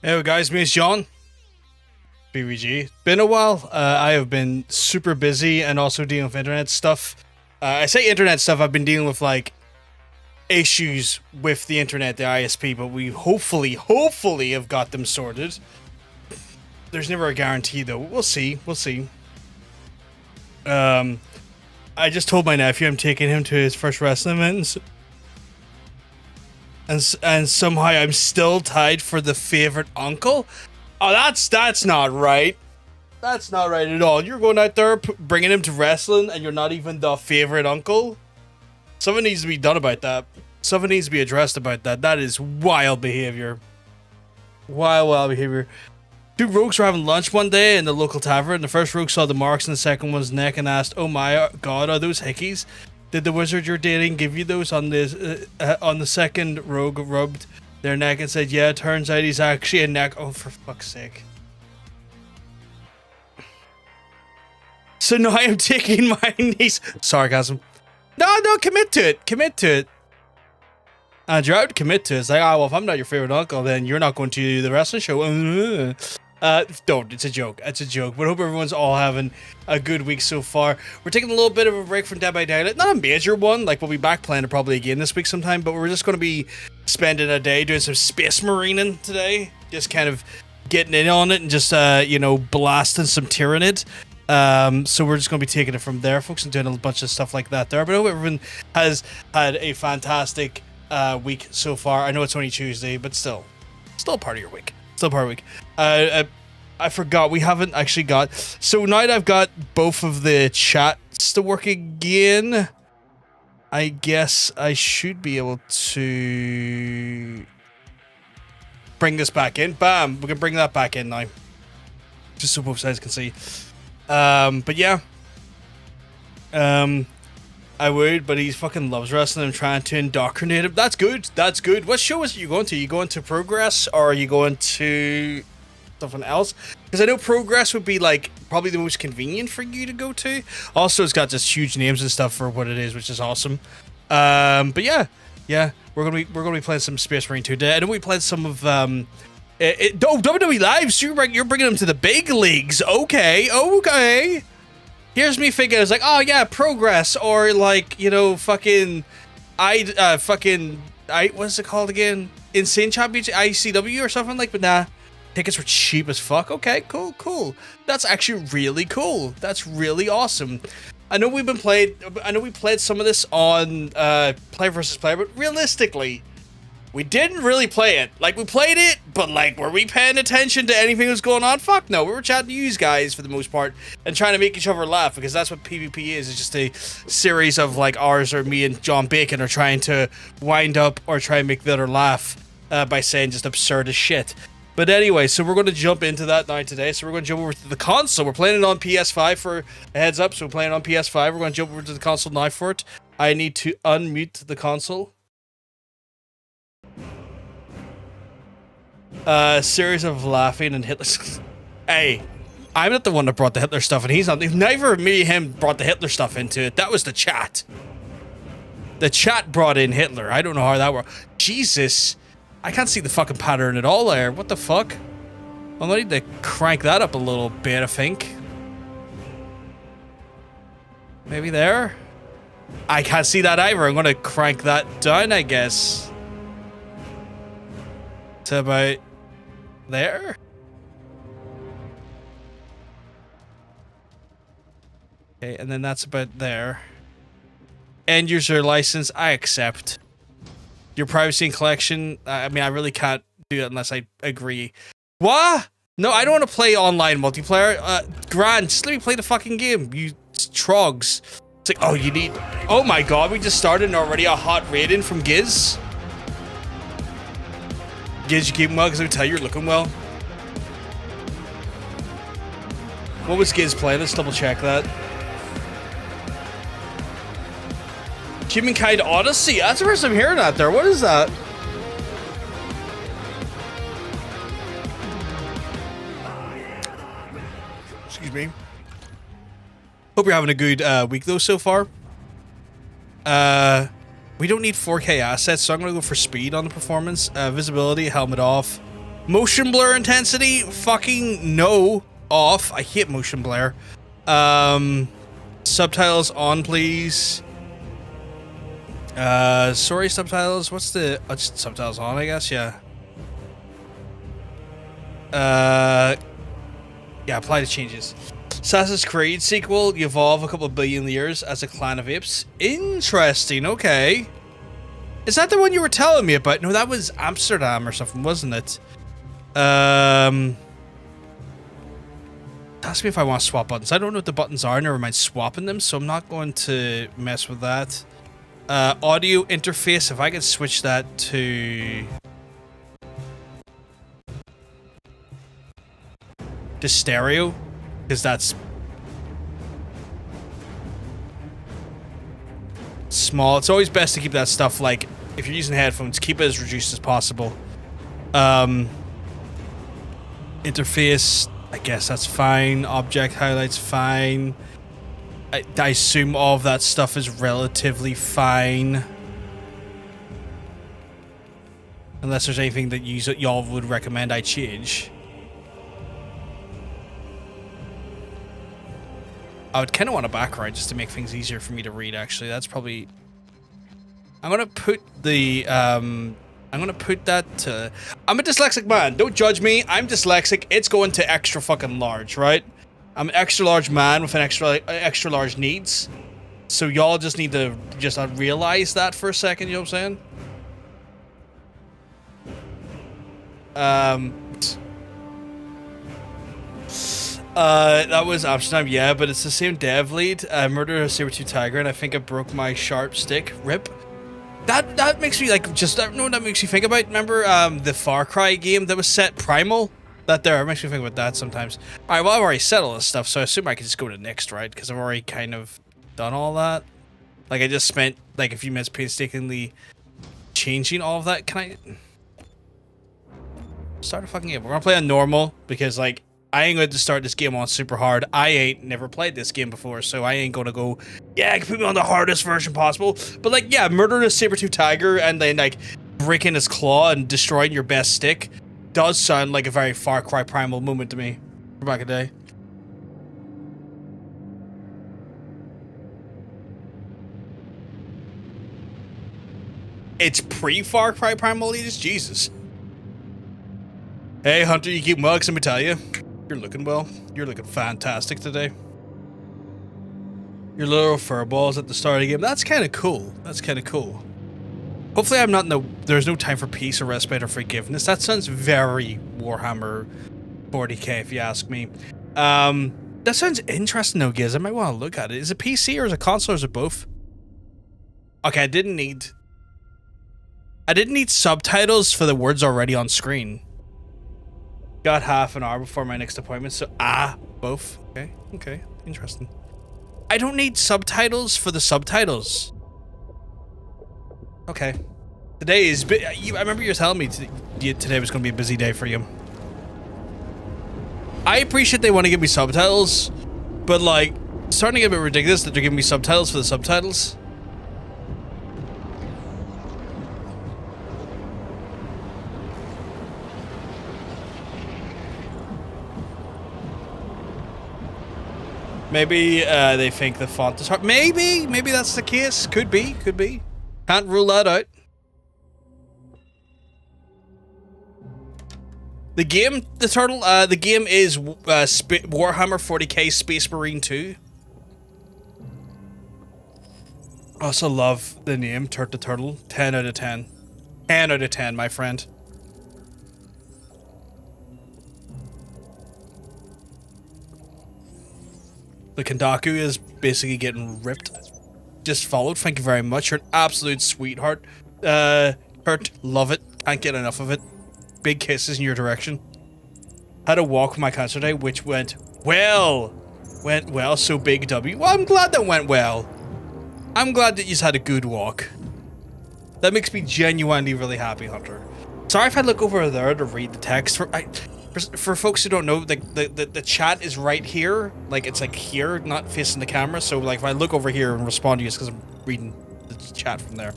Hey guys, me is John. BVG. Been a while. I have been super busy and also dealing with internet stuff. I say internet stuff, I've been dealing with like issues with the internet, the ISP, but we hopefully have got them sorted. There's never a guarantee though. We'll see. I just told my nephew I'm taking him to his first wrestling event, and somehow I'm still tied for the favorite uncle. Oh, that's not right. That's not right at all. You're going out there bringing him to wrestling, and you're not even the favorite uncle. Something needs to be done about that. Something needs to be addressed about that. That is wild behavior. Wild behavior. Two rogues were having lunch one day in the local tavern. The first rogue saw the marks on the second one's neck and asked, "Oh my god, are those hickeys? Did the wizard you're dating give you those?" On the second rogue rubbed their neck and said, "Yeah, turns out he's actually a neck." Oh, for fuck's sake. So now I am taking my niece. Sarcasm. No, commit to it. Andrew, I would commit to it. It's like, well, if I'm not your favorite uncle, then you're not going to the wrestling show. Don't. It's a joke. But I hope everyone's all having a good week so far. We're taking a little bit of a break from Dead by Daylight. Not a major one. Like, we'll be back playing it probably again this week sometime, but we're just going to be spending a day doing some space marining today. Just kind of getting in on it and just, blasting some Tyrannid. So we're just going to be taking it from there, folks, and doing a bunch of stuff like that there. But I hope everyone has had a fantastic week so far. I know it's only Tuesday, but still part of your week. I forgot we haven't actually got. So now that I've got both of the chats to work again, I guess I should be able to bring this back in. Bam! We can bring that back in now, just so both sides can see. But yeah. I would, but he fucking loves wrestling. I'm trying to indoctrinate him. That's good. What show is you going to? Are you going to Progress, or are you going to something else? Because I know Progress would be like probably the most convenient for you to go to. Also, it's got just huge names and stuff for what it is, which is awesome. But yeah, we're gonna be playing some Space Marine 2 today. I know we played some of WWE Live. So you're bringing them to the big leagues. Okay. Here's me thinking, it's like, oh yeah, Progress, or like, fucking, what's it called again? Insane Championship, ICW or something like, but nah, tickets were cheap as fuck. Okay, cool. That's actually really cool. That's really awesome. I know we played some of this on, Player vs. Player, but realistically, we didn't really play it. Like, we played it, but, like, were we paying attention to anything that was going on? Fuck no. We were chatting to you guys for the most part and trying to make each other laugh, because that's what PvP is. It's just a series of, like, ours or me and John Bacon are trying to wind up or try and make the other laugh by saying just absurd as shit. But anyway, so we're going to jump into that now today. So we're going to jump over to the console. We're playing it on PS5 for a heads up. So we're playing it on PS5. We're going to jump over to the console now for it. I need to unmute the console. Series of laughing and Hitler. Hey, I'm not the one that brought the Hitler stuff, and he's not. Neither me or him brought the Hitler stuff into it. That was the chat. The chat brought in Hitler. I don't know how that worked. Jesus, I can't see the fucking pattern at all there. What the fuck? I'm gonna need to crank that up a little bit, I think. Maybe there? I can't see that either. I'm gonna crank that down, I guess. To about there. Okay, and then that's about there. End user license, I accept. Your privacy and collection, I mean, I really can't do it unless I agree. What? No, I don't want to play online multiplayer. Grant, just let me play the fucking game, you trogs. It's like, oh, you need... Oh my god, we just started already a hot rating from Giz. Giz, you keeping well? Because I would tell you you're looking well. What was Giz playing? Let's double check that. Humankind Odyssey? That's the first I'm hearing out there. What is that? Excuse me. Hope you're having a good week though so far. We don't need 4K assets, so I'm going to go for speed on the performance. Visibility, helmet off. Motion blur intensity, fucking no. Off. I hate motion blur. Subtitles on, please. Sorry, subtitles. What's the just subtitles on? I guess. Yeah. Yeah. Apply the changes. Assassin's Creed sequel. You evolve a couple of billion years as a clan of apes. Interesting. Okay. Is that the one you were telling me about? No, that was Amsterdam or something, wasn't it? Ask me if I want to swap buttons. I don't know what the buttons are. Never mind swapping them, so I'm not going to mess with that. Audio interface. If I could switch that to stereo, because that's small. It's always best to keep that stuff, like, if you're using headphones, keep it as reduced as possible. Interface, I guess that's fine. Object highlights, fine. I assume all of that stuff is relatively fine. Unless there's anything that y'all would recommend I change. I would kind of want a background just to make things easier for me to read, actually. That's probably... I'm going to put the... I'm going to put that to... I'm a dyslexic man. Don't judge me. I'm dyslexic. It's going to extra fucking large, right? I'm an extra large man with an extra large needs. So y'all just need to just realize that for a second, you know what I'm saying? That was Amsterdam, yeah, but it's the same dev lead. Murder a saber-tooth tiger, and I think I broke my sharp stick. Rip. That makes me like just I don't know what that makes you think about. Remember the Far Cry game that was set Primal? That makes me think about that sometimes. Alright, well I've already said all this stuff, so I assume I can just go to next, right? Because I've already kind of done all that. Like I just spent like a few minutes painstakingly changing all of that. Can I start a fucking game? We're gonna play on normal because like I ain't going to start this game on super hard. I ain't never played this game before, so I ain't going to go, yeah, put me on the hardest version possible. But, like, yeah, murdering a saber-tooth tiger and then, like, breaking his claw and destroying your best stick does sound like a very Far Cry Primal moment to me. Back in the day. It's pre-Far Cry Primal Elitist? Jesus. Hey, Hunter, you keep mugs, let me tell you. You're looking well. You're looking fantastic today. Your little furballs at the start of the game. That's kind of cool. That's kind of cool. Hopefully I'm not in the... There's no time for peace or respite or forgiveness. That sounds very Warhammer 40k if you ask me. That sounds interesting though, Giz. I might want to look at it. Is it PC or is it console or is it both? Okay, I didn't need subtitles for the words already on screen. Got half an hour before my next appointment, so both. Okay, interesting. I don't need subtitles for the subtitles. Okay. Today is... I remember you were telling me today was going to be a busy day for you. I appreciate they want to give me subtitles, but like, it's starting to get a bit ridiculous that they're giving me subtitles for the subtitles. Maybe they think the font is hard. Maybe that's the case. Could be. Can't rule that out. The game is Warhammer 40k Space Marine 2. I also love the name Turtle the Turtle. 10 out of 10. 10 out of 10, my friend. The Kendaku is basically getting ripped. Just followed. Thank you very much. You're an absolute sweetheart. Hurt. Love it. Can't get enough of it. Big kisses in your direction. Had a walk with my cancer day, which went well. Went well, so big W. Well, I'm glad that went well. I'm glad that you just had a good walk. That makes me genuinely really happy, Hunter. Sorry if I look over there to read the text. For folks who don't know, the chat is right here. Like, it's like here, not facing the camera. So, like, if I look over here and respond to you, it's because I'm reading the chat from there.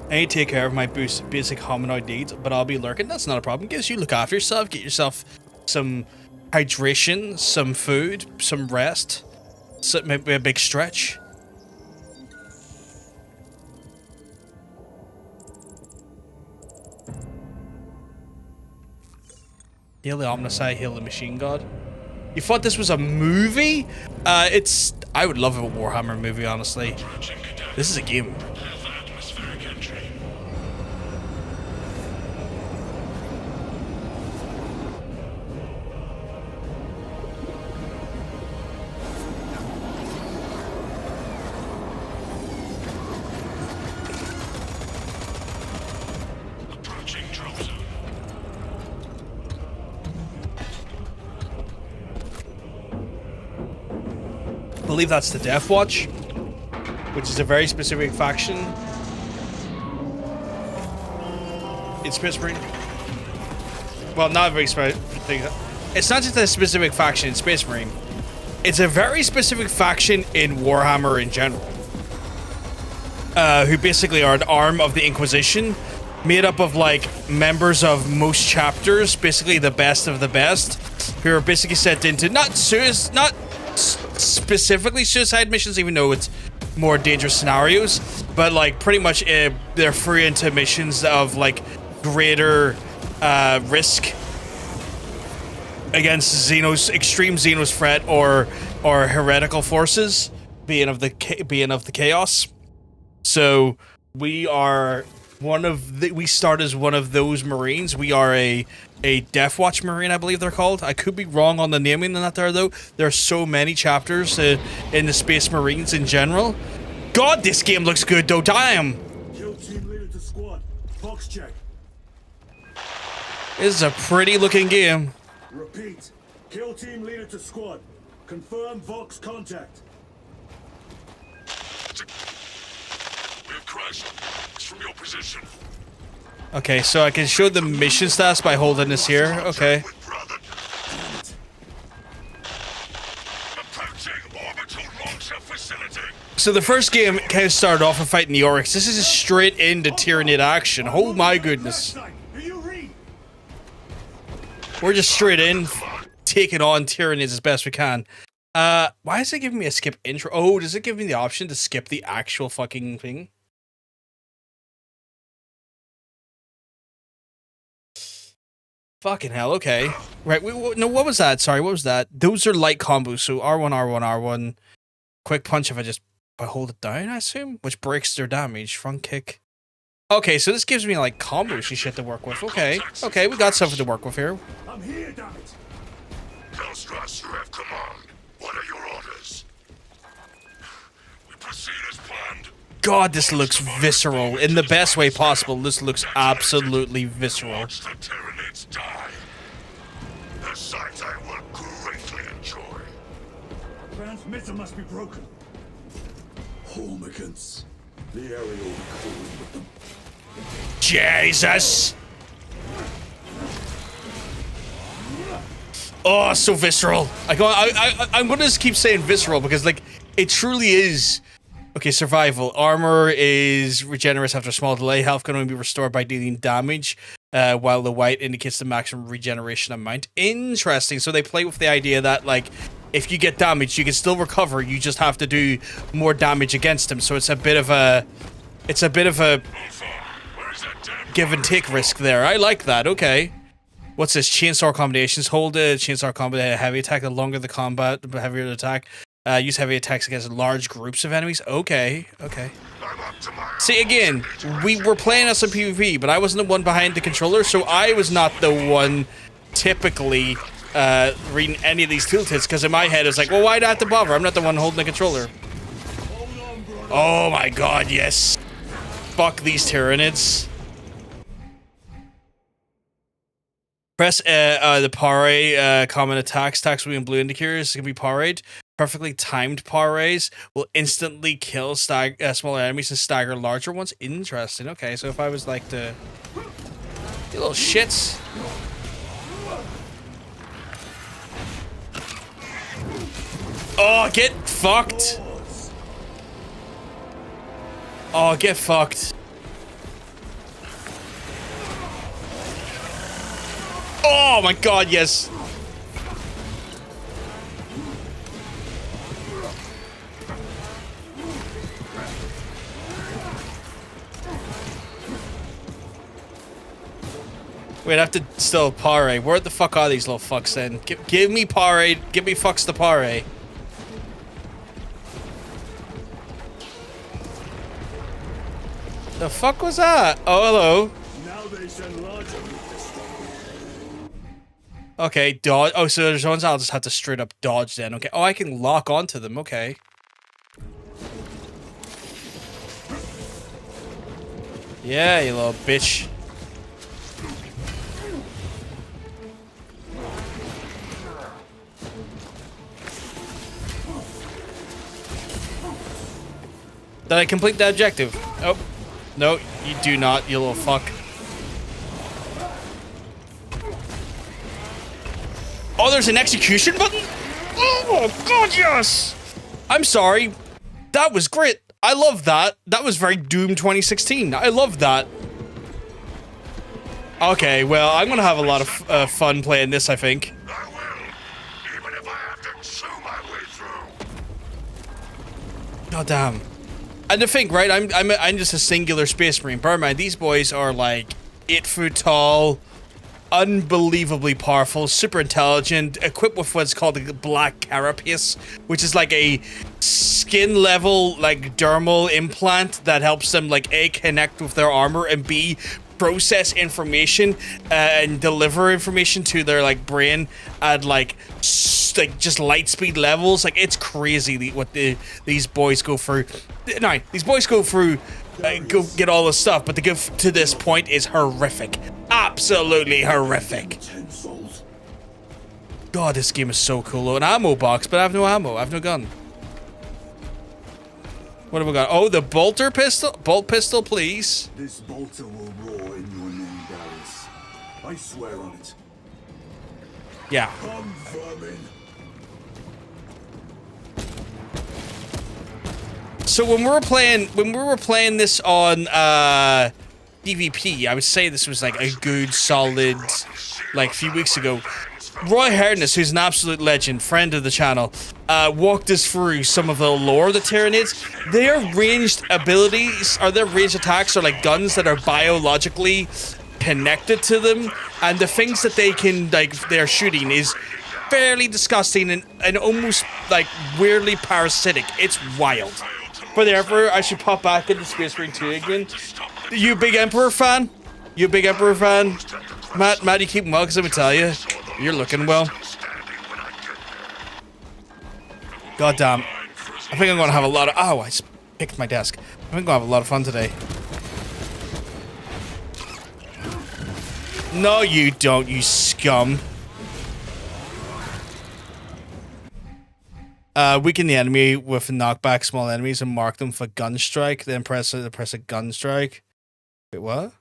I need to take care of my basic hominoid needs, but I'll be lurking. That's not a problem. Guess you look after yourself. Get yourself some hydration, some food, some rest. So maybe a big stretch. Hail the Omnisci, hail the Machine God. You thought this was a movie? I would love a Warhammer movie, honestly. This is a game. I believe that's the Death Watch, which is a very specific faction in Space Marine. Well, not a very specific. It's not just a specific faction in Space Marine. It's a very specific faction in Warhammer in general, who basically are an arm of the Inquisition, made up of like members of most chapters, basically the best of the best, who are basically sent into not specifically suicide missions, even though it's more dangerous scenarios, but like pretty much they're free into missions of like greater risk against extreme Xenos threat or heretical forces, being of the chaos. So we start as one of those Marines. We are a Death Watch Marine, I believe they're called. I could be wrong on the naming on that there, though. There are so many chapters in the Space Marines in general. God, this game looks good, though. Damn. Kill team leader to squad. Box check. This is a pretty looking game. Repeat. Kill team leader to squad. Confirm Vox contact. We have crashed. It's from your position. Okay, so I can show the mission stats by holding this here. Okay. So the first game kind of started off with fighting the Oryx. This is straight into Tyranid action. Oh my goodness. We're just straight in, taking on Tyranids as best we can. Why is it giving me a skip intro? Oh, does it give me the option to skip the actual fucking thing? Fucking hell, okay. Right, no, what was that? Sorry, what was that? Those are light combos, so R1, R1, R1. Quick punch if I hold it down, I assume? Which breaks their damage. Front kick. Okay, so this gives me, like, combos and shit to work with. Okay, we got something to work with here. I'm here, damn it. Telstras, you have command. What are your orders? We proceed as planned. God, this looks visceral. In the best way possible, this looks absolutely visceral. Watch the Tyranids die. The sight I will greatly enjoy. Transmitter must be broken. Homicans. The area will be cooling with them. Jesus! Oh, so visceral. I'm gonna just keep saying visceral because, like, it truly is. Okay, survival. Armor is regenerates after a small delay. Health can only be restored by dealing damage, while the white indicates the maximum regeneration amount. Interesting. So they play with the idea that, like, if you get damaged, you can still recover. You just have to do more damage against him. So it's a bit of a give and take risk there. I like that. Okay. What's this? Chainsaw combinations. Hold a chainsaw combo heavy attack. The longer the combat, the heavier the attack. Use heavy attacks against large groups of enemies. Okay. See, again, we were playing as a PvP, but I wasn't the one behind the controller, so I was not the one typically reading any of these tooltips, because in my head it's like, well, why not to bother? I'm not the one holding the controller. Oh my god, yes. Fuck these Tyranids. Press the parry common attacks. Attacks with blue indicators can be parried. Perfectly timed parries will instantly kill smaller enemies and stagger larger ones. Interesting. Okay, so if I was like to... You little shits. Oh, get fucked. Oh, get fucked. Oh my god, yes. Wait, I have to still pare. Where the fuck are these little fucks then? Give me pare. Give me fucks the pare. The fuck was that? Oh, hello. Now they send larger meat. Okay, dodge. Oh, so there's ones I'll just have to straight up dodge then. Okay. Oh, I can lock onto them. Okay. Yeah, you little bitch. Did I complete the objective? Oh. No, you do not, you little fuck. Oh, there's an execution button? Oh, God, yes! I'm sorry. That was great. I love that. That was very Doom 2016. I love that. Okay, well, I'm gonna have a lot of fun playing this, I think. I will, even if I have to chew my way through. God damn. And to think, right, I'm just a singular Space Marine. Bear in mind, these boys are like 8 foot tall, unbelievably powerful, super intelligent, equipped with what's called a black carapace, which is like a skin level, like dermal implant that helps them like A, connect with their armor, and B, process information and deliver information to their like brain at like just light speed levels. Like, it's crazy what these boys go through. No, these boys go through, go get all this stuff, but to get to this point is horrific. Absolutely horrific. God, this game is so cool. An ammo box, but I have no ammo. I have no gun. What have we got? Oh, the bolter pistol? Bolt pistol, please. This bolter will roar in your name, Darius. I swear on it. Yeah. Come, vermin. So when we were playing this on PvP, I would say this was like a good solid, like, few weeks ago. Roy Harness, who's an absolute legend, friend of the channel, walked us through some of the lore of the Tyranids. Their ranged abilities, or their ranged attacks, are like guns that are biologically connected to them, and the things that they can, like, they're shooting is fairly disgusting and almost, like, weirdly parasitic. It's wild. Whatever, I should pop back into Space Marine 2 again. You a big Emperor fan? You a big Emperor fan? Matt, you keep well, because I would tell you, you're looking well. God damn. I think I'm gonna have a lot of— ow, I just picked my desk. I think I'm gonna have a lot of fun today. No, you don't, you scum. Weaken the enemy with knockback small enemies and mark them for gun strike, then press a gun strike. Wait, what?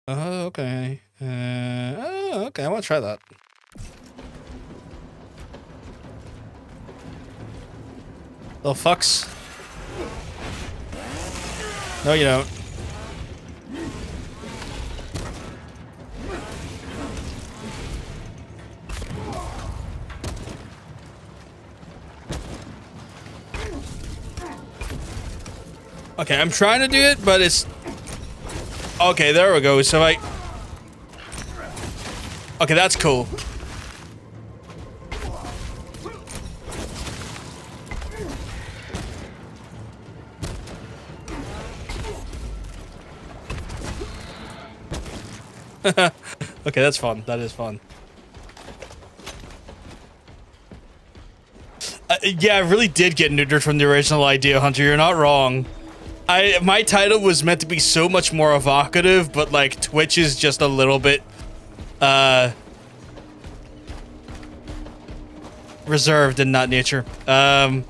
Oh, okay. Okay, I want to try that. Little fucks. No, you don't. Okay, I'm trying to do it, but it's... okay, there we go. So okay, that's cool. Okay, that's fun. That is fun. Yeah, I really did get neutered from the original idea, Hunter. You're not wrong. My title was meant to be so much more evocative, but like Twitch is just a little bit reserved in that nature. Been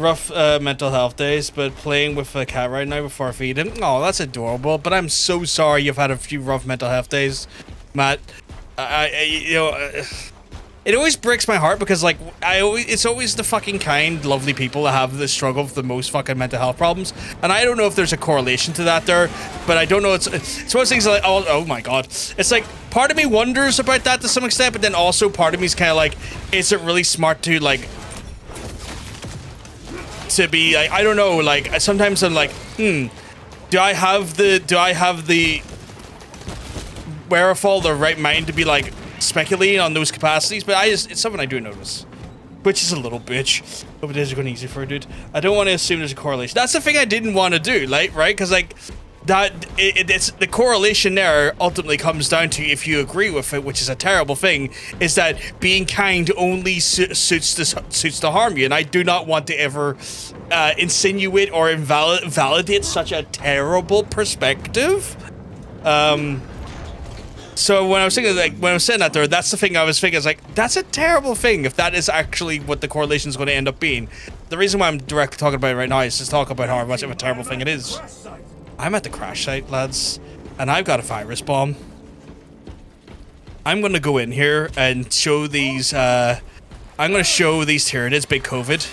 rough mental health days, but playing with a cat right now before I feed him. Oh, that's adorable. But I'm so sorry you've had a few rough mental health days, Matt. You know, it always breaks my heart because like it's always the fucking kind, lovely people that have the struggle with the most fucking mental health problems, and I don't know if there's a correlation to that there, but I don't know. It's one of those things like, oh my god, it's like part of me wonders about that to some extent, but then also part of me is kind of like, is it really smart to like to be like, I don't know, like sometimes I'm like, do I have the wherewithal, the right mind to be like speculating on those capacities? But it's something I do notice, which is a little bitch. Hope it is going easy for a dude. I don't want to assume there's a correlation. That's the thing I didn't want to do, like, right? Because like that, it's the correlation there ultimately comes down to, if you agree with it, which is a terrible thing, is that being kind only suits to harm you, and I do not want to ever insinuate or validate such a terrible perspective. So when I was thinking, like, when I was saying that there, that's the thing I was thinking. I was like, that's a terrible thing if that is actually what the correlation is going to end up being. The reason why I'm directly talking about it right now is to talk about how much of a terrible thing it is. I'm at the crash site, lads, and I've got a virus bomb. I'm going to go in here and show these, I'm going to show these Tyranids big COVID.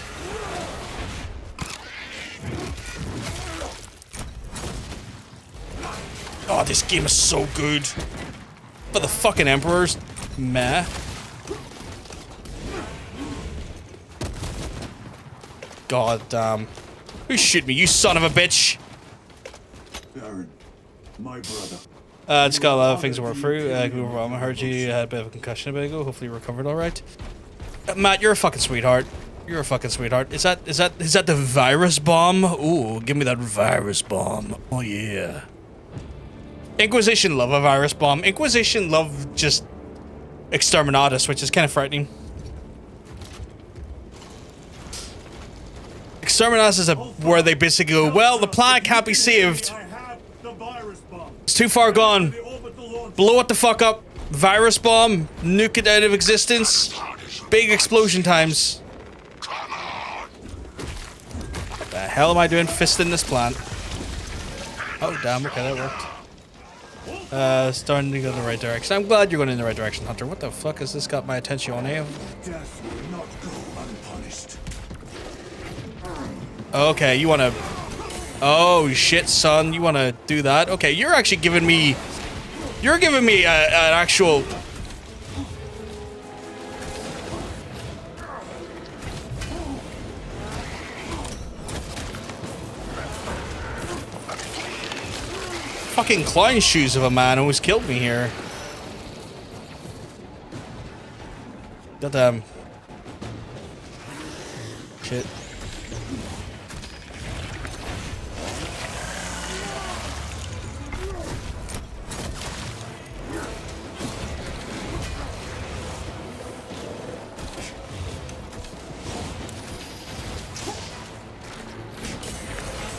Oh, this game is so good. But the fucking Emperors, meh. God damn. Who shoot me, you son of a bitch? Baron, my brother. Just got a lot of things to work through. I heard you had a bit of a concussion a bit ago. Hopefully you recovered alright. Matt, you're a fucking sweetheart. You're a fucking sweetheart. Is that the virus bomb? Ooh, give me that virus bomb. Oh yeah. Inquisition love a virus bomb. Inquisition love just Exterminatus, which is kind of frightening. Exterminatus is where they basically go, well, the planet can't be saved. It's too far gone. Blow it the fuck up. Virus bomb. Nuke it out of existence. Big explosion times. What the hell am I doing fisting this plant? Oh damn, okay, that worked. Starting to go in the right direction. I'm glad you're going in the right direction, Hunter. What the fuck has this got my attention on, eh? Death will not go unpunished. Okay, you wanna... Oh, shit, son. You wanna do that? Okay, you're actually giving me... You're giving me an actual... Fucking clown shoes of a man almost killed me here. Goddamn. Shit.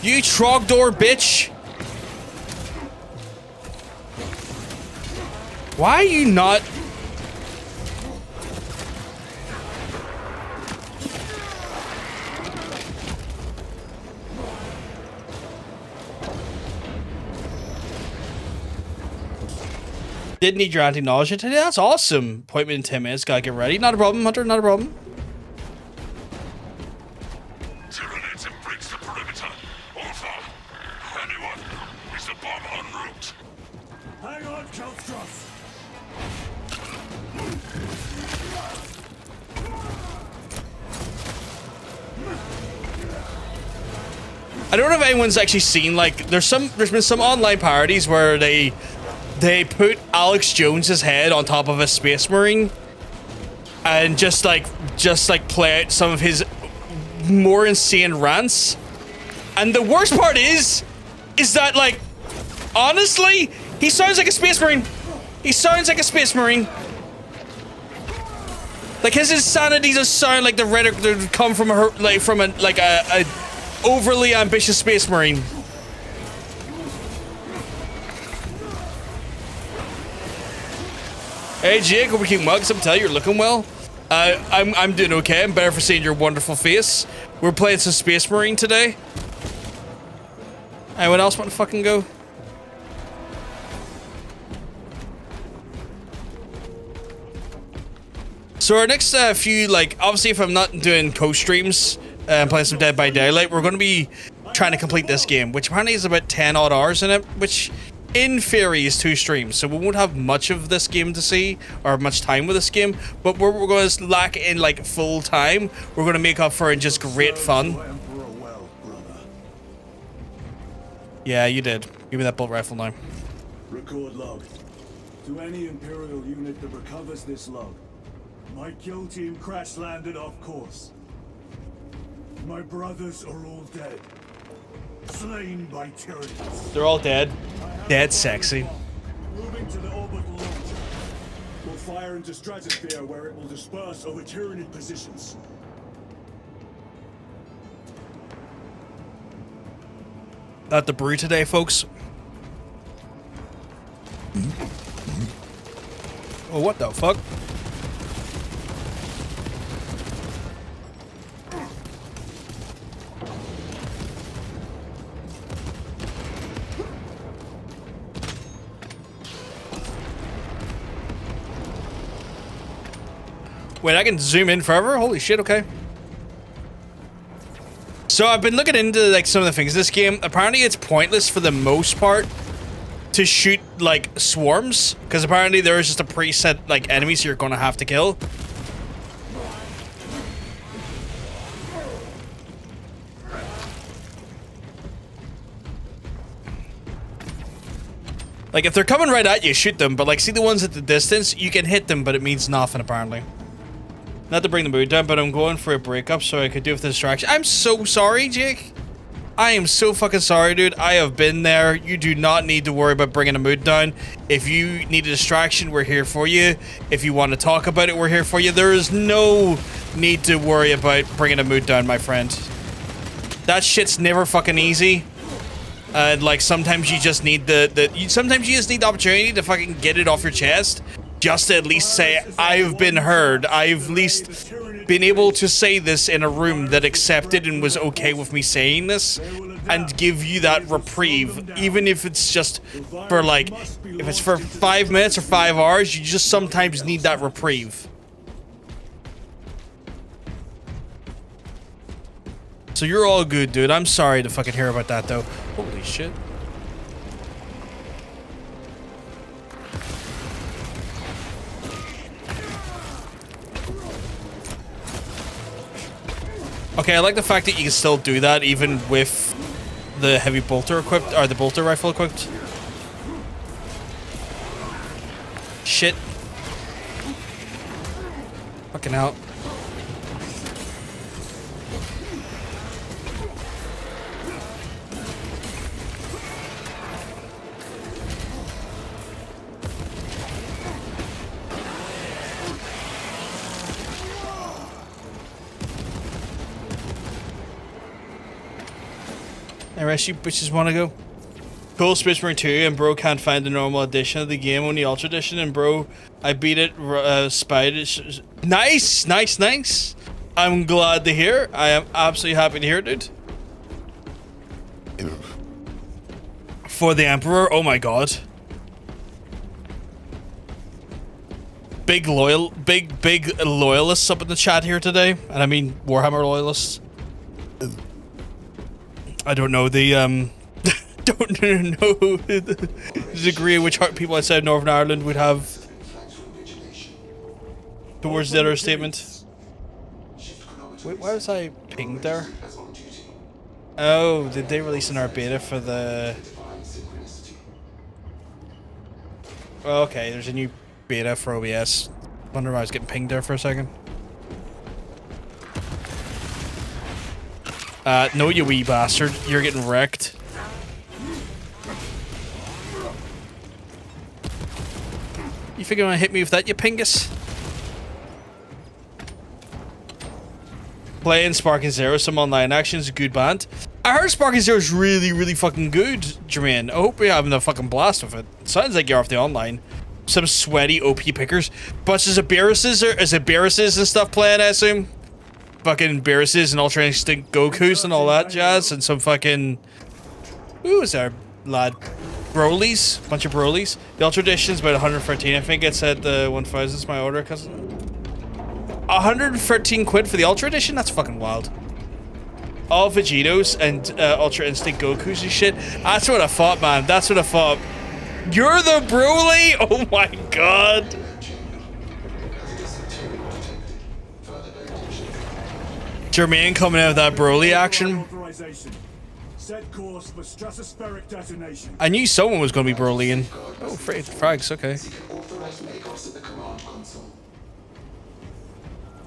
You Trogdor bitch! Why are you not... Did need your anti-nausea today? That's awesome. Appointment in 10 minutes. Gotta get ready. Not a problem, Hunter. Not a problem. Tyranids have breached the perimeter. Over. Anyone? Is the bomb en route? Hang on, Kelstros. I don't know if anyone's actually seen, like, there's been some online parodies where they put Alex Jones's head on top of a space marine and just like play out some of his more insane rants. And the worst part is that, like, honestly, he sounds like a space marine. He sounds like a space marine. Like, his insanity does sound like the rhetoric that would come from a overly ambitious space marine. Hey Jake, hope we keep mugs. I'm telling you, you're looking well. I'm doing okay. I'm better for seeing your wonderful face. We're playing some Space Marine today. Anyone else want to fucking go? So our next few, like, obviously if I'm not doing co-streams and playing some Dead by Daylight, we're going to be trying to complete this game, which apparently is about 10 odd hours in it, which in theory is 2 streams. So we won't have much of this game to see, or much time with this game, but we're going to lack in, like, full time. We're going to make up for it in just great fun. Yeah, you did. Give me that bolt rifle now. Record log. To any Imperial unit that recovers this log, my kill team crash landed off course. My brothers are all dead. Slain by tyrannies. They're all dead. Dead sexy. Moving to the orbital launcher. We'll fire into stratosphere where it will disperse over Tyranid positions. At the brew today, folks. Oh, what the fuck? Wait, I can zoom in forever? Holy shit, okay. So I've been looking into like some of the things in this game. Apparently it's pointless for the most part to shoot like swarms, because apparently there is just a preset like enemies you're gonna have to kill. Like if they're coming right at you, shoot them, but like see the ones at the distance, you can hit them, but it means nothing apparently. Not to bring the mood down, but I'm going for a breakup so I could do with the distraction. I'm so sorry, Jake. I am so fucking sorry, dude. I have been there. You do not need to worry about bringing the mood down. If you need a distraction, we're here for you. If you want to talk about it, we're here for you. There is no need to worry about bringing the mood down, my friend. That shit's never fucking easy. Like sometimes you just need sometimes you just need the opportunity to fucking get it off your chest. Just to at least say, I've been heard. I've at least been able to say this in a room that accepted and was okay with me saying this, and give you that reprieve. Even if it's just for like, if it's for 5 minutes or 5 hours, you just sometimes need that reprieve. So you're all good, dude. I'm sorry to fucking hear about that, though. Holy shit. Okay, I like the fact that you can still do that even with the heavy bolter equipped, or the bolter rifle equipped. Shit. Fucking hell. The rest you bitches want to go? Cool, Space Marine 2, and bro can't find the normal edition of the game, only Ultra Edition, and bro, I beat it, spied it. Nice, nice, nice. I'm glad to hear. I am absolutely happy to hear it, dude. For the Emperor, oh my god. Big loyalists up in the chat here today, and I mean Warhammer loyalists. I don't know the don't know the degree in which people outside Northern Ireland would have towards the other statement. Wait, why was I pinged there? Oh, did they release an art beta for the... Oh, okay, there's a new beta for OBS. Wonder why I was getting pinged there for a second. No, you wee bastard. You're getting wrecked. You figure gonna hit me with that, you pingus? Playing Sparking Zero, some online action is a good band. I heard Sparking Zero is really, really fucking good, Jermaine. I hope you're having a fucking blast with it. Sounds like you're off the online. Some sweaty OP pickers. But is it Beerus's and stuff playing, I assume? Fucking Beerus's and Ultra Instinct Goku's and all that jazz, and some fucking... Who is our lad? Broly's? Bunch of Broly's. The Ultra Edition's about 113, I think. It's at the 1000's my order, cousin. 113 quid for the Ultra Edition? That's fucking wild. All Vegetos and Ultra Instinct Gokus and shit. That's what I thought, man. That's what I thought. You're the Broly? Oh my god. Jermaine coming out of that Broly action. Set course for stratospheric detonation. I knew someone was going to be Broly-ing. Oh, frags, okay.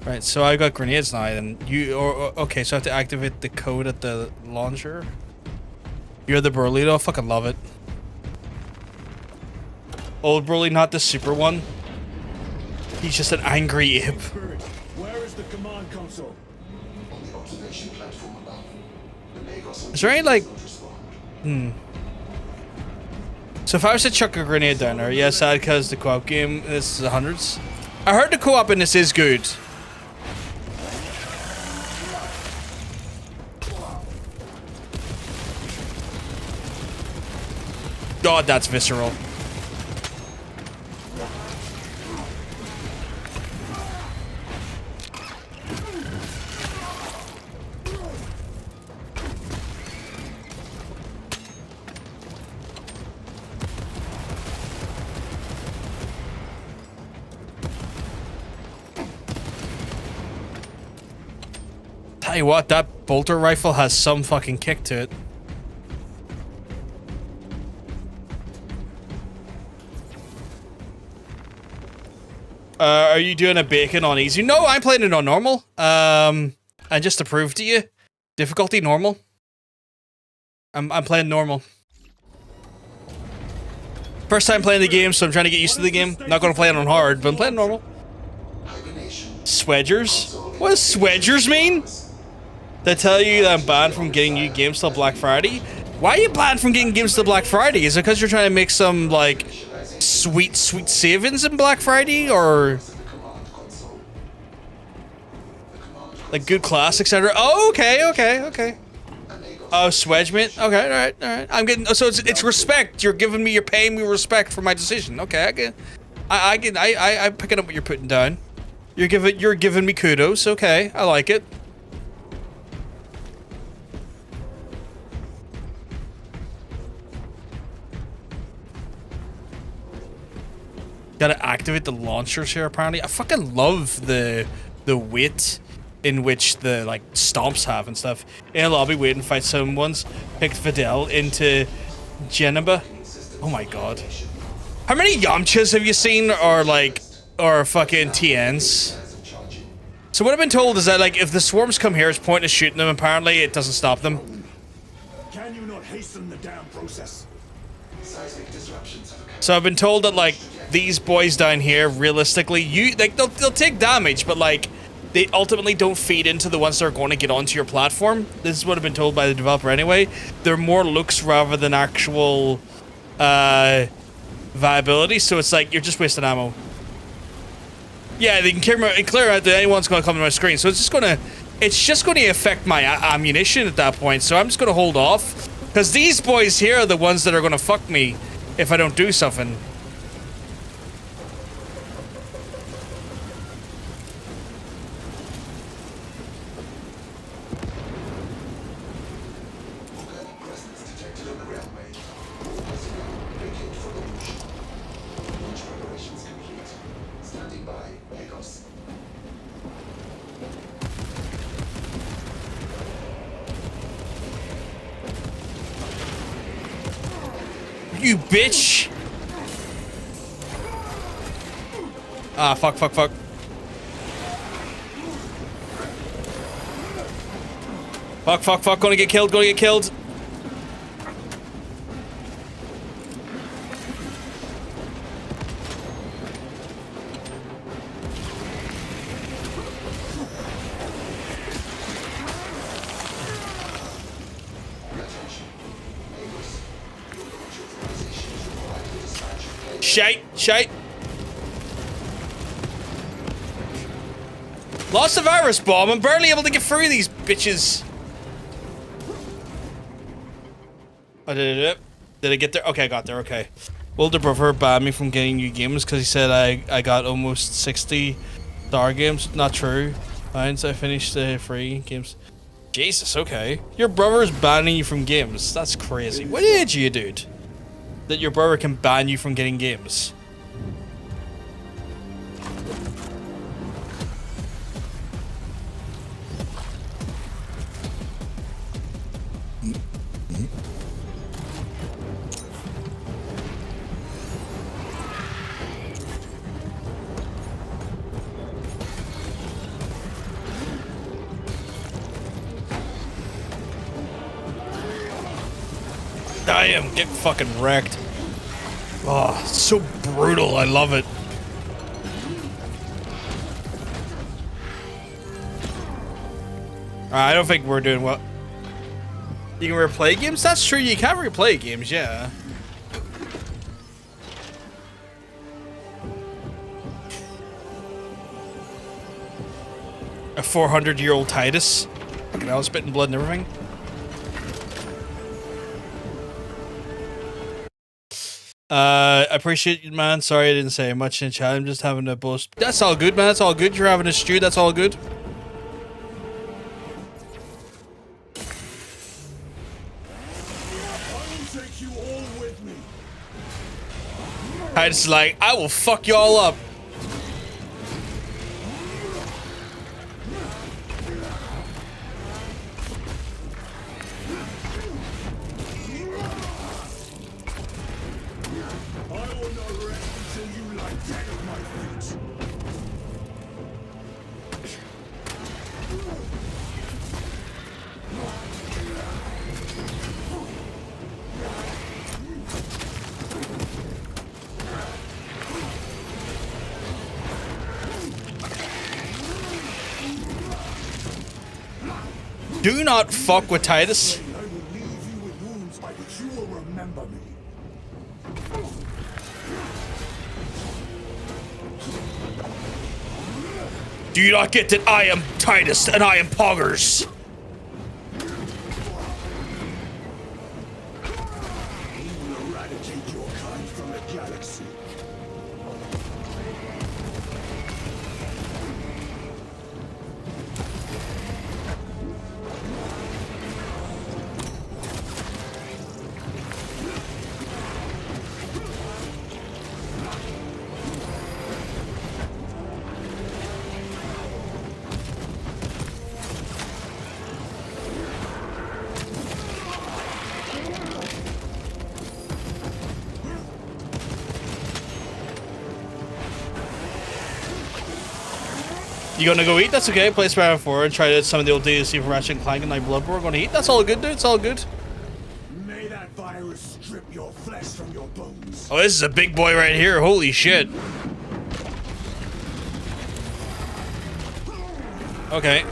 Right, so I got grenades now, then okay, so I have to activate the code at the launcher. You're the Broly, though. I fucking love it. Old Broly, not the super one. He's just an angry ape. Where is the command console? Is there any, like... So if I was to chuck a grenade down there, yes, sad because the co-op game, this is the hundreds. I heard the co-op in this is good. God, that's visceral. Tell you what, that bolter rifle has some fucking kick to it. Are you doing a bacon on easy? No, I'm playing it on normal. And just to prove to you, difficulty normal. I'm playing normal. First time playing the game, so I'm trying to get used to the game. Not gonna play it on hard, but I'm playing normal. Swedgers? What does Swedgers mean? They tell you that I'm banned from getting new games till Black Friday? Why are you banned from getting games till Black Friday? Is it because you're trying to make some, like, sweet savings in Black Friday, or like good class, etc.? Oh, okay. Oh, Swedgement. Okay, all right. I'm getting. So it's respect. You're giving me. You're paying me respect for my decision. Okay, I'm picking up what you're putting down. You're giving me kudos. Okay, I like it. Gotta activate the launchers here, apparently. I fucking love the weight in which the, like, stomps have and stuff. In a lobby, waiting to fight someone's picked Videl into Geneba. Oh my god. How many Yamchas have you seen, or fucking TNs? So what I've been told is that, like, if the swarms come here, it's pointless shooting them. Apparently, it doesn't stop them. Can you not hasten the damn process? So I've been told that, like, these boys down here, realistically, they'll take damage, but, like, they ultimately don't feed into the ones that are going to get onto your platform. This is what I've been told by the developer anyway. They're more looks rather than actual viability, so it's like you're just wasting ammo. Yeah, they can clear out that anyone's going to come to my screen, so it's just going to affect my ammunition at that point. So I'm just going to hold off, because these boys here are the ones that are going to fuck me if I don't do something. You bitch! Ah, fuck. Fuck, gonna get killed. Shite. Lost the virus bomb. I'm barely able to get through these bitches. Oh, did I get there? Okay, I got there. Okay. Older brother banned me from getting new games because he said I got almost $60 Star games, not true. Fine, so I finished the free games. Jesus, okay. Your brother's banning you from games. That's crazy. What age are you, dude? That your brother can ban you from getting games. Damn, get fucking wrecked. Oh, it's so brutal. I love it. I don't think we're doing well. You can replay games? That's true, you can replay games, yeah. A 400-year-old Titus. Fucking hell, spitting blood and everything. I appreciate you, man. Sorry I didn't say much in chat. I'm just having a boost. That's all good, man. That's all good. You're having a stew. That's all good. I just like, I will fuck y'all up. Do not fuck with Titus. I will leave you with wounds by which you will remember me. Do you not get that I am Titus and I am Poggers? We will eradicate your kind from the galaxy. You gonna go eat? That's okay. Play Spider-Man 4 and try some of the old DLC for Ratchet and Clank and like Bloodborne. Gonna eat? That's all good, dude. It's all good. May that virus strip your flesh from your bones. Oh, this is a big boy right here. Holy shit. Okay.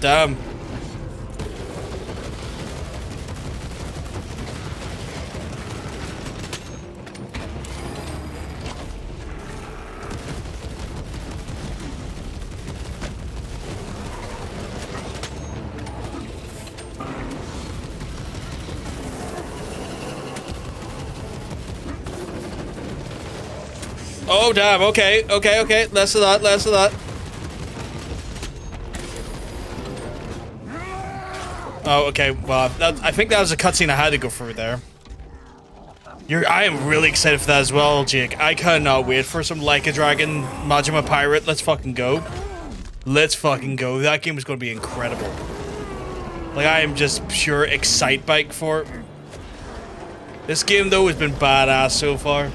Damn. Oh, damn. Okay. Okay. Okay. Less of that. Less of that. Oh, okay. Well, I think that was a cutscene I had to go through there. I am really excited for that as well, Jake. I cannot wait for some Like a Dragon, Majima Pirate. Let's fucking go. Let's fucking go. That game is going to be incredible. Like, I am just pure excite bike for it. This game, though, has been badass so far.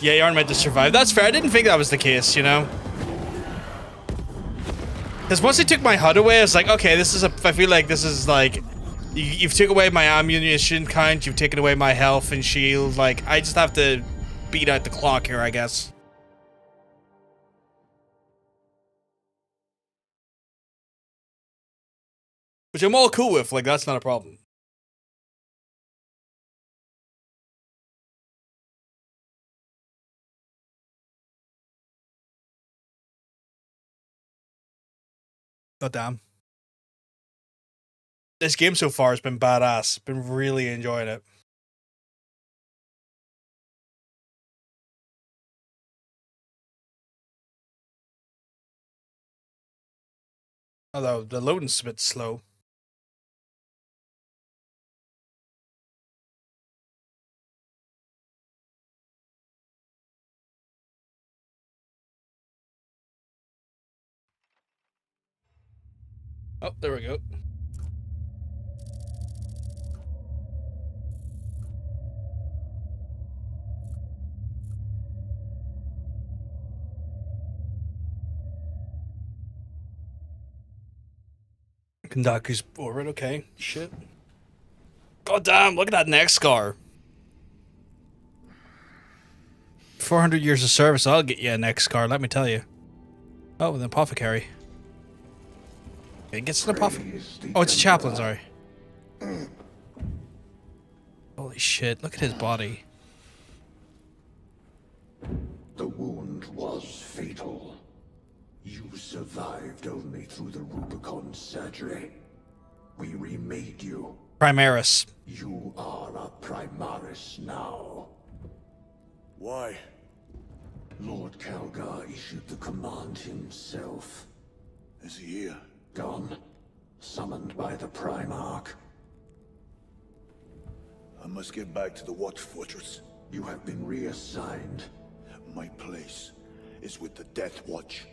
Yeah, you aren't meant to survive. That's fair. I didn't think that was the case, you know? Because once they took my HUD away, I was like, okay, this is a... I feel like this is like... You've taken away my ammunition count, you've taken away my health and shield. Like, I just have to beat out the clock here, I guess. Which I'm all cool with. Like, that's not a problem. God damn. This game so far has been badass. Been really enjoying it. Although the loading's a bit slow. Oh, there we go. Kendaku's orbit, okay. Shit. God damn, look at that neck scar. 400 years of service, I'll get you a neck scar, let me tell you. Oh, an apothecary. It gets an apothecary. Oh, it's a chaplain, sorry. Holy shit, look at his body. The wound was fatal. You survived only through the Rubicon surgery. We remade you. Primaris. You are a Primaris now. Why? Lord Calgar issued the command himself. Is he here? Gone. Summoned by the Primarch. I must get back to the Watch Fortress. You have been reassigned. My place is with the Death Watch.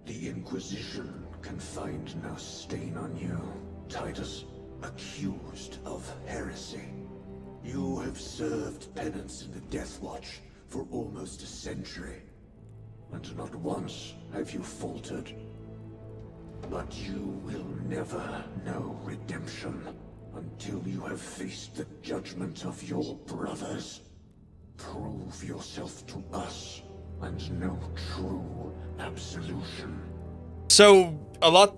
The Inquisition can find no stain on you, Titus. Accused of heresy. You have served penance in the Death Watch for almost a century, and not once have you faltered. But you will never know redemption until you have faced the judgment of your brothers. Prove yourself to us and know true absolution. So,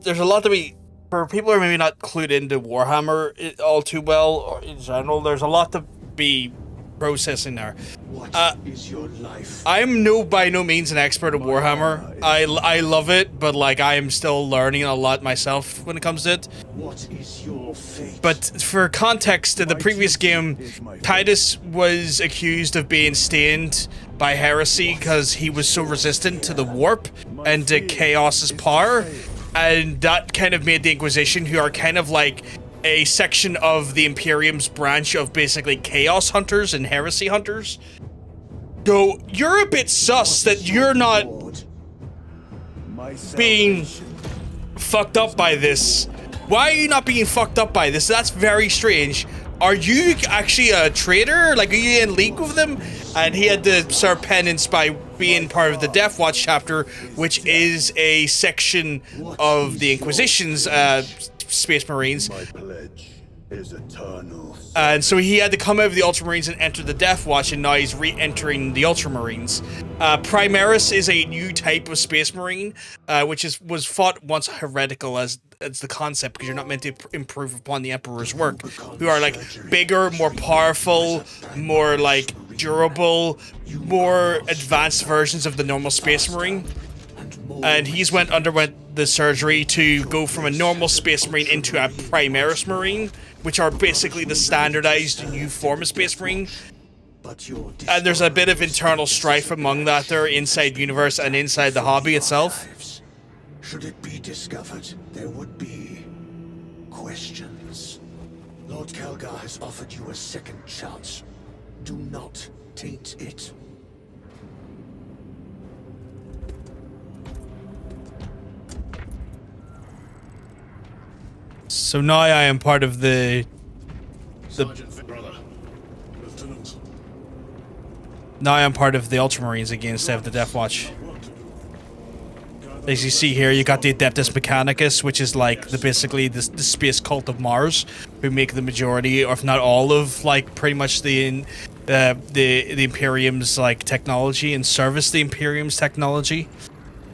there's a lot to be, for people who are maybe not clued into Warhammer all too well, or in general, there's a lot to be processing there. What is your life? I'm by no means an expert at Warhammer. I love it, but like I am still learning a lot myself when it comes to it. What is your fate? But for context, in the previous game, Titus was accused of being stained by heresy because he was so resistant to the warp and to Chaos's power, and that kind of made the Inquisition, who are kind of like a section of the Imperium's branch of basically Chaos Hunters and Heresy Hunters, go, you're a bit sus that you're not being fucked up by this. Why are you not being fucked up by this? That's very strange. Are you actually a traitor? Like, are you in league with them? And he had to serve penance by being part of the Death Watch chapter, which is a section of the Inquisition's Space Marines. My pledge is eternal. And so he had to come out of the Ultramarines and enter the Death Watch, and now he's re-entering the Ultramarines. Primaris is a new type of Space Marine, which was fought once heretical as the concept, because you're not meant to improve upon the Emperor's work, who are like bigger, more powerful, more like durable, more advanced versions of the normal Space Marine. And he's underwent the surgery to go from a normal Space Marine into a Primaris Marine, which are basically the standardized new form of Space Marine. And there's a bit of internal strife among that there inside universe and inside the hobby itself. Should it be discovered, there would be questions. Lord Calgar has offered you a second chance. Do not taint it. So now I am part of now I am part of the Ultramarines again instead of the Death Watch. As you see here, you got the Adeptus Mechanicus, which is like basically the space cult of Mars, who make the majority, or if not all of, like pretty much the Imperium's like technology and service the Imperium's technology.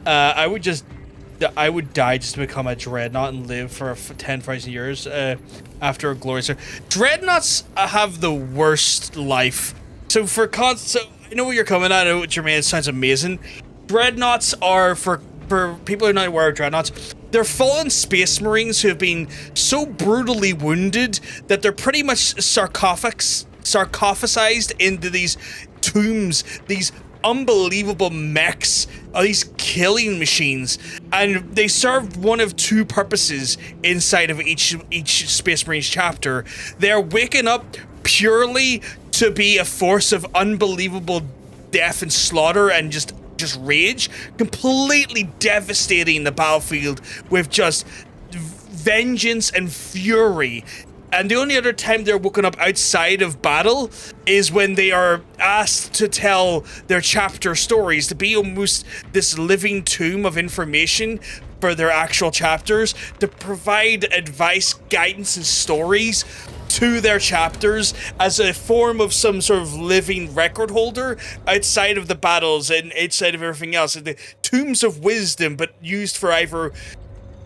I would die just to become a Dreadnought and live for 10,000 years after a glorious. Dreadnoughts have the worst life. So so I know where you're coming at. I know what you're saying. It sounds amazing. Dreadnoughts are for people who are not aware of Dreadnoughts. they're fallen space marines who have been so brutally wounded that they're pretty much sarcophagized into these tombs, these unbelievable mechs, these killing machines, and they serve one of two purposes inside of each Space Marines chapter. They're waking up purely to be a force of unbelievable death and slaughter and just rage, completely devastating the battlefield with just vengeance and fury. And the only other time they're woken up outside of battle is when they are asked to tell their chapter stories, to be almost this living tomb of information for their actual chapters, to provide advice, guidance, and stories to their chapters as a form of some sort of living record holder outside of the battles and outside of everything else. The tombs of wisdom, but used for either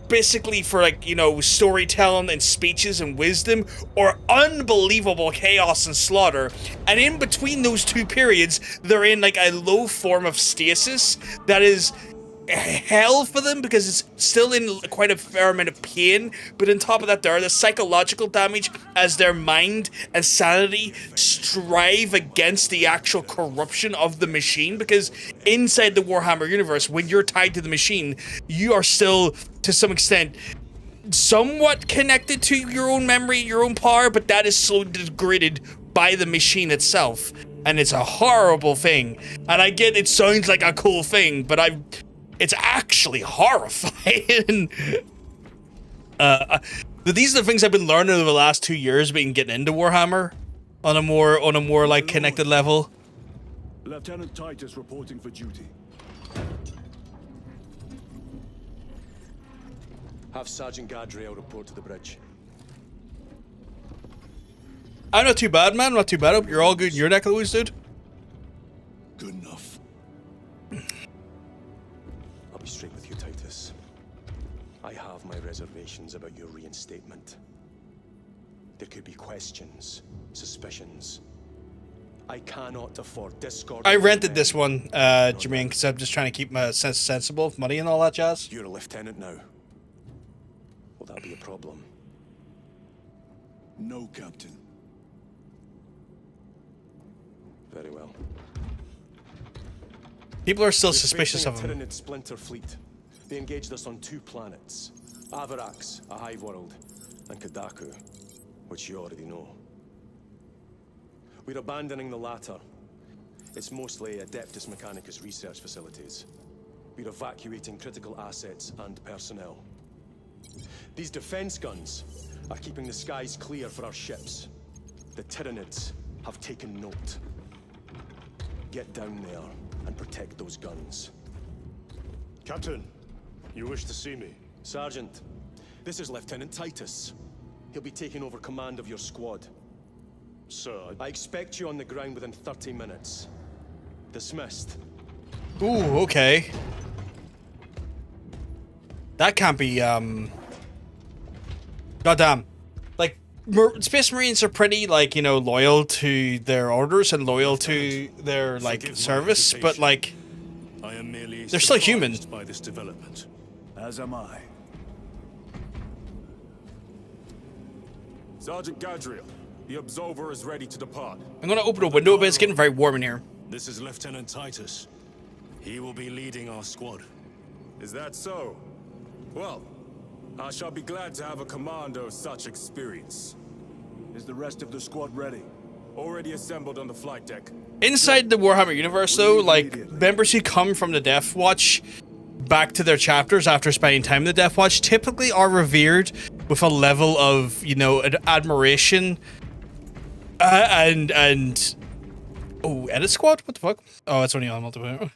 basically for, like, you know, storytelling and speeches and wisdom, or unbelievable chaos and slaughter. And in between those two periods, they're in like a low form of stasis that is hell for them, because it's still in quite a fair amount of pain. But on top of that, there are the psychological damage as their mind and sanity strive against the actual corruption of the machine. Because inside the Warhammer universe, when you're tied to the machine, you are still, to some extent, somewhat connected to your own memory, your own power, but that is so degraded by the machine itself. And it's a horrible thing. And I get it sounds like a cool thing, but it's actually horrifying. These are the things I've been learning over the last 2 years, being getting into Warhammer on a more like connected level. Lieutenant Titus reporting for duty. Have Sergeant Gadriel report to the bridge. I'm not too bad, man. Not too bad. Hope you're all good in your neck of the woods, dude. Good enough. I'll be straight with you, Titus. I have my reservations about your reinstatement. There could be questions, suspicions. I cannot afford discord. I rented this one, Jermaine, because I'm just trying to keep my sensible of money and all that jazz. You're a lieutenant now. Will that be a problem? No, Captain. Very well. People are still We're suspicious facing of a him. Tyranid splinter fleet. They engaged us on 2 planets. Avarax, a hive world, and Kadaku, which you already know. We're abandoning the latter. It's mostly Adeptus Mechanicus research facilities. We're evacuating critical assets and personnel. These defense guns are keeping the skies clear for our ships. The Tyranids have taken note. Get down there and protect those guns. Captain, you wish to see me? Sergeant, this is Lieutenant Titus. He'll be taking over command of your squad. Sir, I expect you on the ground within 30 minutes. Dismissed. Ooh, okay. That can't be, goddamn. Like, Space Marines are pretty, like, you know, loyal to their orders and loyal to their, like, Forgive my service, but, hesitation. like, I am merely they're still human. surprised by this development. As am I. Sergeant Gadriel, the Absolver is ready to depart. I'm gonna open a window, but it's getting very warm in here. This is Lieutenant Titus. He will be leading our squad. Is that so? Well, I shall be glad to have a commander of such experience. Is the rest of the squad ready? Already assembled on the flight deck. Inside the Warhammer universe, though, like, members who come from the Death Watch back to their chapters after spending time in the Death Watch typically are revered with a level of, you know, admiration and oh, edit squad? What the fuck? Oh, it's only on multiplayer.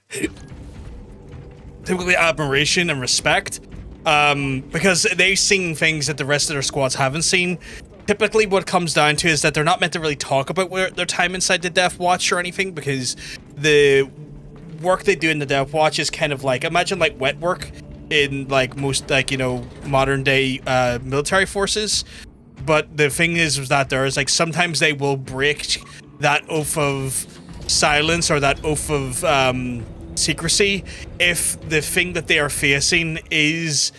Typically admiration and respect, because they've seen things that the rest of their squads haven't seen. Typically what comes down to is that they're not meant to really talk about their time inside the Death Watch or anything, because the work they do in the Death Watch is kind of like, imagine like wet work in like most, like, you know, modern day military forces. But the thing is that there is like, sometimes they will break that oath of silence or that oath of secrecy if the thing that they are facing is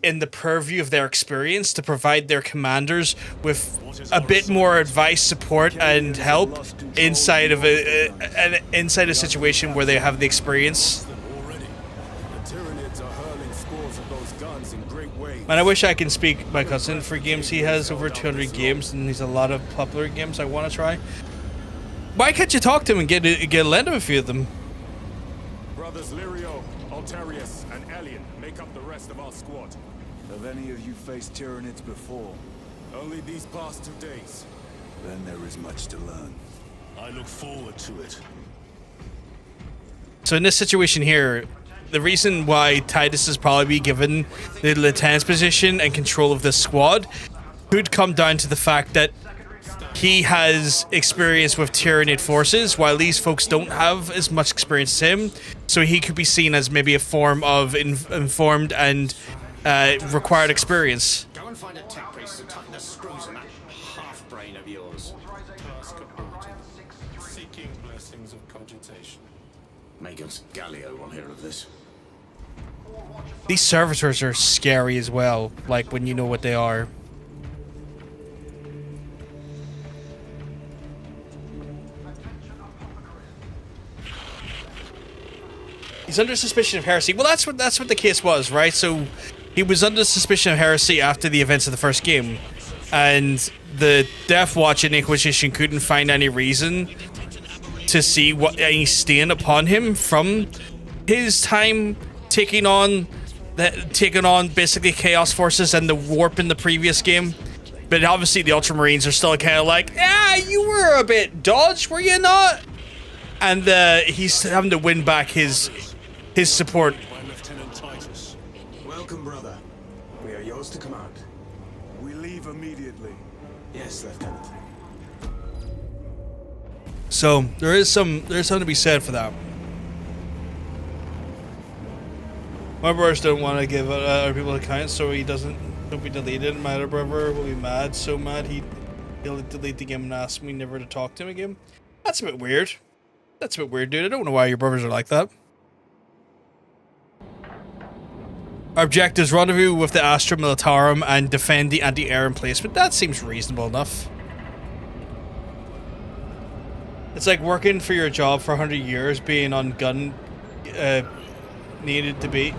in the purview of their experience to provide their commanders with a bit more advice, support, and help inside of inside a situation where they have the experience. Already. The Tyranids are hurling scores of those guns in great waves. Man, I wish I can speak my cousin for games. He has over 200 games, and he's a lot of popular games I want to try. Why can't you talk to him and get a lend him a few of them? Brothers Lirio, Altarius, and Elian make up the rest of our squad. Have any of you faced Tyranids before? Only these past 2 days. Then there is much to learn. I look forward to it. So in this situation here, the reason why Titus is probably given the lieutenant's position and control of the squad could come down to the fact that he has experience with Tyranid forces, while these folks don't have as much experience as him. So he could be seen as maybe a form of informed and required experience. Go and find a tech priest to tighten the screws on that half-brain of yours. Task aborted. Seeking blessings of cogitation. Megan's Gallio will hear of this. These servitors are scary as well, like when you know what they are. He's under suspicion of heresy. Well, that's what the case was, right? So he was under suspicion of heresy after the events of the first game, and the Death Watch and Inquisition couldn't find any reason to see any stain upon him from his time taking on basically Chaos Forces and the warp in the previous game. But obviously the Ultramarines are still kind of like, yeah, you were a bit dodged, were you not? And he's having to win back his support. By Lieutenant Titus. Welcome, brother. We are yours to command. We leave immediately. Yes, Lieutenant. So there's something to be said for that. My brothers don't want to give other people accounts, so he don't be deleted. My other brother will be mad, so mad he'll delete the game and ask me never to talk to him again. That's a bit weird. That's a bit weird, dude. I don't know why your brothers are like that. Our objectives: rendezvous with the Astra Militarum and defend the anti-air emplacement. That seems reasonable enough. It's like working for your job for 100 years, being on gun needed to be.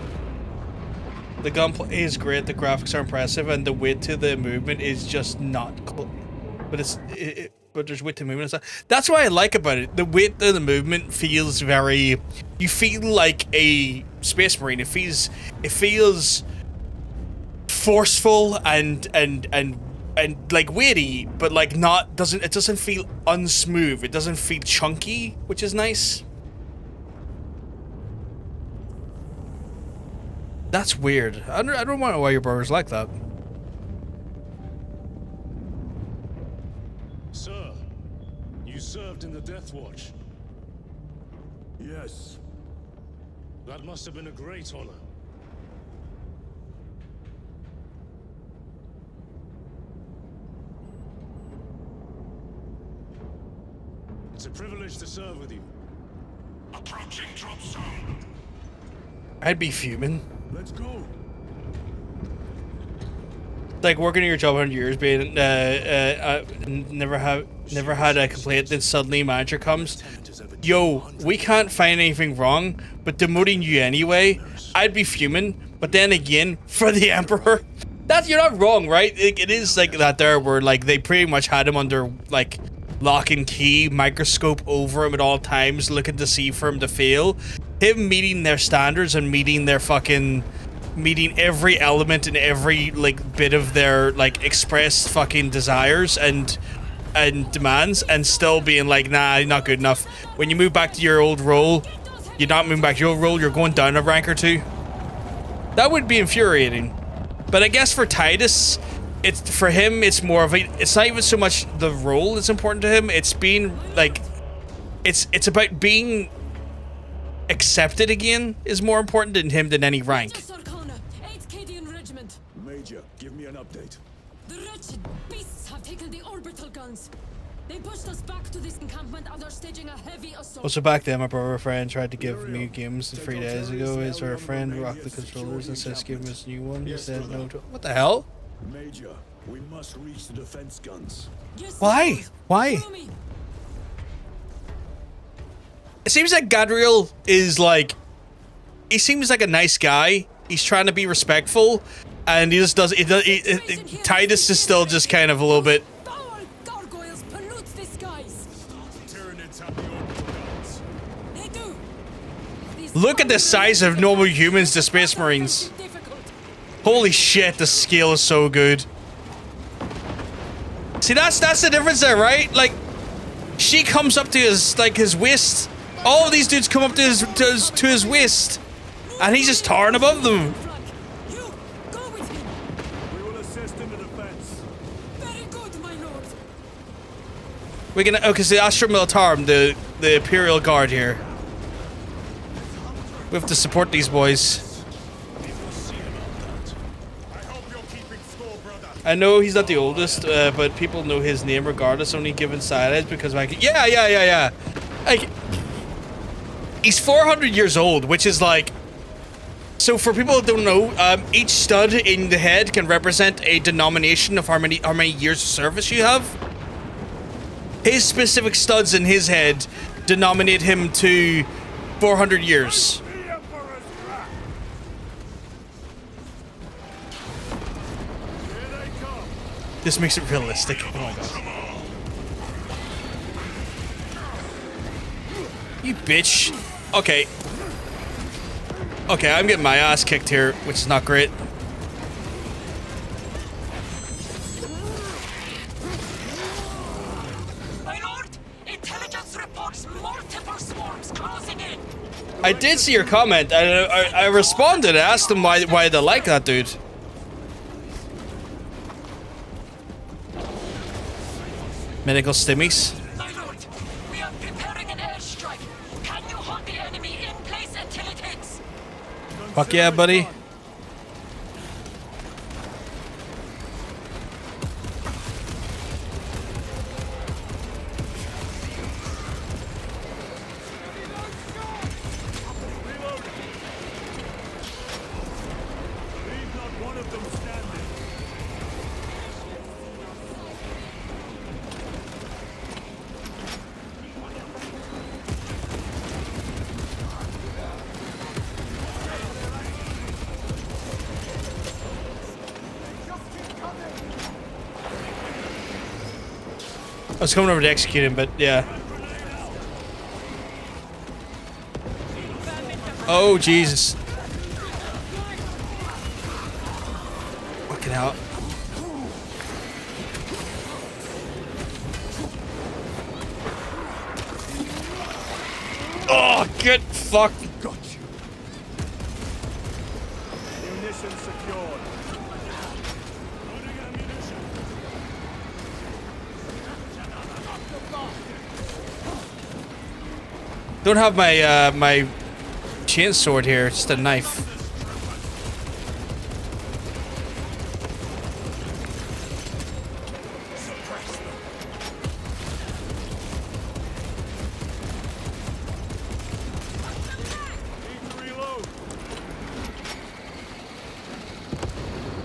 The gunplay is great, the graphics are impressive, and the weight to the movement is just not cool. But but there's weight to movement and stuff. That's what I like about it. The weight to the movement feels very. You feel like a Space Marine. It feels forceful and like weighty, but like not it doesn't feel unsmooth. It doesn't feel chunky, which is nice. That's weird. I don't know why your brother's like that. Sir, you served in the Death Watch. Yes. That must have been a great honor. It's a privilege to serve with you. Approaching drop zone. I'd be fuming. Let's go. Like working in your job 100 years, being never had a complaint, then suddenly manager comes, yo, we can't find anything wrong, but demoting you anyway. I'd be fuming. But then again, for the Emperor, you're not wrong, right? It is like that there, where like they pretty much had him under like lock and key, microscope over him at all times, looking to see for him to fail. Him meeting their standards and meeting every element and every like bit of their like expressed fucking desires and demands, and still being like, nah, you're not good enough. When you move back to your old role, you're not moving back to your old role, you're going down a rank or two. That would be infuriating. But I guess for Titus, for him it's more of it's not even so much the role that's important to him, it's being like it's about being accepted again is more important to him than any rank. Major, give me an update. The wretched beasts have taken the orbital guns. They pushed us back to this encampment and are staging a heavy assault. Also back then, my brother friend tried to give me games 3 days ago. His her friend rocked the controllers and says give him his new one. He said no to... What the hell? Major, we must reach the defense guns. Yes, Why? Lord. Why? Follow me. It seems like Gadriel is like... He seems like a nice guy. He's trying to be respectful. And he just does... Titus is still just kind of a little bit... Foul gargoyles pollute the skies. Tyranids have the orbital guns. They do. These Look at the size of normal humans to Space gargoyles Marines. are difficult. Holy shit, the scale is so good. See, that's the difference there, right? Like, she comes up to his, like, his waist. All of these dudes come up to his waist. And he's just towering above them. You go with him. We will assist in the defense. Very good, my lord. We're gonna... Okay, so the Astra Militarum, the Imperial Guard here. We have to support these boys. I know he's not the oldest, but people know his name regardless, only given silence because like... Yeah. Like... He's 400 years old, which is like... So for people who don't know, each stud in the head can represent a denomination of how many years of service you have. His specific studs in his head denominate him to 400 years. This makes it realistic. Oh my god. You bitch. Okay. Okay, I'm getting my ass kicked here, which is not great. My lord, intelligence reports multiple swarms closing in. I did see your comment. I responded. I asked them why they like that dude. Medical stimmies. My lord, we are preparing an airstrike. Can you hold the enemy in place until it hits? Fuck yeah, buddy. Leave not one of them standing. I was coming over to execute him, but yeah. Oh, Jesus. Fucking hell. Oh, get fucked. Got you. Munitions secured. Loading ammunition. Don't have my my chain sword here, just a knife. Need to reload.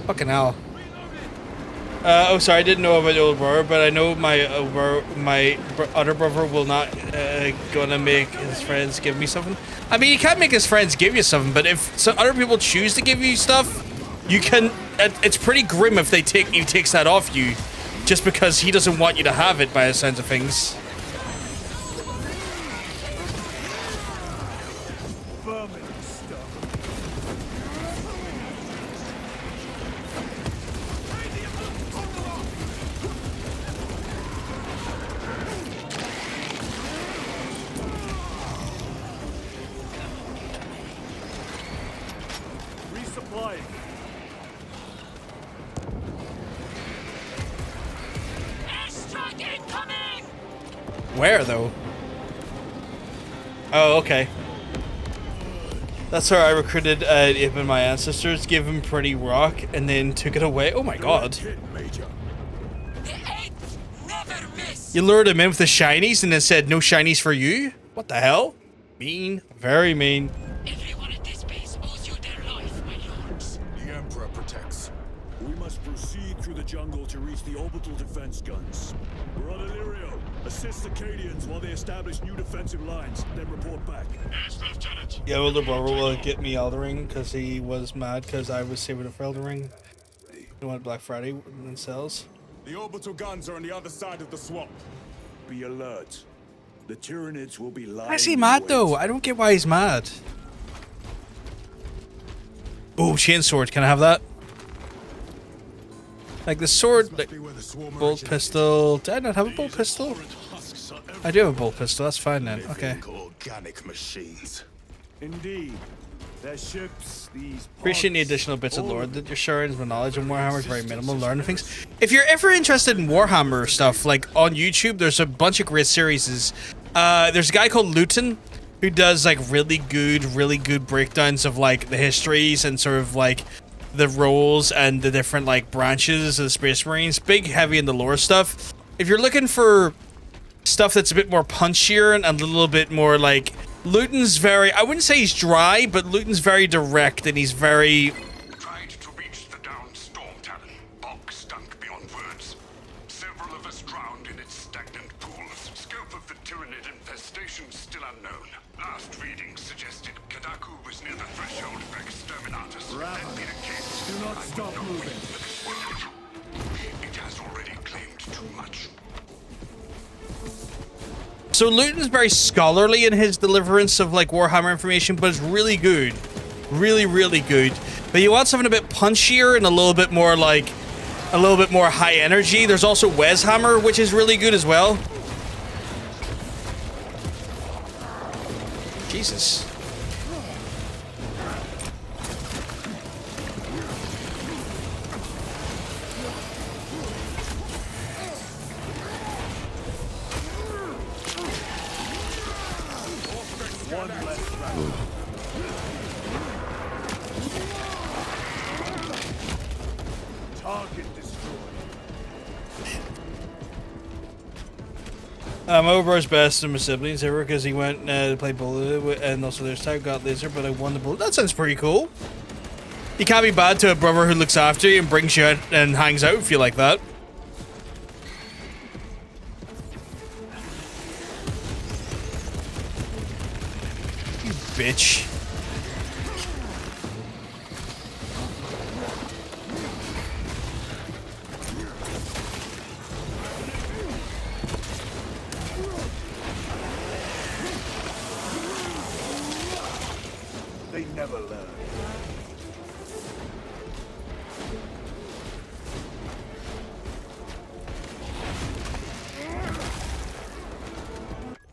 Fucking hell. Oh, sorry, I didn't know about the old brother, but I know my other brother will not gonna make his friends give me something. I mean, you can't make his friends give you something, but if some other people choose to give you stuff, you can. It's pretty grim if he takes that off you, just because he doesn't want you to have it, by the sense of things. Vermin stuff. Resupplying. Airstrike incoming! Where though? Oh, okay. That's how I recruited even my ancestors. Gave him pretty rock and then took it away. Oh my god. Hit, Major. The 8th Never miss. You lured him in with the shinies and then said no shinies for you? What the hell? Mean. Very mean. Everyone at this base owes you their life, my lords. The Emperor protects. We must proceed through the jungle to reach the orbital defense guns. Brother Lirio, assist the Cadians while they establish new defensive lines, then report back. Yes, Lieutenant. Yeah, well, the brother will get me Elden Ring because he was mad because I was saving it for Elden Ring. You want Black Friday and sales? The orbital guns are on the other side of the swamp. Be alert. The Tyranids will be lying. Why is he in mad wait. though? I don't get why he's mad. Oh, chain sword. Can I have that? Like the sword, like bolt pistol. Did I not have a bolt pistol? I do have a bolt pistol. That's fine then. Okay. Organic machines. Indeed. Their ships, these Appreciate the pods, additional bits of all lore that you're sharing. My knowledge of Warhammer is very minimal. Learning things. If you're ever interested in Warhammer stuff, like on YouTube, there's a bunch of great series. There's a guy called Luton who does like really good breakdowns of like the histories and sort of like the roles and the different like branches of the Space Marines. Big, heavy in the lore stuff. If you're looking for stuff that's a bit more punchier and a little bit more like Luton's very, I wouldn't say he's dry, but Luton's very direct and he's very... Tried to reach the downed storm talon. Bog stunk beyond words. Several of us drowned in its stagnant pools. Scope of the Tyranid infestation still unknown. Last readings suggested Kadaku was near the threshold for exterminatus. That being the case, do not I stop would moving. wait for this world. It has already claimed too much. So Luton's very scholarly in his deliverance of like Warhammer information, but it's really good. Really good. But you want something a bit punchier and a little bit more like, a little bit more high energy. There's also Weshammer, which is really good as well. Jesus. one less round. Target destroyed. My brother's best in my siblings ever because he went to play bullet, and also there's Tag got laser, but I won the bullet. That sounds pretty cool. You can't be bad to a brother who looks after you and brings you out and hangs out with you like that. You bitch. They never learn.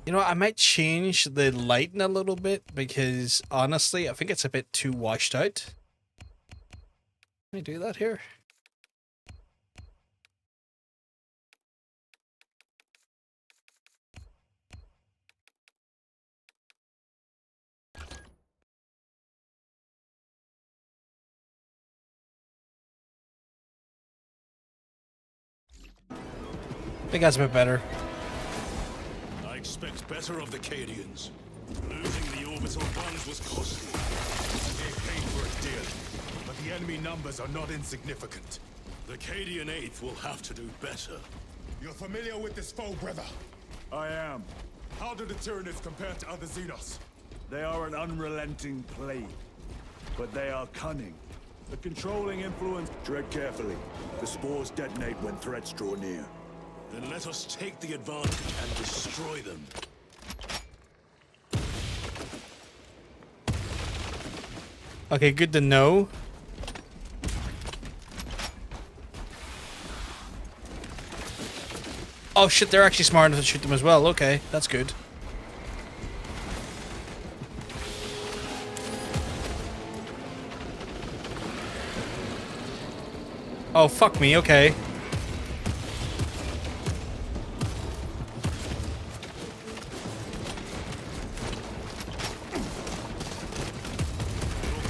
You know, I might change the lighting a little bit because honestly, I think it's a bit too washed out. Let me do that here. I think that's a bit better. I expect better of the Cadians. Losing the orbital guns was costly. They paid for it dearly, but the enemy numbers are not insignificant. The Cadian 8th will have to do better. You're familiar with this foe, brother? I am. How do the Tyranids compare to other Xenos? They are an unrelenting plague, but they are cunning. The controlling influence. Tread carefully. The spores detonate when threats draw near. Then let us take the advantage and destroy them. Okay, good to know. Oh shit, they're actually smart enough to shoot them as well. Okay, that's good. Oh, fuck me, okay. Your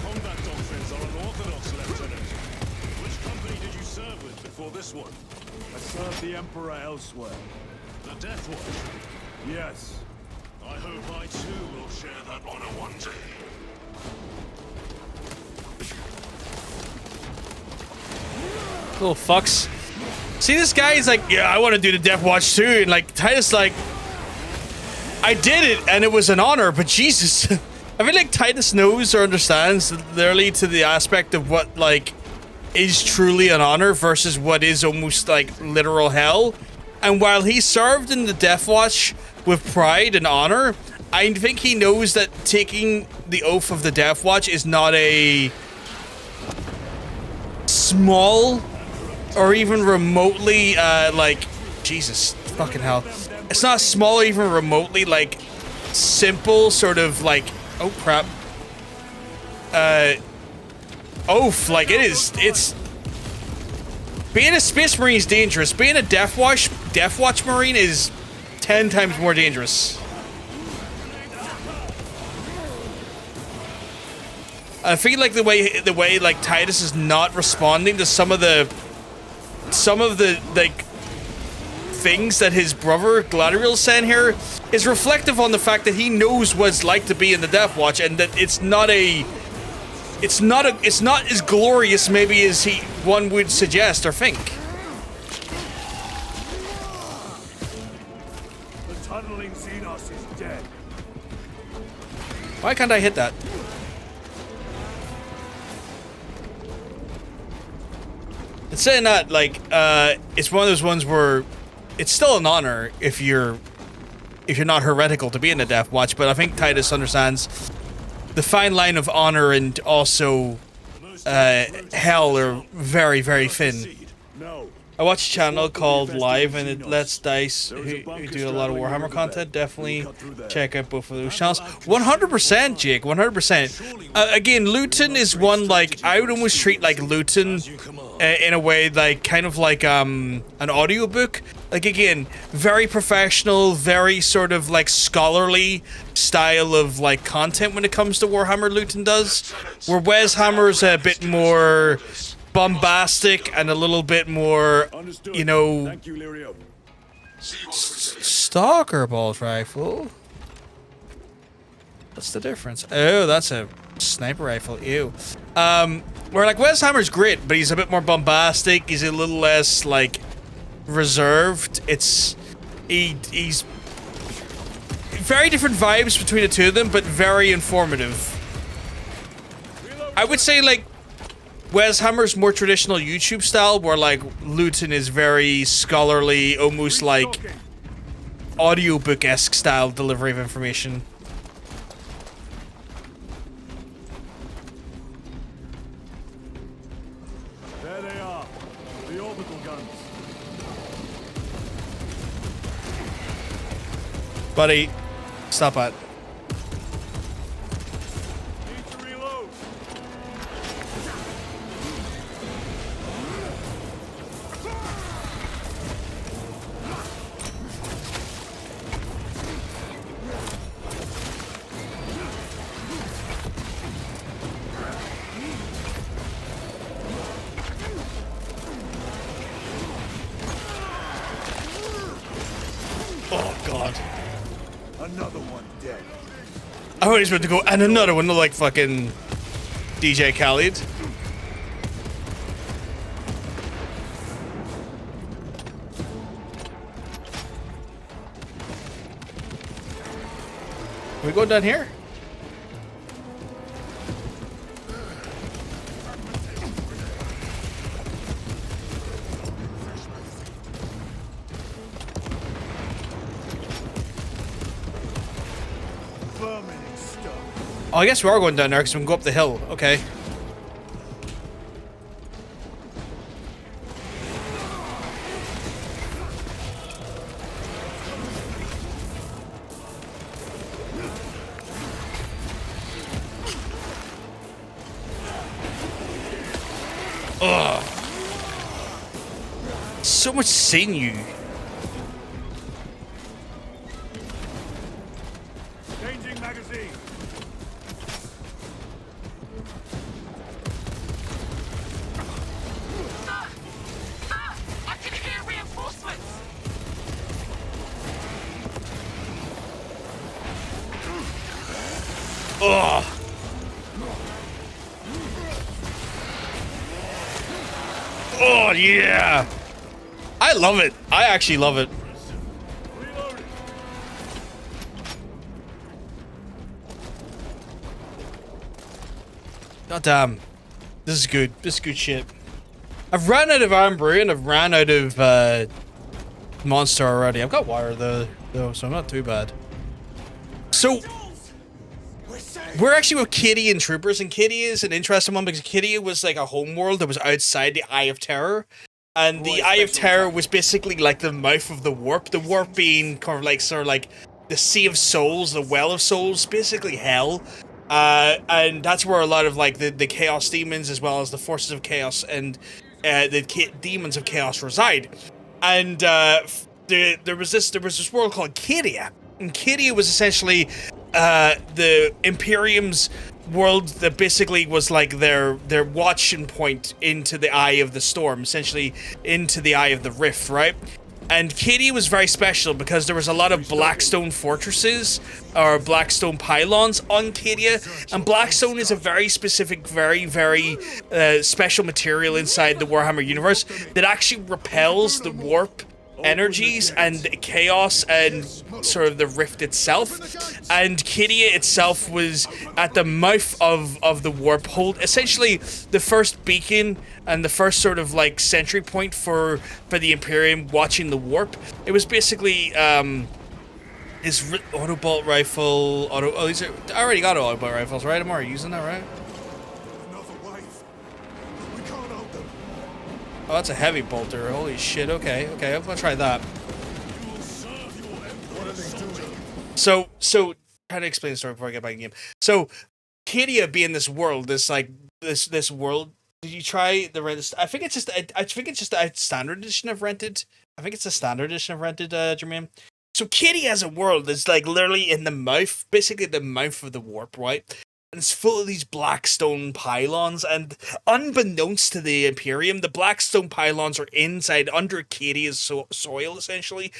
combat doctrines are unorthodox, Lieutenant. Which company did you serve with before this one? A serve the Emperor elsewhere. The Death Watch. Yes. I hope I too will share that honor one day. Little fucks. See, this guy is like, yeah, I want to do the Death Watch too, and like Titus, like, I did it, and it was an honor. But Jesus, I feel like Titus knows or understands literally to the aspect of what like is truly an honor versus what is almost like literal hell. And while he served in the Death Watch with pride and honor, I think he knows that taking the oath of the Death Watch is not a small or even remotely like, Jesus fucking hell, it's not small or even remotely like simple sort of like, oh crap, oath. Like it's being a Space Marine is dangerous. Being a Death Watch Marine is 10 times more dangerous. I feel like the way like Titus is not responding to some of the like things that his brother Galadriel's saying here is reflective on the fact that he knows what it's like to be in the Death Watch, and that it's not as glorious maybe as one would suggest or think. The tunneling Xenos is dead. Why can't I hit that? It's saying that like it's one of those ones where it's still an honor if you're not heretical to be in the Death Watch, but I think Titus understands the fine line of honor and also hell are very, very thin. No. I watch a channel called Live, and it lets Dice, who do a lot of Warhammer content, definitely check out both of those channels. 100%, Jake, 100%. Again, Luton is one, like, I would almost treat, like, Luton in a way, like, kind of like an audiobook. Like, again, very professional, very sort of, like, scholarly style of, like, content when it comes to Warhammer, Luton does. Where Wes Hammer's a bit more bombastic and a little bit more, you know, Thank you, Lirio. stalker bolt rifle. What's the difference? Oh, that's a sniper rifle. Ew. Where like Wes Hammer's great, but he's a bit more bombastic. He's a little less like reserved. He's very different vibes between the two of them, but very informative. I would say like Wes Hammer's more traditional YouTube style, where like Luton is very scholarly, almost like audiobook-esque style delivery of information. There they are. The orbital guns. Buddy, stop it. Need to reload. Oh god. Another one dead. I always meant to go, and another one, like fucking DJ Khaled. Are we going down here? Vermin and stuff. Oh, I guess we are going down there because we can go up the hill. Okay. Ugh. So much sinew. Changing magazine. I can hear reinforcements. Ugh. Oh, yeah. I love it. I actually love it. God damn. This is good. This is good shit. I've ran out of Iron Brew and I've ran out of Monster already. I've got Wire though, so I'm not too bad. So we're actually with Kitty and Troopers, and Kitty is an interesting one because Kitty was like a homeworld that was outside the Eye of Terror. And the Eye of Terror was basically like the mouth of the warp being kind of like the Sea of Souls, the Well of Souls, basically hell. And that's where a lot of like the Chaos Demons as well as the Forces of Chaos and the Demons of Chaos reside. And there was this world called Cadia, and Cadia was essentially the Imperium's world that basically was like their watching point into the Eye of the Storm, essentially into the Eye of the Rift, right? And Cadia was very special because there was a lot of Blackstone fortresses or Blackstone pylons on Cadia, and Blackstone is a very specific, very special material inside the Warhammer universe that actually repels the warp energies and chaos and sort of the rift itself. And Cadia itself was at the mouth of the warp hold, essentially the first beacon and the first sort of like sentry point for the Imperium watching the warp. It was basically his auto bolt rifle, I already got auto bolt rifles, right? I'm already using that, right? Oh, that's a heavy bolter. Holy shit. Okay, I'm gonna try that. So trying to explain the story before I get back in the game. So Cadia being this world, this world. Did you try the rent? I think it's just a standard edition of Rented. I think it's a standard edition of Rented, Jermaine. So Cadia as a world is like literally in the mouth, basically the mouth of the warp, right? And it's full of these Blackstone pylons, and unbeknownst to the Imperium, the Blackstone pylons are inside under Cadia's soil, essentially,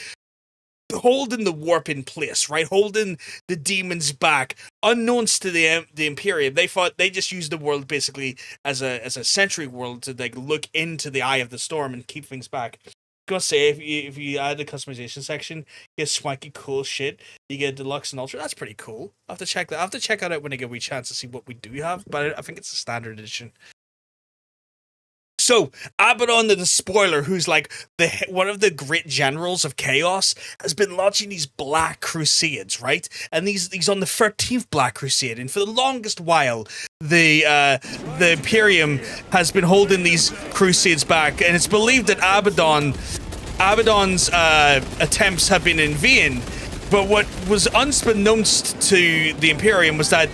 holding the warp in place, right? Holding the demons back. Unknowns to the Imperium, they thought they just used the world basically as a sentry world to like look into the Eye of the Storm and keep things back. Gonna say if you add the customization section, you get swanky cool shit. You get deluxe and ultra. That's pretty cool. I have to check that. I have to check that out when I get a wee chance to see what we do have. But I think it's a standard edition. So Abaddon the Despoiler, who's like one of the great generals of chaos, has been launching these Black Crusades, right? And these on the 13th Black Crusade, and for the longest while, the Imperium has been holding these crusades back, and it's believed that Abaddon's attempts have been in vain. But what was unbeknownst to the Imperium was that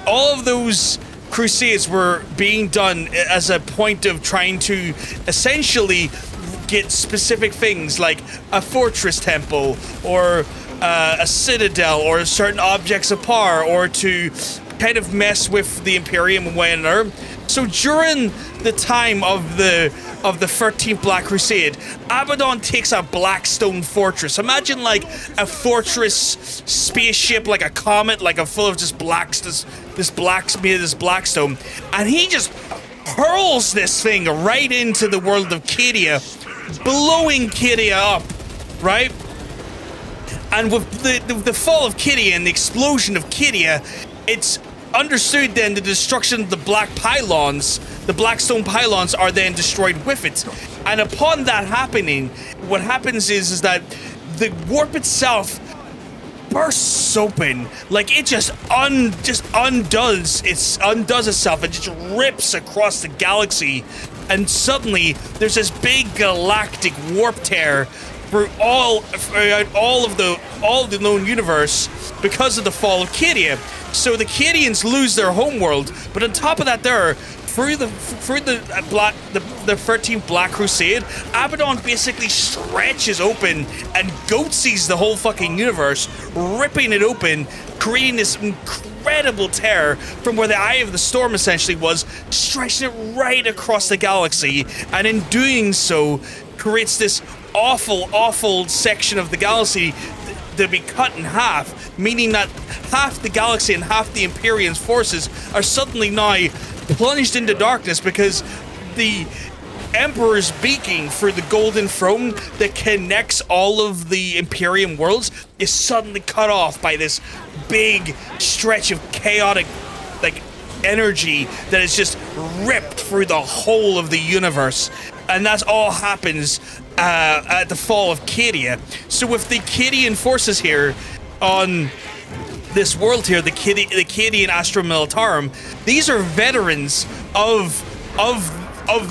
all of those crusades were being done as a point of trying to essentially get specific things like a fortress temple or a citadel or certain objects of power, or to kind of mess with the Imperium and way another. So during the time of the 13th Black Crusade, Abaddon takes a Blackstone fortress. Imagine like a fortress spaceship, like a comet, like a full of just blacks, this Blackstone, and he just hurls this thing right into the world of Cadia, blowing Cadia up, right? And with the fall of Cadia and the explosion of Cadia, it's understood then the destruction of the the Blackstone pylons are then destroyed with it. And upon that happening, what happens is that the warp itself bursts open, like it just undoes itself and just rips across the galaxy, and suddenly there's this big galactic warp tear through all the known universe because of the fall of Cadia. So the Cadians lose their homeworld, but on top of that, through the 13th Black Crusade, Abaddon basically stretches open and goatsies the whole fucking universe, ripping it open, creating this incredible tear from where the Eye of the Storm essentially was, stretching it right across the galaxy, and in doing so, creates this awful section of the galaxy they'll be cut in half, meaning that half the galaxy and half the Imperium's forces are suddenly now plunged into darkness because the Emperor's beacon through the golden throne that connects all of the Imperium worlds is suddenly cut off by this big stretch of chaotic, like, energy that is just ripped through the whole of the universe. And that all happens at the fall of Cadia. So with the Cadian forces here on this world here, the Cadian Astra Militarum, these are veterans of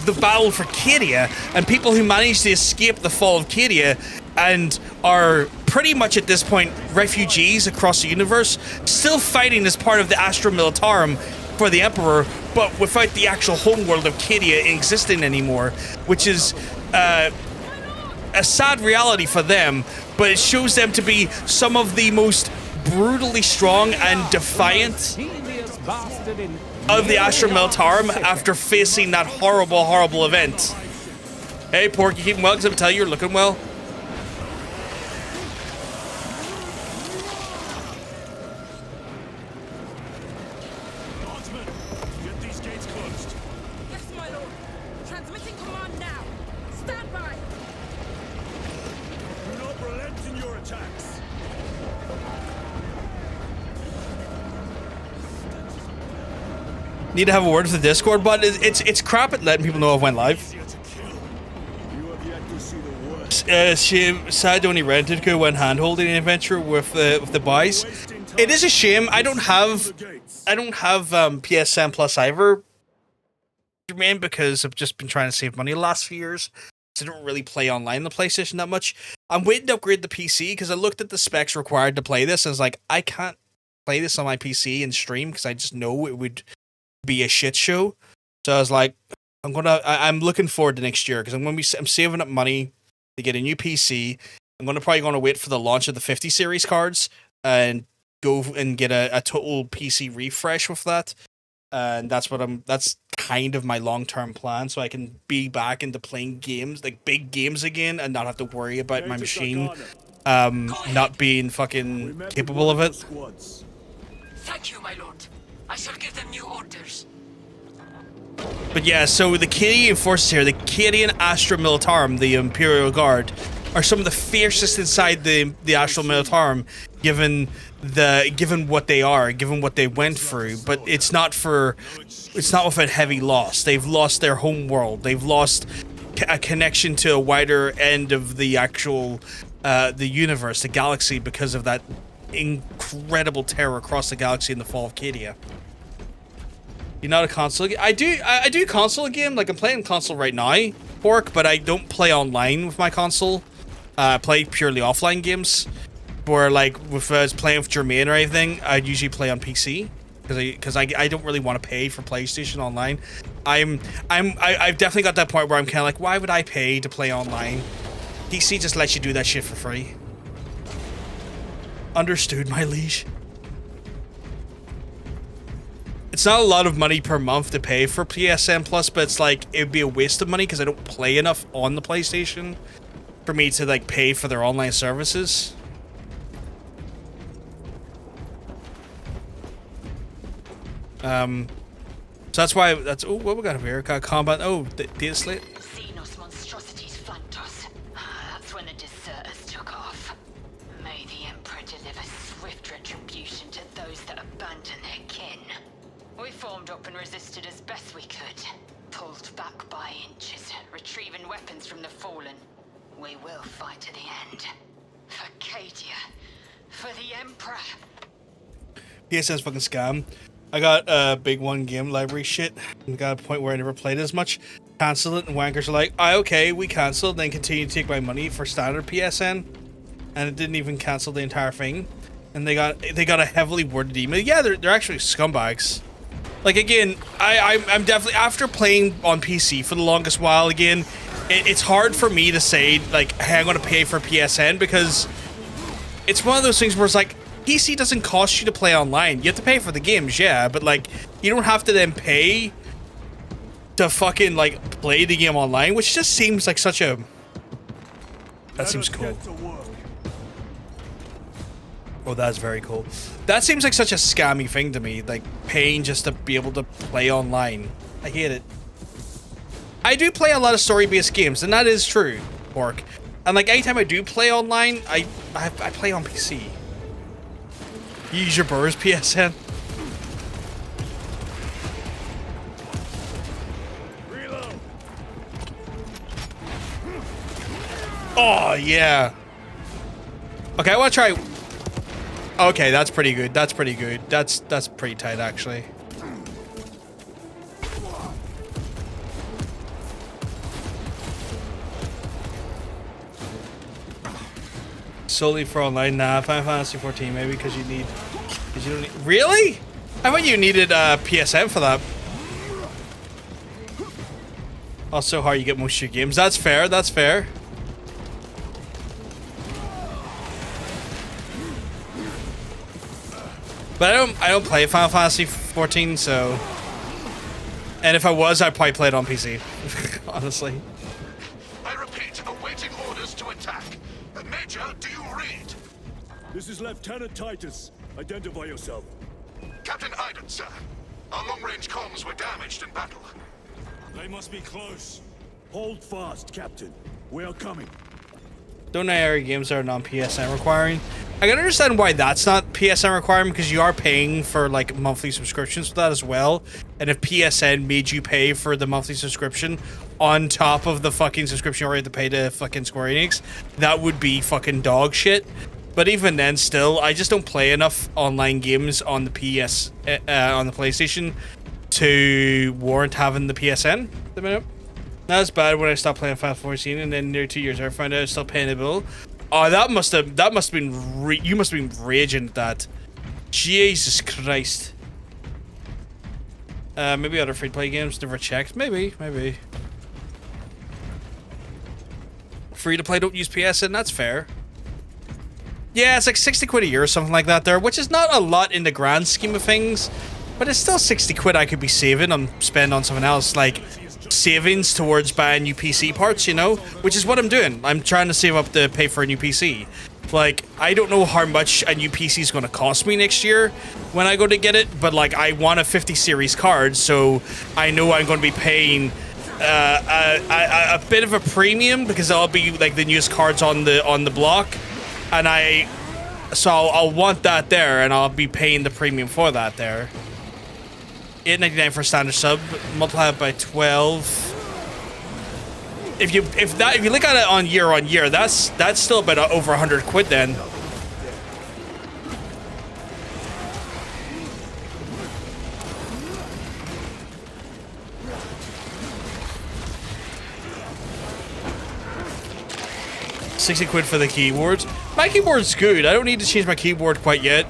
the battle for Cadia, and people who managed to escape the fall of Cadia and are pretty much at this point refugees across the universe, still fighting as part of the Astra Militarum for the Emperor, but without the actual homeworld of Cadia existing anymore, which is a sad reality for them, but it shows them to be some of the most brutally strong and defiant of the Astra Militarum after facing that horrible, horrible event. Hey, Pork, you keeping well? Because I tell you, you're looking well. Guardsmen, get these gates closed. Yes, my lord. Transmitting command now. Stand by. Do not relent in your attacks. Need to have a word with the Discord, but it's crap at letting people know I've went live. Easier to kill. You have yet to see the worst. Sad only rented go went hand-holding an adventure with the boys. It is a shame. I don't have PSN Plus either, man, because I've just been trying to save money the last few years. So I don't really play online on the PlayStation that much. I'm waiting to upgrade the PC because I looked at the specs required to play this. And I was like, I can't play this on my PC and stream because I just know it would be a shit show. So I was like, I'm looking forward to next year because I'm saving up money to get a new PC. I'm probably going to wait for the launch of the 50 series cards and go and get a total PC refresh with that. And that's kind of my long-term plan, so I can be back into playing games, like big games again, and not have to worry about my machine not being fucking capable of it. Thank you, my lord. I shall give them new orders. But yeah, so the Cadian forces here, the Cadian Astra Militarum, the Imperial Guard, are some of the fiercest inside the Astra Militarum, given what they are, given what they went through. But it's not without heavy loss. They've lost their home world. They've lost a connection to a wider end of the actual the universe, the galaxy, because of that incredible terror across the galaxy in the fall of Cadia. You're not a console game? I do console game. Like, I'm playing console right now, Pork, but I don't play online with my console. I play purely offline games. Where, like, if I was playing with Jermaine or anything, I'd usually play on PC. Because I don't really want to pay for PlayStation online. I've definitely got that point where I'm kind of like, why would I pay to play online? PC just lets you do that shit for free. Understood, my liege. It's not a lot of money per month to pay for PSN Plus, but it's like, it would be a waste of money because I don't play enough on the PlayStation for me to, like, pay for their online services. So that's why, oh, what we got over here? Got combat, oh, data slate. Xenos monstrosities flanked us. That's when the deserters took off. May the Emperor deliver swift retribution to those that abandon their kin. We formed up and resisted as best we could. Pulled back by inches, retrieving weapons from the fallen. We will fight to the end. For Cadia. For the Emperor. PSN's fucking scam. I got a big one game library shit. I got a point where I never played as much. Cancel it, and wankers are like, okay, we canceled, then continue to take my money for standard PSN. And it didn't even cancel the entire thing. And they got a heavily worded email. Yeah, they're actually scumbags. Like, again, I'm definitely, after playing on PC for the longest while, again, it's hard for me to say, like, hey, I'm gonna pay for PSN, because it's one of those things where it's like, PC doesn't cost you to play online. You have to pay for the games, yeah, but, like, you don't have to then pay to fucking, like, play the game online, which just seems like such a... That seems cool. Oh, that's very cool. That seems like such a scammy thing to me, like paying just to be able to play online. I hate it. I do play a lot of story-based games, and that is true, Orc. And like anytime I do play online, I play on PC. You use your Burr's PSN. Reload. Oh yeah. Okay, I want to try. Okay, that's pretty good. That's pretty good. That's pretty tight actually. Solely for online, nah. Final Fantasy 14 maybe because you don't need. Really? I thought you needed PSN for that. Also, how you get most of your games. That's fair. That's fair. But I don't play Final Fantasy 14, so. And if I was, I'd probably play it on PC. Honestly. I repeat, awaiting orders to attack. Major, do you read? This is Lieutenant Titus. Identify yourself. Captain Iden, sir. Our long-range comms were damaged in battle. They must be close. Hold fast, Captain. We are coming. Don't know area games are non-PSN requiring. I can understand why that's not PSN requirement because you are paying for like monthly subscriptions for that as well. And if PSN made you pay for the monthly subscription on top of the fucking subscription you already have to pay to fucking Square Enix, that would be fucking dog shit. But even then, still, I just don't play enough online games on the on the PlayStation to warrant having the PSN at the minute. That's bad when I stopped playing Final 14 and then near 2 years I found out I was still paying the bill. Oh, that must have been you must have been raging at that. Jesus Christ. Maybe other free-to-play games, never checked. Maybe. Free-to-play don't use PSN, that's fair. Yeah, it's like 60 quid a year or something like that there, which is not a lot in the grand scheme of things. But it's still 60 quid I could be saving on spend on something else, like savings towards buying new PC parts, you know? Which is what I'm doing. I'm trying to save up to pay for a new PC. Like, I don't know how much a new PC is going to cost me next year when I go to get it, but like, I want a 50 series card, so I know I'm going to be paying a bit of a premium because I'll be like the newest cards on the block, and I'll want that there, and I'll be paying the premium for that there. $8.99 for a standard sub, multiply it by 12. If you look at it on year, that's still about over 100 quid then. £60 for the keyboard. My keyboard's good. I don't need to change my keyboard quite yet.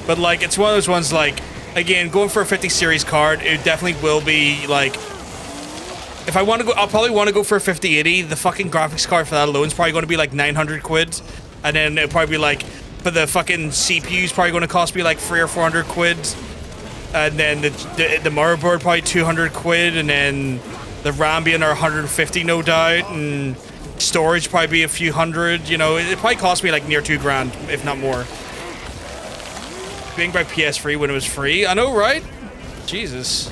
But like, it's one of those ones like, again, going for a 50 series card, it definitely will be like, if I want to go, I'll probably want to go for a 5080. The fucking graphics card for that alone is probably going to be like 900 quid. And then it'll probably be like, for the fucking CPU is probably going to cost me like 300 or 400 quid. And then the motherboard probably 200 quid. And then the Rambian are 150 no doubt. And storage probably be a few hundred. You know, it probably cost me like near $2,000, if not more. Being by PS3 when it was free. I know, right? Jesus.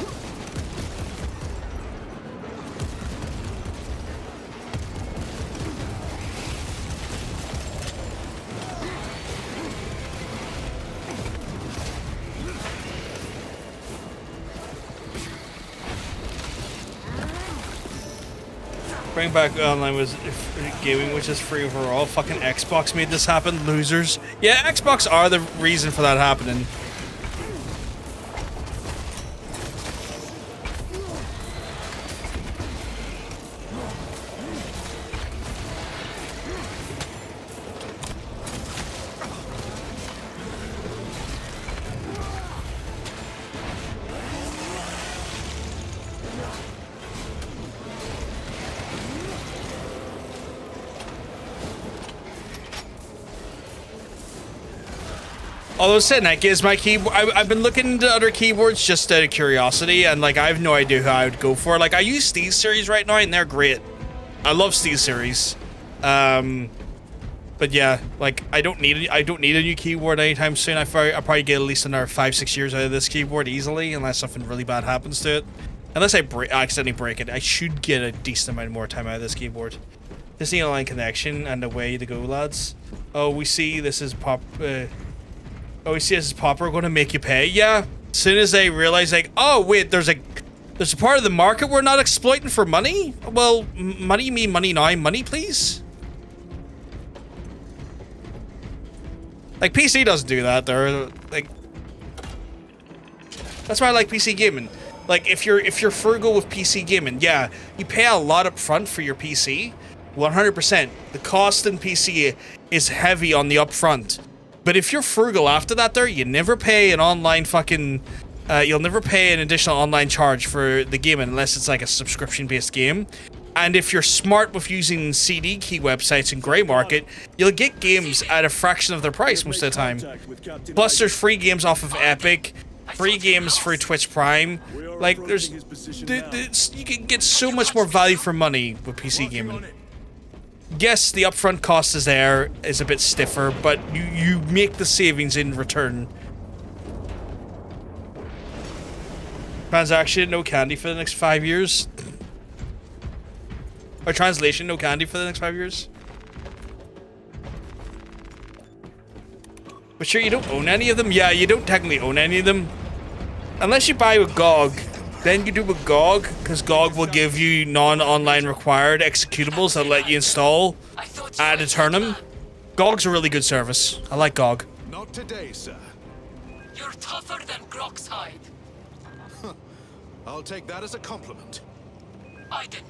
Bring back online was gaming, which is free overall. Fucking Xbox made this happen, losers. Yeah, Xbox are the reason for that happening. Although saying that gives my keyboard, I've been looking into other keyboards just out of curiosity, and like I have no idea who I would go for. Like I use Steve's series right now, and they're great. I love Steve's series, but But yeah, like I don't need a new keyboard anytime soon. I'll probably get at least another 5-6 years out of this keyboard easily, unless something really bad happens to it. Unless I accidentally break it, I should get a decent amount more time out of this keyboard. Disney Online Connection and away to go, lads. Oh, we see this is pop. Oh, we see this is Popper going to make you pay. Yeah. As soon as they realize, like, oh wait, there's a part of the market we're not exploiting for money. Well, money, you mean money now? Money, please. Like PC doesn't do that. They're like, that's why I like PC gaming. Like if you're frugal with PC gaming, yeah, you pay a lot up front for your PC. 100%. The cost in PC is heavy on the upfront. But if you're frugal after that there, you never pay an online fucking... you'll never pay an additional online charge for the game unless it's like a subscription-based game. And if you're smart with using CD key websites and grey market, you'll get games at a fraction of their price most of the time. Plus there's free games off of Epic, free games for Twitch Prime. Like there's... you can get so much more value for money with PC gaming. Yes, the upfront cost is a bit stiffer, but you make the savings in return. Transaction, no candy for the next 5 years. Or translation, no candy for the next 5 years. But sure, you don't own any of them? Yeah, you don't technically own any of them. Unless you buy with GOG. Then you do with GOG, because GOG will give you non-online required executables that let you install ad eternum. GOG's a really good service. I like GOG. Not today, sir. You're tougher than Grok's hide. I'll take that as a compliment. Aiden,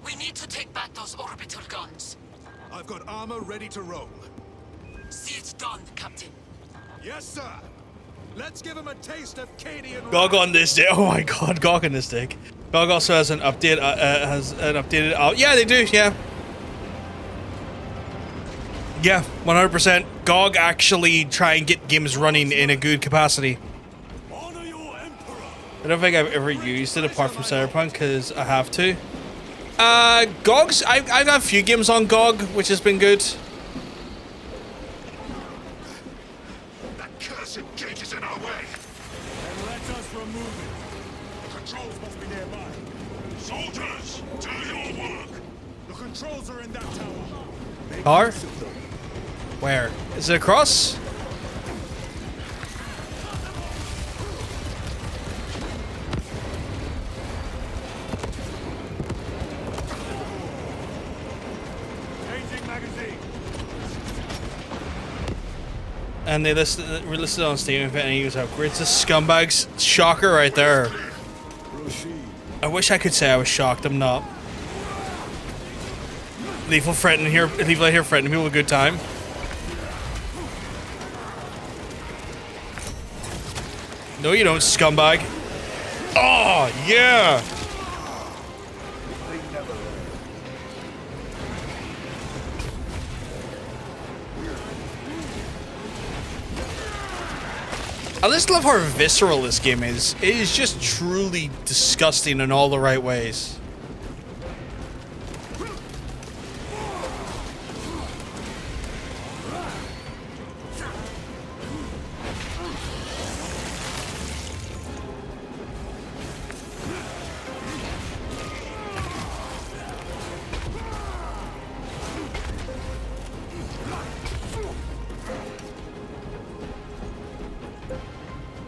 we need to take back those orbital guns. I've got armor ready to roll. See it done, Captain. Yes, sir. Let's give him a taste of Cadian. GOG on this day. Oh my god, GOG on this dick. GOG also has an update. Has an updated. Yeah, they do. Yeah. Yeah, 100%. GOG actually try and get games running in a good capacity. I don't think I've ever used it apart from Cyberpunk because I have to. GOG's. I've got a few games on GOG, which has been good. Soldiers, do your work. The controls are in that tower. Car? Where? Is it across? Changing magazine. And they listed on Steam if any use upgrades. The scumbags. Shocker right there. I wish I could say I was shocked. I'm not. Lethal threatening here. Lethal here threatening people with a good time. No, you don't, scumbag. Oh yeah. I just love how visceral this game is. It is just truly disgusting in all the right ways.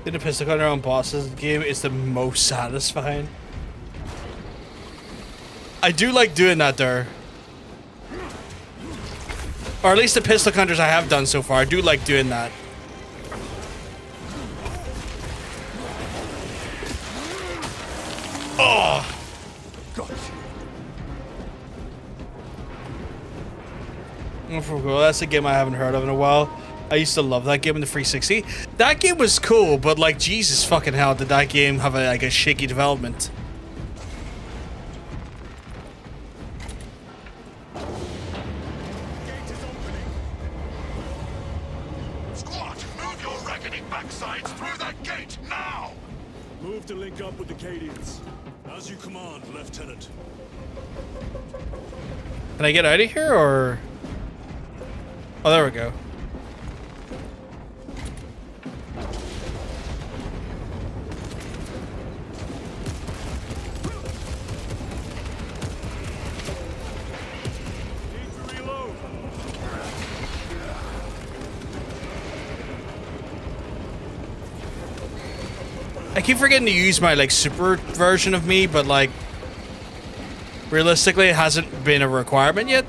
The pistol gunner on bosses game is the most satisfying. I do like doing that there. Or at least the pistol hunters I have done so far. I do like doing that. Oh! Well, that's a game I haven't heard of in a while. I used to love that game in the 360. That game was cool, but like, Jesus fucking hell, did that game have a shaky development. Squad, move your reckoning backsides through that gate now! Move to link up with the Cadians. As you command, Lieutenant. Can I get out of here, or...? Oh, there we go. I keep forgetting to use my, like, super version of me, but, like, realistically, it hasn't been a requirement yet.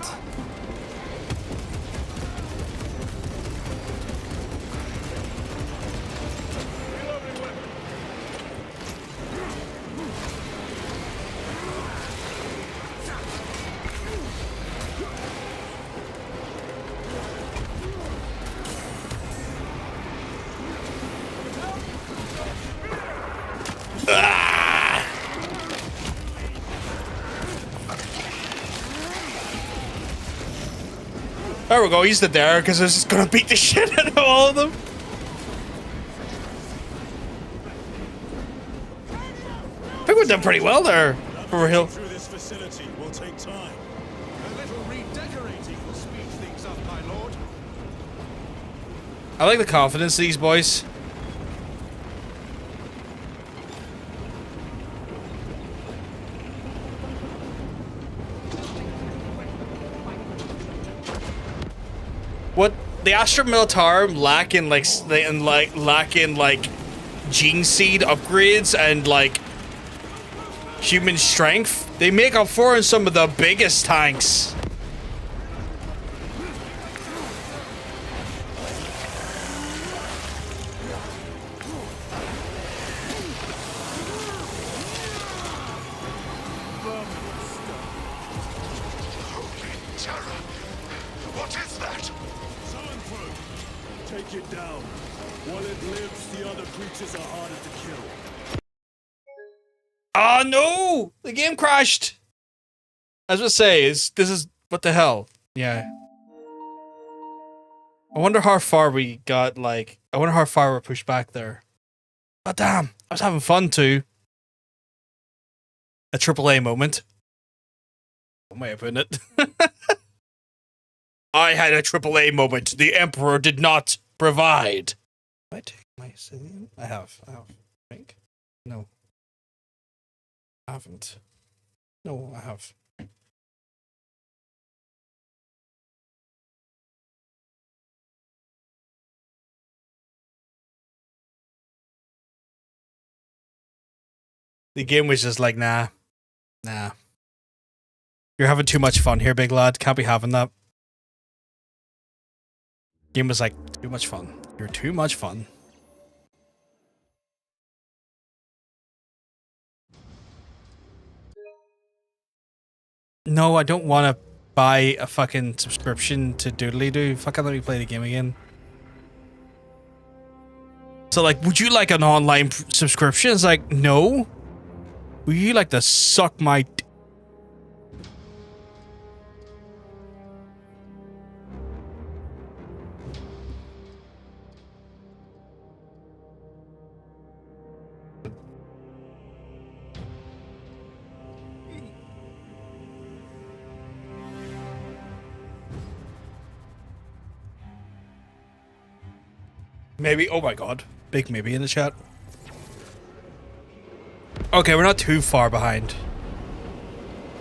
There we go, he's the dare, because it's just gonna beat the shit out of all of them. I think we've done pretty well there, for real. Through this facility will take time. A little redecorating will speed things up, my lord. I like the confidence of these boys. What the Astra Militarum lack in like gene seed upgrades and like human strength, they make up for in some of the biggest tanks. Take it down. While it lives, the other creatures are harder to kill. Oh no! The game crashed! As I say, this is what the hell? Yeah. I wonder how far we got, like, I wonder how far we're pushed back there. But damn, I was having fun too. A AAA moment. What way of putting it? I had a AAA moment the Emperor did not provide. Did I take my Sicilian? I have, I think. No. I haven't. No, I have. The game was just like, nah. Nah. You're having too much fun here, big lad. Can't be having that. Game was like, too much fun. You're too much fun. No, I don't want to buy a fucking subscription to Doodly-Doo. Fucking let me play the game again. So, like, would you like an online subscription? It's like, no. Would you like to suck my... Maybe. Oh my god. Big maybe in the chat. Okay, we're not too far behind.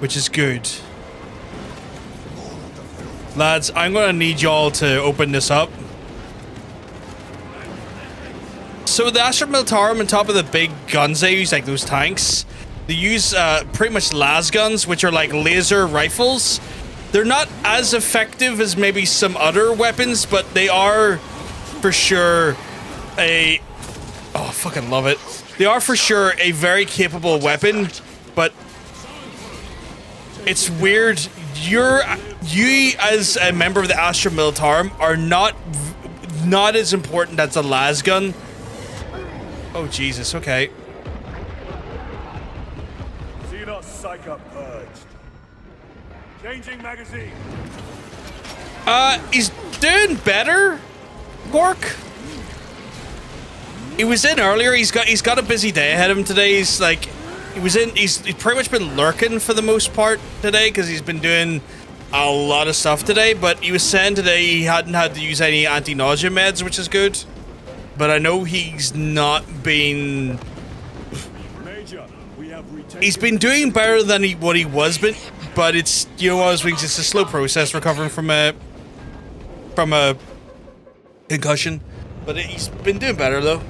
Which is good. Lads, I'm gonna need y'all to open this up. So the Astra Militarum on top of the big guns they use, like those tanks, they use pretty much las guns, which are like laser rifles. They're not as effective as maybe some other weapons, but they are for sure a... Oh, I fucking love it. They are for sure a very capable weapon, but it's weird. You as a member of the Astra Militarum are not as important as the las gun. Oh Jesus, okay. Xenos Psycho purged. Changing magazine. He's doing better, Gork. He was in earlier. He's got a busy day ahead of him today. He's like, he's pretty much been lurking for the most part today because he's been doing a lot of stuff today, but he was saying today he hadn't had to use any anti-nausea meds, which is good. But I know he's not been... He's been doing better than what he was, but it's, you know, it's a slow process recovering from a concussion. But he's been doing better though.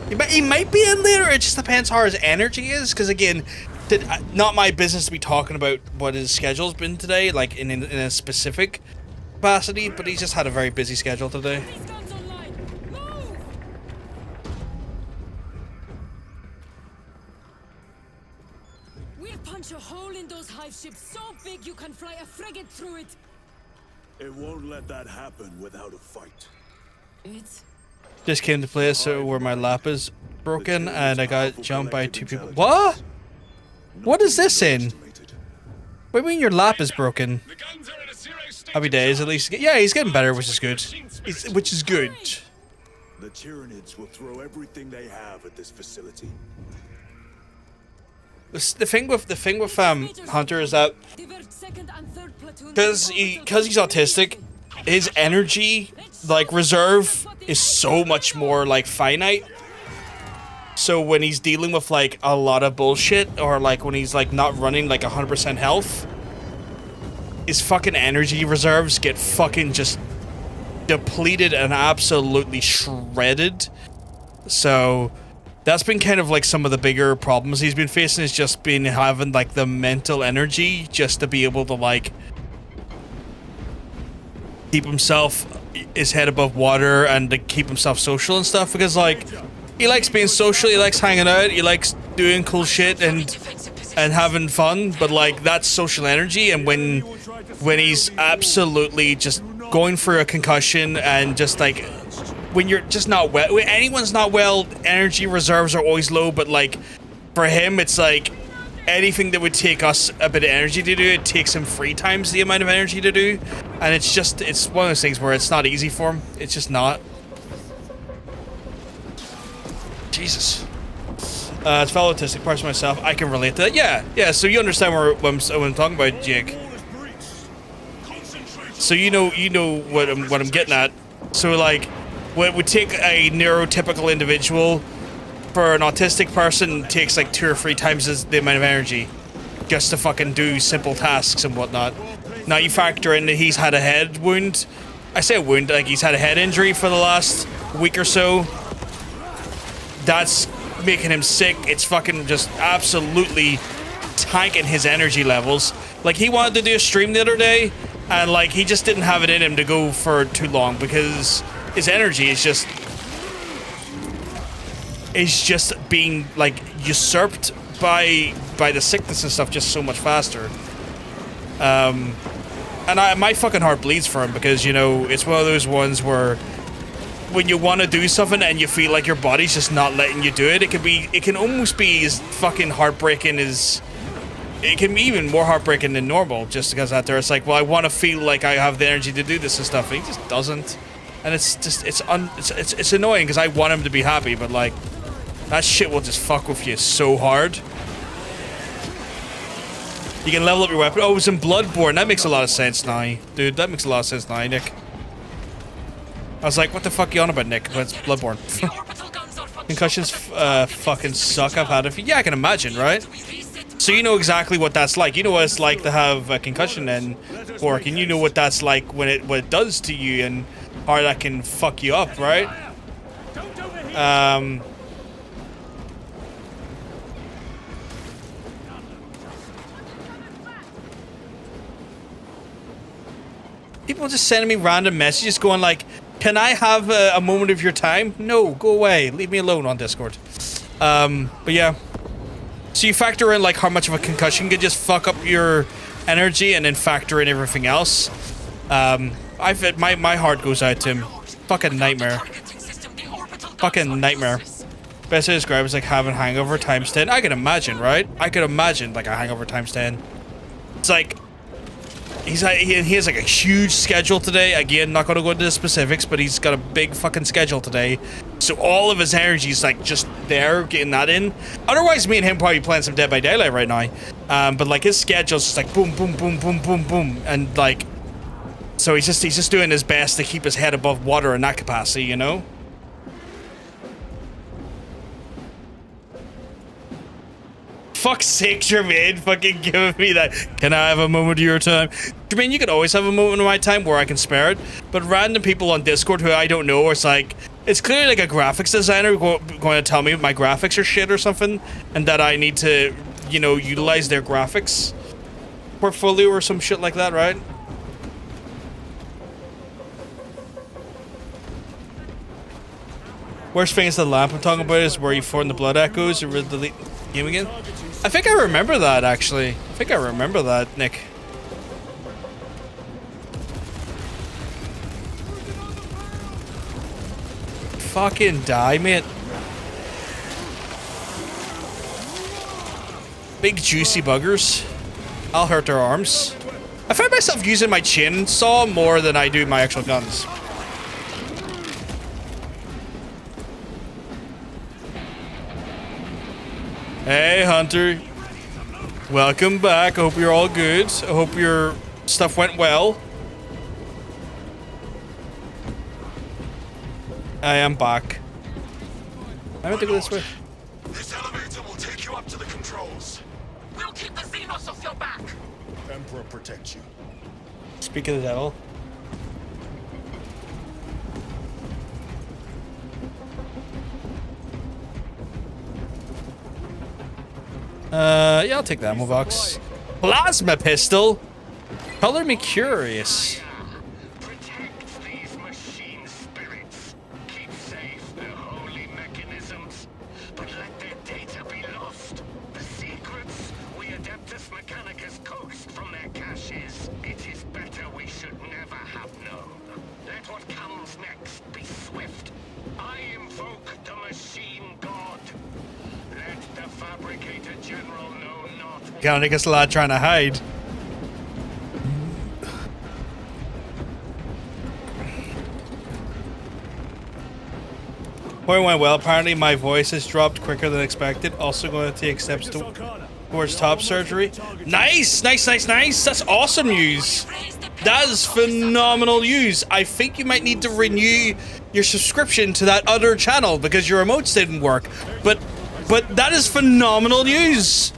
He might be in later. It just depends how his energy is. Because again, not my business to be talking about what his schedule's been today, like in a specific capacity. But he's just had a very busy schedule today. Punch a hole in those hive ships so big you can fly a frigate through it. It won't let that happen without a fight. It's... Just came to place where my lap is broken and I got jumped by 2 people. What? What is this in? What do you mean your lap is broken? Happy days, at least. Yeah, he's getting better, which is good. Which is good. The Tyranids will throw everything they have at this facility. The thing with Hunter is that because he's autistic, his energy like reserve is so much more like finite. So when he's dealing with like a lot of bullshit, or like when he's like not running like 100% health, his fucking energy reserves get fucking just depleted and absolutely shredded. So that's been kind of like some of the bigger problems he's been facing, is just been having like the mental energy just to be able to like keep his head above water and to keep himself social and stuff, because like he likes being social, he likes hanging out, he likes doing cool shit and having fun, but like that's social energy. And when he's absolutely just going for a concussion and just like when you're just not well, when anyone's not well, energy reserves are always low, but like for him it's like anything that would take us a bit of energy to do, it takes him 3 times the amount of energy to do. And it's one of those things where it's not easy for him. It's just not. Jesus. As a fellow autistic person myself, I can relate to that. Yeah, so you understand what I'm talking about, Jake. So you know what I'm getting at. So like, what would take a neurotypical individual, for an autistic person, takes like 2 or 3 times the amount of energy just to fucking do simple tasks and whatnot. Now you factor in that he's had a head wound. I say a wound, like he's had a head injury for the last week or so. That's making him sick. It's fucking just absolutely tanking his energy levels. Like he wanted to do a stream the other day, and like he just didn't have it in him to go for too long because his energy is just being like usurped by the sickness and stuff just so much faster. And my fucking heart bleeds for him, because you know it's one of those ones where when you want to do something and you feel like your body's just not letting you do it, it can almost be as fucking heartbreaking as it can be, even more heartbreaking than normal, just because out there it's like, well, I want to feel like I have the energy to do this and stuff, and he just doesn't. And it's just it's annoying because I want him to be happy, but like that shit will just fuck with you so hard. You can level up your weapon. Oh, it was in Bloodborne. That makes a lot of sense now, dude. That makes a lot of sense now, Nick. I was like, what the fuck are you on about, Nick? But it's Bloodborne. Concussions fucking suck. I've had a few. Yeah, I can imagine, right? So you know exactly what that's like. You know what it's like to have a concussion and work, and you know what that's like when what it does to you and how that can fuck you up, right? People just sending me random messages going like, can I have a moment of your time? No, go away. Leave me alone on Discord. But yeah. So you factor in like how much of a concussion could just fuck up your energy, and then factor in everything else. My heart goes out to him. Fucking nightmare. Fucking nightmare. Best way to describe it is like having hangover times 10. I can imagine, right? I could imagine like a hangover times 10. It's like he has like a huge schedule today. Again, not going to go into the specifics, but he's got a big fucking schedule today. So all of his energy is like just there, getting that in. Otherwise, me and him probably playing some Dead by Daylight right now. But like his schedule's just like boom, boom, boom, boom, boom, boom, and like, so he's just doing his best to keep his head above water in that capacity, you know. Fuck's sake, Jermaine, fucking giving me that. Can I have a moment of your time? Jermaine, you can always have a moment of my time where I can spare it. But random people on Discord who I don't know, it's like, it's clearly like a graphics designer going to tell me my graphics are shit or something, and that I need to, you know, utilize their graphics portfolio or some shit like that, right? Worst thing is the lamp I'm talking about is where you form the blood echoes or delete the game again. I think I remember that, actually. I think I remember that, Nick. Fucking die, mate. Big juicy buggers. I'll hurt their arms. I find myself using my chainsaw more than I do my actual guns. Hey, Hunter. Welcome back. I hope you're all good. I hope your stuff went well. I am back. I meant to go this way. This elevator will take you up to the controls. We'll keep the Xenos off your back. Emperor protect you. Speak of the devil. Yeah, I'll take the ammo box. Plasma pistol? Color me curious. Protect these machine spirits. Keep safe their holy mechanisms, but let their data be lost. The secrets we Adeptus Mechanicus coaxed from their caches. It is better we should never have known. Let what comes next be swift. I invoke the machine god. Let the Fabricator General know not. Got a nigga's lad trying to hide. Point went well. Apparently my voice has dropped quicker than expected. Also going to take steps towards top surgery. Nice, nice, nice, nice. That's awesome news. That is phenomenal news. I think you might need to renew your subscription to that other channel because your emotes didn't work. But that is phenomenal news.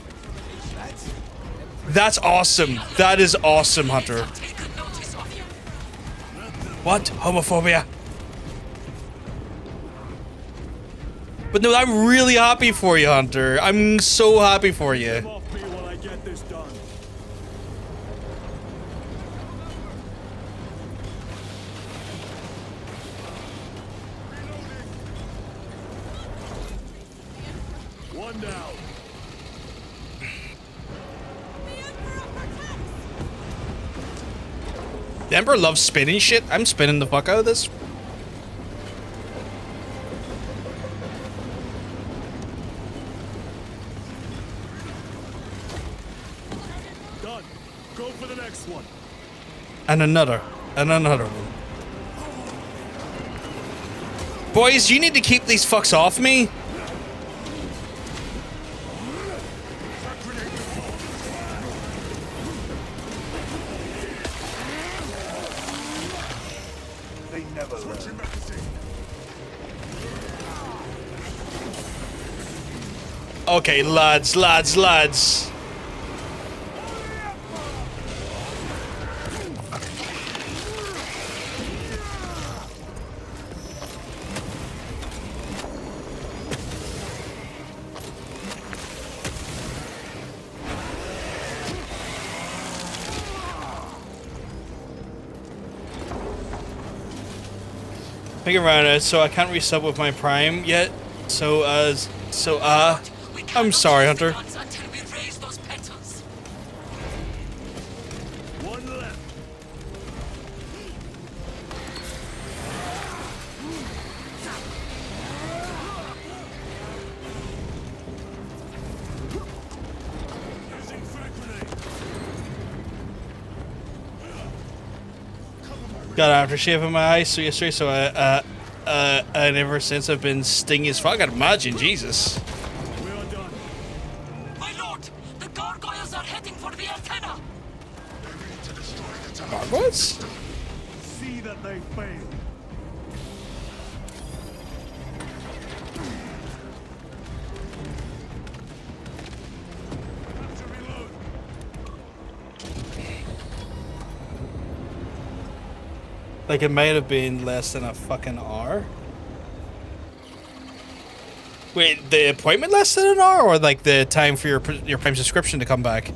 That's awesome. That is awesome, Hunter. What? Homophobia? But no, I'm really happy for you, Hunter. I'm so happy for you. Off me while I get this done. One down. The Emperor loves spinning shit. I'm spinning the fuck out of this. Done. Go for the next one. And another one. Boys, you need to keep these fucks off me. They never learn. Okay, lads. Figure around it, so I can't resub with my Prime yet. I'm sorry, Hunter. Until we raise those petals. One left. Using frag grenade. Got aftershave in my eyes so yesterday, so and ever since I've been stingy as fuck. I'd imagine, Jesus. We are done. My lord, the gargoyles are heading for the antenna. Gargoyles? See that they fail. Have to reload. Like, it might have been less than a fucking hour. Wait, the appointment less than an hour, or like the time for your Prime subscription to come back?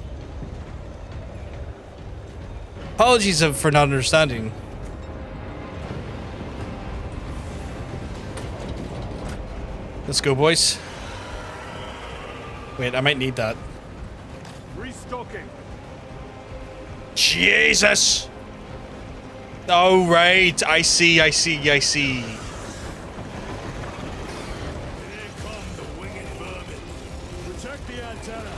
Apologies for not understanding. Let's go, boys. Wait, I might need that. Restocking. Jesus! Oh, right. I see. Here come the winged vermin. Protect the antenna.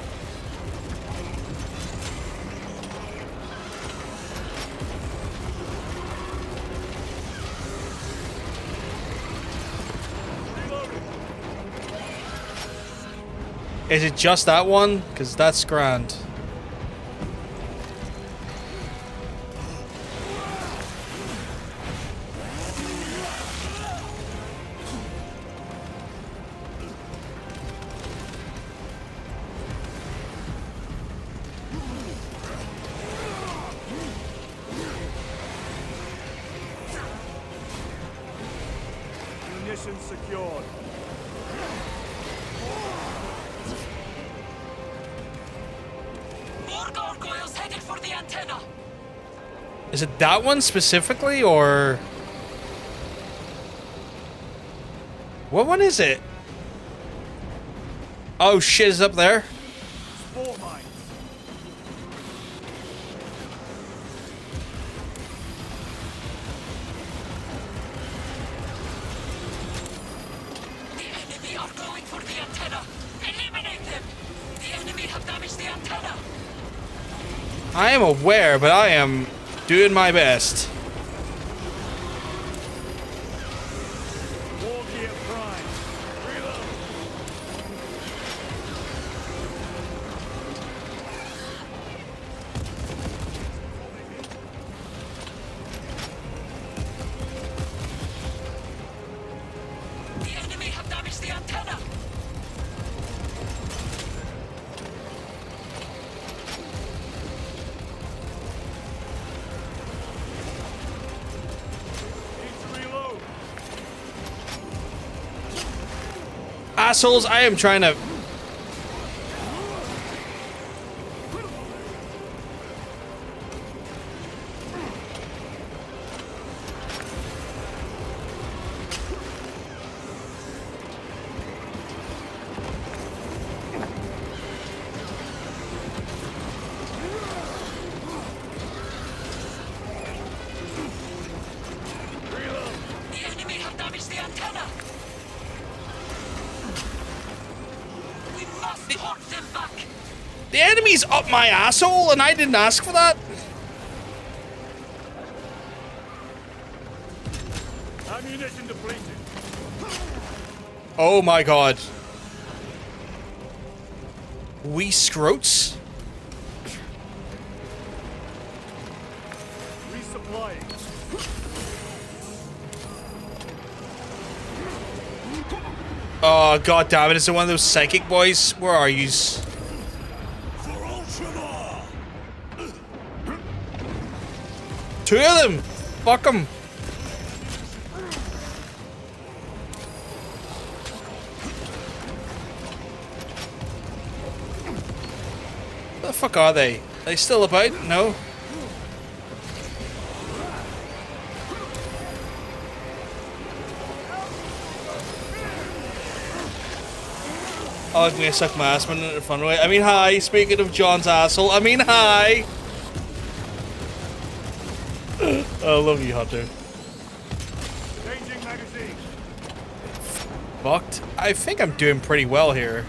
Reloading. Is it just that one? Because that's grand. Munitions secured. More gargoyles headed for the antenna. Is it that one specifically, or... What one is it? Oh shit, is up there? Spore mines. The enemy are going for the antenna. Eliminate them. The enemy have damaged the antenna. I am aware, but I am doing my best. War gear prime. Reload. The enemy have damaged the antenna. Need to reload. Assholes, I am trying to... The enemy have damaged the antenna. We must hold them back. The enemy's up my asshole, and I didn't ask for that. Ammunition depleted. Oh my god. We scroats? Resupplying. Oh god damn it, is it one of those psychic boys? Where are yous? For Ultramar. Two of them! Fuck them! Where the fuck are they? Are they still about? No? Oh, I'm gonna suck my ass, but in a fun way. I mean, hi. Speaking of John's asshole, I mean, hi. I love you, Hunter. Changing magazine. Fucked. I think I'm doing pretty well here,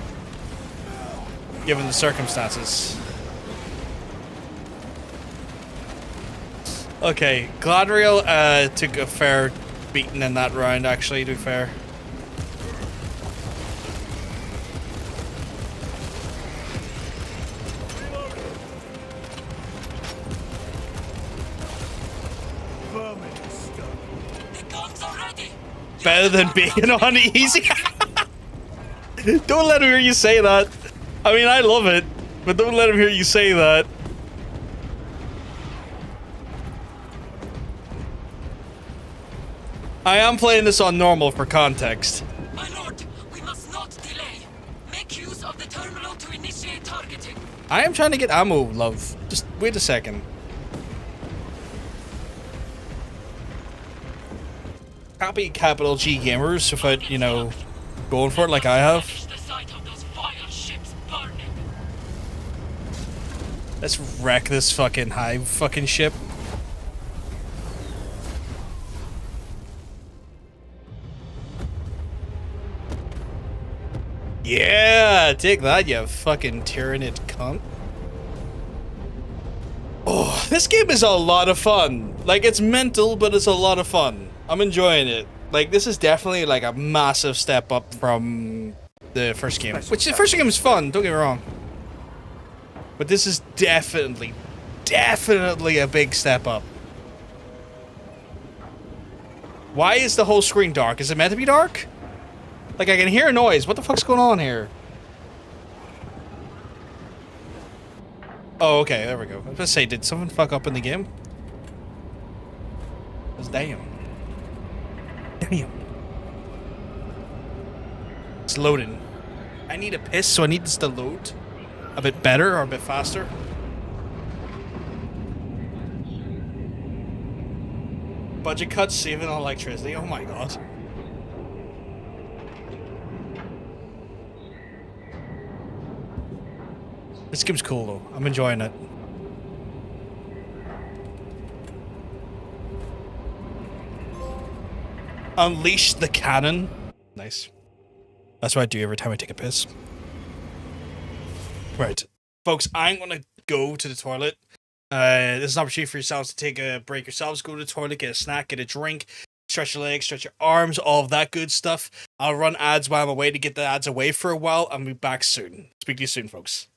given the circumstances. Okay, Gladriel took a fair beating in that round, actually, to be fair. The guns are ready. Better than being on easy. Don't let him hear you say that. I mean, I love it, but don't let him hear you say that. I am playing this on normal for context. My lord, we must not delay. Make use of the terminal to initiate targeting. I am trying to get ammo, love. Just wait a second. Happy capital G gamers without, you know, going for it like I have. The sight of those vile ships burning. Let's wreck this fucking hive fucking ship. Yeah, take that, you fucking tyrannid cunt. Oh, this game is a lot of fun. Like, it's mental, but it's a lot of fun. I'm enjoying it. Like, this is definitely like a massive step up from the first game. Which the first game is fun, don't get me wrong. But this is definitely a big step up. Why is the whole screen dark? Is it meant to be dark? Like, I can hear a noise. What the fuck's going on here? Oh, okay, there we go. I was gonna say, did someone fuck up in the game? 'Cause damn. Damn. It's loading. I need a piss, so I need this to load a bit better or a bit faster. Budget cuts, saving on electricity. Oh my god. This game's cool though. I'm enjoying it. Unleash the cannon. Nice. That's what I do every time I take a piss. Right. Folks, I'm gonna go to the toilet. This is an opportunity for yourselves to take a break yourselves, go to the toilet, get a snack, get a drink, stretch your legs, stretch your arms, all of that good stuff. I'll run ads while I'm away to get the ads away for a while. I'll be back soon. Speak to you soon, folks.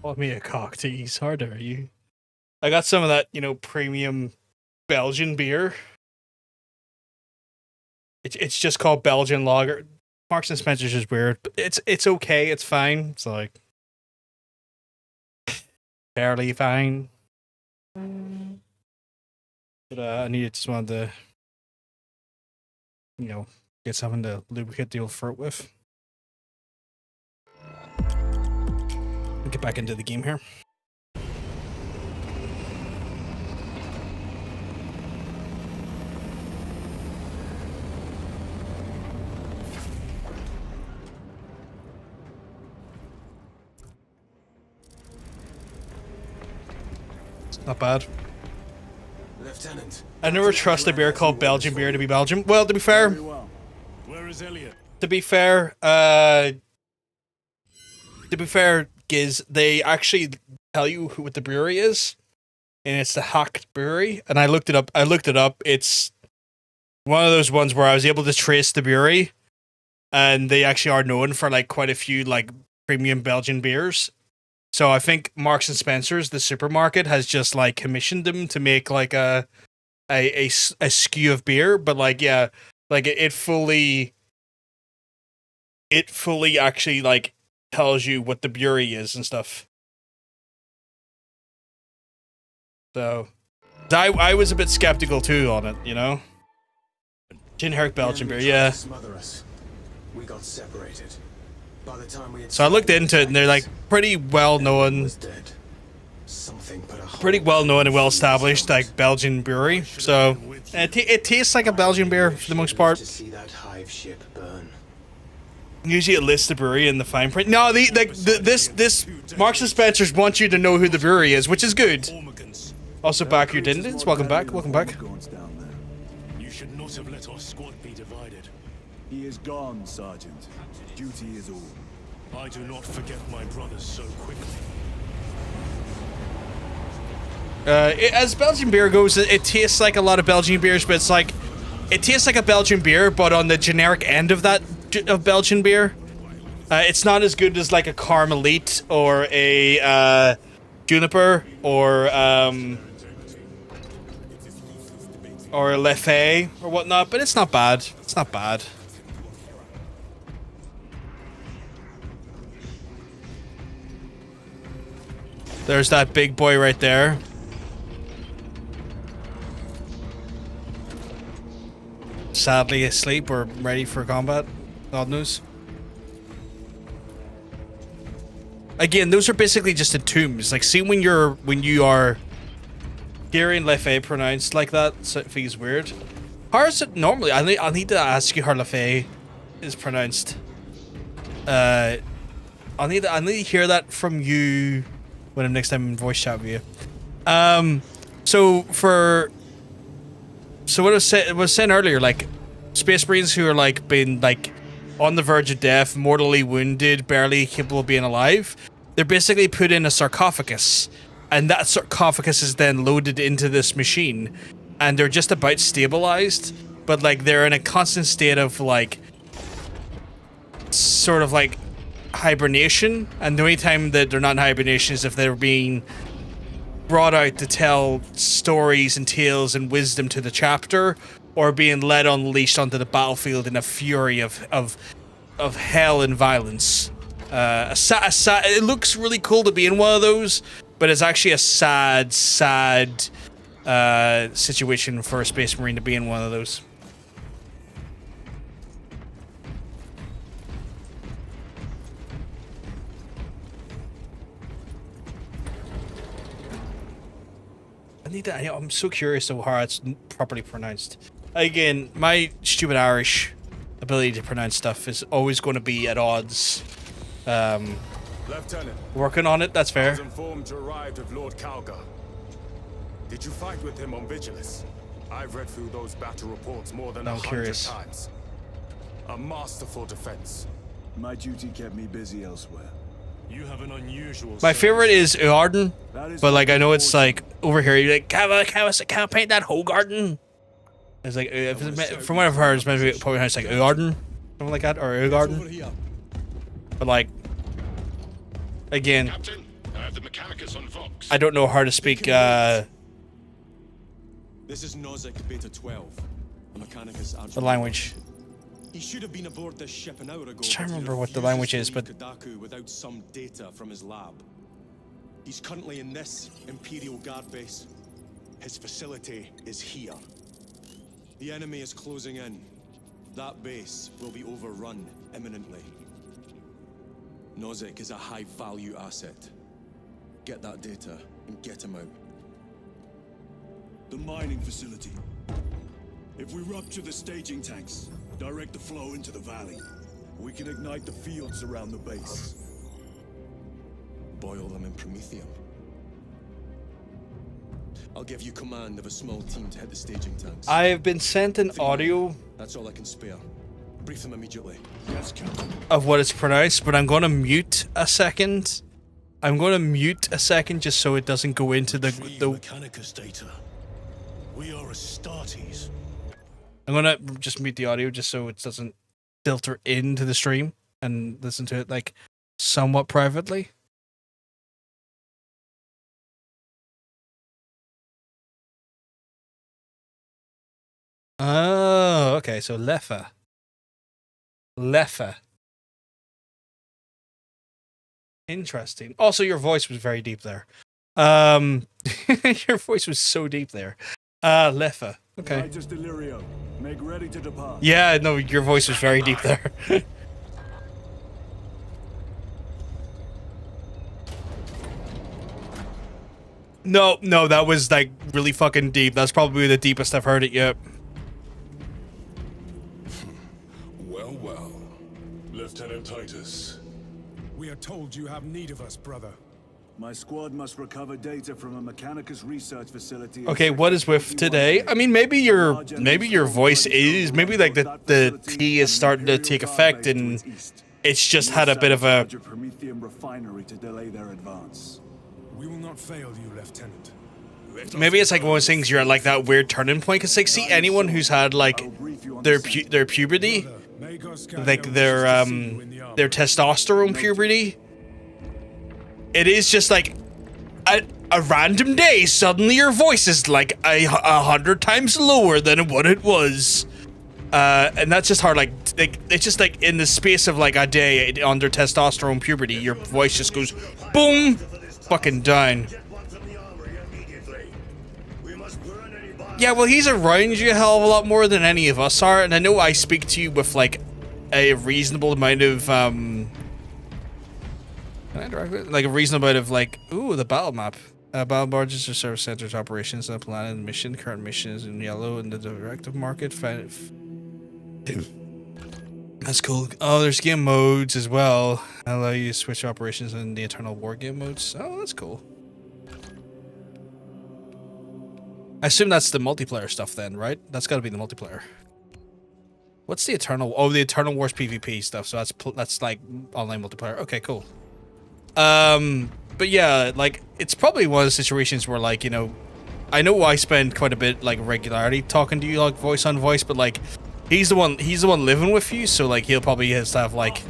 Call me a cock tease. How dare you? I got some of that, you know, premium Belgian beer. It's just called Belgian lager. Marks and Spencer's is weird, but it's okay. It's fine. It's like fairly fine. But I just wanted to, you know, get something to lubricate the old fruit with. Get back into the game here. Not bad. Lieutenant. I never trust a beer called Belgian beer to be Belgian. Well, to be fair, Where is Elliot? to be fair, Giz, they actually tell you what the brewery is, and it's the Hacked Brewery. And I looked it up. It's one of those ones where I was able to trace the brewery, and they actually are known for like quite a few like premium Belgian beers. So I think Marks and Spencer's, the supermarket, has just like commissioned them to make like a SKU of beer, but like yeah, like it fully actually like tells you what the brewery is and stuff. So I was a bit skeptical too on it, you know. Generic Belgian beer, yeah. We got separated. By the time we had So I looked into it, and they're like pretty well known, and well established like Belgian brewery. So it tastes like a Belgian beer for the most part. Usually it lists the brewery in the fine print. No, this Marks and Spencer's wants you to know who the brewery is, which is good. Also, back your dindins. Welcome back. Welcome back. You should not have let our squad be divided. He is gone, Sergeant. Duty is all. I do not forget my brothers so quickly. As Belgian beer goes, it tastes like a lot of Belgian beers, but it tastes like a Belgian beer, but on the generic end of that of Belgian beer. It's not as good as like a Carmelite or a Juniper or a Leffe or whatnot, but it's not bad. It's not bad. There's that big boy right there. Sadly asleep or ready for combat. God knows. Again, those are basically just the tombs. Like, see when you are hearing Leffe pronounced like that, so it feels weird. How is it normally? I need to ask you how Leffe is pronounced. I need to hear that from you when I'm next time in voice chat with you. So what I was saying earlier, like Space Marines who are like been like on the verge of death, mortally wounded, barely capable of being alive, they're basically put in a sarcophagus, and that sarcophagus is then loaded into this machine, and they're just about stabilized, but like they're in a constant state of like sort of like hibernation, and the only time that they're not in hibernation is if they're being brought out to tell stories and tales and wisdom to the chapter, or being led unleashed onto the battlefield in a fury of hell and violence. It looks really cool to be in one of those, but it's actually a sad situation for a Space Marine to be in one of those. I'm so curious of how it's properly pronounced. Again, my stupid Irish ability to pronounce stuff is always going to be at odds. Lieutenant, working on it, that's fair. I was informed you arrived with Lord Calgar. Did you fight with him on Vigilus? I've read through those battle reports more than 100 times. A masterful defense. My duty kept me busy elsewhere. You have an unusual. My favorite is Uarden, but like I know it's like over here. You're like, can I paint that Hogarden? It's like from what I've heard, it's maybe probably it's like Uarden, something like that, or Ugarden. But like, again, have the Mechanicus on Vox. I don't know how to speak. This is Nozick Beta 12, a Mechanicus The language. He should have been aboard this ship an hour ago. I'm trying to but he remember what the refuses language to is, leave but Kodaku without some data from his lab. He's currently in this Imperial Guard base. His facility is here. The enemy is closing in. That base will be overrun imminently. Nozick is a high-value asset. Get that data and get him out. The mining facility. If we rupture the staging tanks, direct the flow into the valley, we can ignite the fields around the base. Boil them in promethium. I'll give you command of a small team to hit the staging tanks. I have been sent an audio. That's all I can spare. Brief them immediately. Yes, Captain. Of what it's pronounced, but I'm going to mute a second. I'm going to mute a second just so it doesn't go into the Mechanicus data. We are Astartes. I'm going to just mute the audio just so it doesn't filter into the stream and listen to it like somewhat privately. Oh, okay, so Leffa. Interesting. Also, your voice was very deep there. Your voice was so deep there. Leffa. Okay. Titus Delirio, make ready to depart. Yeah, no, your voice was very deep there. No, that was like really fucking deep. That's probably the deepest I've heard it yet. Well. Lieutenant Titus. We are told you have need of us, brother. My squad must recover data from a Mechanicus research facility. Okay, what is with today? I mean, maybe your voice is maybe like the tea is starting to take effect, and it's just had a bit of a. Promethium refinery to delay their advance. We will not fail you, Lieutenant. Maybe it's like one of those things you're at like that weird turning point. Cause like, see anyone who's had like their puberty, like their testosterone puberty. It is just like a random day. Suddenly, your voice is like 100 times lower than what it was, and that's just hard. Like it's just like in the space of like a day under testosterone puberty, your voice just goes boom, fucking down. Yeah, well, he's around you a hell of a lot more than any of us are, and I know I speak to you with like a reasonable amount of like a reasonable amount of like, ooh, the battle map. Battle barges are service centers, operations, and planet mission. Current mission is in yellow in the directive market. That's cool. Oh, there's game modes as well. Allow you to switch operations in the Eternal War game modes. Oh, that's cool. I assume that's the multiplayer stuff then, right? That's got to be the multiplayer. What's the Eternal? Oh, the Eternal Wars PvP stuff. So that's like online multiplayer. Okay, cool. But yeah, like it's probably one of the situations where like, you know, I know I spend quite a bit like regularity talking to you like voice on voice, but like he's the one living with you, so like he'll probably have like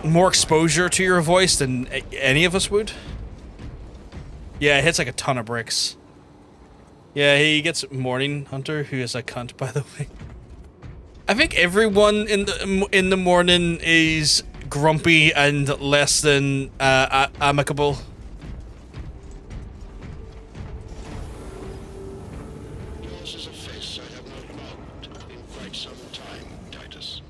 more exposure to your voice than any of us would. Yeah, it hits like a ton of bricks. Yeah, he gets Morning Hunter, who is a cunt, by the way. I think everyone in the morning is grumpy and less than amicable. Yours is a face I have not logged in quite some time, Titus.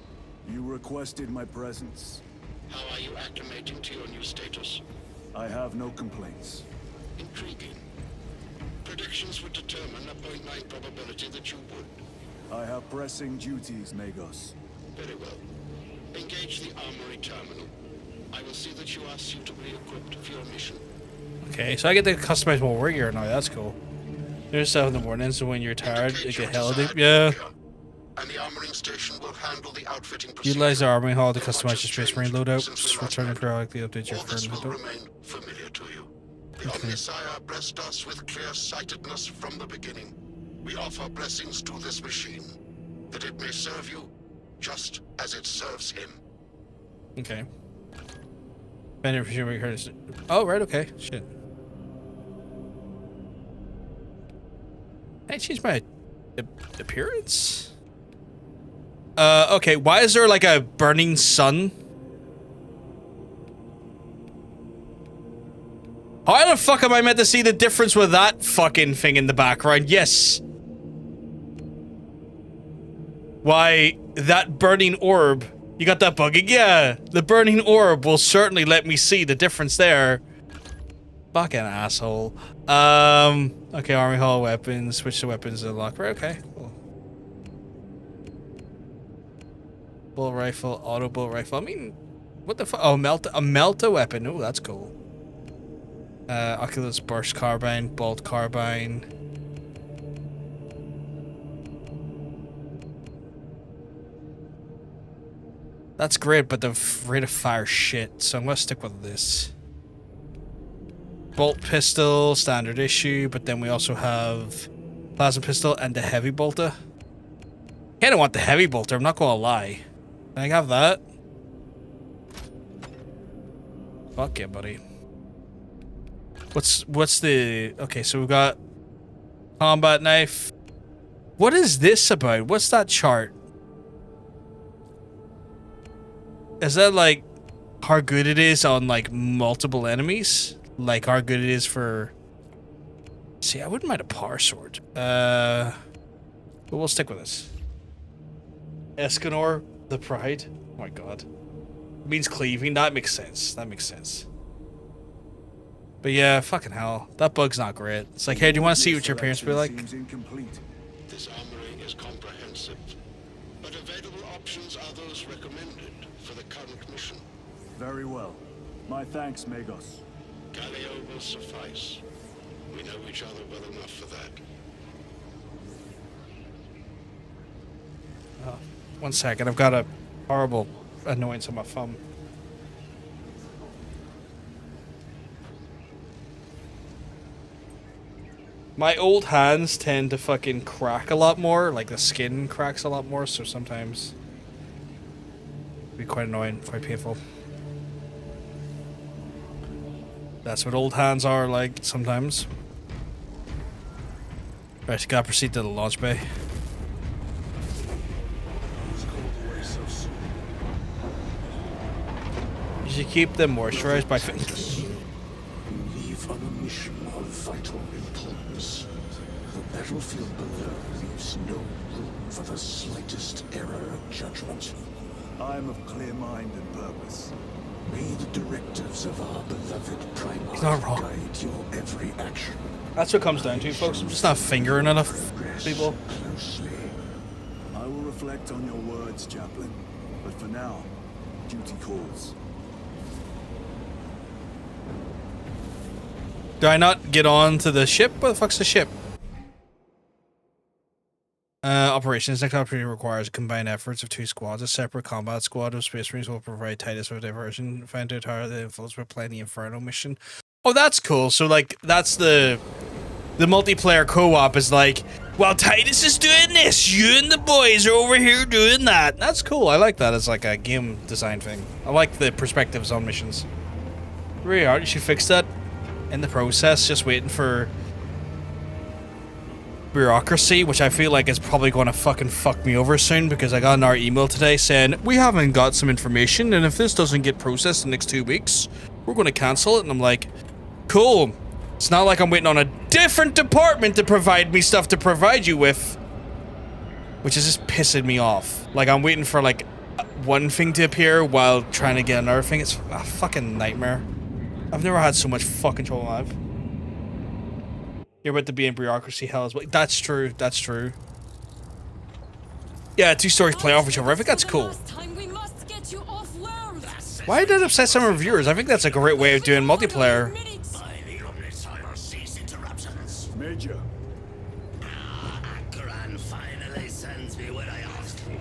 You requested my presence. How are you acclimating to your new status? I have no complaints. Intriguing. Predictions would determine a 0.9 probability that you would. I have pressing duties, Magos. Very well. Engage the armory terminal. I will see that you are suitably equipped for your mission. Okay, so I get to customize more war gear now. That's cool. There's stuff in the morning, so when you're tired, you get hella deep. Yeah. And the armoring station will handle the outfitting procedure. Utilize the armoring hall to customize your Space Marine loadout. Just return and periodically update your All current this will loadout. remain familiar to you. The Omnisire blessed us with clear-sightedness from the beginning. We offer blessings to this machine, that it may serve you just as it serves him. Okay. Oh, right, okay. Shit. I changed my appearance? Okay, why is there like a burning sun? How the fuck am I meant to see the difference with that fucking thing in the background? Yes. Why, that burning orb. You got that bugging? Yeah. The burning orb will certainly let me see the difference there. Fucking asshole. Okay, army hall weapons. Switch to weapons to lock. Right, okay. Cool. Bolt rifle, auto bolt rifle. I mean, what the fuck? Oh, a melta weapon. Oh, that's cool. Oculus burst carbine, bolt carbine. That's great, but the rate of fire shit, so I'm gonna stick with this. Bolt pistol, standard issue, but then we also have plasma pistol and the heavy bolter. Kinda want the heavy bolter, I'm not gonna lie. Can I have that? Fuck yeah, buddy. What's the... Okay, so we've got combat knife. What is this about? What's that chart? Is that like how good it is on like multiple enemies? Like how good it is for... See, I wouldn't mind a power sword. But we'll stick with this. Escanor, the Pride. Oh my god. It means cleaving. That makes sense. That makes sense. But yeah, fucking hell. That bug's not great. It's like, hey, do you want to see what your appearance will be like? This armory is comprehensive, but available options are those recommended for the current mission. Very well. My thanks, Magos. Galileo will suffice. We know each other well enough for that. Oh, 1 second, I've got a horrible annoyance on my thumb. My old hands tend to fucking crack a lot more, like the skin cracks a lot more, so sometimes it'd be quite annoying, quite painful. That's what old hands are like sometimes. Right, gotta proceed to the launch bay. You should keep them moisturized by... You leave on a mission of vital importance. The battlefield below leaves no room for the slightest error of judgment. I am of clear mind and purpose. May the directives of our beloved He's not wrong. Primarch guide your every action. That's what it comes down to, folks. I'm just not fingering enough people. Closely. I will reflect on your words, Chaplain. But for now, duty calls. Do I not get on to the ship? What the fuck's the ship? Operations. Next opportunity requires combined efforts of 2 squads. A separate combat squad of Space Marines will provide Titus with diversion. Find out how the influence will play the Inferno mission. Oh, that's cool. So, like, that's the multiplayer co-op is like, while Titus is doing this, you and the boys are over here doing that. That's cool. I like that as like a game design thing. I like the perspectives on missions. Really hard. You should fix that in the process. Just waiting for bureaucracy, which I feel like is probably going to fucking fuck me over soon, because I got an email today saying we haven't got some information, and if this doesn't get processed in the next 2 weeks, we're going to cancel it. And I'm like, cool. It's not like I'm waiting on a different department to provide me stuff to provide you with, which is just pissing me off. Like, I'm waiting for like one thing to appear while trying to get another thing. It's a fucking nightmare. I've never had so much fucking trouble in my life. You're about to be in bureaucracy hell as well. That's true. That's true. Yeah, 2 stories play off each other. I think that's cool. Why did it upset some reviewers? I think that's a great way of doing multiplayer. Major. Akran finally sends me what I asked for.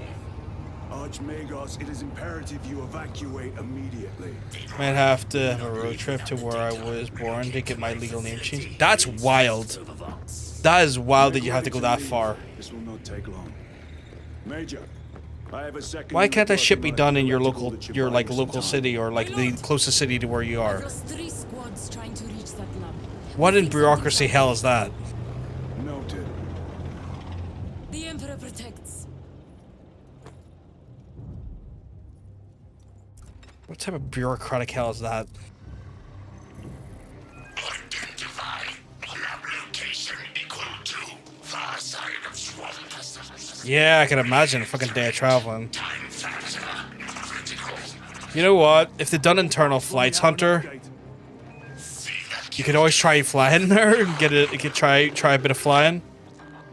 Archmagos, it is imperative you evacuate immediately. Might have to have a road trip to where I was born to get my legal name changed. That's wild. That is wild that you have to go that far. This will not take long. Major, Why can't that shit be done in your local, like local city or like the closest city to where you are? I've lost 3 squads trying to reach that lab. What in bureaucracy hell is that? Noted. The Emperor protects. What type of bureaucratic hell is that? Identify lab location equal to far side of swamp. Yeah, I can imagine a fucking day of traveling. Time factor critical. You know what? If they'd done internal flights, Hunter, you could always try flying there and get it. You could try a bit of flying.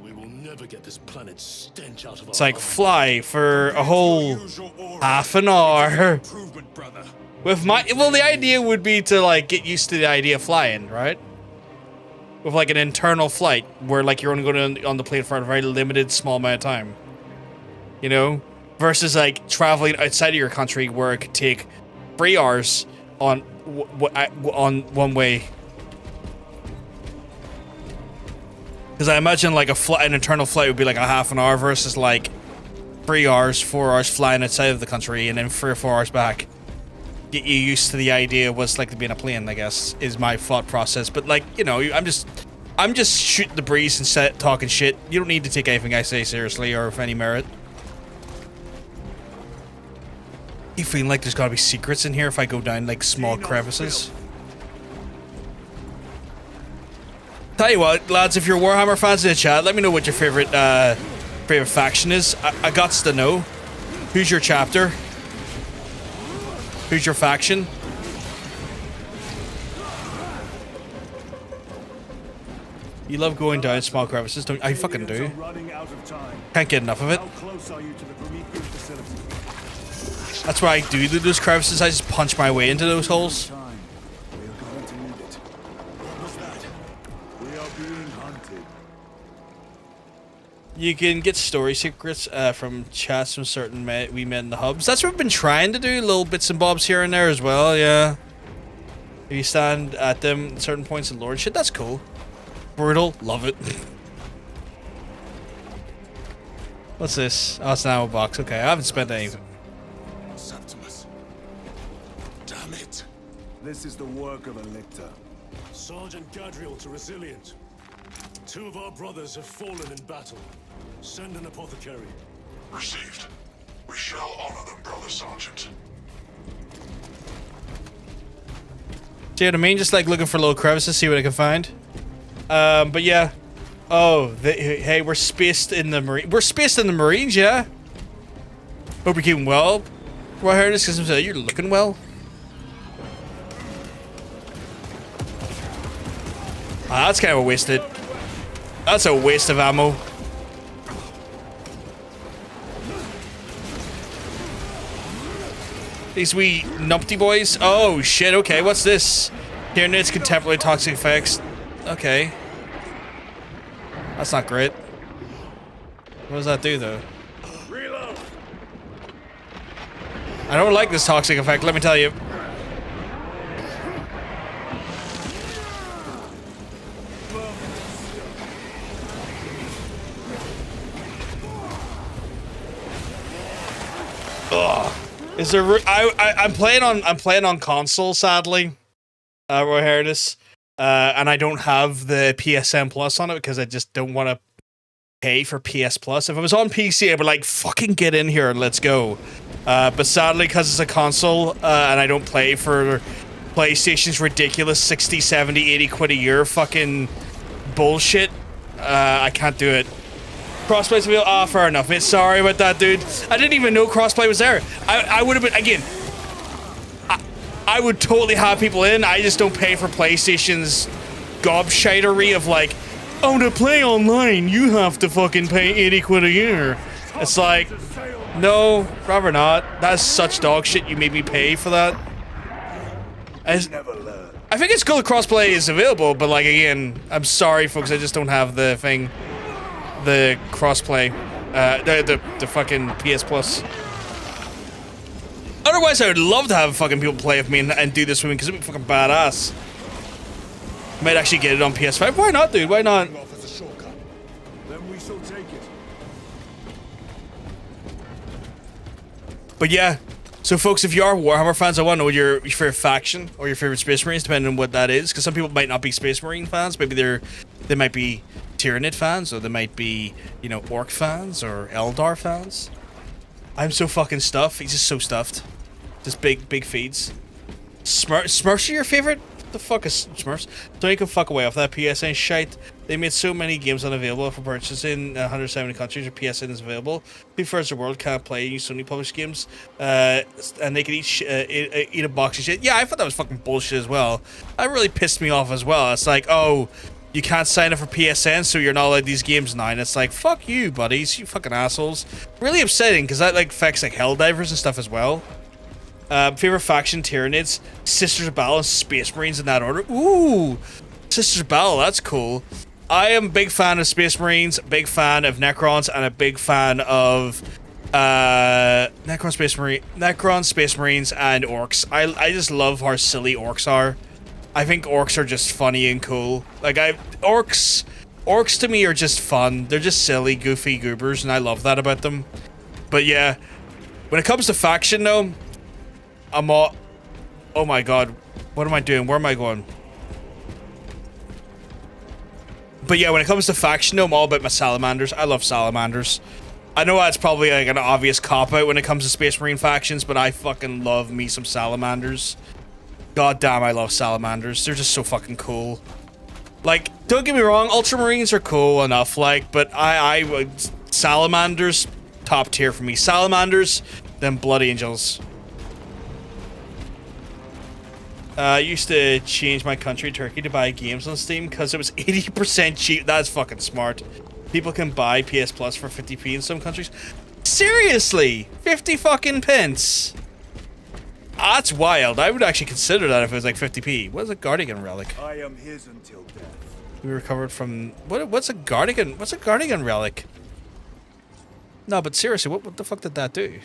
We will never get this planet's stench out of It's like fly for a whole half an hour. With the idea would be to like get used to the idea of flying, right? With like an internal flight where like you're only going on the plane for a very limited small amount of time. You know? Versus like traveling outside of your country where it could take 3 hours on one way. Because I imagine like an internal flight would be like a half an hour versus like 3 hours, 4 hours flying outside of the country and then 3 or 4 hours back. Get you used to the idea of what's like to be in a plane, I guess, is my thought process. But like, you know, I'm just shooting the breeze and talking shit. You don't need to take anything I say seriously or with any merit. You feeling like there's gotta be secrets in here if I go down like small crevices? Tell you what, lads, if you're Warhammer fans in the chat, let me know what your favorite faction is. I gots to know. Who's your chapter? Who's your faction? You love going down small crevices, don't you? I fucking do. Can't get enough of it. That's why I do those crevices. I just punch my way into those holes. You can get story secrets from chats from certain we met in the hubs. That's what we've been trying to do, little bits and bobs here and there as well, yeah. If you stand at them at certain points in lore and shit, that's cool. Brutal, love it. What's this? Oh, it's an ammo box. Okay, I haven't spent any. Septimus. Damn it. This is the work of a lictor. Sergeant Gadriel to Resilient. 2 of our brothers have fallen in battle. Send an apothecary. Received. We shall honor them, Brother Sergeant. See what I mean? Just like looking for little crevices, see what I can find. But yeah. Oh, hey, we're spaced in the marine. We're spaced in the Marines, yeah. Hope you're keeping well. Well, I heard this because you're looking well. Ah, that's kind of a wasted. That's a waste of ammo. These wee numpty boys. Oh shit, okay, what's this? Tyranids contemporary toxic effects. Okay. That's not great. What does that do though? Reload. I don't like this toxic effect, let me tell you. Ugh. Is there? I'm playing on console, sadly. Roy Herdis, and I don't have the PSN Plus on it because I just don't want to pay for PS Plus. If I was on PC, I'd be like, "Fucking get in here and let's go." But sadly, because it's a console and I don't play for PlayStation's ridiculous 60, 70, 80 quid a year fucking bullshit, I can't do it. Crossplay's available. Ah, fair enough, mate. Sorry about that, dude. I didn't even know crossplay was there. I would have been, again, I would totally have people in. I just don't pay for PlayStation's gobshitery of like, oh, to play online, you have to fucking pay 80 quid a year. It's like, no, rather not. That's such dog shit. You made me pay for that. I think it's cool that crossplay is available, but like, again, I'm sorry, folks. I just don't have the thing. The crossplay, the fucking PS Plus. Otherwise, I would love to have fucking people play with me and do this with me because it'd be fucking badass. Might actually get it on PS5. Why not, dude? Why not? Then we shall take it. But yeah, so folks, if you are Warhammer fans, I want to know your favorite faction or your favorite Space Marines, depending on what that is. Because some people might not be Space Marine fans. Maybe they might be Tyranid fans, or they might be, you know, Orc fans or Eldar fans. I'm so fucking stuffed. He's just so stuffed. Just big feeds. Smurfs are your favorite? What the fuck is Smurfs? Don't you can fuck away off that PSN shite. They made so many games unavailable for purchase in 170 countries where PSN is available. People of the world can't play Sony published games, and they can eat a box of shit. Yeah, I thought that was fucking bullshit as well. That really pissed me off as well. It's like, oh, you can't sign up for PSN, so you're not allowed these games now. And it's like, fuck you, buddies, you fucking assholes. Really upsetting, because that like affects like Helldivers and stuff as well. Favorite faction, Tyranids, Sisters of Battle, and Space Marines in that order. Ooh, Sisters of Battle, that's cool. I am a big fan of Space Marines, a big fan of Necrons, and a big fan of Necron, Space Marines, and Orcs. I just love how silly Orcs are. I think Orcs are just funny and cool. Like Orcs to me are just fun. They're just silly, goofy goobers, and I love that about them. But yeah, when it comes to faction though, I'm all, oh my god, what am I doing? Where am I going? But yeah, when it comes to faction, I'm all about my salamanders. I love salamanders. I know that's probably like an obvious cop-out when it comes to Space Marine factions, but I fucking love me some salamanders. God damn, I love salamanders. They're just so fucking cool. Like, don't get me wrong, Ultramarines are cool enough, like, but I would, salamanders, top tier for me. Salamanders, then Blood Angels. I used to change my country, Turkey, to buy games on Steam because it was 80% cheap. That's fucking smart. People can buy PS Plus for 50p in some countries. Seriously? 50 fucking pence? That's wild. I would actually consider that if it was like 50p. What is a Guardian relic? I am his until death. We recovered from... What's a Guardian? What's a Guardian relic? No, but seriously, what the fuck did that do?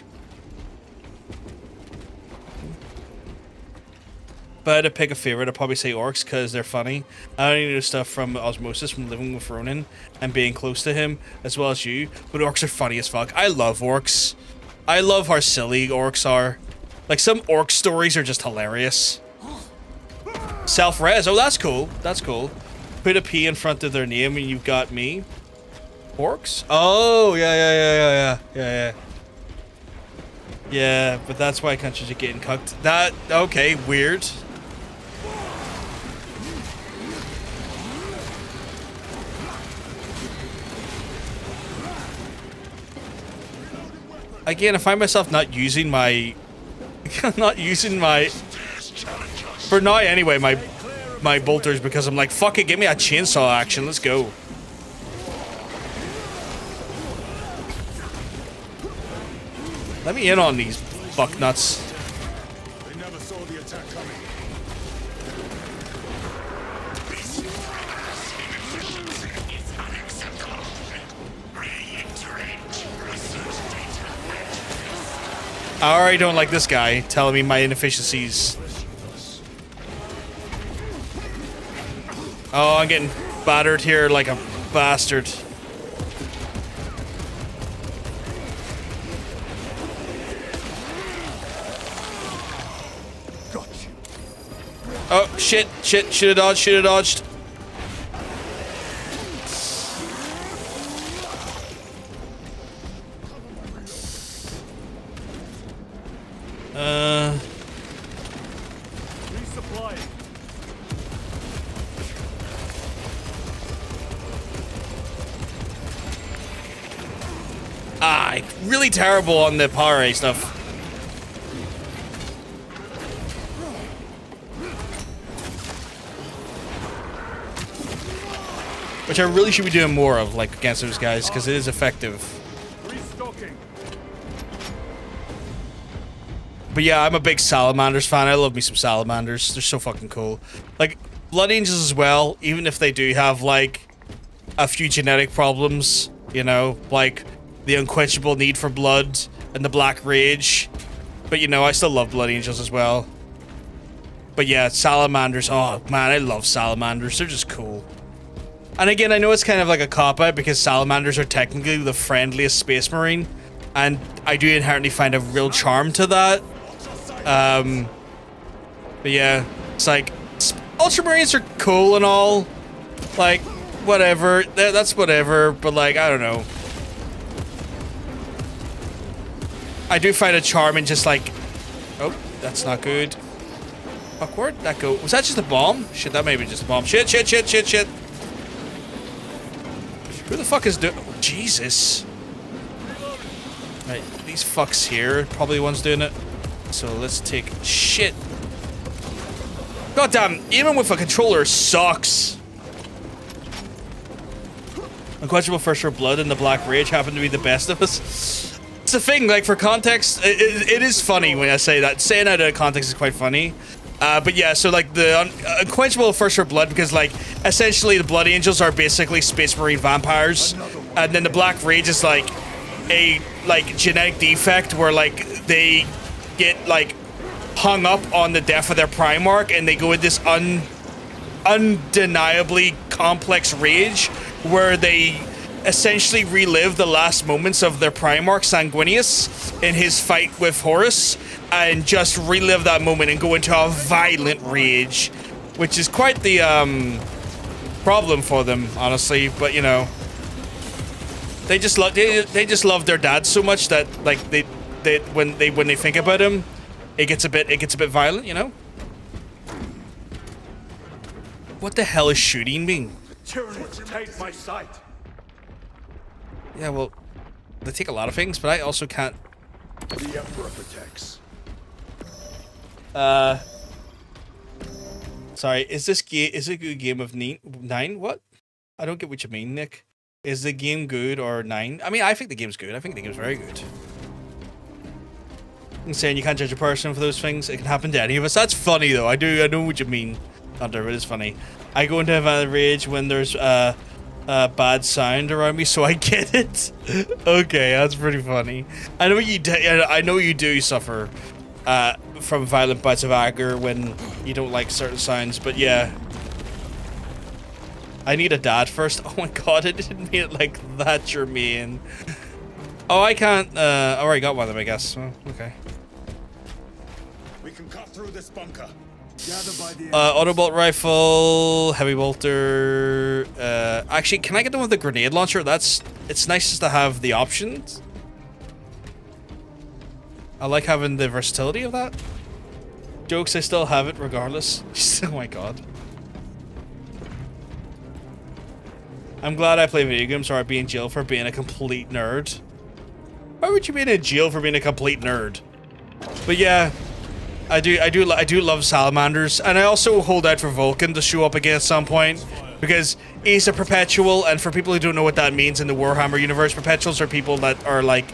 If I had to pick a favorite, I'd probably say Orcs because they're funny. I only know stuff from osmosis from living with Ronan and being close to him, as well as you. But Orcs are funny as fuck. I love Orcs. I love how silly Orcs are. Like, some Orc stories are just hilarious. Self-res. Oh, that's cool. That's cool. Put a P in front of their name and you've got me. Orcs? Oh, yeah. Yeah, but that's why countries are getting cucked. That, okay, weird. Again, I find myself not using my... For now, anyway, my bolters, because I'm like, fuck it, give me a chainsaw action, let's go. Let me in on these fucknuts. They never saw the attack coming. I already don't like this guy telling me my inefficiencies. Oh, I'm getting battered here like a bastard. Oh, shit, should have dodged. Resupplying. Really terrible on the power A stuff. Which I really should be doing more of, like, against those guys, because it is effective. Restocking. But yeah, I'm a big Salamanders fan. I love me some Salamanders. They're so fucking cool. Like, Blood Angels as well, even if they do have, like, a few genetic problems, you know, like the unquenchable need for blood and the Black Rage. But, you know, I still love Blood Angels as well. But yeah, Salamanders, oh man, I love Salamanders. They're just cool. And again, I know it's kind of like a cop-out because Salamanders are technically the friendliest Space Marine. and I do inherently find a real charm to that. But yeah, it's like Ultramarines are cool and all, like whatever. That's whatever. But like, I don't know. I do find a charm in just like, oh, that's not good. Fuck, where'd that go? Was that just a bomb? Shit, that may be just a bomb. Shit. Who the fuck is doing? Oh, Jesus. Right, these fucks here, probably the ones doing it. So let's take shit. God damn, even with a controller sucks. Unquenchable Thirst for Blood and the Black Rage happen to be the best of us. It's a thing, like for context, it is funny when I say that. Saying out of context is quite funny. But yeah, so like the Unquenchable Thirst for Blood, because like essentially the Blood Angels are basically Space Marine vampires, and then the Black Rage is like a genetic defect where like they get like hung up on the death of their Primarch, and they go in this undeniably complex rage where they essentially relive the last moments of their Primarch Sanguinius in his fight with Horus, and just relive that moment and go into a violent rage, which is quite the problem for them, honestly. But you know, they just love their dad so much that like they when they think about him, it gets a bit violent, you know. What the hell is shooting me? Tyranids take my sight. Yeah, well, they take a lot of things, but I also can't. The Emperor protects. Sorry, is it a good game of 9? What? I don't get what you mean, Nick. Is the game good or 9? I mean, I think the game's good. I think the game's very good. I'm saying you can't judge a person for those things. It can happen to any of us. That's funny, though. I know what you mean, Thunder. It is funny. I go into a rage when there's bad sound around me, so I get it. Okay, that's pretty funny. I know you do suffer from violent bouts of anger when you don't like certain sounds, but yeah. I need a dad first. Oh my god, I didn't mean it like that, Jermaine. Oh, I can't. I already got one of them, I guess. Oh, okay. We can cut through this bunker. Autobolt rifle, heavy bolter. Actually, can I get them with the grenade launcher? It's nice just to have the options. I like having the versatility of that. Jokes, I still have it regardless. Oh my god. I'm glad I play video games, or I'd be in jail for being a complete nerd. Why would you be in jail for being a complete nerd? But yeah, I do love salamanders, and I also hold out for Vulcan to show up again at some point, because he's a perpetual, and for people who don't know what that means in the Warhammer universe, perpetuals are people that are like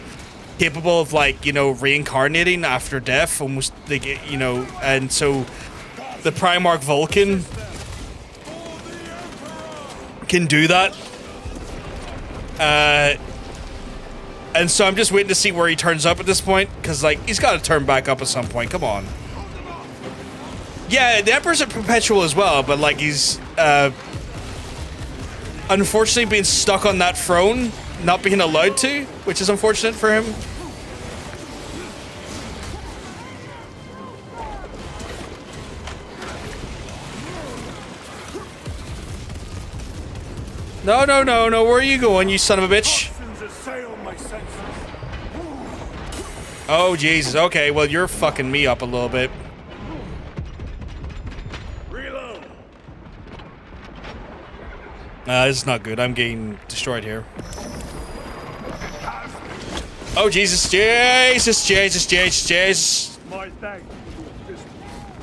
capable of like, you know, reincarnating after death, almost, like, you know, and so the Primarch Vulcan can do that. And so I'm just waiting to see where he turns up at this point, because like he's got to turn back up at some point. Come on. Yeah, the Emperor's a perpetual as well, but like he's unfortunately being stuck on that throne, not being allowed to, which is unfortunate for him. No, where are you going, you son of a bitch? Oh, Jesus. Okay, well, you're fucking me up a little bit. Reload. This is not good. I'm getting destroyed here. Oh, Jesus. Jesus.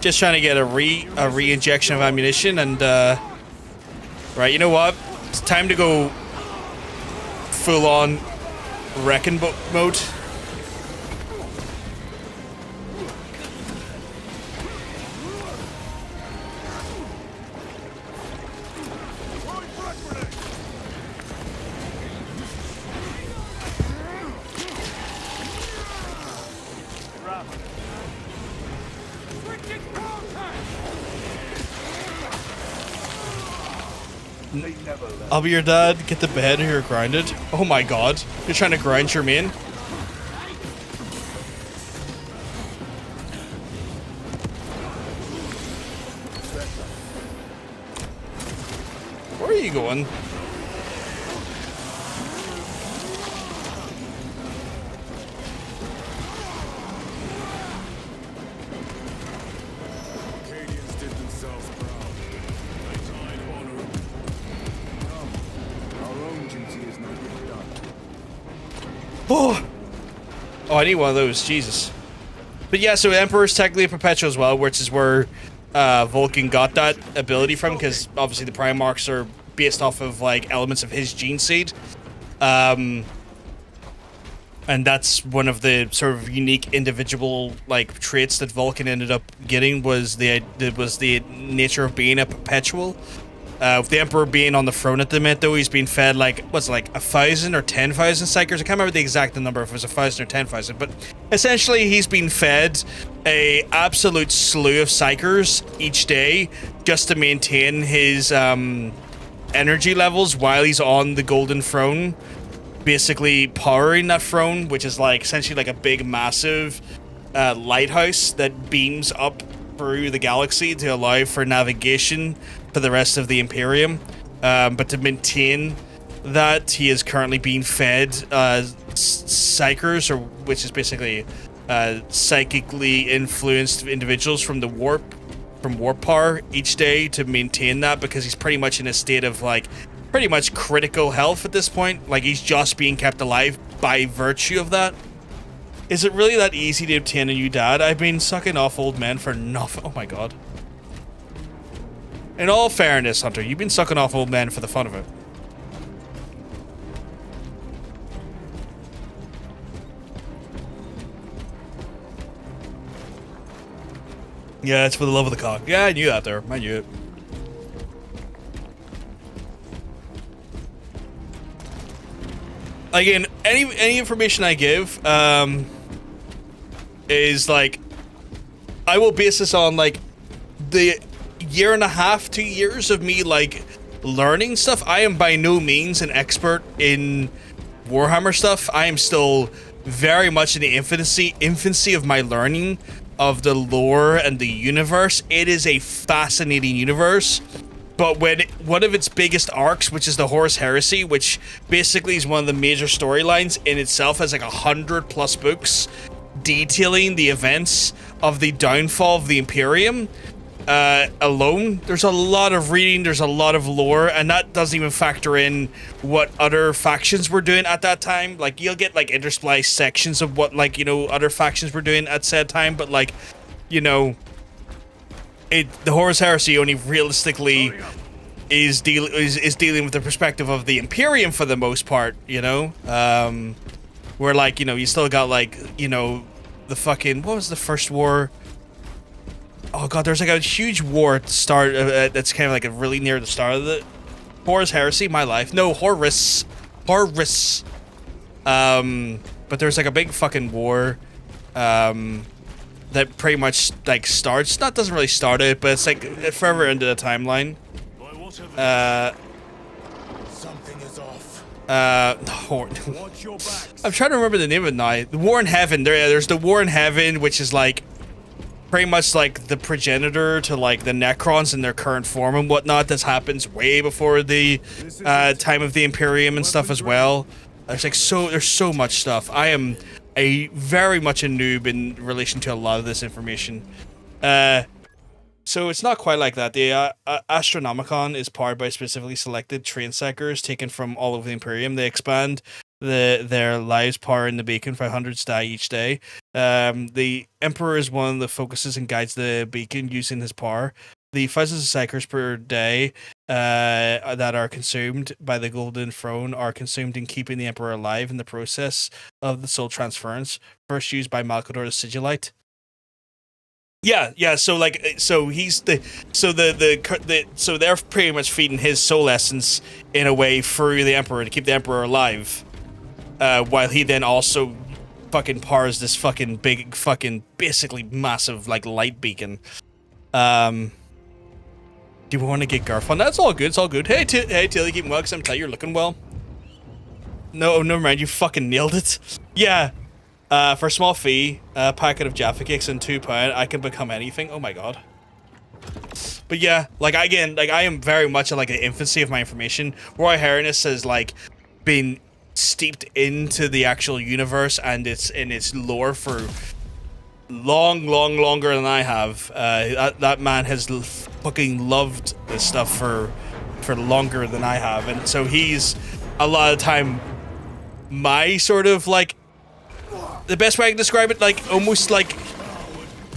Just trying to get a re-injection of ammunition, and, right, you know what? It's time to go full-on wrecking mode. I'll be your dad. Get the bed or you're grounded. Oh my god. You're trying to grind Jermaine? Where are you going? Acadians did themselves proud. They died honorably. Our own duty is not yet done. Oh! Oh, I need one of those. Jesus. But yeah, so Emperor's technically a perpetual as well, which is where Vulcan got that ability from, because obviously the Primarchs are based off of like elements of his gene seed. And that's one of the sort of unique individual like traits that Vulcan ended up getting was the nature of being a perpetual. With the Emperor being on the throne at the minute, though, he's being fed like what's it, like 1,000 or 10,000 psychers. I can't remember the exact number if it was 1,000 or 10,000, but essentially he's being fed a absolute slew of psychers each day just to maintain his energy levels while he's on the Golden Throne, basically powering that throne, which is like essentially like a big, massive lighthouse that beams up through the galaxy to allow for navigation for the rest of the Imperium. But to maintain that, he is currently being fed psychers, or which is basically psychically influenced individuals from warp power each day to maintain that, because he's pretty much in a state of like pretty much critical health at this point. Like he's just being kept alive by virtue of that. Is it really that easy to obtain a new dad? I've been sucking off old men for nothing. Oh my god. In all fairness, Hunter, you've been sucking off old men for the fun of it. Yeah, it's for the love of the cock. Yeah, I knew that there. I knew it. Again, any information I give, is like, I will base this on like the year and a half, 2 years of me like learning stuff. I am by no means an expert in Warhammer stuff. I am still very much in the infancy of my learning of the lore and the universe. It is a fascinating universe. But when one of its biggest arcs, which is the Horus Heresy, which basically is one of the major storylines in itself, has like 100+ books detailing the events of the downfall of the Imperium alone. There's a lot of reading, there's a lot of lore, and that doesn't even factor in what other factions were doing at that time. Like, you'll get like interspliced sections of what, like, you know, other factions were doing at said time, but like, you know, the Horus Heresy only realistically is dealing with the perspective of the Imperium for the most part, you know? Where, like, you know, you still got, like, you know, the fucking, what was the first war? Oh god, there's like a huge war at the start, that's kind of like really near the start of the Horus Heresy, my life. No, Horus. But there's like a big fucking war, that pretty much like starts, doesn't really start it, but it's like forever into the timeline. Something is off. Watch your backs. I'm trying to remember the name of it now. The War in Heaven. There's the War in Heaven, which is like pretty much like the progenitor to like the Necrons in their current form and whatnot. This happens way before the time of the Imperium and stuff as well. There's like there's so much stuff. I am very much a noob in relation to a lot of this information. So it's not quite like that. The Astronomicon is powered by specifically selected train psychers taken from all over the Imperium. They expand their lives powering the beacon for hundreds die each day. The Emperor is one of the focuses and guides the beacon using his power. The thousands of psychers per day that are consumed by the Golden Throne are consumed in keeping the Emperor alive in the process of the soul transference, first used by Malcador the Sigillite. Yeah. So like, so he's so they're pretty much feeding his soul essence in a way through the Emperor to keep the Emperor alive, while he then also fucking powers this fucking big fucking basically massive like light beacon. Do you want to get Garf on? That's all good. It's all good. Hey, Tilly, keep well, because I'm telling you, you're looking well. No, never mind. You fucking nailed it. Yeah. For a small fee, a packet of Jaffa cakes and £2, I can become anything. Oh my god. But yeah, like again, like I am very much in like the infancy of my information. Roy Harness has like been steeped into the actual universe and its lore for longer than I have. That man has fucking loved this stuff for longer than I have, and so he's a lot of time my sort of like, the best way I can describe it, like almost like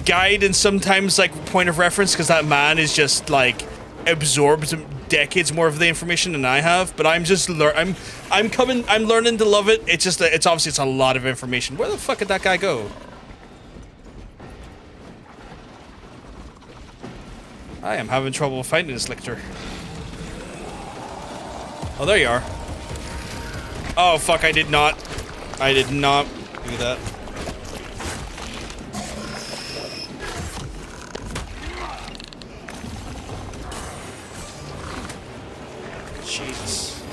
guide and sometimes like point of reference, because that man is just like absorbed decades more of the information than I have. But I'm just I'm learning to love it. It's just it's obviously it's a lot of information. Where the fuck did that guy go? I am having trouble finding this lictor. Oh, there you are. Oh fuck, I did not do that. Jesus.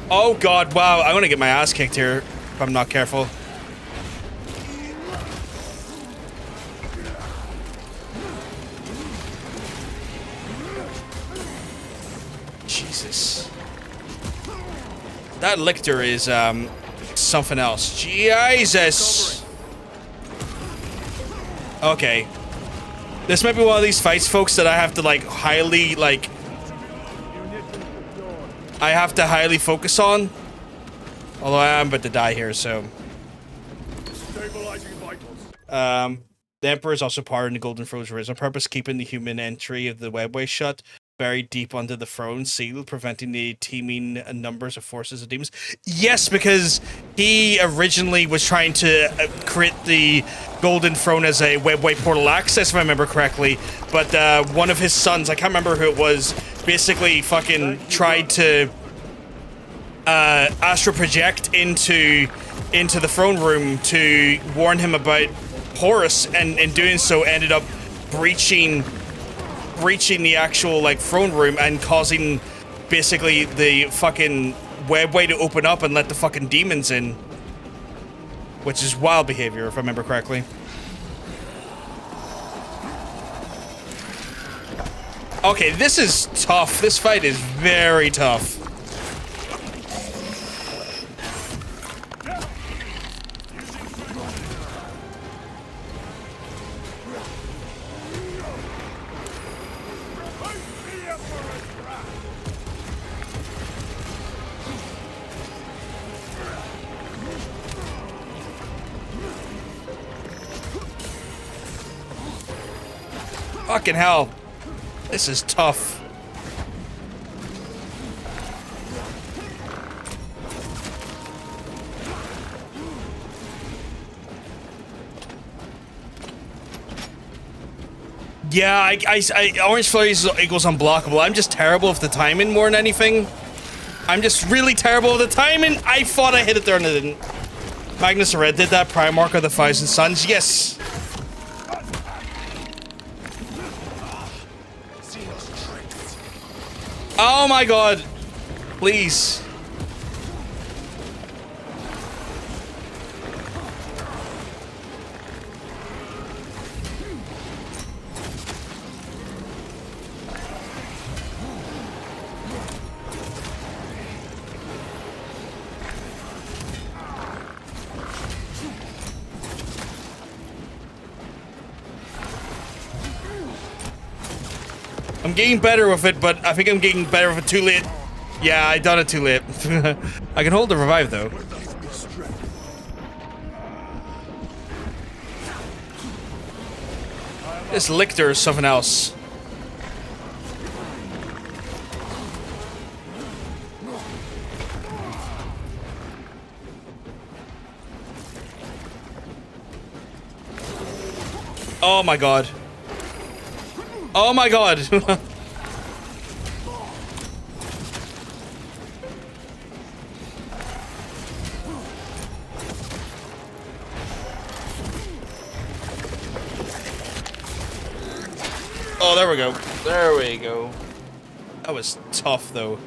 Oh god, wow, I'm gonna get my ass kicked here if I'm not careful. Jesus. That lictor is something else. Jesus. Okay. This might be one of these fights, folks, that I have to like highly focus on. Although I am about to die here, so. The Emperor is also part in the Golden Throne's original purpose, keeping the human entry of the webway shut, buried deep under the throne seal, preventing the teeming numbers of forces of demons. Yes, because he originally was trying to create the Golden Throne as a webway portal access, if I remember correctly. But one of his sons, I can't remember who it was, basically fucking tried to astral project into the throne room to warn him about Horus, and in doing so ended up breaching the actual like throne room and causing basically the fucking webway to open up and let the fucking demons in, which is wild behavior if I remember correctly. Okay, this is tough. This fight is very tough. Fucking hell. This is tough. Yeah, Orange Flurry equals unblockable. I'm just terrible with the timing more than anything. I'm just really terrible with the timing. I thought I hit it there and I didn't. Magnus Red did that. Primarch of the Thousand Suns. Yes. Oh my god. Please. I'm getting better with it, but I think I'm getting better with it too late. Yeah, I done it too late. I can hold the revive though. This lictor is something else. Oh my god. Oh my god. Oh, there we go. There we go. That was tough, though.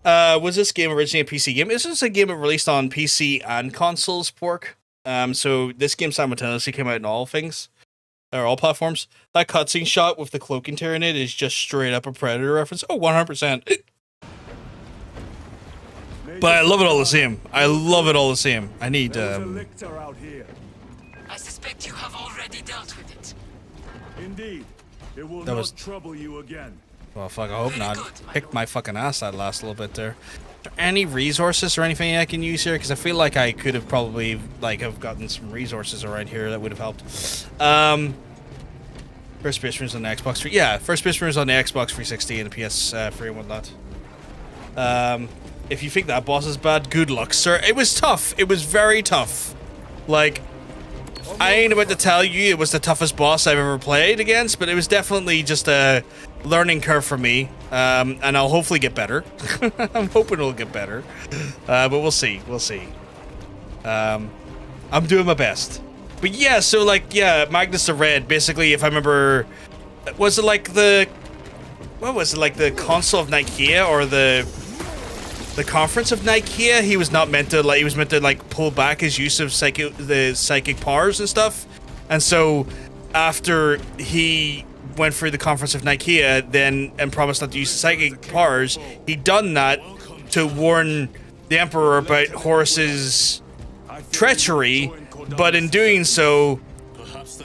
Was this game originally a PC game? This is a game that released on PC and consoles, Pork. So this game simultaneously came out in all things. or all platforms. That cutscene shot with the cloaking Tyranid is just straight up a Predator reference. Oh, 100%. But I love it all the same. I love it all the same. I need, out here. I suspect you have already dealt with it. Indeed. It will That not was- trouble you again. well, fuck, I hope Very not. good, my Picked my fucking ass that last little bit there. Are there any resources or anything I can use here? Because I feel like I could have probably, like, have gotten some resources around here that would have helped. First Base Runes on the Xbox 3. Yeah, First Base Runes on the Xbox 360 and the PS3 and whatnot. If you think that boss is bad, good luck, sir. It was tough. It was very tough. Like, I ain't about to tell you it was the toughest boss I've ever played against, but it was definitely just a learning curve for me. And I'll hopefully get better. I'm hoping it'll get better. But we'll see. We'll see. I'm doing my best. But yeah, so like, yeah, Magnus the Red, basically, if I remember, was it like the, what was it, like the Council of Nicaea or the Conference of Nicaea? He was not meant to, like, he was meant to, like, pull back his use of the psychic powers and stuff. And so, after he went through the Conference of Nicaea, and promised not to use the psychic powers, he done that to warn the Emperor about Horus's treachery, but in doing so,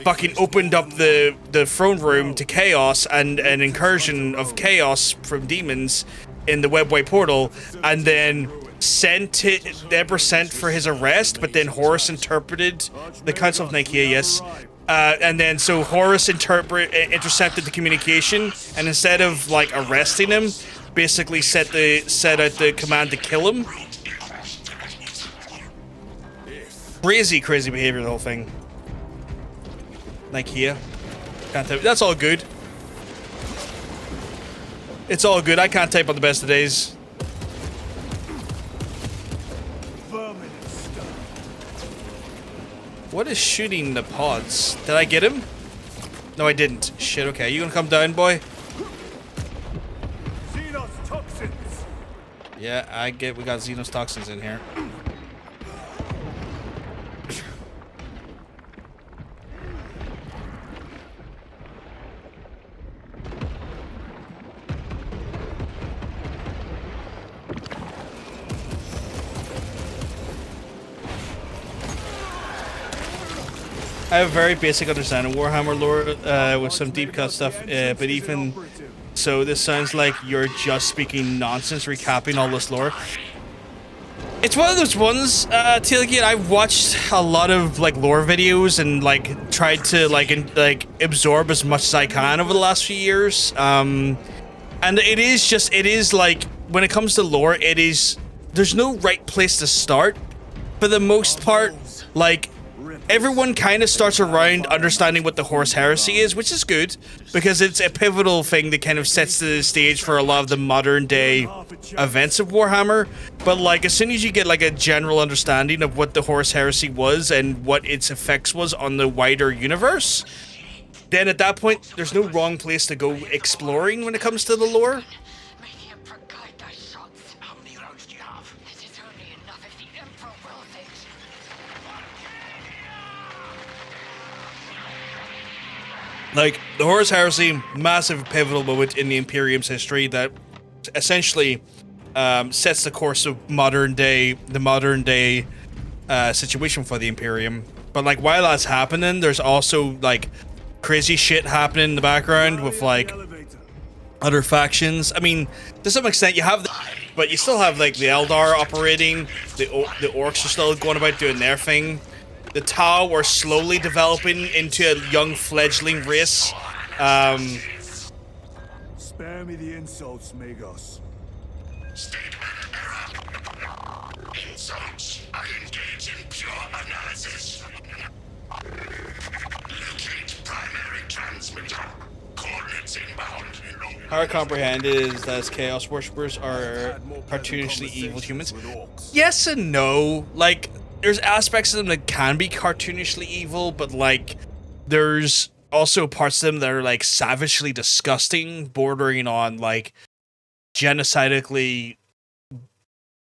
fucking opened up the throne room to chaos and an incursion of chaos from demons in the Webway portal, and then the Emperor sent for his arrest, but then Horus interpreted the Council of Nicaea, yes. And then so Horus intercepted the communication, and instead of like arresting him, basically set out the command to kill him. Crazy behavior, the whole thing. Nicaea. That's all good. It's all good. I can't type on the best of days. What is shooting the pods? Did I get him? No, I didn't. Shit, okay. You gonna come down, boy? Xenos toxins. Yeah, we got Xenos toxins in here. I have a very basic understanding of Warhammer lore with some deep cut stuff, but even so, this sounds like you're just speaking nonsense, recapping all this lore. It's one of those ones, Tailgate, I've watched a lot of like lore videos and like tried to like absorb as much as I can over the last few years. And it is like, when it comes to lore, there's no right place to start. For the most part, like, everyone kind of starts around understanding what the Horus Heresy is, which is good, because it's a pivotal thing that kind of sets the stage for a lot of the modern day events of Warhammer. But like, as soon as you get like a general understanding of what the Horus Heresy was and what its effects was on the wider universe, then at that point, there's no wrong place to go exploring when it comes to the lore. May the Emperor guide thy shots. How many rounds do you have? It is only enough if the Emperor wills it. Like, the Horus Heresy, massive pivotal moment in the Imperium's history that essentially sets the course of the modern day situation for the Imperium. But like, while that's happening, there's also like crazy shit happening in the background with like other factions. I mean, to some extent you have but you still have like the Eldar operating, the Orcs are still going about doing their thing. The Tau are slowly developing into a young fledgling race. Spare me the insults, Magos. Statement error. Insults. I engage in pure analysis. Locate primary transmitter. Coordinates inbound. How I comprehend is that Chaos Worshippers are cartoonishly evil humans. Yes and no. Like, there's aspects of them that can be cartoonishly evil, but like, there's also parts of them that are like savagely disgusting, bordering on like genocidically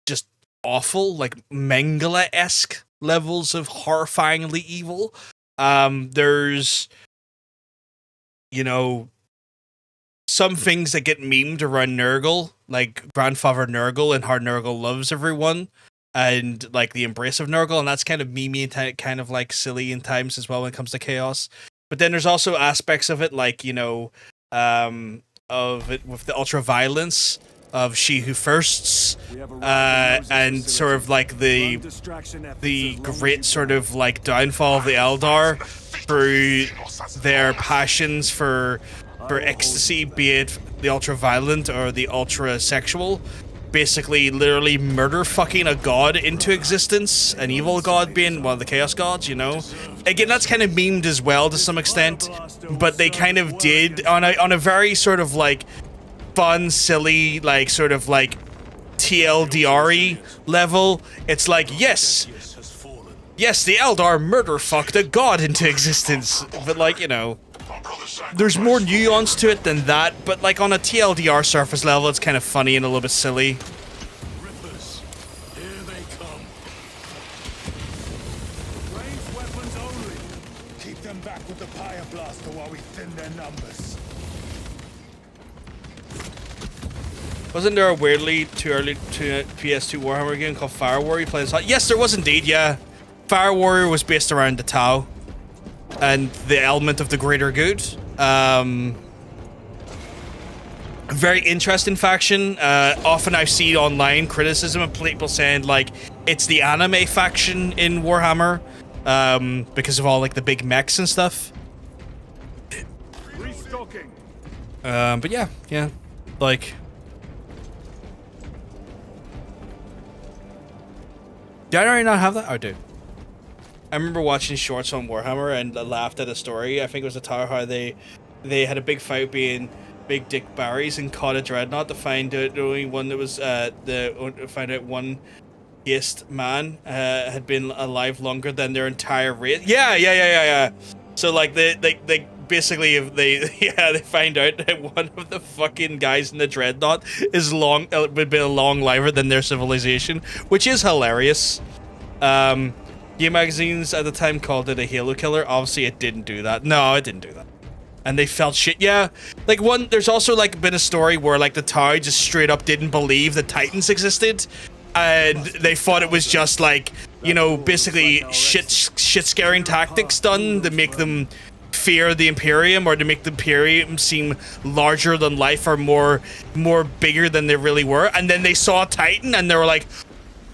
just awful, like Mengele-esque levels of horrifyingly evil. There's you know, some things that get memed around Nurgle, like Grandfather Nurgle and how Nurgle loves everyone, and like the embrace of Nurgle, and that's kind of memey and kind of like silly in times as well when it comes to chaos. But then there's also aspects of it, like, you know, of it with the ultra violence of She Who Firsts, and sort of like the great sort of like downfall of the Eldar through their passions for ecstasy, be it the ultra violent or the ultra sexual, basically literally murder fucking a god into existence, an evil god being one of the chaos gods, you know. Again, that's kind of memed as well to some extent, but they kind of did on a very sort of like fun, silly, like sort of like TLDR-y level. It's like, yes, the Eldar murder fucked a god into existence, but like, you know, there's more nuance to it than that, but like on a TLDR surface level, it's kind of funny and a little bit silly. Rippers, here they come. Ranged weapons only. Keep them back with the Pyre Blaster while we thin their numbers. Wasn't there a weirdly too early to PS2 Warhammer game called Fire Warrior playing? Yes, there was indeed, yeah. Fire Warrior was based around the Tau and the element of the greater good. Very interesting faction. Often I see online criticism of people saying like it's the anime faction in Warhammer, because of all like the big mechs and stuff. Restocking. But yeah, like. Do I already not have that? I do. I remember watching shorts on Warhammer and laughed at a story. I think it was a tower how they had a big fight being Big Dick Barrys and caught a dreadnought to find out the only one that was find out one Geist man had been alive longer than their entire race. Yeah. So like they basically if they find out that one of the fucking guys in the dreadnought is been a long liver than their civilization, which is hilarious. Game magazines at the time called it a Halo killer. Obviously, it didn't do that. No, it didn't do that. And they felt shit. Yeah, like there's also like been a story where like the Tau just straight up didn't believe the Titans existed, and they thought it was just like, you know, basically shit scaring tactics done to make them fear the Imperium, or to make the Imperium seem larger than life or more bigger than they really were. And then they saw a Titan and they were like,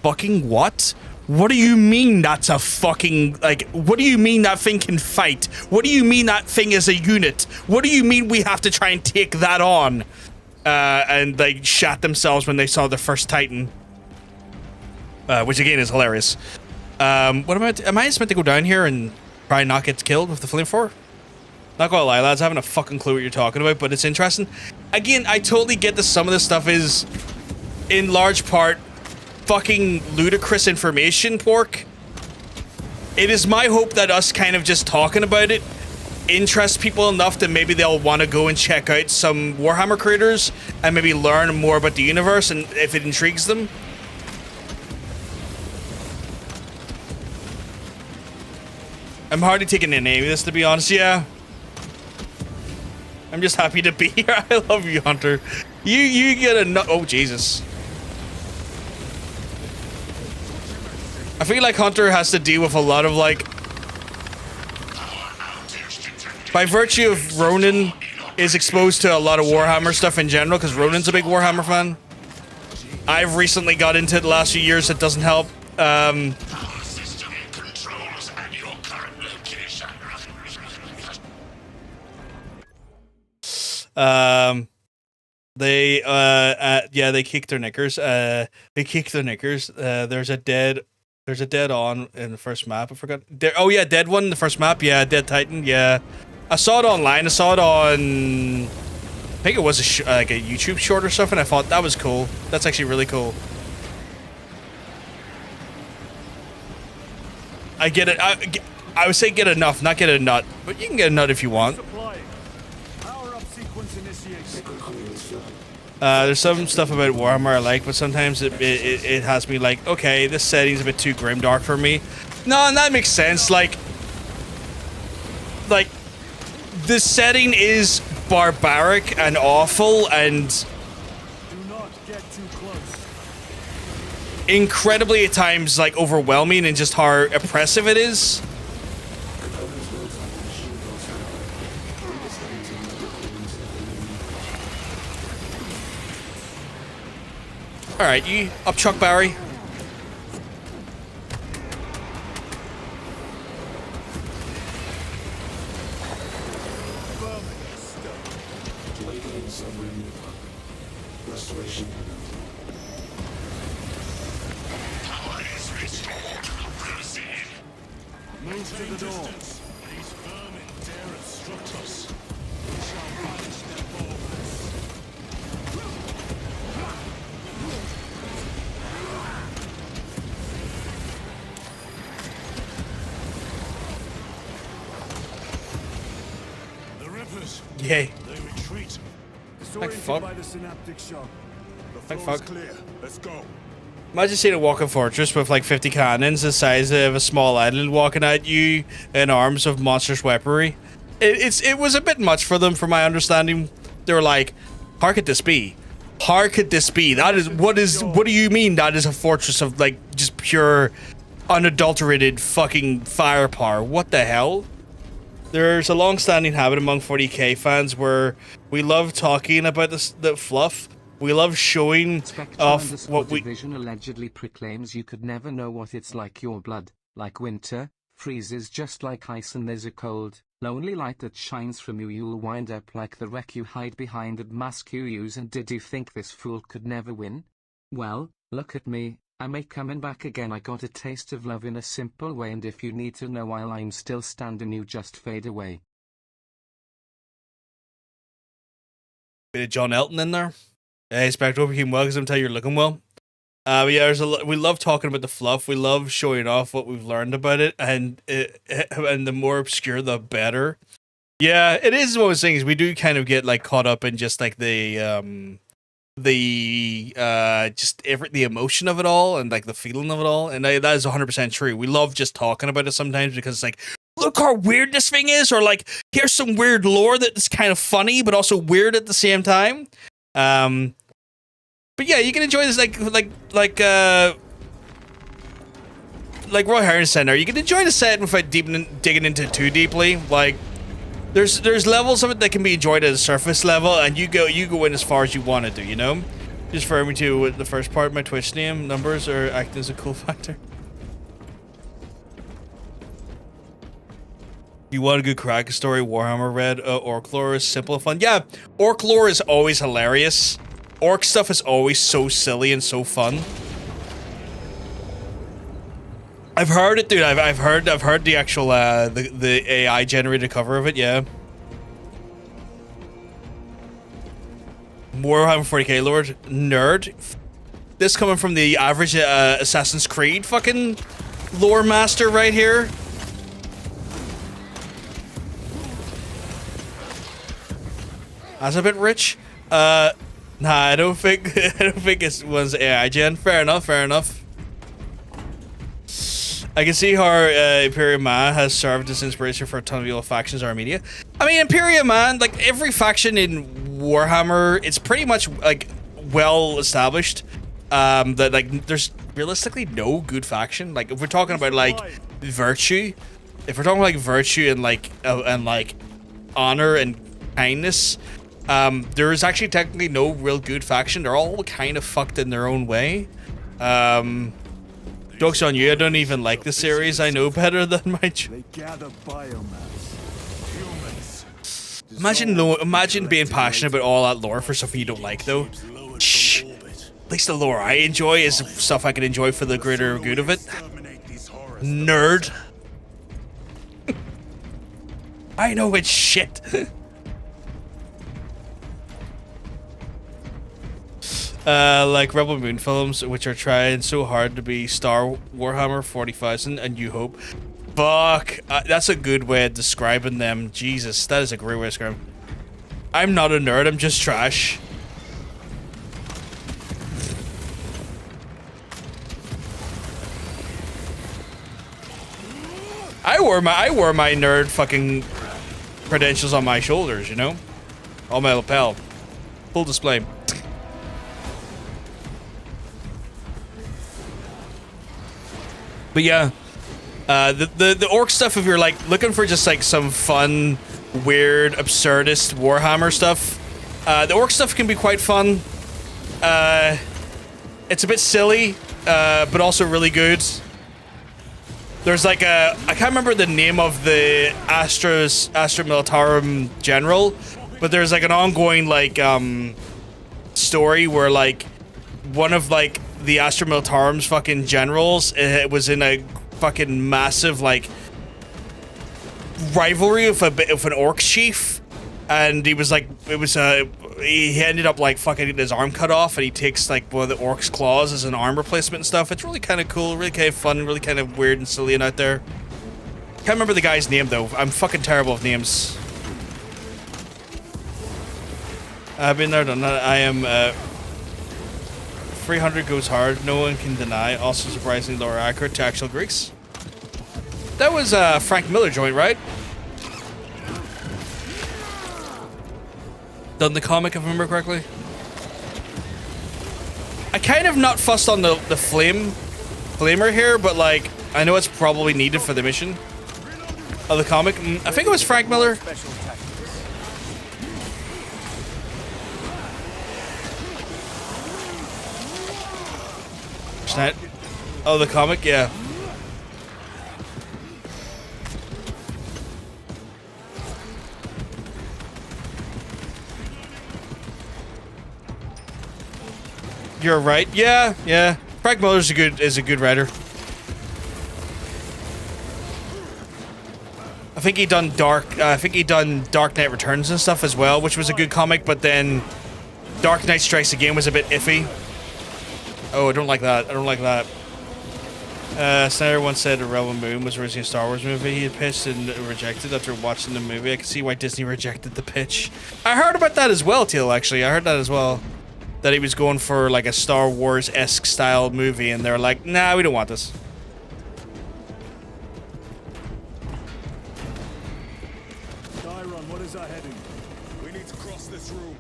fucking what? What do you mean that's a fucking, like, what do you mean that thing can fight? What do you mean that thing is a unit? What do you mean we have to try and take that on? And they shat themselves when they saw the first Titan. Which again is hilarious. What am I just meant to go down here and try and not get killed with the flamethrower? Not gonna lie, lads, I haven't a fucking clue what you're talking about, but it's interesting. Again, I totally get that some of this stuff is, in large part, fucking ludicrous information pork. It is my hope that us kind of just talking about it interests people enough that maybe they'll want to go and check out some Warhammer creators and maybe learn more about the universe, and if it intrigues them. I'm hardly taking any of this, to be honest. Yeah, I'm just happy to be here. I love you, Hunter. You get a oh Jesus. I feel like Hunter has to deal with a lot of like, by virtue of Ronan is exposed to a lot of Warhammer stuff in general, because Ronan's a big Warhammer fan. I've recently got into it the last few years. It doesn't help. They kicked their knickers. There's a dead on in the first map. I forgot. Dead one in the first map. Yeah, dead Titan. Yeah, I saw it online. I saw it on, I think it was like a YouTube short or something. I thought that was cool. That's actually really cool. I get it. I would say get a enough, not get a nut, but you can get a nut if you want. There's some stuff about Warhammer I like, but sometimes it has me like, okay, this setting's a bit too grimdark for me. No, and that makes sense. Like the setting is barbaric and awful and Do not get too close. incredibly at times like overwhelming and just how oppressive it is. All right, you up, Chuck Barry. Restoration. Power is restored. Proceed. Move to the door. These vermin dare obstruct us. We shall banish their boldness. The Rippers, Yay. they retreat. Disoriented fuck. by the synaptic shock. The Like floor is fuck. clear. Let's go. Imagine seeing a walking fortress with like 50 cannons the size of a small island walking at you in arms of monstrous weaponry. It was a bit much for them, from my understanding. They were like, how could this be? How could this be? That is, what do you mean that is a fortress of like just pure unadulterated fucking firepower? What the hell? There's a long-standing habit among 40k fans where we love talking about the fluff. We love showing off what we... Division allegedly proclaims you could never know what it's like. Your blood, like winter, freezes just like ice, and there's a cold, lonely light that shines from you. You'll wind up like the wreck you hide behind and mask you use. And did you think this fool could never win? Well, look at me. I'm coming back again. I got a taste of love in a simple way, and if you need to know while I'm still standing, you just fade away. Bit of John Elton in there. Hey, Spectre, hope you came well, because I'm telling you, you're looking well. But yeah, we love talking about the fluff. We love showing off what we've learned about it, and the more obscure, the better. Yeah, it is one of those things. We do kind of get like caught up in just like the emotion of it all and like the feeling of it all, and that is 100% true. We love just talking about it sometimes because it's like, look how weird this thing is, or like, here's some weird lore that's kind of funny but also weird at the same time. But yeah, you can enjoy this like Roy Harris Center. You can enjoy the set without digging into it too deeply. Like, there's levels of it that can be enjoyed at a surface level, and you go in as far as you want to do. You know, just for me to with the first part. My Twitch name numbers are acting as a cool factor. You want a good Kraken story? Warhammer Red, Orc lore is simple and fun. Yeah, Orc lore is always hilarious. Orc stuff is always so silly and so fun. I've heard it, dude. I've heard the actual the AI generated cover of it. Yeah. Warhammer 40k lore nerd. This coming from the average Assassin's Creed fucking lore master right here. That's a bit rich. Nah, I don't think it was AI gen. Fair enough. I can see how Imperium Man has served as inspiration for a ton of evil factions in Armenia. I mean, Imperium Man, like every faction in Warhammer, it's pretty much like well established. That like there's realistically no good faction. Like if we're talking about like virtue, and like honor and kindness. There is actually technically no real good faction. They're all kind of fucked in their own way. Joke's on you, I don't even like the series. I know better than my... They gather biomass. Imagine being passionate about all that lore for stuff you don't like, though. Shh. At least the lore I enjoy is stuff I can enjoy for the greater good of it. Nerd. I know it's shit. Like Rebel Moon films, which are trying so hard to be Star Warhammer 40,000 and New Hope. Fuck, that's a good way of describing them. Jesus, that is a great way of describing them. I'm not a nerd, I'm just trash. I wore my nerd fucking credentials on my shoulders, you know? On my lapel. Full display. But yeah, the orc stuff, if you're like looking for just like some fun, weird, absurdist Warhammer stuff, the orc stuff can be quite fun. It's a bit silly, but also really good. There's like I can't remember the name of the Astra Militarum general, but there's like an ongoing like story where like one of like the Astra Militarum's fucking generals was in a fucking massive like rivalry with an orc chief, and he was like he ended up like fucking getting his arm cut off, and he takes like one of the orc's claws as an arm replacement and stuff. It's really kind of cool, really kind of fun, really kind of weird and silly and out there. Can't remember the guy's name though. I'm fucking terrible with names. I've been there, done that. I am 300 goes hard, no one can deny. Also surprisingly lower accurate to actual Greeks. That was Frank Miller joint, right? Done the comic, if I remember correctly. I kind of not fussed on the flamer here, but like I know it's probably needed for the mission of the comic. I think it was Frank Miller. Oh, the comic, yeah. You're right. Yeah, yeah. Frank Miller's is a good writer. I think he done Dark Knight Returns and stuff as well, which was a good comic. But then Dark Knight Strikes Again was a bit iffy. Oh, I don't like that. I don't like that. Snyder once said A Rebel Moon was originally a Star Wars movie he had pitched and rejected after watching the movie. I can see why Disney rejected the pitch. I heard about that as well, Teal, actually. I heard that as well. That he was going for like a Star Wars-esque style movie, and they're like, nah, we don't want this. Tyron, what is our heading? We need to cross this room.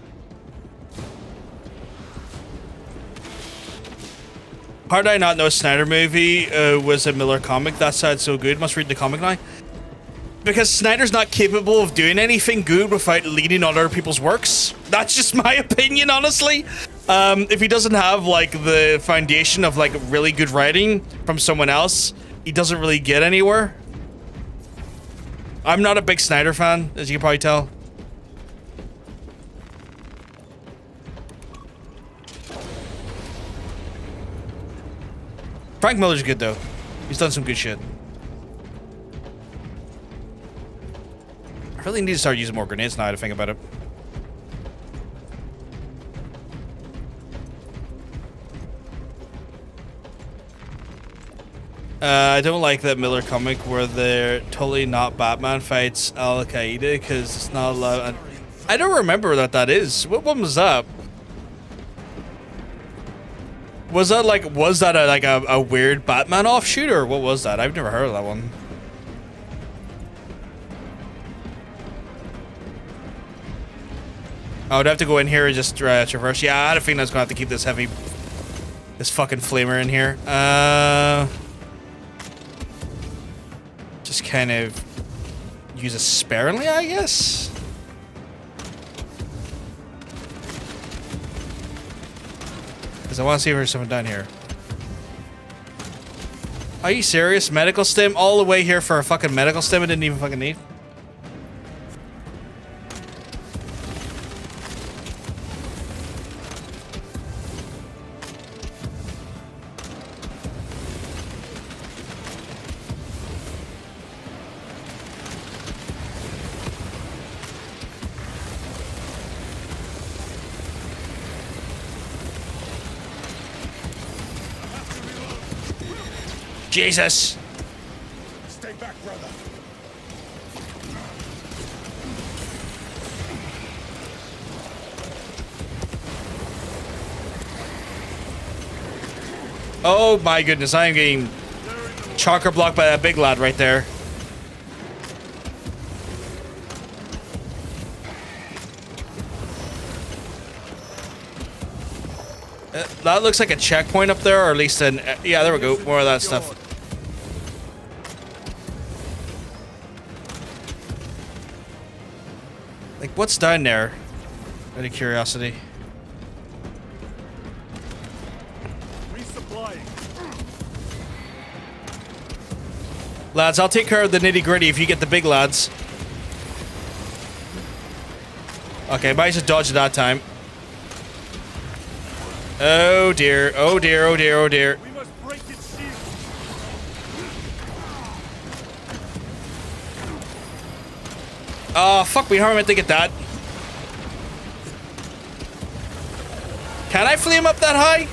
How did I not know Snyder movie was a Miller comic? That sounds so good. Must read the comic now. Because Snyder's not capable of doing anything good without leaning on other people's works. That's just my opinion, honestly. If he doesn't have like the foundation of like really good writing from someone else, he doesn't really get anywhere. I'm not a big Snyder fan, as you can probably tell. Frank Miller's good though. He's done some good shit. I really need to start using more grenades now to think about it. I don't like that Miller comic where they're totally not Batman fights Al Qaeda because it's not allowed. I don't remember what that is. What one was that? Was that a weird Batman offshoot, or what was that? I've never heard of that one. I would have to go in here and just traverse. Yeah, I had a feeling I was gonna have to keep this fucking flamer in here. Just kind of use it sparingly, I guess. Because I want to see if there's something down here. Are you serious? Medical stim? All the way here for a fucking medical stim I didn't even fucking need? Jesus! Stay back, brother. Oh my goodness, I am getting chocker blocked by that big lad right there. That looks like a checkpoint up there, or at least an... yeah, there we go. More of that stuff. Like, what's down there? Out of curiosity. Lads, I'll take care of the nitty-gritty if you get the big lads. Okay, might just dodge it that time. Oh dear, oh dear, oh dear, oh dear. We must break its shield. Oh, fuck me, how am I meant to get that? Can I flee him up that high?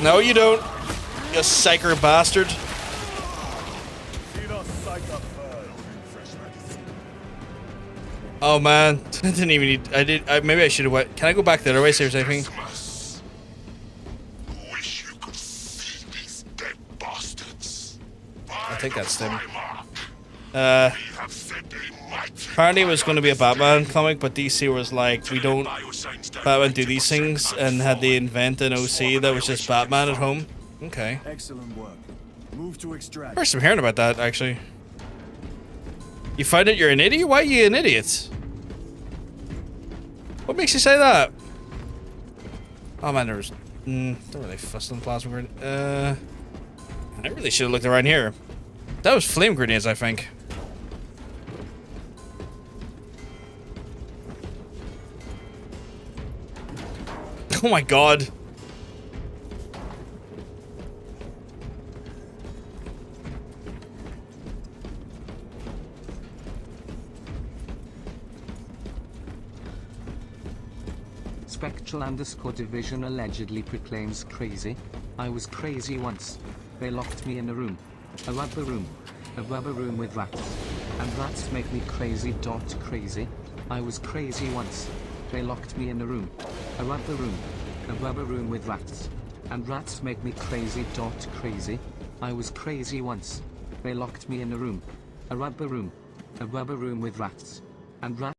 No, you don't. You psyker bastard. Oh man, I didn't even need. I did. Maybe I should have went. Can I go back the other way? See if there's anything. Wish you could see these dead bastards. I think that's them. Apparently it was going to be a Batman comic, but DC was like, we don't Batman do these things, and had they invent an OC that was just Batman at home. Okay. Excellent work. Move to extract. First I'm hearing about that, actually. You find out you're an idiot? Why are you an idiot? What makes you say that? Oh man, there was... don't really fuss on the plasma grenade. I really should have looked around here. That was flame grenades, I think. Oh my god. Spectral_division allegedly proclaims crazy. I was crazy once. They locked me in a room. A rubber room. A rubber room with rats. And rats make me crazy. Crazy. I was crazy once. They locked me in a room. A rubber room. A rubber room with rats. And rats make me crazy. Crazy. I was crazy once. They locked me in a room. A rubber room. A rubber room with rats. And rats.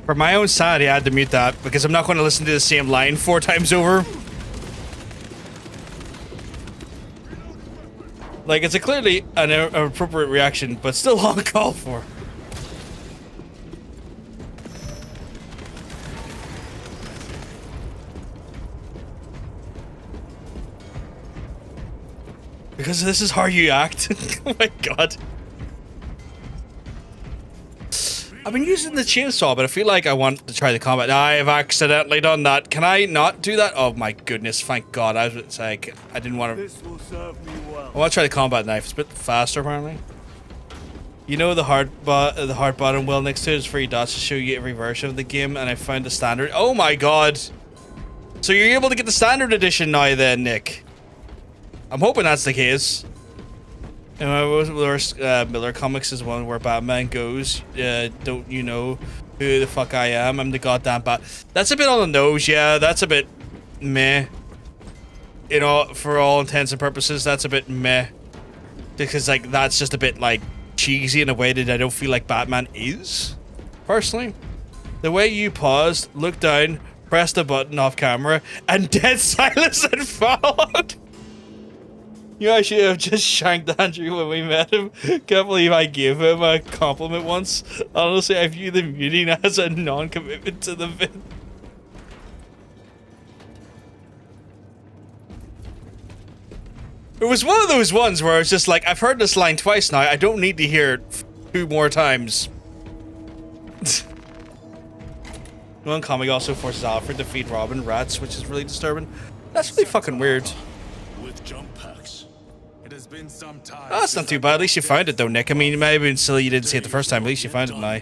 For my own sanity, I had to mute that because I'm not going to listen to the same line 4 times over. Like, it's a clearly an appropriate reaction, but still uncalled for. Because this is how you act. Oh my god. I've been using the chainsaw, but I feel like I want to try the combat. I've accidentally done that. Can I not do that? Oh my goodness, thank god. I was like, I didn't want to... This will serve me well. I want to try the combat knife. It's a bit faster, apparently. You know the hard button wheel next to it is 3 dots to show you every version of the game, and I found the standard. Oh my god. So you're able to get the standard edition now then, Nick. I'm hoping that's the case. You know, Miller Comics is one where Batman goes, don't you know who the fuck I am? I'm the goddamn Bat. That's a bit on the nose, yeah. That's a bit meh. You know, for all intents and purposes, that's a bit meh. Because, like, that's just a bit, like, cheesy in a way that I don't feel like Batman is, personally. The way you paused, looked down, pressed a button off camera, and dead silence and followed. You actually have just shanked Andrew when we met him. Can't believe I gave him a compliment once. Honestly, I view the muting as a non-commitment to the vid. It was one of those ones where it's just like, I've heard this line twice now. I don't need to hear it 2 more times. One comic also forces Alfred to feed Robin rats, which is really disturbing. That's really fucking weird. With jump packs. It has been some time. Oh, that's not too bad. At least you found it, though, Nick. I mean, it might have been silly you didn't see it the first time. At least you found it now.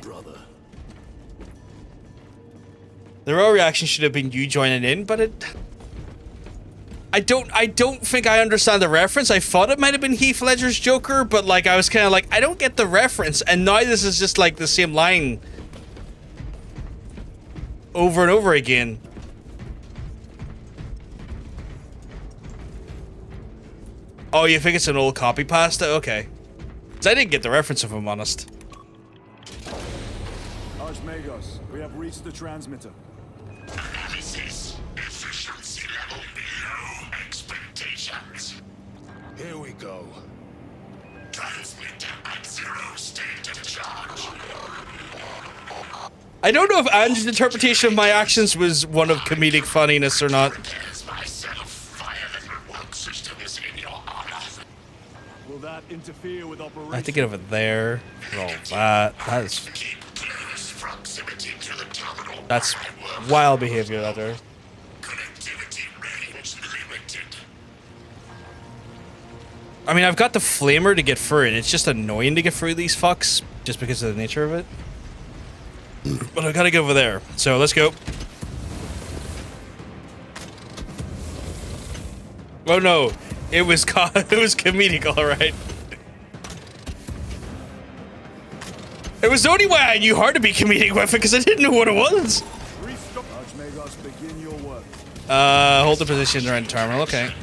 The real reaction should have been you joining in, but it... I don't think I understand the reference. I thought it might have been Heath Ledger's Joker, but like I was kind of like, I don't get the reference. And now this is just like the same line over and over again. Oh, you think it's an old copy pasta? Okay. 'Cause I didn't get the reference, if I'm honest. Archmagos, we have reached the transmitter. Analysis. Efficiency level below expectations. Here we go. Transmitter at 0 state of charge. I don't know if Andrew's interpretation of my actions was one of comedic funniness or not. Will that interfere with operation? I have to get over there for all that. That's wild behavior out there. I mean, I've got the flamer to get through it. It's just annoying to get through these fucks just because of the nature of it. But I gotta get over there. So let's go. Oh no, it was comedic, all right. It was the only way I knew how to be comedic with it because I didn't know what it was. Archmagos, begin your work. Hold the position around the terminal. Okay.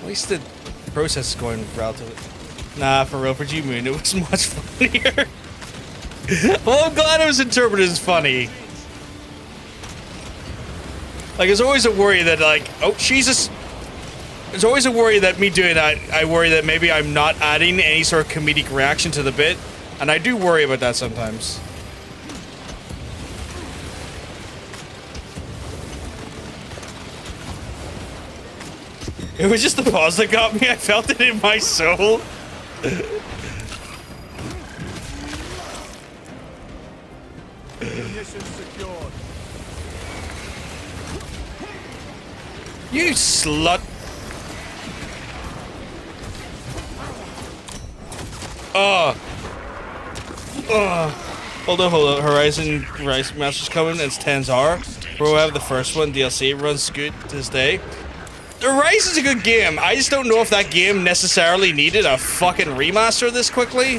At least the process is going relatively. Nah, for real, for G-Moon, it was much funnier. Well, I'm glad it was interpreted as funny. Like, there's always a worry that, like, oh, Jesus. There's always a worry that me doing that, I worry that maybe I'm not adding any sort of comedic reaction to the bit. And I do worry about that sometimes. It was just the pause that got me. I felt it in my soul. You slut. Hold on. Horizon Master's coming. It's 10s. Bro, I have the first one. DLC runs good to this day. Horizon's a good game. I just don't know if that game necessarily needed a fucking remaster this quickly.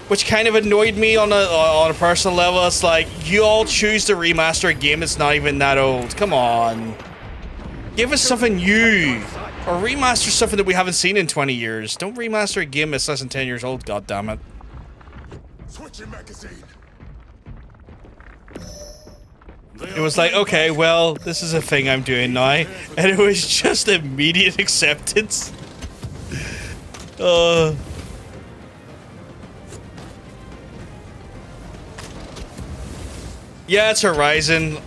Which kind of annoyed me on a personal level. It's like, you all choose to remaster a game that's not even that old. Come on. Give us something new. Or remaster something that we haven't seen in 20 years. Don't remaster a game that's less than 10 years old, goddammit. Switching magazine. It was like, okay, well, this is a thing I'm doing now. And it was just immediate acceptance. Yeah, it's Horizon.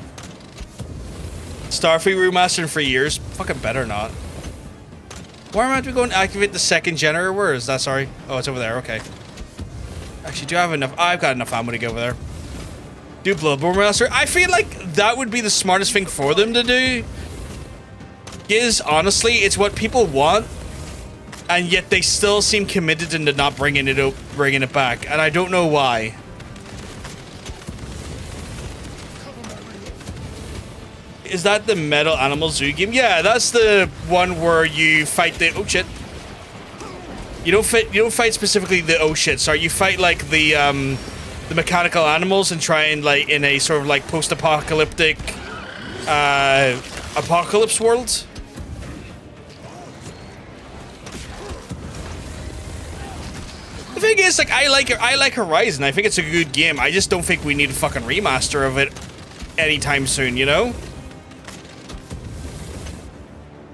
Starfleet remastered for years. Fucking better not. Where am I to go and activate the second generator? Where is that? Sorry. Oh, it's over there. Okay. Actually, do I have enough? I've got enough ammo to go over there. Do Bloodborne remaster. I feel like that would be the smartest thing for them to do. Is honestly, it's what people want, and yet they still seem committed into not bringing it back, and I don't know why. Is that the Metal Animal Zoo game? Yeah, that's the one where you fight the oh shit. You don't fight specifically the oh shit. Sorry, you fight like the mechanical animals and try and like in a sort of like post-apocalyptic apocalypse world. The thing is, like, I like Horizon. I think it's a good game. I just don't think we need a fucking remaster of it anytime soon, you know?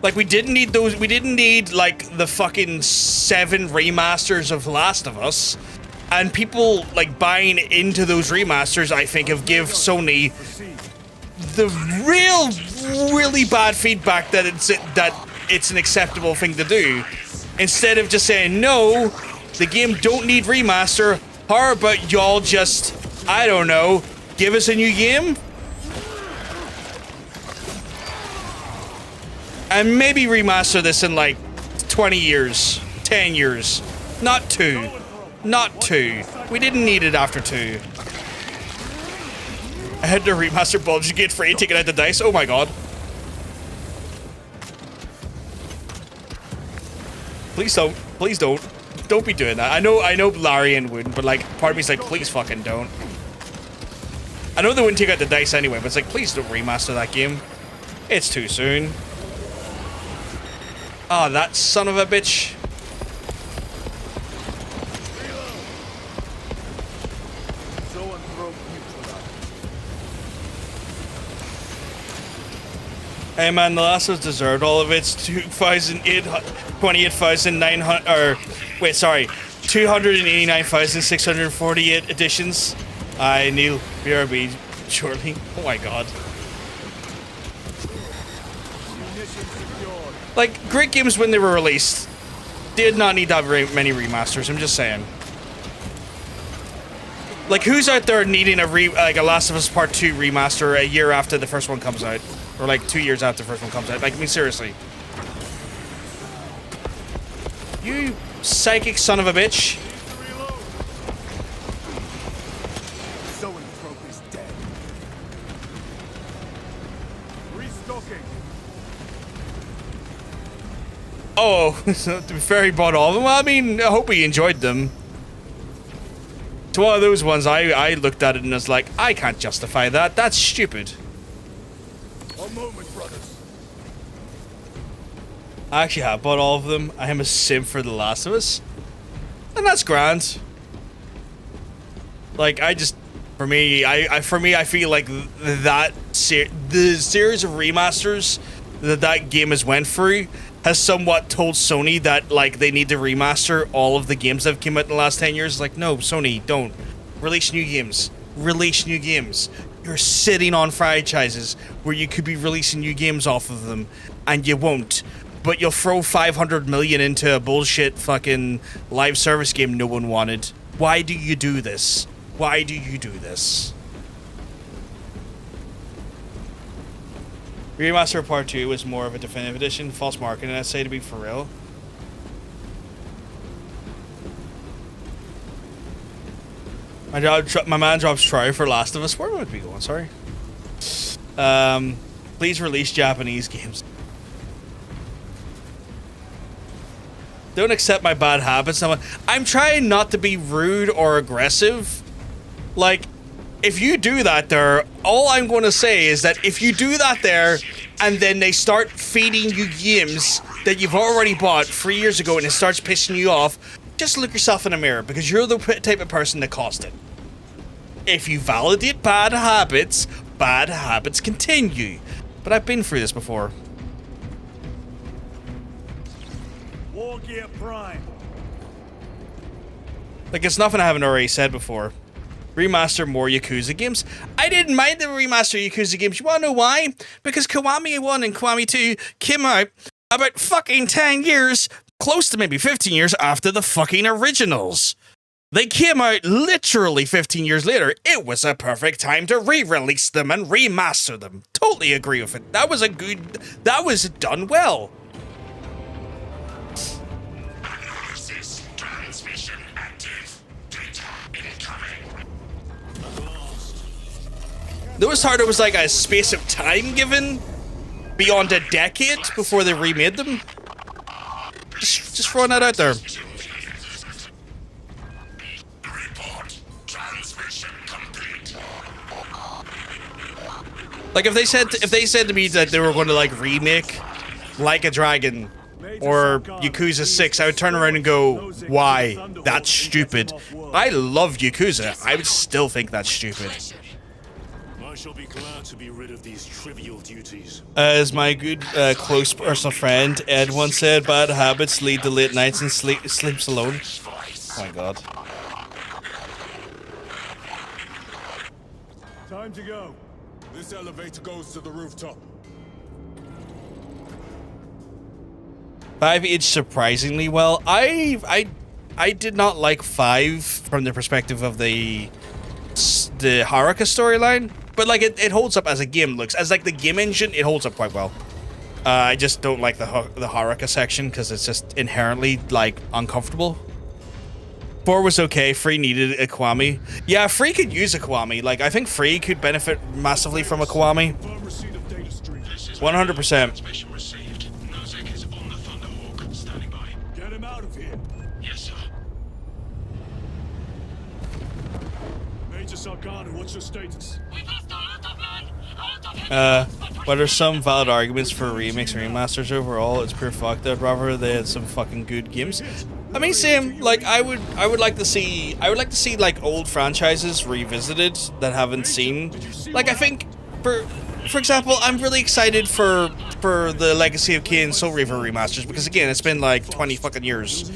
Like, we didn't need, like, the fucking 7 remasters of Last of Us. And people, like, buying into those remasters, I think, have give Sony the really bad feedback that it's an acceptable thing to do. Instead of just saying, no, the game don't need remaster, how about y'all just, I don't know, give us a new game? And maybe remaster this in like 20 years, 10 years. Not 2. Not 2. We didn't need it after 2. I had to remaster Baldur's Gate free, taking out the dice. Oh my god. Please don't. Please don't. Don't be doing that. I know Larian wouldn't, but like, part of me's like, please fucking don't. I know they wouldn't take out the dice anyway, but it's like, please don't remaster that game. It's too soon. Oh, that son of a bitch. Hey man, The Last of Us deserved all of its 28,900, or wait, sorry, 289,648 editions. Neil, BRB, surely. Oh my god. Like, great games when they were released did not need that very many remasters, I'm just saying. Like, who's out there needing a Last of Us Part 2 remaster a year after the first one comes out? Or like 2 years after the first one comes out? Like, I mean, seriously. You psychic son of a bitch. Oh, to be fair, he bought all of them. Well, I mean, I hope he enjoyed them. It's one of those ones I looked at it and was like, I can't justify that. That's stupid. A moment, brothers. I actually have bought all of them. I am a sim for The Last of Us. And that's grand. Like, I just... For me, I feel like the series of remasters that game has went through has somewhat told Sony that, like, they need to remaster all of the games that have come out in the last 10 years. Like, no, Sony, don't. Release new games. Release new games. You're sitting on franchises where you could be releasing new games off of them, and you won't. But you'll throw 500 million into a bullshit fucking live service game no one wanted. Why do you do this? Why do you do this? Remaster Part 2 was more of a definitive edition. False marketing, I'd say, to be for real. My man drops try for Last of Us. Where would we going? Sorry. Please release Japanese games. Don't accept my bad habits. I'm trying not to be rude or aggressive. Like, if you do that there, all I'm going to say is that if you do that there, and then they start feeding you games that you've already bought 3 years ago and it starts pissing you off, just look yourself in the mirror, because you're the type of person that caused it. If you validate bad habits continue. But I've been through this before. War Gear Prime. Like, it's nothing I haven't already said before. Remaster more Yakuza games. I didn't mind the remaster Yakuza games. You wanna know why? Because Kiwami 1 and Kiwami 2 came out about fucking 10 years, close to maybe 15 years after the fucking originals. They came out literally 15 years later. It was a perfect time to re-release them and remaster them. Totally agree with it. That was done well. Analysis transmission active. Data incoming. There was hard. It was like a space of time given beyond a decade before they remade them. Just throwing that out there. Like, if they said to me that they were going to like remake Like a Dragon or Yakuza 6, I would turn around and go, why? That's stupid. I love Yakuza. I would still think that's stupid. I shall be glad to be rid of these trivial duties. As my good close personal friend Ed once said, bad habits lead to late nights and sleeps alone. Oh my god. Time to go. This elevator goes to the rooftop. 5 aged surprisingly well. I did not like 5 from the perspective of the Haruka storyline, but like it holds up as a game. Looks as like the game engine, it holds up quite well. I just don't like the Haruka section because it's just inherently like uncomfortable. 4 was okay. Free needed a Kwame. Yeah, Free could use a Kwame. Like, I think Free could benefit massively from a Kwame. 100%. Get him out of here. Yes, sir. Major Sargano, what's your status? What are some valid arguments for remakes and remasters overall? It's pure fucked. I'd rather they had some fucking good games. I mean, same. Like, I would like to see like old franchises revisited that haven't seen. Like, I think for example, I'm really excited for the Legacy of Kain Soul Reaver remasters because again, it's been like 20 fucking years,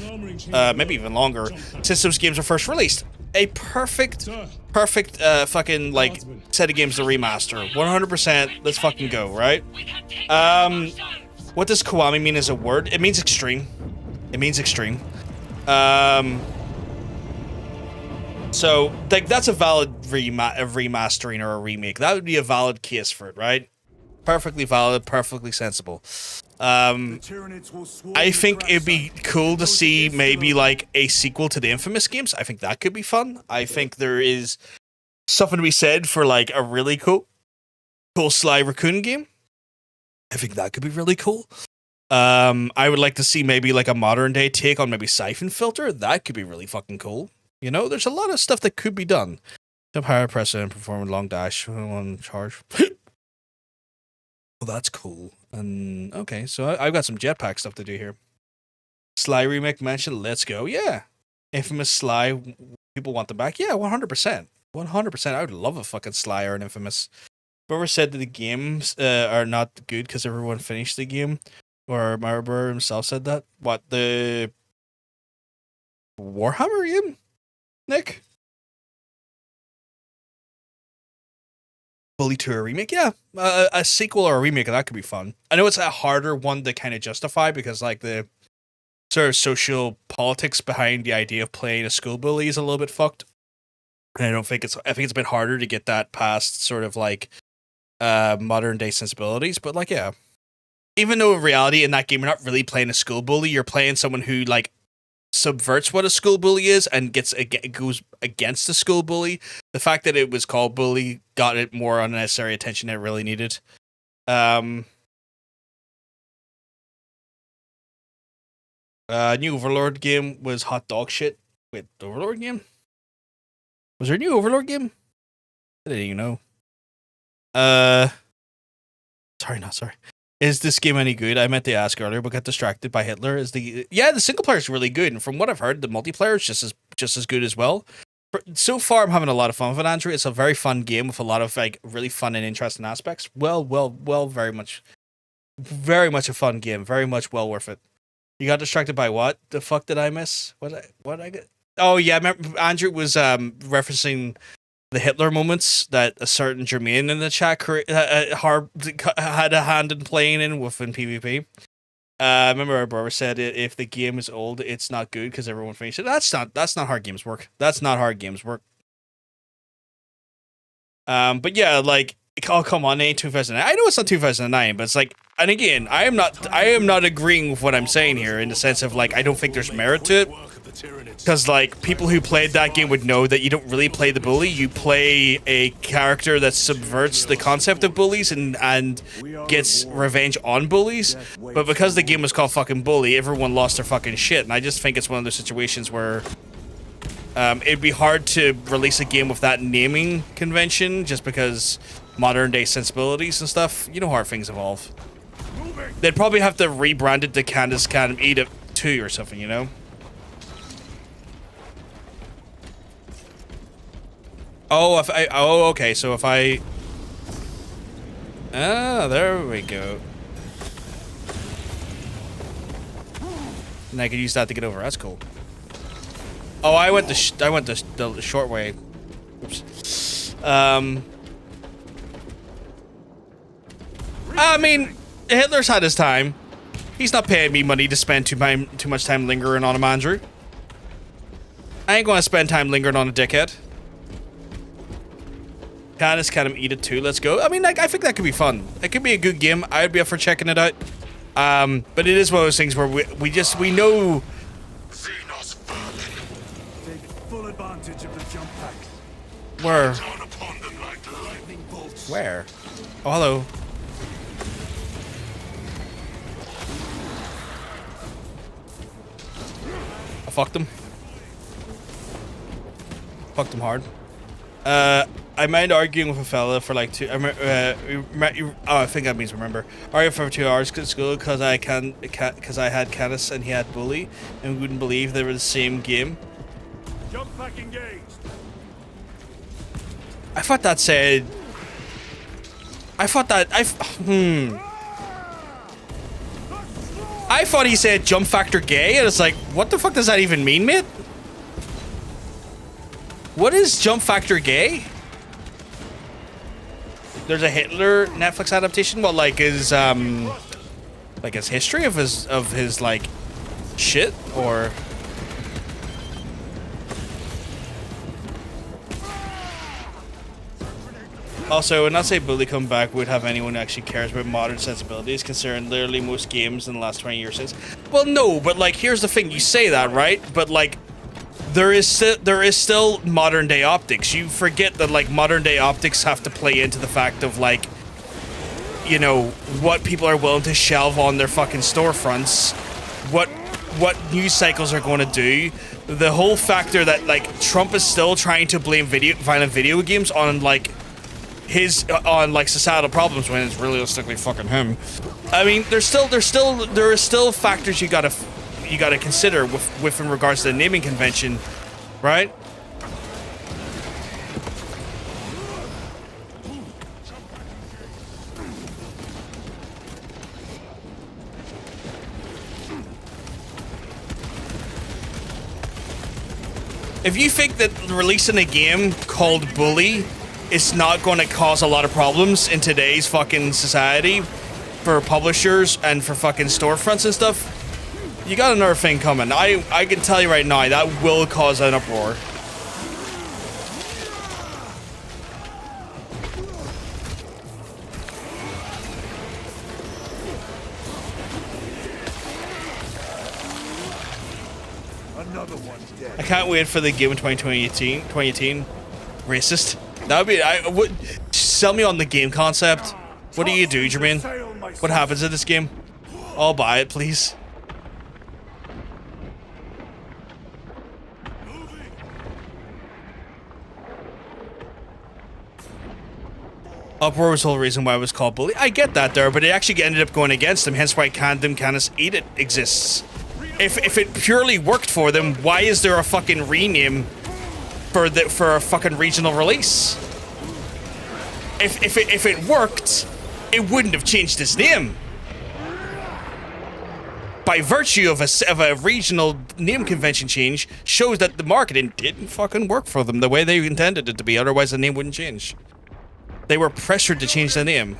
maybe even longer since those games were first released. A perfect fucking like set of games to remaster. 100%. Let's fucking go, right? What does Kiwami mean as a word? It means extreme. It means extreme. So like that's a valid remastering or a remake. That would be a valid case for it, right? Perfectly valid, perfectly sensible. I think it'd be cool to see maybe like a sequel to the Infamous games. I think that could be fun. I think there is something to be said for like a really cool Sly Raccoon game. I think that could be really cool. I would like to see maybe like a modern day take on maybe Siphon Filter. That could be really fucking cool. You know, there's a lot of stuff that could be done. Jump higher, press and perform a long dash on charge. Well, that's cool. And okay, so I've got some jetpack stuff to do here. Sly remake mentioned. Let's go. Yeah, Infamous Sly. People want them back. Yeah, 100%. 100%. I would love a fucking Sly or an Infamous. Whoever said that the games are not good because everyone finished the game, or Maribor himself said that. What, the Warhammer game, Nick? Bully 2 a remake? Yeah, a sequel or a remake of that could be fun. I know it's a harder one to kind of justify because like the sort of social politics behind the idea of playing a school bully is a little bit fucked. And I think it's a bit harder to get that past sort of like modern day sensibilities. But like, yeah, even though in reality in that game you're not really playing a school bully, you're playing someone who like subverts what a school bully is and goes against the school bully. The fact that it was called bully got it more unnecessary attention it really needed. New Overlord game was hot dog shit. Wait, the Overlord game? Was there a new Overlord game? I didn't even know. Sorry. Is this game any good? I meant to ask earlier, but got distracted by Hitler. The single player is really good, and from what I've heard, the multiplayer is just as good as well. So far, I'm having a lot of fun with it, Andrew. It's a very fun game with a lot of like really fun and interesting aspects. Well, very much a fun game. Very much well worth it. You got distracted by what? The fuck did I miss? What I get? Oh yeah, I remember Andrew was referencing the Hitler moments that a certain Jermaine in the chat had a hand in playing in within PvP. I remember our brother said if the game is old, it's not good because everyone finished it. That's not how games work. That's not how games work. But yeah, like, oh come on, it ain't 2009. I know it's not 2009, but it's like, and again, I am not agreeing with what I'm saying here in the sense of like I don't think there's merit to it. Because, like, people who played that game would know that you don't really play the bully. You play a character that subverts the concept of bullies and gets revenge on bullies. But because the game was called fucking Bully, everyone lost their fucking shit. And I just think it's one of those situations where it'd be hard to release a game with that naming convention just because modern day sensibilities and stuff. You know how things evolve. They'd probably have to rebrand it to Candace Can Eat It 2 or something, you know? Oh, okay, so if I... Ah, there we go. And I can use that to get over, that's cool. Oh, I went the short way. Oops. I mean, Hitler's had his time. He's not paying me money to spend too much time lingering on him, Andrew. I ain't gonna spend time lingering on a dickhead. Candace Can Eat It too. Let's go. I mean, like, I think that could be fun. It could be a good game. I'd be up for checking it out. But it is one of those things where we know. Where? Where? Oh, hello. I fucked him. Fucked him hard. I mind arguing with a fella for like I think that means remember. Arguing for 2 hours at school because I had Canis and he had Bully, and we wouldn't believe they were the same game. Jump back engaged. I thought that said. I thought he said jump factor gay, and it's like, what the fuck does that even mean, mate? What is jump factor gay? There's a Hitler Netflix adaptation. What, like his history of his like shit, or? Also, I would not say Bully come back would have anyone who actually cares about modern sensibilities, considering literally most games in the last 20 years since. Well, no, but like, here's the thing: you say that, right? But like, there is still modern day optics. You forget that like modern day optics have to play into the fact of like, you know, what people are willing to shelve on their fucking storefronts, what news cycles are going to do. The whole factor that like Trump is still trying to blame violent video games on like on like societal problems when it's realistically fucking him. I mean, there are still factors you gotta consider with in regards to the naming convention, right? If you think that releasing a game called Bully is not going to cause a lot of problems in today's fucking society for publishers and for fucking storefronts and stuff, you got another thing coming. I can tell you right now, that will cause an uproar. Another one's dead. I can't wait for the game in 2018. Racist. That would be. I would sell me on the game concept. What do you do, Jermaine? What happens in this game? I'll buy it, please. Uproar was the whole reason why it was called Bully. I get that there, but it actually ended up going against them, hence why Canis Eat It exists. If it purely worked for them, why is there a fucking rename for a fucking regional release? If it worked, it wouldn't have changed its name. By virtue of a regional name convention change, shows that the marketing didn't fucking work for them the way they intended it to be, otherwise the name wouldn't change. They were pressured to change the name.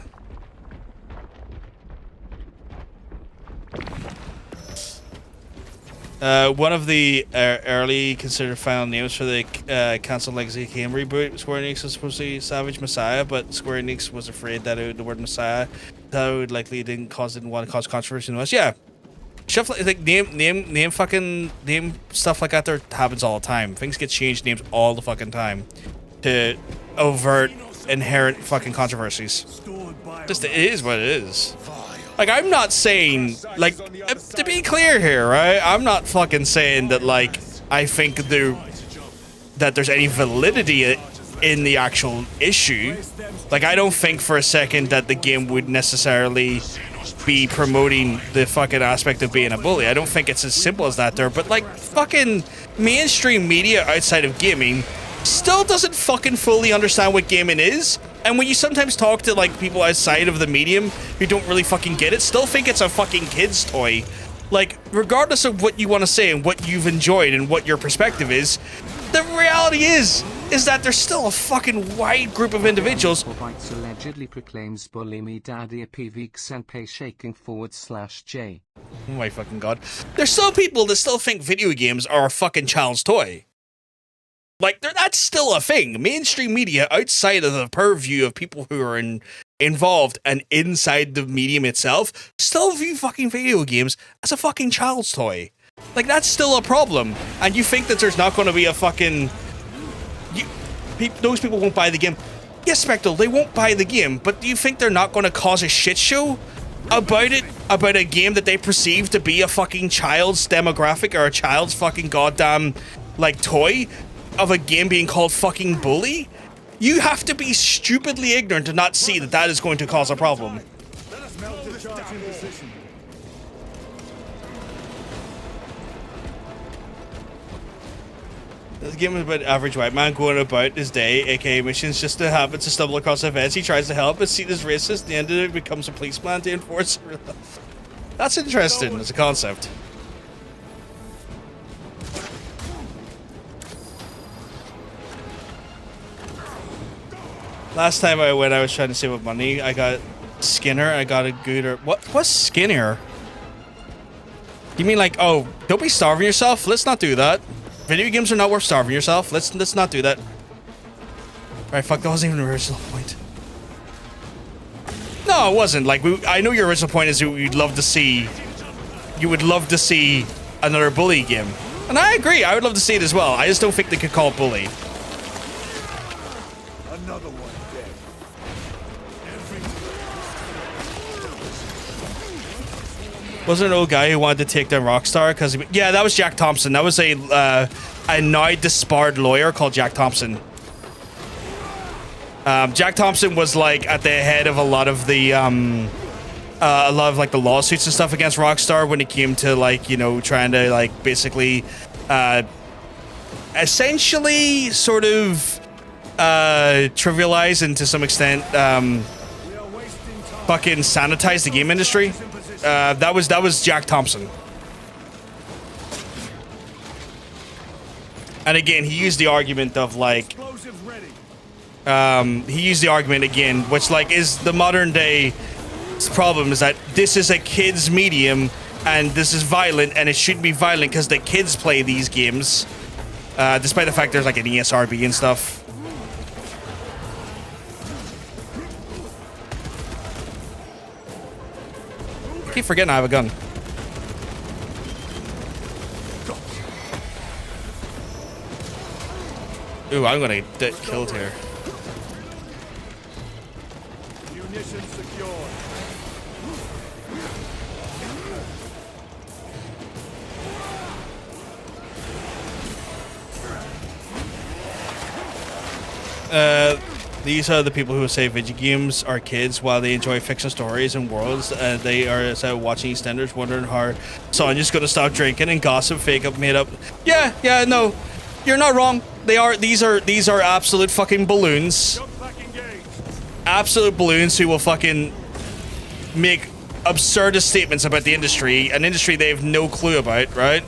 One of the early considered final names for the cancelled Legacy game reboot, Square Enix was supposed to be Savage Messiah, but Square Enix was afraid that the word Messiah that would likely didn't want to cause controversy in the West. Yeah, stuff like name stuff like that there happens all the time. Things get changed names all the fucking time to overt inherent fucking controversies. Just it is what it is. Like, I'm not saying, like, to be clear here, right? I'm not fucking saying that, like, I think that there's any validity in the actual issue. Like, I don't think for a second that the game would necessarily be promoting the fucking aspect of being a bully. I don't think it's as simple as that there. But, like, fucking mainstream media outside of gaming still doesn't fucking fully understand what gaming is. And when you sometimes talk to like people outside of the medium who don't really fucking get it, still think it's a fucking kid's toy. Like, regardless of what you want to say and what you've enjoyed and what your perspective is, the reality is that there's still a fucking wide group of individuals. Bites allegedly proclaims bully me daddy a PV senpai shaking /J. Oh my fucking god. There's still people that still think video games are a fucking child's toy. Like, that's still a thing. Mainstream media, outside of the purview of people who are involved and inside the medium itself, still view fucking video games as a fucking child's toy. Like, that's still a problem. And you think that there's not going to be a fucking... those people won't buy the game. Yes, Spectral, they won't buy the game, but do you think they're not going to cause a shit show about it? About a game that they perceive to be a fucking child's demographic or a child's fucking goddamn, like, toy of a game being called fucking Bully? You have to be stupidly ignorant to not see that that is going to cause a problem. Let us melt the charge in position. This game is about an average white man going about his day, aka missions, just to happen to stumble across events. He tries to help, but seen as racist. At the end of it, becomes a policeman to enforce. That's interesting as a concept. Last time I went, I was trying to save up money. I got Skinner. I got a Gooder. What's Skinner? You mean like, oh, don't be starving yourself? Let's not do that. Video games are not worth starving yourself. Let's not do that. Alright, fuck, that wasn't even the original point. No, it wasn't. Like, I know your original point is you'd love to see... You would love to see another Bully game. And I agree, I would love to see it as well. I just don't think they could call it Bully. Another one dead. Wasn't an old guy who wanted to take down Rockstar? Because yeah, that was Jack Thompson. That was a now disbarred lawyer called Jack Thompson. Jack Thompson was like at the head of a lot of the like the lawsuits and stuff against Rockstar when it came to like, you know, trying to like basically essentially sort of trivialize and to some extent fucking sanitize the game industry. That was Jack Thompson. And again, he used the argument of like he used the argument again, which like is the modern day problem, is that this is a kids medium and this is violent and it shouldn't be violent because the kids play these games, despite the fact there's like an ESRB and stuff. I keep forgetting I have a gun. Ooh, I'm gonna get killed here. Munitions secured. These are the people who say video games are kids while they enjoy fiction stories and worlds. They are watching EastEnders, wondering how Sonya's gonna stop drinking and gossip, fake up, made up. Yeah, no, you're not wrong. They are. These are absolute fucking balloons. Absolute balloons who will fucking make absurdist statements about the industry, an industry they have no clue about, right?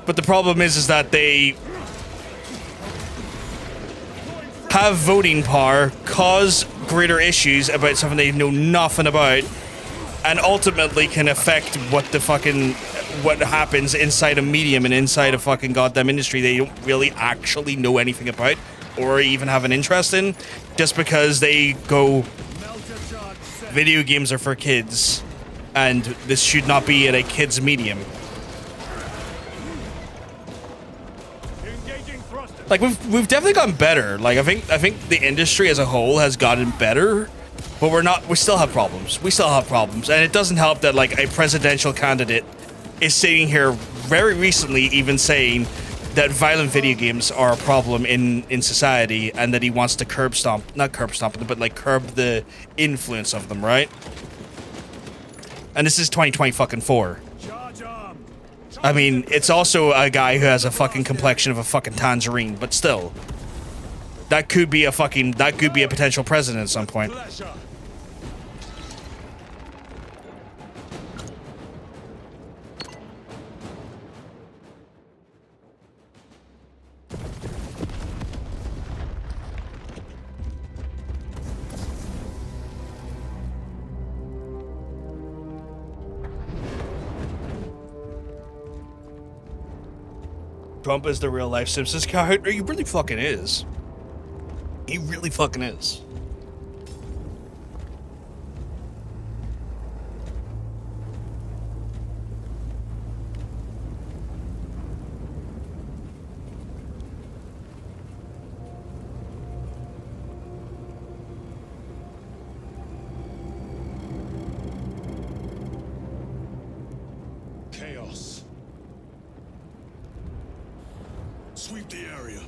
But the problem is that they have voting power, cause greater issues about something they know nothing about, and ultimately can affect what happens inside a medium and inside a fucking goddamn industry they don't really actually know anything about or even have an interest in, just because they go, video games are for kids and this should not be in a kids medium. Like we've definitely gotten better. Like I think the industry as a whole has gotten better, but we still have problems. And it doesn't help that like a presidential candidate is sitting here very recently even saying that violent video games are a problem in society and that he wants to curb them, but like curb the influence of them, right? And this is 2024. I mean, it's also a guy who has a fucking complexion of a fucking tangerine, but still. That could be a potential president at some point. Trump is the real life Simpsons character. He really fucking is. He really fucking is. Sweep the area.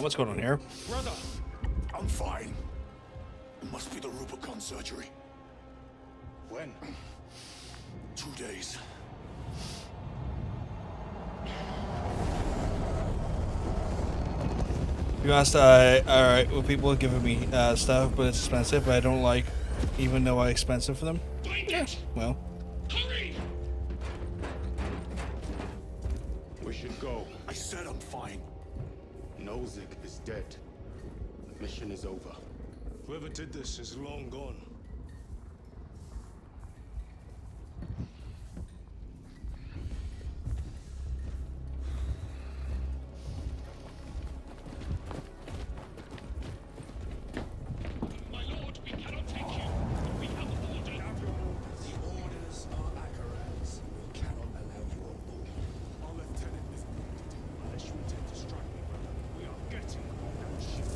What's going on here? Brother, I'm fine. It must be the Rubicon surgery. When? 2 days. You asked, alright, well, people are giving me stuff, but it's expensive, but I don't like, even though I'm expensive for them. Yeah, well. Hurry! We should go. I said I'm fine. Nozick is dead. The mission is over. Whoever did this is long gone. My lord, we cannot take you. We have ordered. The orders are Akaran's. We cannot allow you on board. Our lieutenant is wounded. Unless you intend to strike me, brother, we are getting on that ship.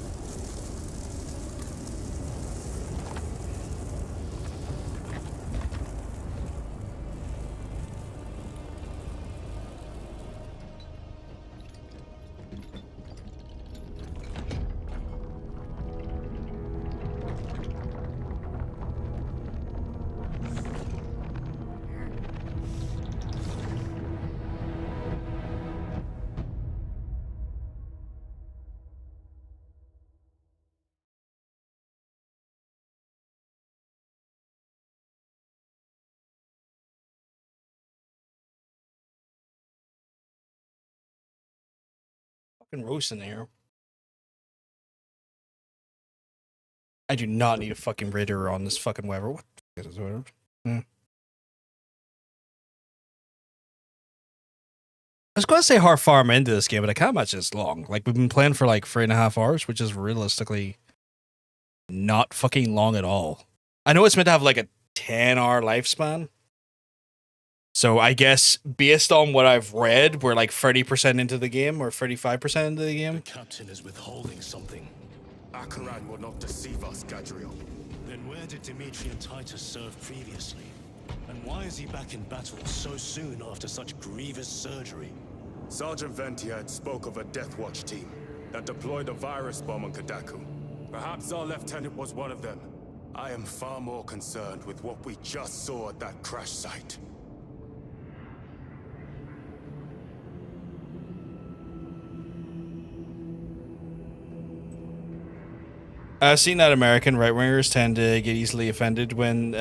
Fucking roasting there. I do not need a fucking Ritter on this fucking Weber. What the fuck is it? I was going to say how far I'm into this game, but I can't imagine it's long. Like, we've been playing for like 3.5 hours, which is realistically not fucking long at all. I know it's meant to have like a 10-hour lifespan. So I guess based on what I've read, we're like 30% into the game or 35% into the game. The captain is withholding something. Akaran will not deceive us, Gadriel. Then where did Dimitri and Titus serve previously? And why is he back in battle so soon after such grievous surgery? Sergeant Ventiad spoke of a Death Watch team that deployed a virus bomb on Kadaku. Perhaps our lieutenant was one of them. I am far more concerned with what we just saw at that crash site. I've seen that American right-wingers tend to get easily offended when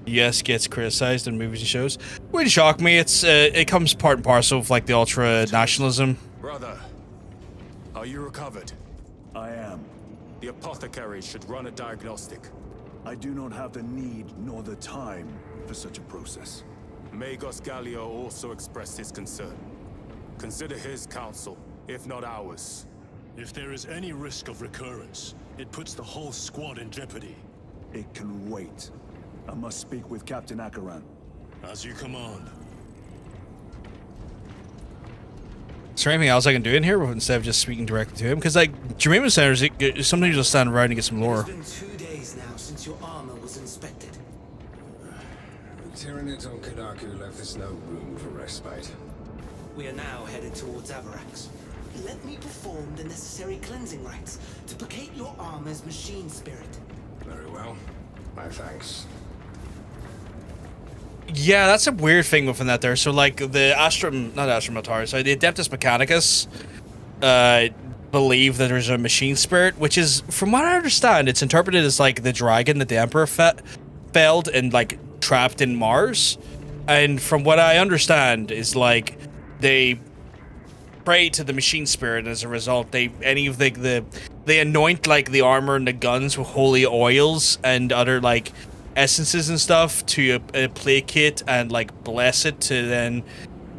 US gets criticized in movies and shows. Wouldn't shock me. It comes part and parcel of like the ultra-nationalism. Brother, are you recovered? I am. The apothecary should run a diagnostic. I do not have the need nor the time for such a process. Magos Gallio also expressed his concern. Consider his counsel, if not ours. If there is any risk of recurrence, it puts the whole squad in jeopardy. It can wait. I must speak with Captain Akaran. As you command. Is there anything else I can do in here instead of just speaking directly to him? Because like Jermaine Centers, sometimes you'll stand around and get some lore. It's been 2 days now since your armor was inspected. The Tyranid on Kadaku left us no room for respite. We are now headed towards Avarax. Let me perform the necessary cleansing rites to placate your armor's machine spirit. Very well. My thanks. Yeah, that's a weird thing within that there. So like the the Adeptus Mechanicus believe that there's a machine spirit, which is, from what I understand, it's interpreted as like the dragon that the Emperor felled and like trapped in Mars. And from what I understand is like they pray to the machine spirit, and as a result they anoint like the armor and the guns with holy oils and other like essences and stuff to placate and like bless it to then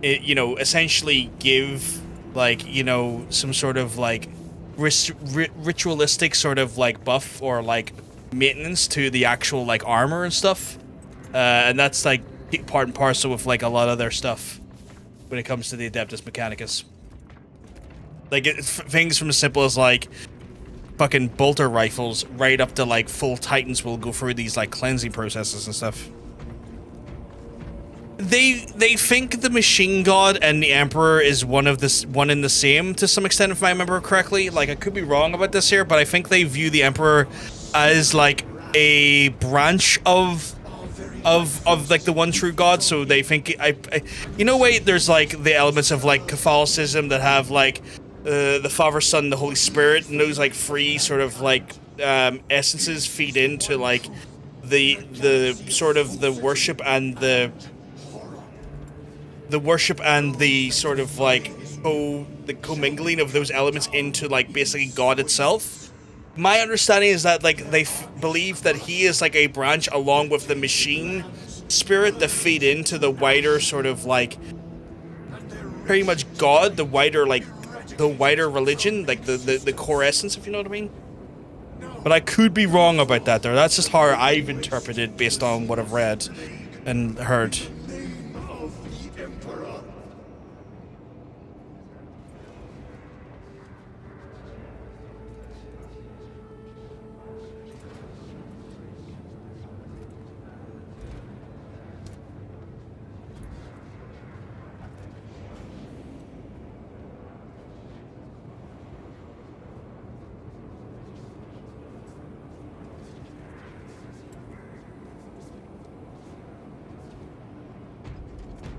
essentially give like, you know, some sort of like ritualistic sort of like buff or like maintenance to the actual like armor and stuff, and that's like part and parcel with like a lot of their stuff when it comes to the Adeptus Mechanicus. Like things from as simple as like fucking bolter rifles right up to like full titans will go through these like cleansing processes and stuff. They think the machine god and the emperor is one and the same to some extent, if I remember correctly. Like, I could be wrong about this here, but I think they view the emperor as like a branch of like the one true god. So they think you know, wait, there's like the elements of like Catholicism that have like the Father, Son, the Holy Spirit, and those like three sort of like essences feed into like the sort of the worship and the sort of like the commingling of those elements into like basically God itself. My understanding is that like they believe that he is like a branch along with the machine spirit that feed into the wider sort of like pretty much God, the wider religion, like the core essence, if you know what I mean. But I could be wrong about that there. That's just how I've interpreted based on what I've read and heard.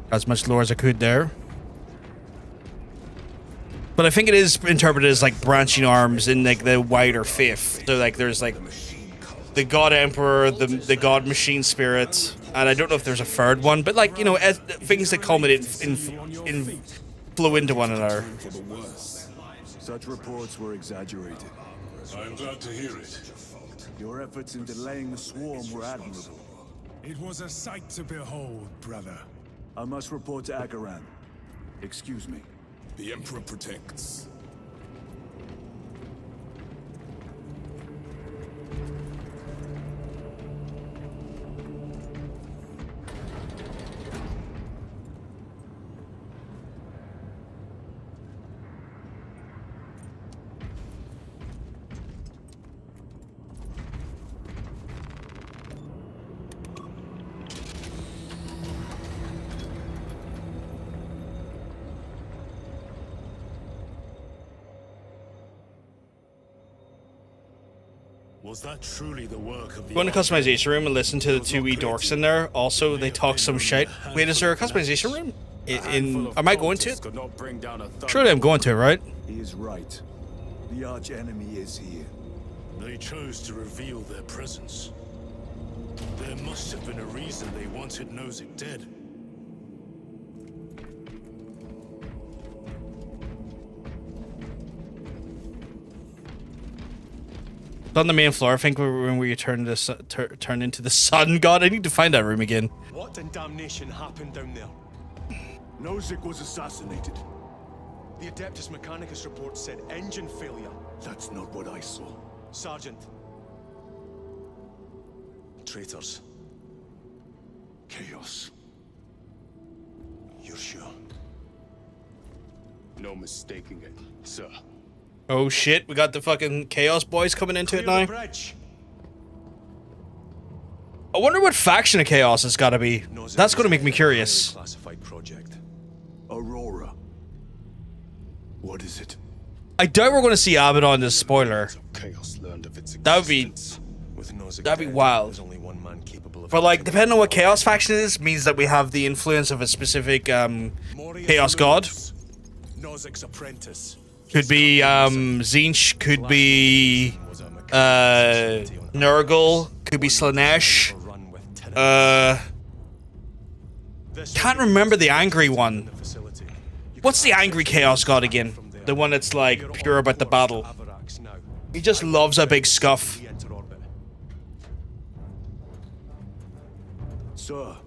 As much lore as I could there. But I think it is interpreted as like branching arms in like the wider faith. So like there's like the God Emperor, the God Machine Spirit, and I don't know if there's a third one, but like, you know, as things that culminate in flow into one another. Such reports were exaggerated. I'm glad to hear it. Your efforts in delaying the swarm were admirable. It was a sight to behold, brother. I must report to Agaran. Excuse me. The Emperor protects. Was that truly the work of the Go in the customization room and listen to the two wee dorks in there. Also, they talk some shit. Wait, is there a customization room? Am I going to it? Surely I'm going to it, right? He is right. The arch enemy is here. They chose to reveal their presence. There must have been a reason they wanted Nozick dead. On the main floor, I think when we turn into the sun god. I need to find that room again. What in damnation happened down there? Nozick was assassinated. The Adeptus Mechanicus report said engine failure. That's not what I saw. Sergeant. Traitors. Chaos. You're sure? No mistaking it, sir. Oh shit, we got the fucking Chaos Boys coming into it now. I wonder what faction of Chaos it's gotta be. That's gonna make me curious. Classified project. Aurora. What is it? I doubt we're gonna see Abaddon as spoiler. Chaos learned of its That'd be wild. But like, depending on what Chaos faction it is, means that we have the influence of a specific Chaos God. Nozick's apprentice. Could be Zinch, could be Nurgle, could be Slanesh. Can't remember the angry one. What's the angry Chaos God again? The one that's like pure about the battle. He just loves a big scuff. Sir,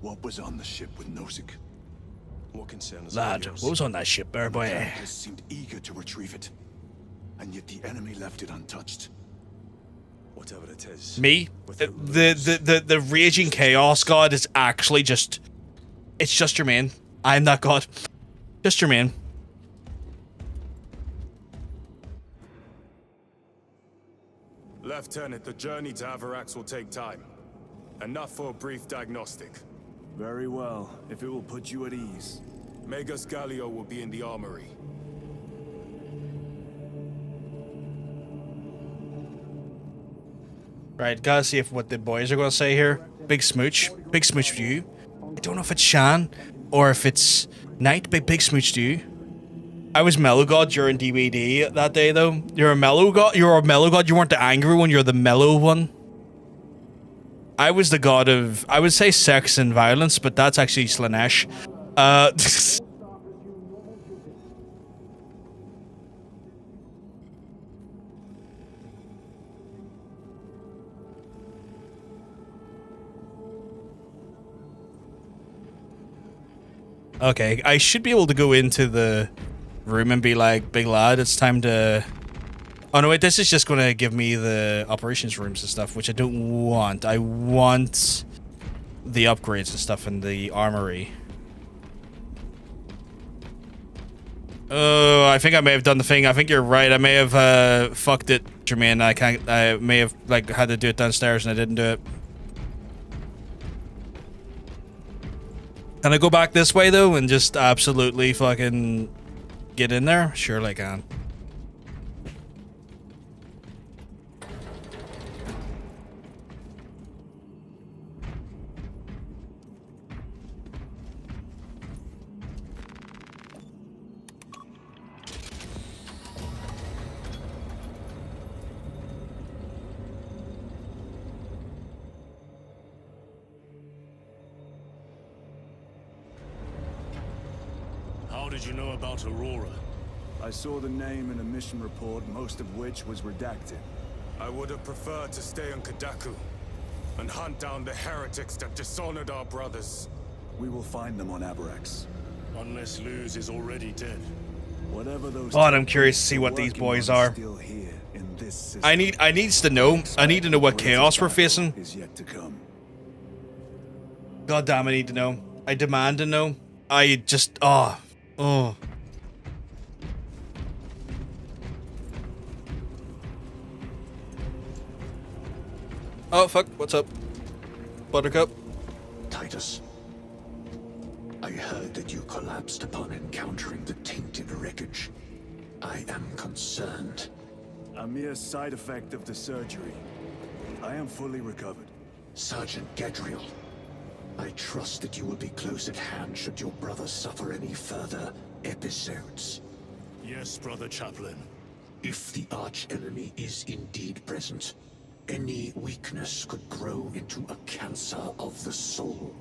what was on the ship with Nozick? What concerns Lad, what was on that ship, bear boy? Atlantis seemed eager to retrieve it, and yet the enemy left it untouched. Whatever it is. Me? The raging chaos god is actually just... It's just your man. I'm that god. Just your man. Lieutenant, the journey to Avarax will take time. Enough for a brief diagnostic. Very well, if it will put you at ease. Magus Gallio will be in the armory. Right, gotta see if what the boys are gonna say here. Big smooch. Big smooch to you. I don't know if it's Shan or if it's Knight, but big smooch to you. I was Mellow God during DVD that day though. You're a Mellow God. You're a Mellow God. You weren't the angry one. You're the mellow one. I was the god of, I would say sex and violence, but that's actually Slanesh. Okay, I should be able to go into the room and be like, big lad, it's time to... Oh no, wait, this is just going to give me the operations rooms and stuff, which I don't want. I want the upgrades and stuff in the armory. Oh, I think I may have done the thing. I think you're right. I may have fucked it, Jermaine. I may have like had to do it downstairs and I didn't do it. Can I go back this way, though, and just absolutely fucking get in there? Surely I can. How did you know about Aurora? I saw the name in a mission report, most of which was redacted. I would have preferred to stay on Kadaku and hunt down the heretics that dishonored our brothers. We will find them on Avarax. Unless Luz is already dead. Whatever those... Oh, and I'm curious to see what these boys are. I need to know. I need to know what chaos we're facing. Is yet to come. God damn, I need to know. I demand to know. I just... Oh. Oh. Oh, fuck. What's up? Buttercup? Titus, I heard that you collapsed upon encountering the tainted wreckage. I am concerned. A mere side effect of the surgery. I am fully recovered. Sergeant Gadriel, I trust that you will be close at hand should your brother suffer any further episodes. Yes, Brother Chaplain. If the arch-enemy is indeed present, any weakness could grow into a cancer of the soul.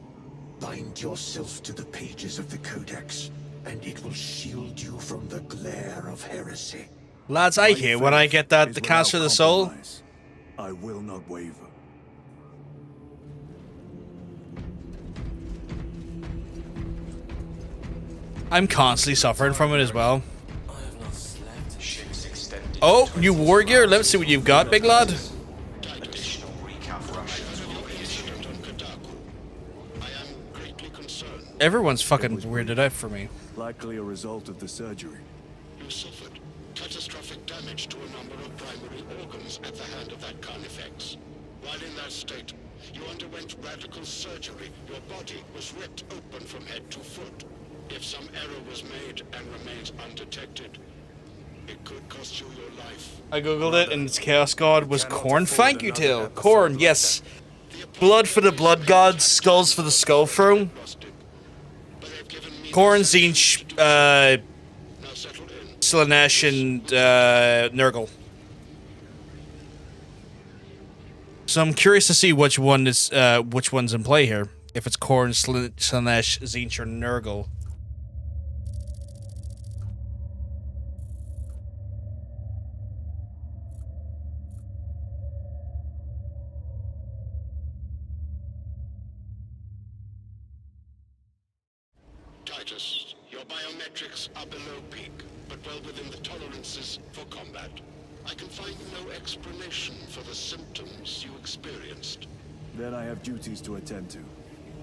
Bind yourself to the pages of the Codex, and it will shield you from the glare of heresy. Lads, I hear when I get that, the cancer of the soul. I will not waver. I'm constantly suffering from it as well. Oh, new war gear. Let's see what you've got, big lad. Everyone's fucking weirded out for me. Likely a result of the surgery. You suffered catastrophic damage to a number of primary organs at the hand of that Carnifex. While in that state, you underwent radical surgery. Your body was ripped open from head to foot. If some error was made and remains undetected, it could cost you your life. I googled it and its chaos god was Korn. Thank you, Till. Korn, yes. Blood for the blood gods, skulls for the skull throne. Korn, Zinch, Slanesh, and Nurgle. So I'm curious to see which one's in play here. If it's Korn, Slanesh, Zinch, or Nurgle. Titus. Your biometrics are below peak, but well within the tolerances for combat. I can find no explanation for the symptoms you experienced. Then I have duties to attend to.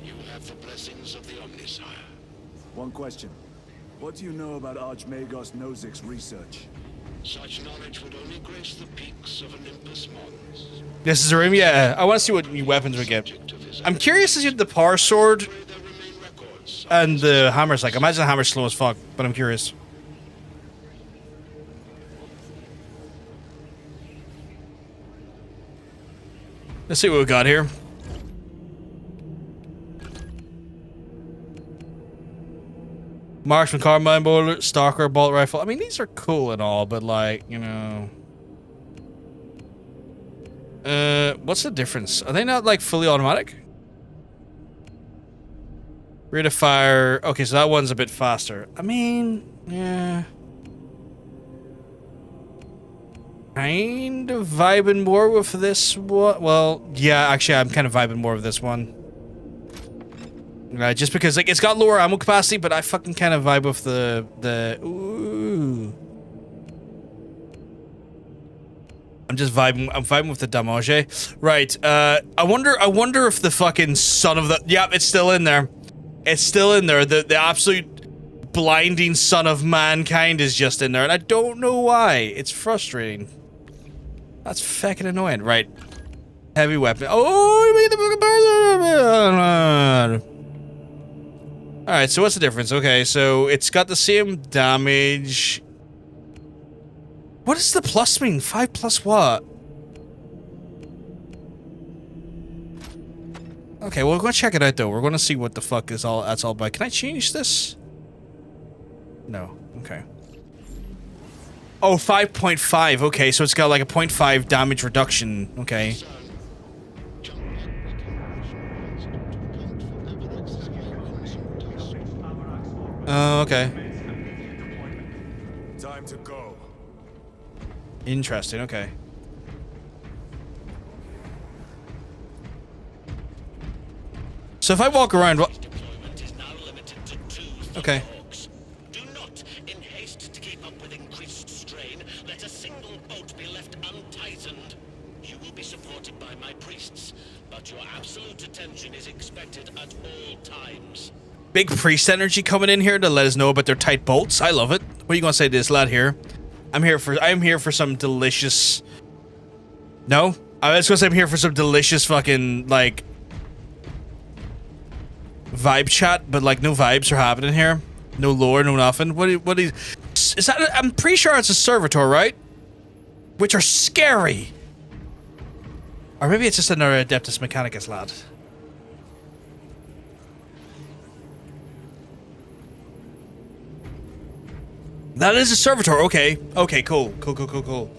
You have the blessings of the Omnisire. One question. What do you know about Archmagos Nozik's research? Such knowledge would only grace the peaks of Olympus Mons. This is a room? Yeah, I want to see what new weapons we get. I'm curious to see what the power sword and the hammer's like. I imagine the hammer's slow as fuck, but I'm curious. Let's see what we got here. Marksman carbine bullet, stalker bolt rifle. I mean, these are cool and all, but like, you know. What's the difference? Are they not like fully automatic? Rate of fire. Okay, so that one's a bit faster. I mean, yeah. Kind of vibing more with this one. Well, yeah, actually, I'm kind of vibing more with this one. Just because, like, it's got lower ammo capacity, but I fucking kind of vibe with the ooh. I'm just vibing. I'm vibing with the damage. Right. I wonder if the fucking son of the. Yep, it's still in there. It's still in there. The absolute blinding son of mankind is just in there, and I don't know why. It's frustrating. That's fucking annoying. Right. Heavy weapon. Oh, you made the fucking person. Alright, so what's the difference? Okay, so it's got the same damage. What does the plus mean? 5 plus what? Okay, well, we're gonna check it out though. We're gonna see what the fuck is all that's all about. Can I change this? No. Okay. Oh, 5.5. Okay, so it's got like a 0.5 damage reduction. Okay. Oh, okay. Time to go. Interesting, okay. So if I walk around, okay. Do not, in haste to keep up with increased strain, let a single boat be left untightened. You will be supported by my priests, but your absolute attention is expected at all times. Big priest energy coming in here to let us know about their tight bolts. I love it. What are you gonna say to this lad here? I'm here for some delicious. No? I was gonna say I'm here for some delicious fucking like vibe chat, but like no vibes are happening here. No lore, no nothing. What is that? I'm pretty sure it's a servitor, right? Which are scary. Or maybe it's just another Adeptus Mechanicus lad. That is a servitor. Okay. Okay, cool. Cool.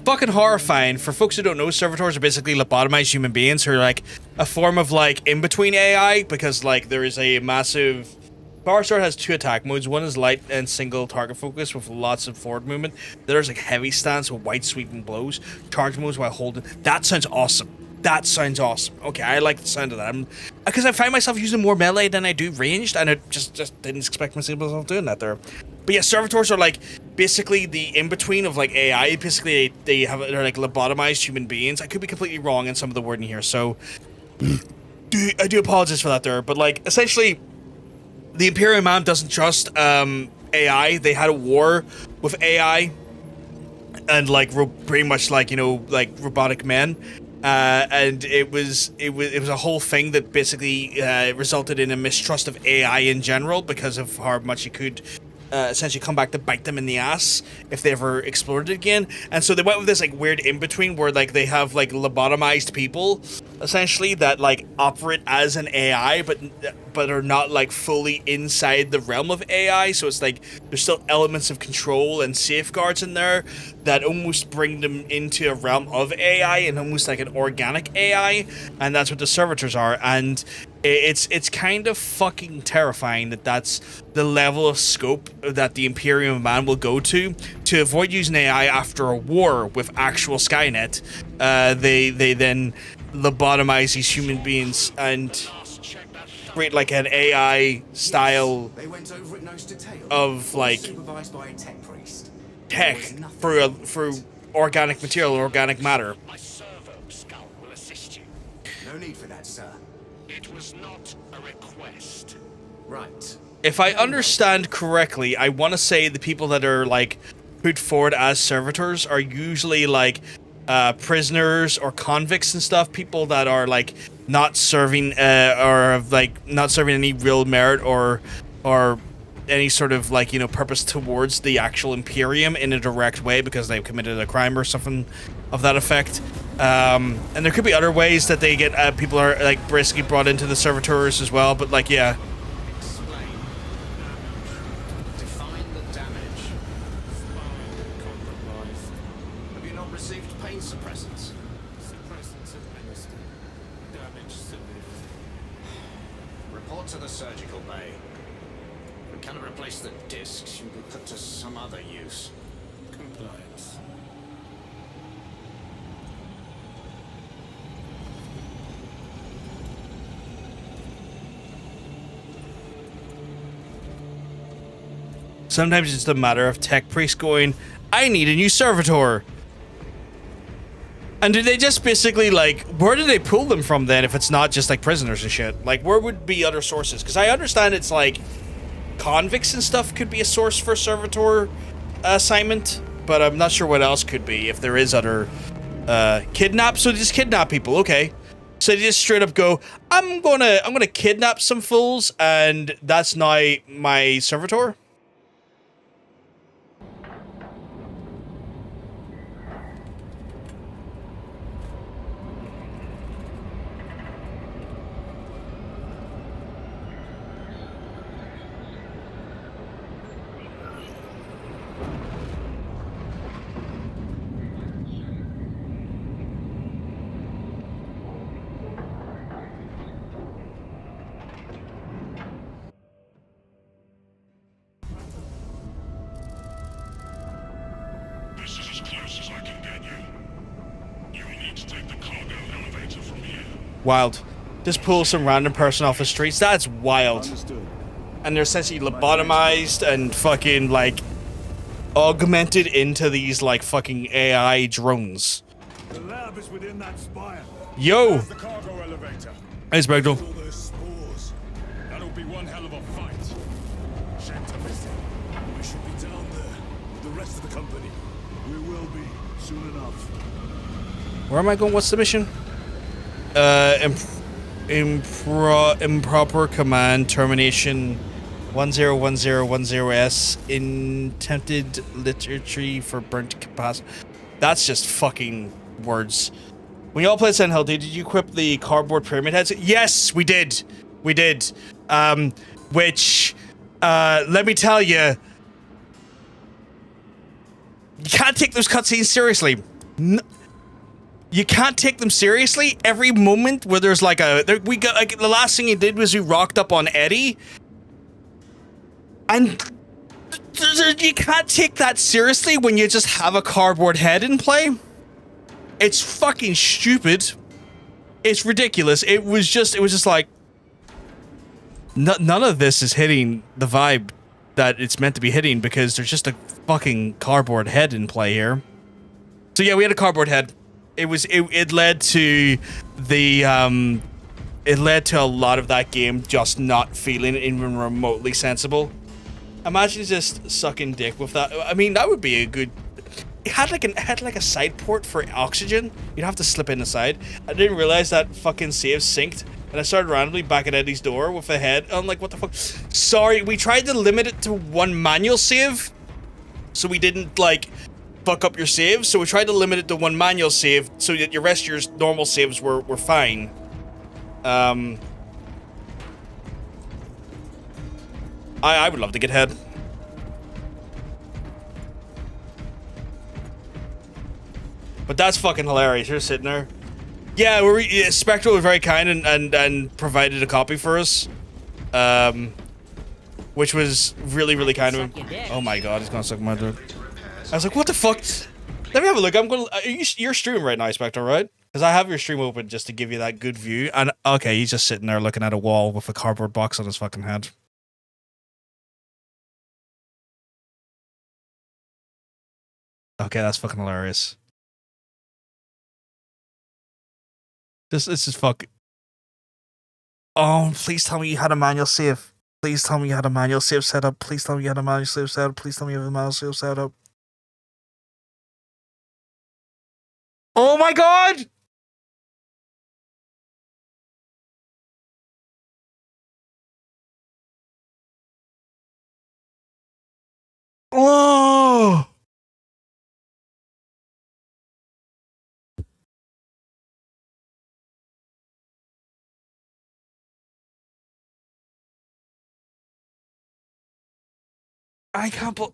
Fucking horrifying. For folks who don't know, servitors are basically lobotomized human beings who are like a form of like in-between AI, because like there is a massive... Power Sword has 2 attack modes. One is light and single target focus with lots of forward movement. The other is like heavy stance with wide sweeping blows. Charge modes while holding. That sounds awesome. That sounds awesome. Okay, I like the sound of that. Because I find myself using more melee than I do ranged, and I just didn't expect myself doing that there. But yeah, servitors are like basically the in-between of like AI. Basically, they're like lobotomized human beings. I could be completely wrong in some of the wording here, so I do apologize for that there. But like essentially, the Imperial Man doesn't trust AI. They had a war with AI, and like pretty much like, you know, like robotic men. And it was a whole thing that basically resulted in a mistrust of AI in general because of how much it could essentially come back to bite them in the ass if they ever explored it again. And so they went with this like weird in-between where like they have like lobotomized people essentially that like operate as an AI but are not like fully inside the realm of AI. So it's like there's still elements of control and safeguards in there that almost bring them into a realm of AI and almost like an organic AI, and that's what the servitors are. And it's kind of fucking terrifying that that's the level of scope that the Imperium Man will go to avoid using AI after a war with actual Skynet. They then lobotomize these human beings and create like an AI style They went over it nose to tail. of like Supervised by a tech priest. tech through organic material, organic matter. My servo skull will assist you. No need for that, sir. It was not a request. Right. If I understand correctly, I want to say the people that are like put forward as servitors are usually like prisoners or convicts and stuff, people that are like not serving or like not serving any real merit or any sort of like, you know, purpose towards the actual Imperium in a direct way because they've committed a crime or something of that effect. And there could be other ways that they get people are like basically brought into the servitors as well, but like, yeah. Explain. Define the damage. Have you not received pain suppressants? Suppressants administered. Damage severe. Report to the surgical bay. If we cannot replace the discs, you'll be put to some other use. Compliance. Sometimes it's a matter of tech priest going, I need a new servitor. And do they just basically, like, where do they pull them from then if it's not just, like, prisoners and shit? Like, where would be other sources? Because I understand it's, like, convicts and stuff could be a source for servitor assignment, but I'm not sure what else could be if there is other, kidnap. So they just kidnap people, okay. So they just straight up go, I'm gonna kidnap some fools, and that's now my servitor? This is as close as I can get you. You will need to take the cargo elevator from here. Wild. Just pull some random person off the streets. That's wild. Understood. And they're essentially lobotomized and fucking, like, augmented into these, like, fucking AI drones. The lab is within that spire. Yo! The cargo elevator. Hey, Spectral. All those spores. That'll be one hell of a fight. Shame to miss it. We should be down there with the rest of the company. We will be soon enough. Where am I going? What's the mission? Improper command termination 101010S intended literature for burnt capacity. That's just fucking words. When y'all played Silent Hill, did you equip the cardboard pyramid heads? Yes, we did. We did. Which, let me tell you, you can't take those cutscenes seriously. You can't take them seriously. Every moment where there's like we got like the last thing he did was we rocked up on Eddie, and you can't take that seriously when you just have a cardboard head in play. It's fucking stupid. It's ridiculous. It was just like none of this is hitting the vibe that it's meant to be hitting because there's just a fucking cardboard head in play here. So yeah, we had a cardboard head. It led to the it led to a lot of that game just not feeling even remotely sensible. Imagine just sucking dick with that. I mean, that would be a good. It had like a side port for oxygen. You'd have to slip in the side. I didn't realize that fucking save synced, and I started randomly back at Eddie's door with a head. I'm like, what the fuck? Sorry, we tried to limit it to one manual save, so we didn't like fuck up your saves. So we tried to limit it to one manual save, so that your rest of your normal saves were fine. I would love to get head. But that's fucking hilarious. You're sitting there. Yeah, Spectral was very kind and provided a copy for us. Which was really, really kind of him. Oh my god, he's gonna suck my dick. I was like, what the fuck? Let me have a look. I'm going. You're streaming right now, Spectre, right? Because I have your stream open just to give you that good view. And okay, he's just sitting there looking at a wall with a cardboard box on his fucking head. Okay, that's fucking hilarious. This is fuck. Oh, please tell me you had a manual save. Please tell me you had a manual save set up. Please tell me you had a manual save set up. Please tell me you have a manual save set up. Oh my god! Oh! I can't believe.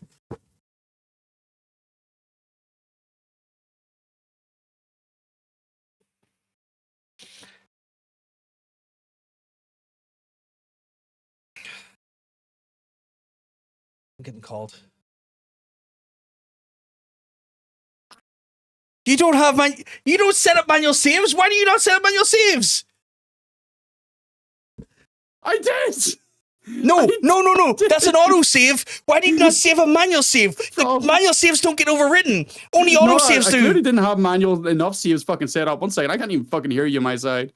I'm getting called. You don't have you don't set up manual saves? Why do you not set up manual saves? I did! No. That's an auto save. Why did you not save a manual save? Like, manual saves don't get overwritten. Only auto saves do. I clearly didn't have manual enough saves fucking set up. 1 second, I can't even fucking hear you on my side.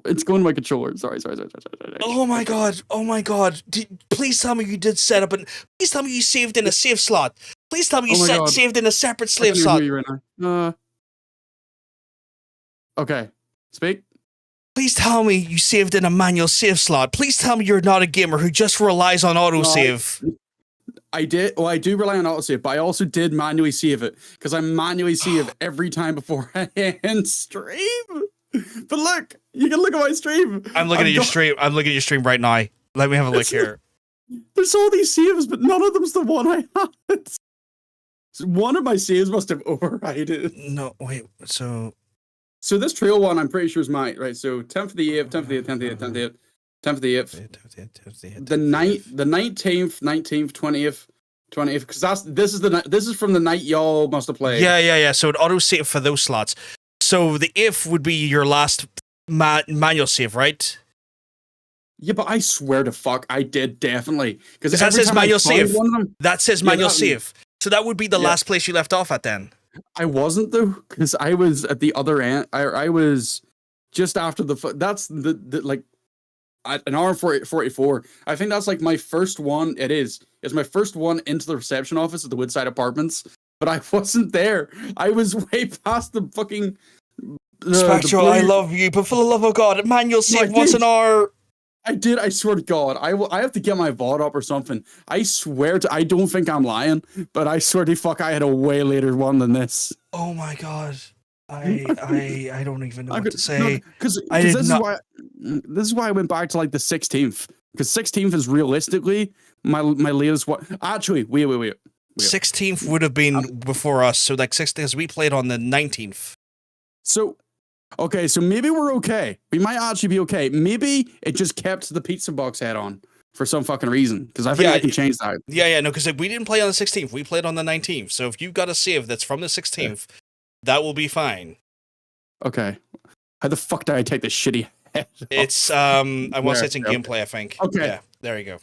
It's going to my controller. Sorry. Oh my god. Please tell me you did set up please tell me you saved in a save slot. Please tell me you saved in a separate slave slot. Right now. Okay. Speak. Please tell me you saved in a manual save slot. Please tell me you're not a gamer who just relies on autosave. I did. Well, I do rely on autosave, but I also did manually save it because I manually save every time before I end stream. But look, you can look at my stream. I'm looking at your stream. I'm looking at your stream right now. Let me have a look here. There's all these saves, but none of them's the one I had. So one of my saves must have overridden. No, wait. So this trail one, I'm pretty sure is mine, right? So 10th of the 8th, 10th of the 8th, 10th of the 8th, 10th of the 8th, 10th of the 8th, the 19th, 19th, 20th, because this is from the night y'all must have played. Yeah. So it auto save for those slots. So the 8th would be your last manual save, right? Yeah, but I swear to fuck, I did definitely because that says manual save. That says manual save. So that would be the last place you left off at then. I wasn't though, because I was at the other end. I was just after that's the like an hour and 44. I think that's like my first one. It's my first one into the reception office at the Woodside Apartments, but I wasn't there. I was way past the fucking. Spectral, I love you, but for the love of God, manual save once an hour. I did. I swear to God, I have to get my VOD up or something. I swear to. I don't think I'm lying, but I swear to fuck, I had a way later one than this. Oh my God, I don't even know what to say. Because this is why I went back to like the 16th, because 16th is realistically my latest one. Actually, wait. 16th would have been before us, so like 16th, because we played on the 19th. So. Okay, so maybe we're okay. We might actually be okay. Maybe it just kept the pizza box head on for some fucking reason. Because I think I can change that. Yeah, no, because we didn't play on the 16th. We played on the 19th. So if you've got a save that's from the 16th, that will be fine. Okay. How the fuck did I take this shitty head off? It's, I want to say it's in gameplay, I think. Okay. Yeah, there you go.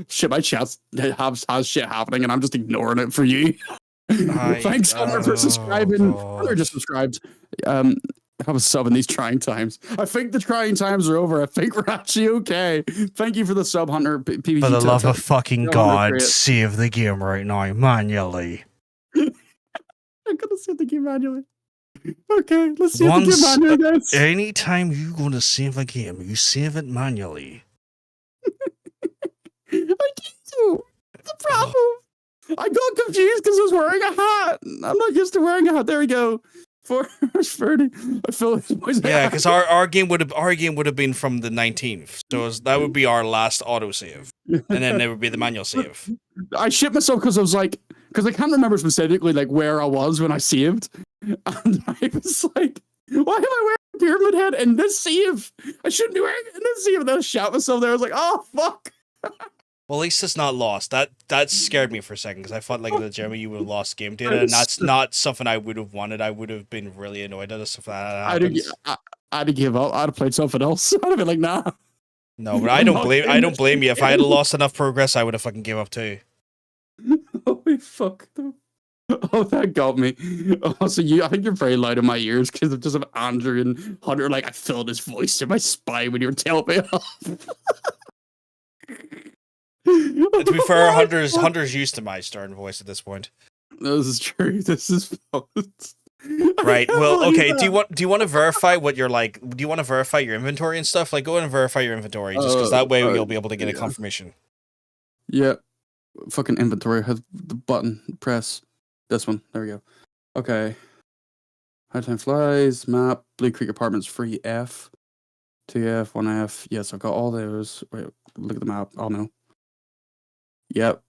Shit, my chat has shit happening and I'm just ignoring it for you. Thanks, Hunter, for subscribing. Hunter just subscribed. I was subbing these trying times. I think the trying times are over. I think we're actually okay. Thank you for the sub, Hunter. PPG for the love of fucking God, save the game right now, manually. I'm gonna save the game manually. Okay, let's save the game manually, guys. Anytime you're gonna save a game, you save it manually. I can't do. It's a problem. I got confused because I was wearing a hat. I'm not used to wearing a hat. There we go. 4:30. I feel yeah, because our game would have been from the 19th, so that would be our last autosave, and then there would be the manual save. I shit myself because I was like, because I can't remember specifically like where I was when I saved, and I was like, why am I wearing a pyramid head in this save? I shouldn't be wearing it in this save. And then I shot myself there. I was like, oh fuck. Well, at least it's not lost. That scared me for a second because I thought like legitimately you would have lost game data, and that's not something I would have wanted. I would have been really annoyed at us if that happens. I'd have give up. I'd have played something else. I'd have been like, nah. No, but I don't blame you. If I had lost enough progress, I would have fucking give up too. Holy fuck. Oh, that got me. Oh, so I think you're very loud in my ears because of just of Andrew and Hunter. Like, I felt his voice in my spine when you were telling me off. To be fair, Hunter's used to my stern voice at this point. This is true. This is right. Well, okay. Do you want to verify what you're like? Do you want to verify your inventory and stuff? Like, go in and verify your inventory, just because that way you'll be able to get a confirmation. Yeah. Fucking inventory has the button. Press this one. There we go. Okay. High Time Flies, map, Blue Creek Apartments, free F, 2F, 1F. Yes, I've got all those. Wait, look at the map. Oh no. Yep.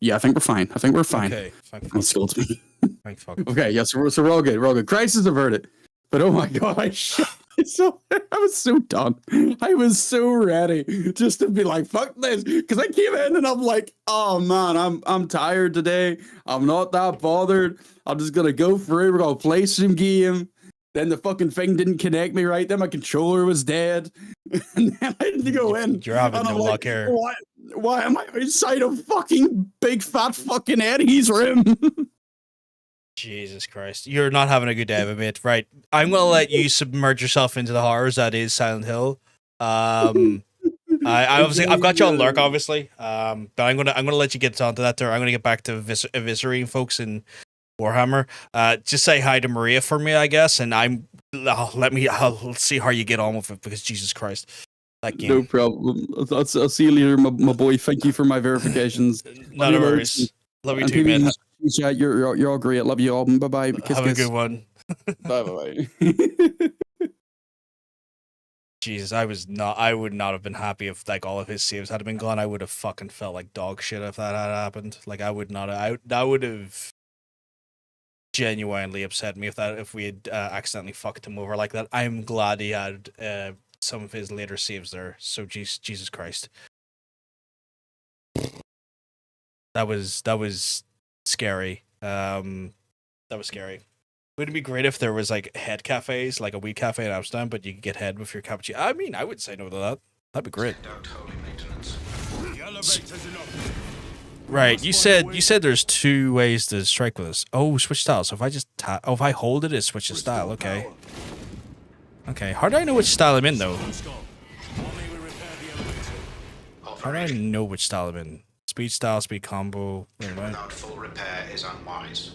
Yeah, I think we're fine. Okay. Don't scold me. Thank fuck. Okay, yeah, so we're all good. We're all good. Crisis averted. But oh my god, I was so done. I was so ready just to be like, fuck this. Because I came in and I'm like, oh man, I'm tired today. I'm not that bothered. I'm just gonna go through. We're gonna play some game. Then the fucking thing didn't connect me right. Then my controller was dead. And then I had to go in. You're having no luck here. Why am I inside a fucking big fat fucking Eddie's room? Jesus Christ. You're not having a good day of it, mate. Right. I'm going to let you submerge yourself into the horrors that is Silent Hill. I obviously, I've got you on lurk, obviously. But I'm gonna let you get onto that there. I'm gonna get back to eviscerating folks in Warhammer. Just say hi to Maria for me, I guess, and I'll see how you get on with it, because Jesus Christ. That game. No problem. I'll see you later, my boy. Thank you for my verifications. No worries. Love you too, man. Chat, you're all great. Love you all. Bye bye. Have a good one. Bye bye. Jesus, I would not have been happy if like all of his saves had been gone. I would have fucking felt like dog shit if that had happened. Like that would have genuinely upset me if we had accidentally fucked him over like that. I'm glad he had some of his later saves there. So Jesus Christ. That was scary. That was scary. Wouldn't it be great if there was like head cafes, like a weed cafe in Amsterdam, but you could get head with your cappuccino? I mean, I would say no to that. That'd be great. Right, you said there's two ways to strike with this. Oh, switch style. So if I just if I hold it switches style. Okay. Okay. How do I know which style I'm in though? How do I know which style I'm in? Speed style, speed combo. Without full repair is unwise.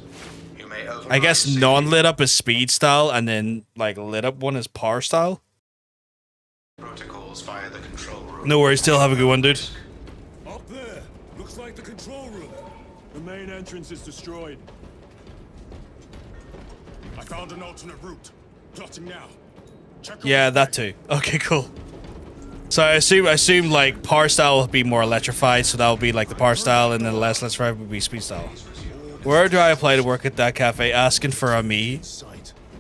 You may I guess non-lit up is speed style, and then like lit up one is power style. Protocols via the control room. No worries, still have a good one, dude. Up there, looks like the control room. The main entrance is destroyed. I found an alternate route. Plotting now. Yeah, that too. Okay, cool. So I assume like power style will be more electrified, so that will be like the power style, and then the less electrified would be speed style. Where do I apply to work at that cafe? Asking for a me.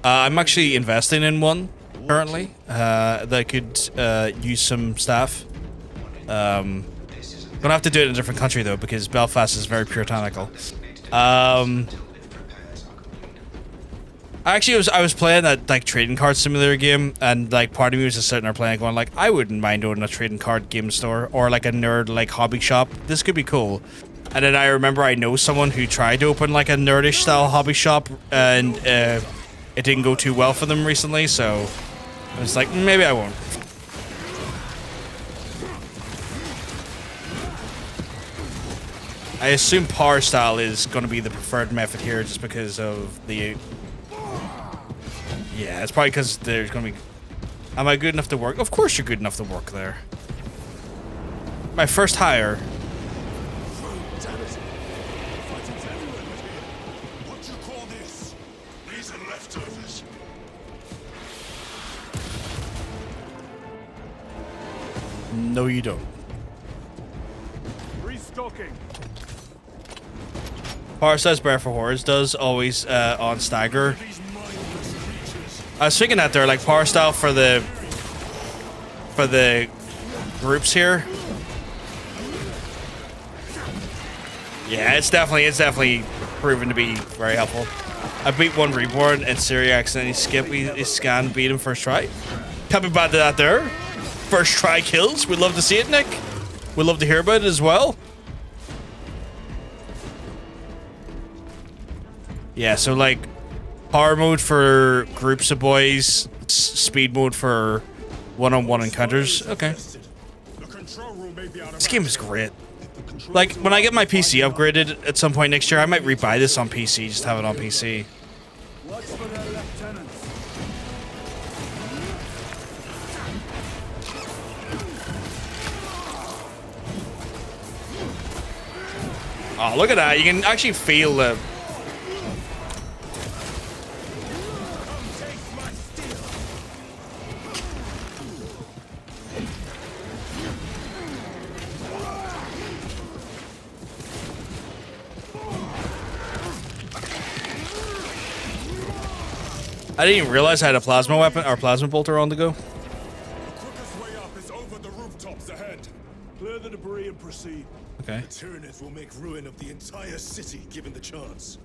I'm actually investing in one currently that could use some staff. Gonna have to do it in a different country though, because Belfast is very puritanical. Actually, I was playing that like trading card simulator game, and like part of me was just sitting there playing, going like, I wouldn't mind owning a trading card game store or like a nerd like hobby shop. This could be cool. And then I remember I know someone who tried to open like a nerdish style hobby shop, and it didn't go too well for them recently. So I was like, maybe I won't. I assume power style is going to be the preferred method here, just because of the. Yeah, it's probably because there's going to be... Am I good enough to work? Of course you're good enough to work there. My first hire. What do you call this? These are leftovers. No, you don't. Restocking. Power size Bear for Horrors does always on stagger. I was thinking that they're like power style for the groups here. Yeah, it's definitely proven to be very helpful. I beat one Reborn and Syria accidentally skip. We scan, beat him first try. Can't be bad to that there. First try kills. We'd love to see it, Nick. We'd love to hear about it as well. Yeah, so like power mode for groups of boys, speed mode for one-on-one encounters. Okay. This game is great. Like, when I get my PC upgraded at some point next year, I might rebuy this on PC, just have it on PC. Watch for their lieutenants. Oh, look at that. You can actually feel the... I didn't even realize I had a plasma weapon or plasma bolter on the go. The quickest way up is over the rooftops ahead. Clear the debris and proceed. Okay. The Tyranids will make ruin of the entire city given the chance.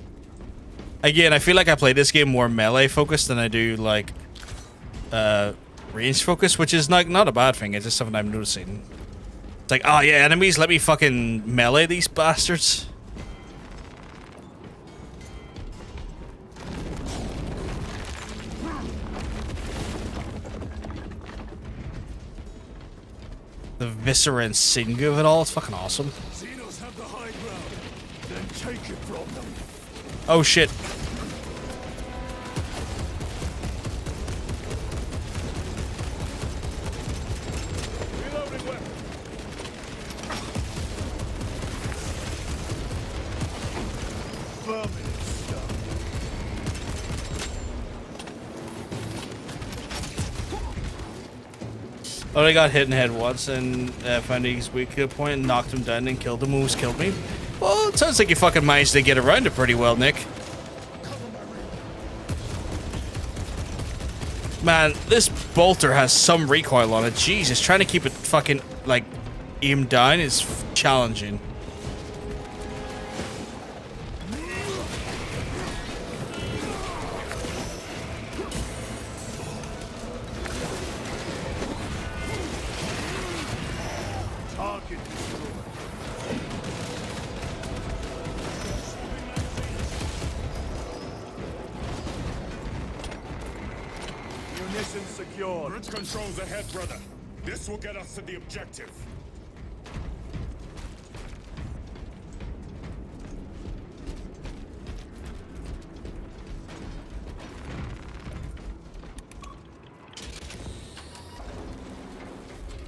Again, I feel like I play this game more melee focused than I do like range focused, which is not a bad thing. It's just something I'm noticing. It's like, oh yeah, enemies, let me fucking melee these bastards. The viscera and sinew of it all, it's fucking awesome. Xenos have the high ground. Then take it from them. Oh shit. Reloading weapon. Vermin stuff. Only got hit in the head once and found his weak point and knocked him down and killed him. Almost killed me. Well, it sounds like you fucking managed to get around it pretty well, Nick. Man, this bolter has some recoil on it. Jesus, trying to keep it fucking, like, aimed down is challenging. Target destroyed. Munitions secured. Bridge controls ahead, brother. This will get us to the objective.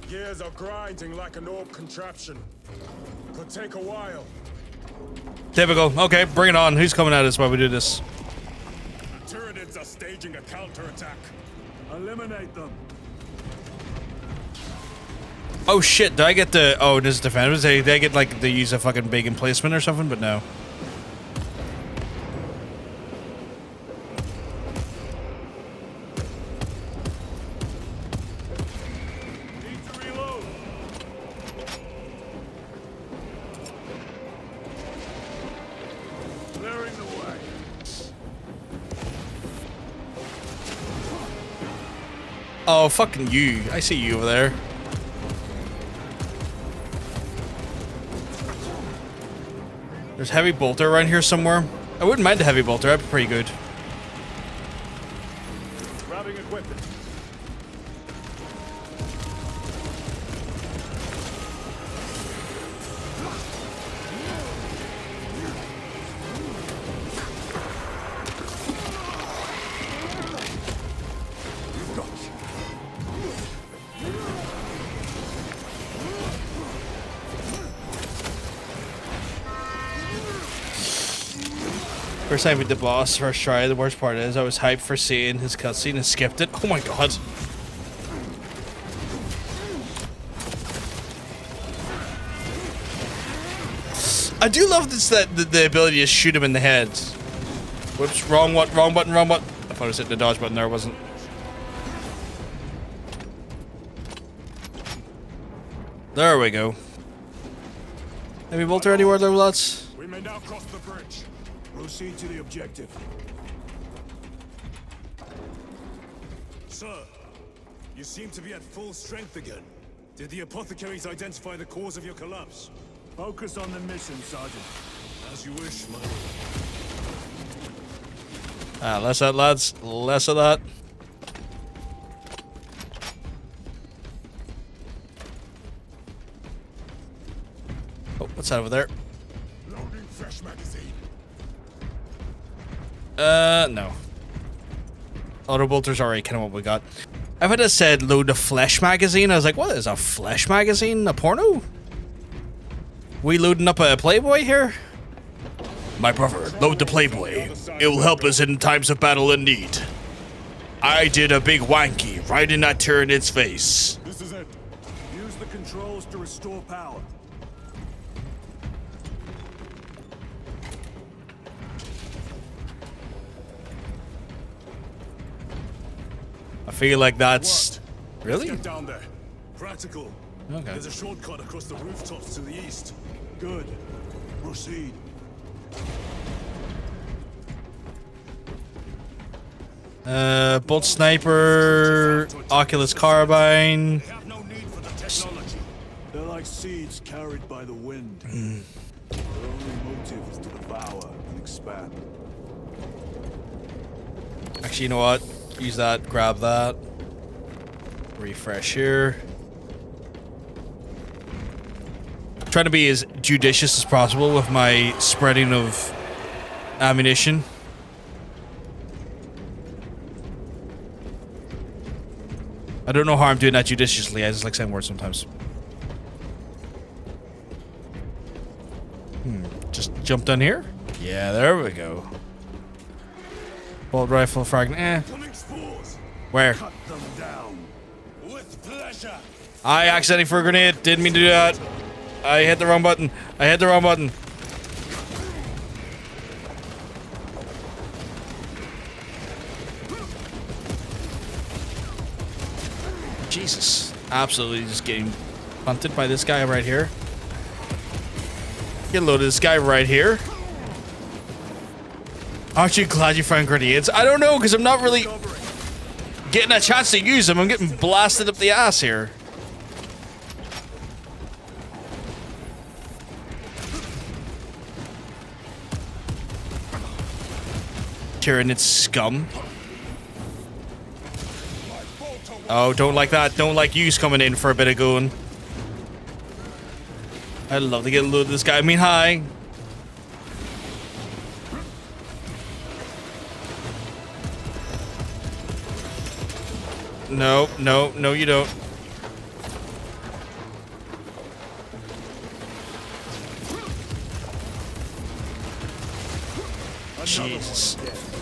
Gears are grinding like an orb contraption. Could take a while. Typical. Okay, bring it on. Who's coming at us while we do this? The Tyranids are staging a counterattack. Eliminate them. Oh shit, do I get the... Oh, this is defenders. They get, like, they use a fucking big emplacement or something, but no. Need to reload. Clearing the way. Oh, fucking you. I see you over there. There's heavy bolter around here somewhere. I wouldn't mind the heavy bolter. That'd be pretty good. Grabbing equipment. First time with the boss, first try. The worst part is I was hyped for seeing his cutscene and skipped it. Oh my god. I do love this, that the ability to shoot him in the head. Whoops, wrong button, wrong button. I thought I was hitting the dodge button there, wasn't. There we go. Heavy bolter anywhere there, lads? We may now cross the bridge. Proceed to the objective. Sir, you seem to be at full strength again. Did the apothecaries identify the cause of your collapse? Focus on the mission, Sergeant. As you wish, my lord. Less of that, lads. Less of that. Oh, what's that over there? Loading fresh magazine. No. Auto bolters already kind of what we got. If it had said load the flesh magazine, I was like, what is a flesh magazine? A porno? We loading up a Playboy here? My brother, load the Playboy. It will help us in times of battle and need. I did a big wanky right in that Tyranid's face. This is it. Use the controls to restore power. I feel like that's... Really? Let's get down there. Practical. Okay. There's a shortcut across the rooftops to the east. Good. Proceed. Bolt sniper, Oculus carbine. They're like seeds carried by the wind. Their only motive is to devour and expand. Actually, you know what? Use that, grab that. Refresh here. Trying to be as judicious as possible with my spreading of ammunition. I don't know how I'm doing that judiciously. I just like saying words sometimes. Just jump down here? Yeah, there we go. Bolt rifle fragment. Where? Cut them down. With pleasure. I accidentally threw a grenade. Didn't mean to do that. I hit the wrong button. I hit the wrong button. Jesus. Absolutely just getting hunted by this guy right here. Get a load of this guy right here. Aren't you glad you found grenades? I don't know, because I'm not really getting a chance to use them. I'm getting blasted up the ass here. Tyranid scum. Oh, don't like that. Don't like yous coming in for a bit of going. I'd love to get a load of this guy. I mean, hi. No, no, no, you don't. Jesus.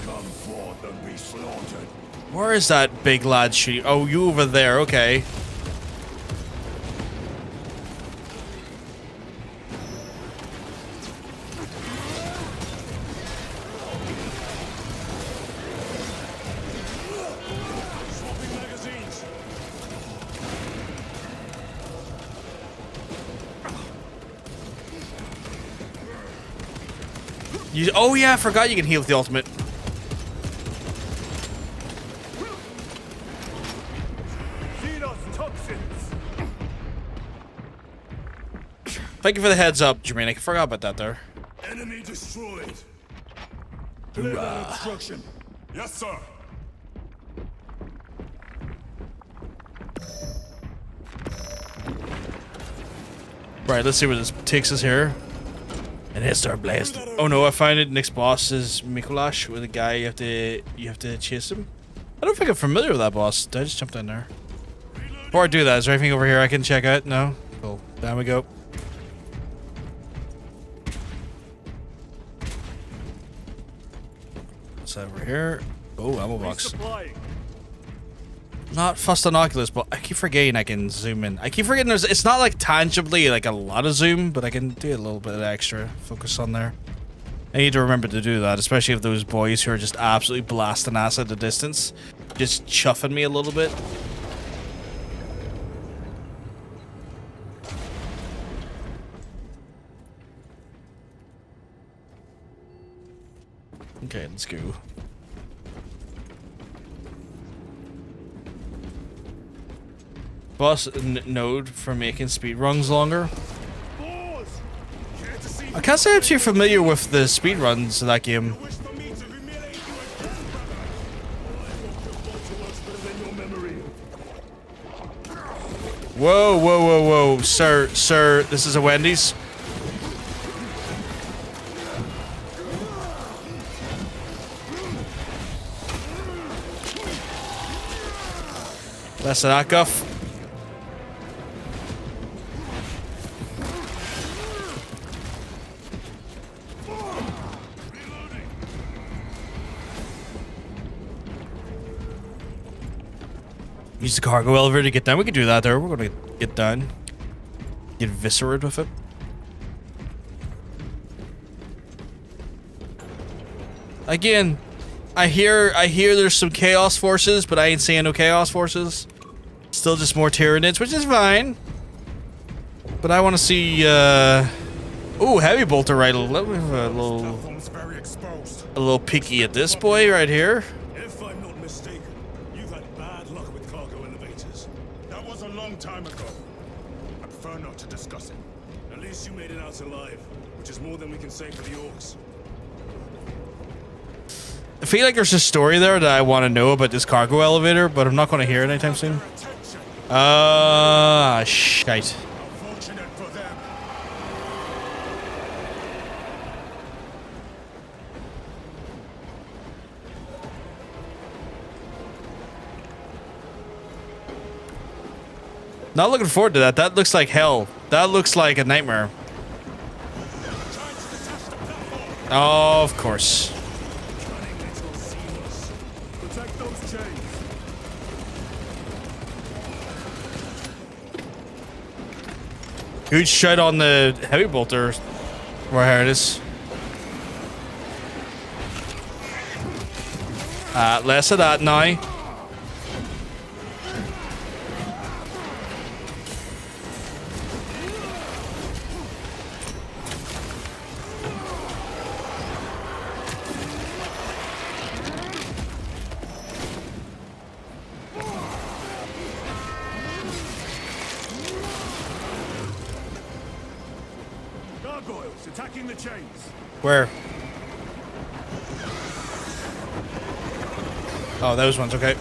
Come forth and be slaughtered. Where is that big lad shooting? Oh, you over there. Okay. Oh yeah, I forgot you can heal with the ultimate. Thank you for the heads up, Jermaine. I forgot about that there. Enemy destroyed. Clear that obstruction. Yes, sir. Right, let's see where this takes us here. And it's our blast. Oh no, I find it. Next boss is Mikulash, with a guy you have to chase him. I don't think I'm familiar with that boss. Did I just jump down there? Before I do that, is there anything over here I can check out? No? Cool. Down we go. What's that over here? Oh, ammo box. Not fussed on Oculus, but I keep forgetting I can zoom in. I keep forgetting it's not like tangibly like a lot of zoom, but I can do a little bit of extra focus on there. I need to remember to do that, especially if those boys who are just absolutely blasting ass at the distance, just chuffing me a little bit. Okay, let's go. Boss node for making speed runs longer. I can't say I'm too familiar with the speed runs in that game. Whoa, whoa, whoa, whoa, sir, this is a Wendy's. Less of that guff. Use the cargo elevator to get down. We can do that there. We're gonna get down. Get viscerated with it. Again, I hear there's some chaos forces, but I ain't seeing no chaos forces. Still just more Tyranids, which is fine. But I want to see ooh, heavy bolter right. Let me have a little peeky at this boy right here. If I'm not mistaken, you've had bad luck with cargo elevators. That was a long time ago. I prefer not to discuss it. At least you made it out alive, which is more than we can say for the orcs. I feel like there's a story there that I want to know about this cargo elevator, but I'm not going to hear it anytime soon. Shite. Unfortunate for them. Not looking forward to that. That looks like hell. That looks like a nightmare. Oh, of course. Protect those chains. Huge shot on the heavy bolter. Where it is. Less of that now. Gargoyles attacking the chains. Where? Oh, those ones, okay.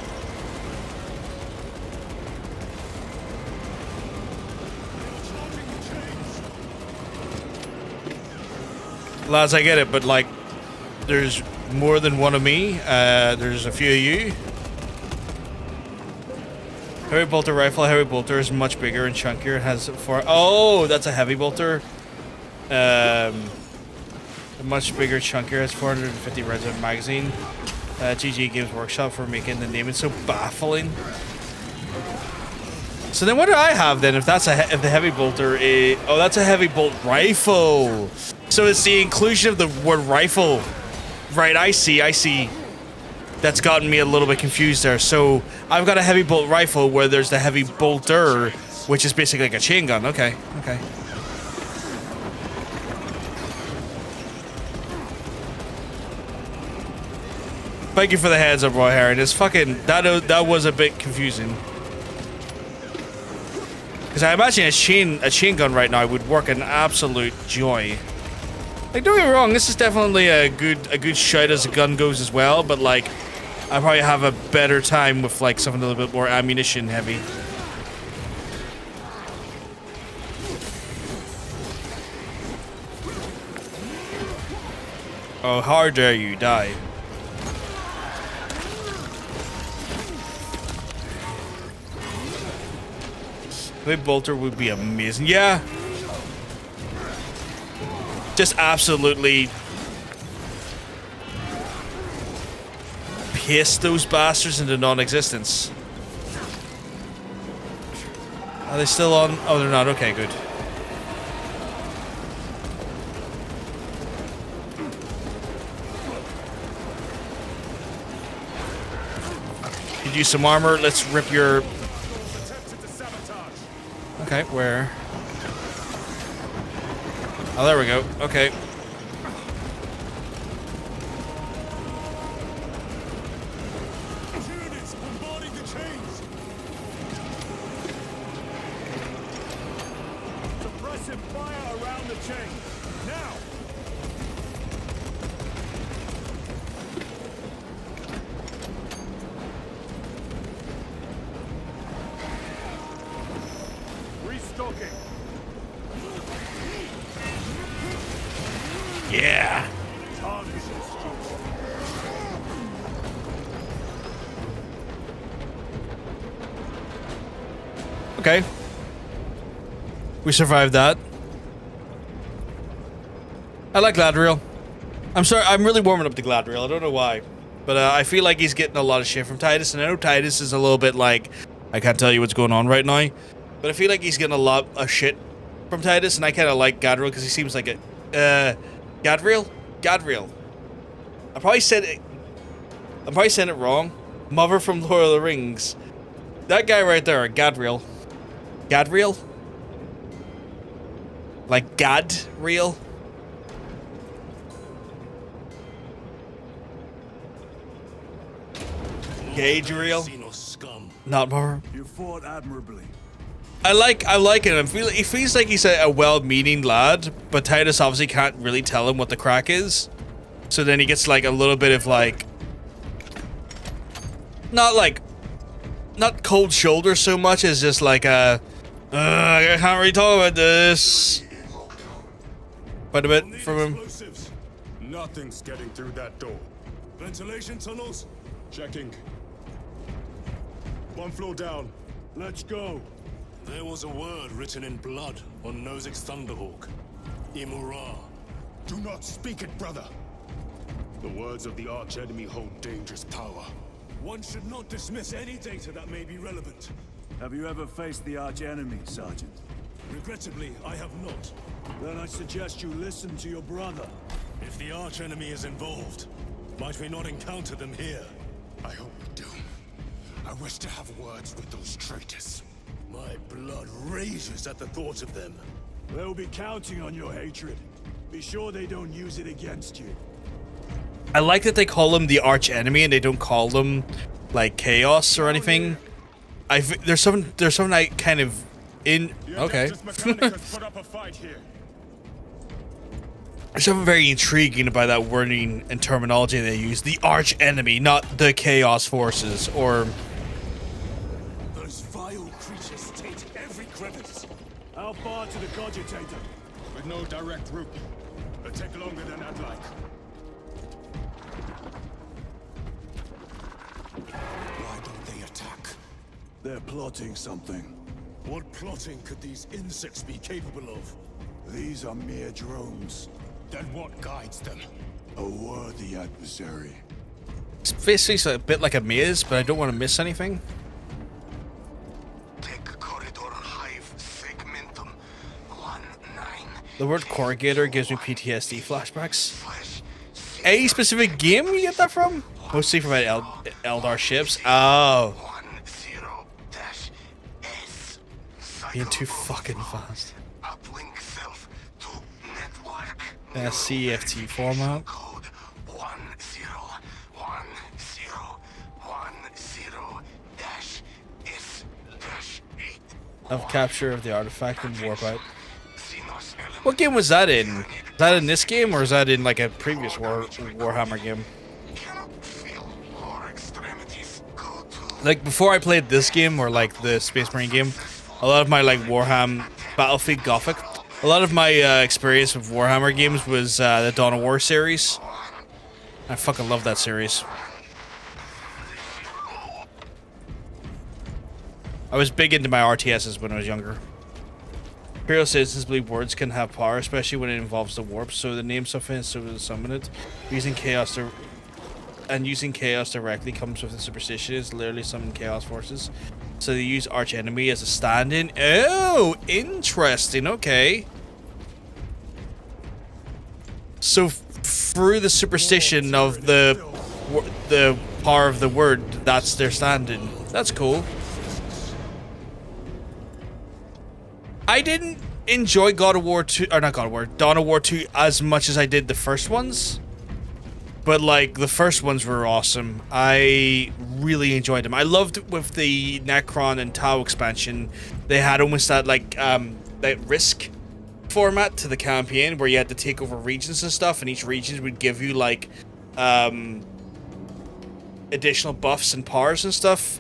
Lads, I get it, but like, there's more than one of me. There's a few of you. Heavy bolter rifle. Heavy bolter is much bigger and chunkier. It has four. Oh, that's a heavy bolter. A much bigger, chunkier. It's 450 rounds of magazine. GG Games Workshop for making the naming so baffling. So then, what do I have then? If that's if the heavy bolter is, oh, that's a heavy bolt rifle. So it's the inclusion of the word rifle, right? I see. That's gotten me a little bit confused there. So I've got a heavy bolt rifle where there's the heavy bolter, which is basically like a chain gun. Okay. Thank you for the heads up, Roy Harry. It's fucking that was a bit confusing. Because I imagine a chain gun right now would work an absolute joy. Like, don't get me wrong, this is definitely a good shout as a gun goes as well, but like, I probably have a better time with like something a little bit more ammunition heavy. Oh, how dare you die? Big bolter would be amazing. Yeah. Just absolutely piss those bastards into non-existence. Are they still on? Oh, they're not. Okay, good. Could use some armor. Let's rip your... Okay, where? Oh, there we go. Okay. chain. Now! Restocking. Yeah. Okay. We survived that. I like Gladriel. I'm sorry, I'm really warming up to Gladriel. I don't know why. But I feel like he's getting a lot of shit from Titus, and I know Titus is a little bit like, I can't tell you what's going on right now. But I feel like he's getting a lot of shit from Titus, and I kind of like Gadriel because he seems like a... Gadriel? Gadriel. I'm probably saying it wrong. Mother from Lord of the Rings. That guy right there, Gadriel. Gadriel? Like Gadriel? Gadriel? Not more. You fought admirably. I like him. He feels like he's a well-meaning lad, but Titus obviously can't really tell him what the crack is. So then he gets like a little bit of like, not cold shoulder so much as just like I can't really talk about this. Quite a bit from him. Nothing's getting through that door. Ventilation tunnels? Checking. One floor down. Let's go. There was a word written in blood on Nozick's Thunderhawk. Imura. Do not speak it, brother. The words of the archenemy hold dangerous power. One should not dismiss any data that may be relevant. Have you ever faced the archenemy, Sergeant? Regrettably, I have not. Then I suggest you listen to your brother. If the archenemy is involved, might we not encounter them here? I hope we do. I wish to have words with those traitors. My blood rages at the thought of them. They'll be counting on your hatred. Be sure they don't use it against you. I like that they call him the arch enemy and they don't call them like Chaos or anything. There's something I kind of okay. Put up a fight here. There's something very intriguing about that wording and terminology they use. The arch enemy, not the Chaos forces or. Those vile creatures taint every crevice. How far to the cogitator? With no direct route. It'll take longer than I'd like. Why don't they attack? They're plotting something. What plotting could these insects be capable of? These are mere drones. Then what guides them? A worthy adversary. It's basically a bit like a maze, but I don't want to miss anything. Take corridor hive segmentum 19. The word corrugator gives me PTSD flashbacks. Any specific game you get that from? Mostly from my Eldar ships. Oh. Being too fucking fast. CFT format. Of capture of the artifact and warp out. What game was that in? Is that in this game or is that in like a previous Warhammer game? Like before I played this game or like the Space Marine game, a lot of my like Warhammer Battlefield Gothic, a lot of my experience with Warhammer games was the Dawn of War series. I fucking love that series. I was big into my RTSs when I was younger. Imperial citizens believe words can have power, especially when it involves the warp, so the name something is so to summon it. Using chaos directly comes with the superstition, is literally summon chaos forces. So they use arch enemy as a stand-in. Oh, interesting. Okay. So through the superstition of the power of the word, that's their stand-in. That's cool. I didn't enjoy God of War 2, or not God of War, Dawn of War 2 as much as I did the first ones. But like the first ones were awesome. I really enjoyed them. I loved with the Necron and Tau expansion. They had almost that like that risk format to the campaign where you had to take over regions and stuff, and each region would give you like additional buffs and powers and stuff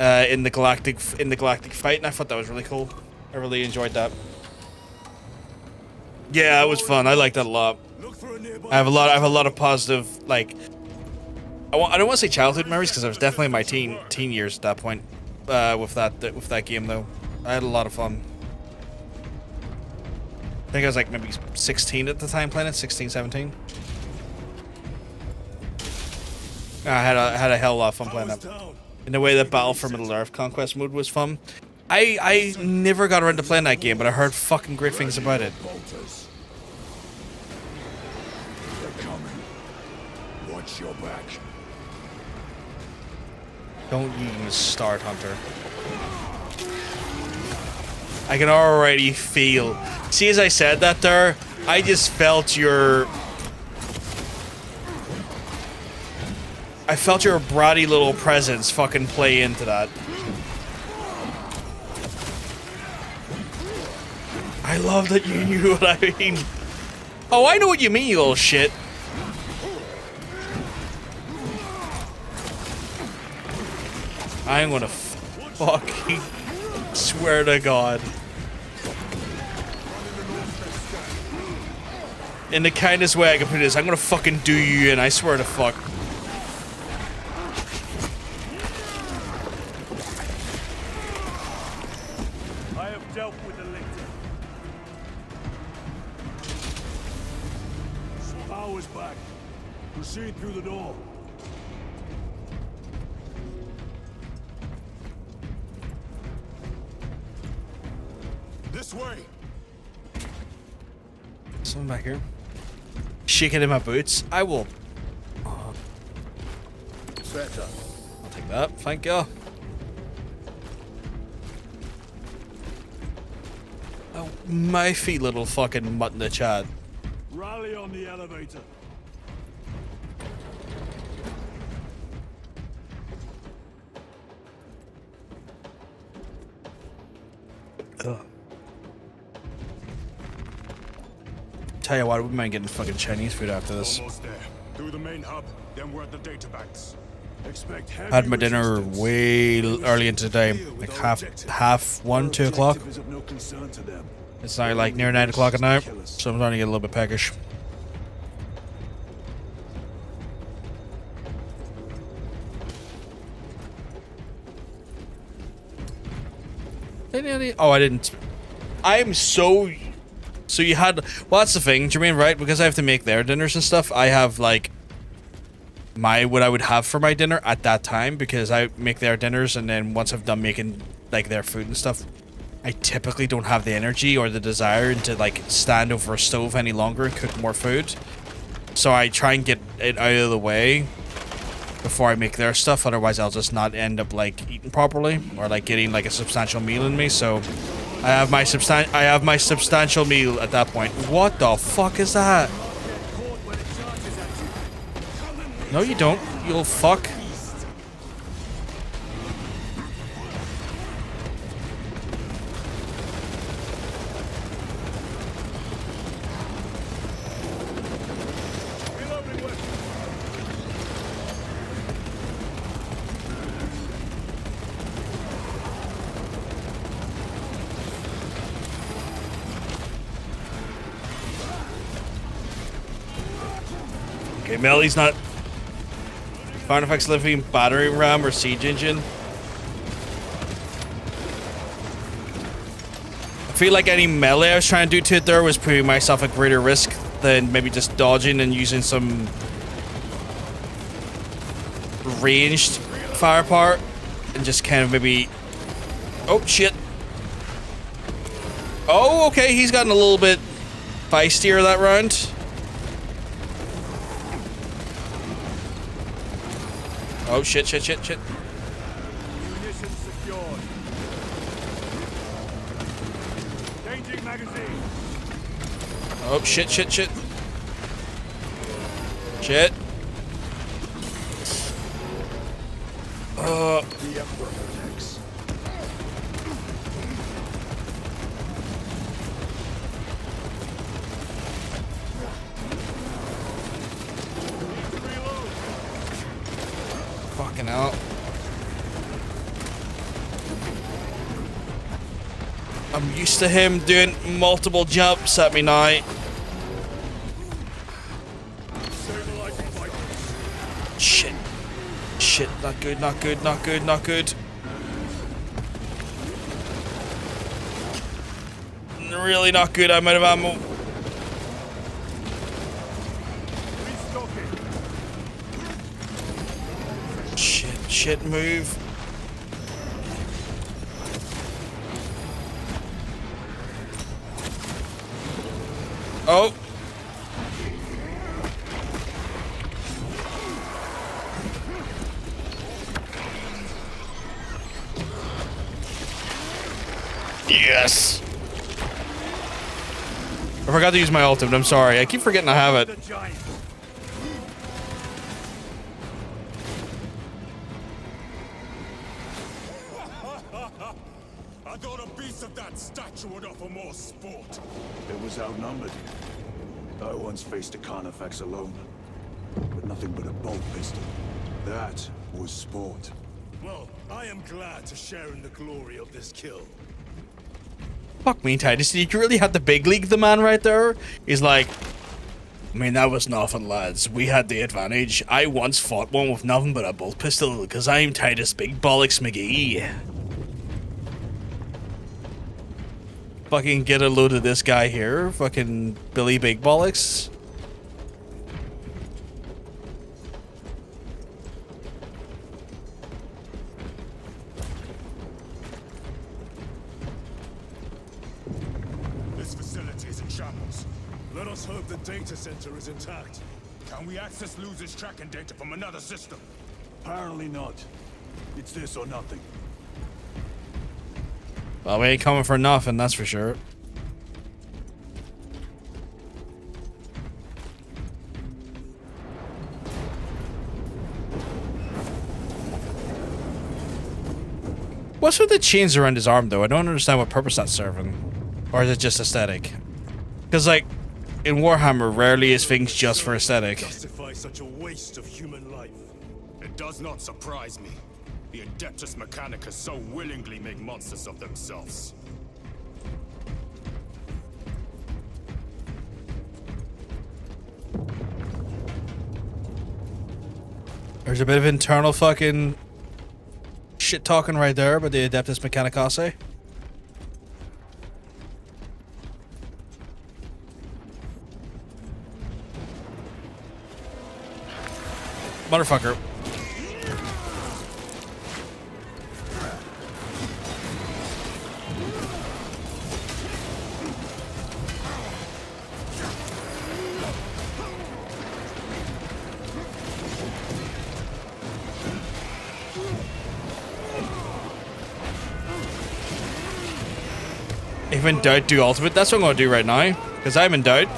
in the galactic fight, and I thought that was really cool. I really enjoyed that. Yeah, it was fun. I liked that a lot. I have a lot of positive, like, I don't want to say childhood memories because I was definitely in my teen years at that point with that game though. I had a lot of fun. I think I was like maybe 16 at the time playing it, 16, 17. I had a hell of a lot of fun playing that. In the way that Battle for Middle-earth Conquest mode was fun. I never got around to playing that game, but I heard fucking great things about it. They're coming. Watch your back. Don't even start, Hunter. I can already feel. See, as I said that there, I just felt your... I felt your bratty little presence fucking play into that. I love that you knew what I mean. Oh, I know what you mean, you little shit. I'm gonna fucking swear to God. In the kindest way I can put this, I'm gonna fucking do you in, I swear to fuck. I have dealt with the lictor. Power's back. Proceed through the door. This way. Someone back here. Shaking in my boots. I will. Better. I'll take that. Thank you. Oh, my feet, little fucking mutt in the chat. Rally on the elevator. Ugh. Tell you what, we might get fucking Chinese food after this. Almost there. Through the main hub, then we're at the data banks. Expect heavy I had my dinner resistance. way early into the day, like half 1, 2 o'clock. Objective is of no concern to them. It's now like near 9 o'clock at night, so I'm starting to get a little bit peckish. Oh, I didn't. I'm so you had. Well, that's the thing, Jermaine, right? Because I have to make their dinners and stuff. I have like what I would have for my dinner at that time because I make their dinners, and then once I've done making like their food and stuff, I typically don't have the energy or the desire to like stand over a stove any longer and cook more food. So I try and get it out of the way before I make their stuff. Otherwise, I'll just not end up like eating properly or like getting like a substantial meal in me. So I have my substantial meal at that point. What the fuck is that? No, you don't. You'll fuck. Okay, Melly's not. Fire effects living battery ram or siege engine. I feel like any melee I was trying to do to it there was putting myself at greater risk than maybe just dodging and using some ranged firepower and just kind of maybe. Oh shit. Oh, okay, he's gotten a little bit feistier that round. Oh shit, shit, shit, shit. Munitions secured. Changing magazine. Oh shit, shit, shit. Shit. The Emperor protects. Fucking hell. I'm used to him doing multiple jumps at me now. Shit. Shit, not good, not good, not good, not good. Really not good, I'm out of ammo. Shit, shit, move. Oh. Yes. I forgot to use my ultimate. I'm sorry. I keep forgetting I have it. I thought a piece of that statue would offer more sport. It was outnumbered. I once faced a Carnifex alone, with nothing but a bolt pistol. That was sport. Well, I am glad to share in the glory of this kill. Fuck me, Titus. You really had the big league, the man right there. He's like, I mean, that was nothing, lads. We had the advantage. I once fought one with nothing but a bolt pistol, because I'm Titus Big Bollocks McGee. Fucking get a load of this guy here. Fucking Billy Big Bollocks. This facility is in shambles. Let us hope the data center is intact. Can we access losers tracking data from another system? Apparently not. It's this or nothing. Well, we ain't coming for nothing, that's for sure. What's with the chains around his arm, though? I don't understand what purpose that's serving. Or is it just aesthetic? Because, like, in Warhammer, rarely is things just for aesthetic. Justify such a waste of human life. It does not surprise me. The Adeptus Mechanicus so willingly make monsters of themselves. There's a bit of internal fucking shit talking right there about the Adeptus Mechanicus. Motherfucker. If in doubt, do ultimate. That's what I'm going to do right now. Because I'm in doubt.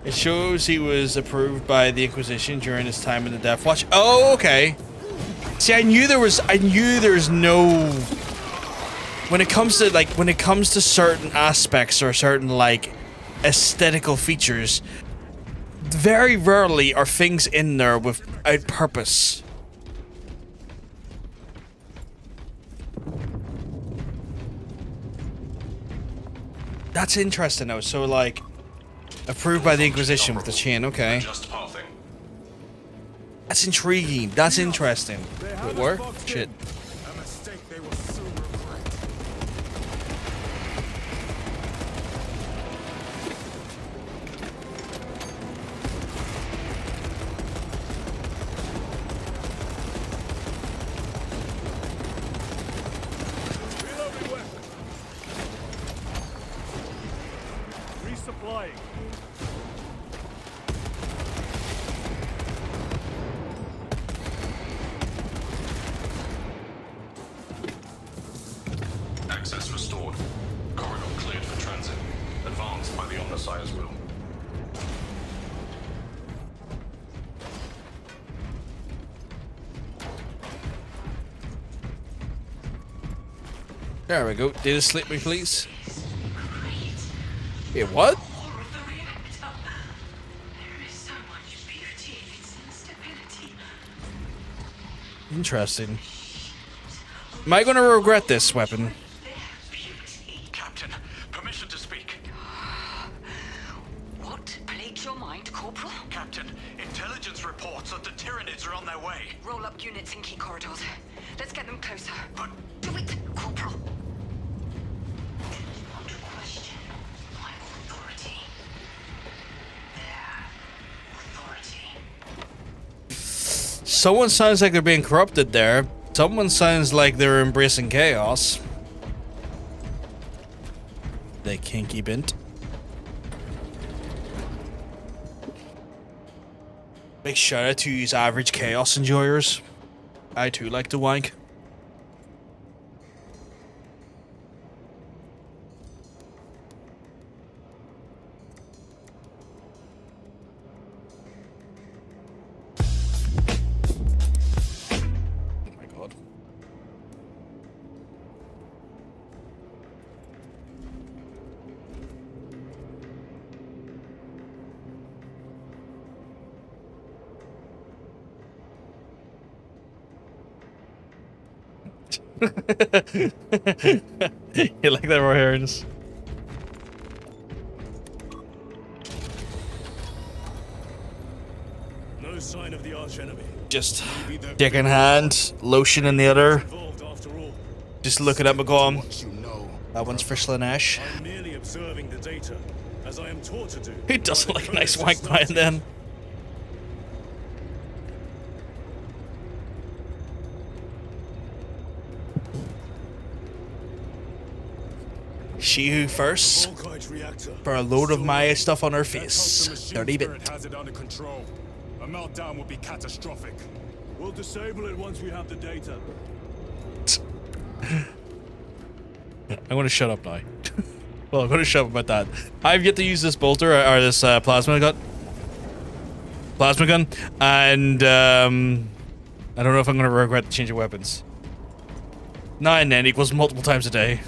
It shows he was approved by the Inquisition during his time in the Death Watch. Oh, okay. See, I knew there's no... When it comes to certain aspects or certain, like, aesthetical features, very rarely are things in there without purpose. That's interesting, though. So, like, approved by the Inquisition with the chain. Okay. That's intriguing. That's interesting. Wait, where? Shit. A mistake they will soon regret. Resupplying. Access restored. Corridor cleared for transit. Advanced by the Omnissiah's will. There we go. Data slip me, please. Wait, what? Interesting. Am I going to regret this weapon? Captain, permission to speak. What plagued your mind, Corporal? Captain, intelligence reports that the Tyranids are on their way. Roll up units in key corridors. Let's get them closer. But Do it, Corporal. Want to question my authority? Their authority. Someone sounds like they're being corrupted there. Someone sounds like they're embracing chaos. They kinky bint. Big shout out to you average chaos enjoyers. I too like to wank. Oh my god. You like that, Roy Harris? No sign of the arch enemy. Just dick in hand, lotion in the other. Involved after all. Just looking up and going, that one's for Slanesh. I'm merely observing the data, as I am taught to do. He doesn't like a nice wank now and then. She who first for a load of my stuff on her face. 30 bit. Has it under control. A meltdown would be catastrophic. We'll disable it once we have the data. I'm gonna shut up now. Well, I'm gonna shut up about that. I've yet to use this bolter or this plasma gun, and I don't know if I'm gonna regret the change of weapons. 9 then equals multiple times a day.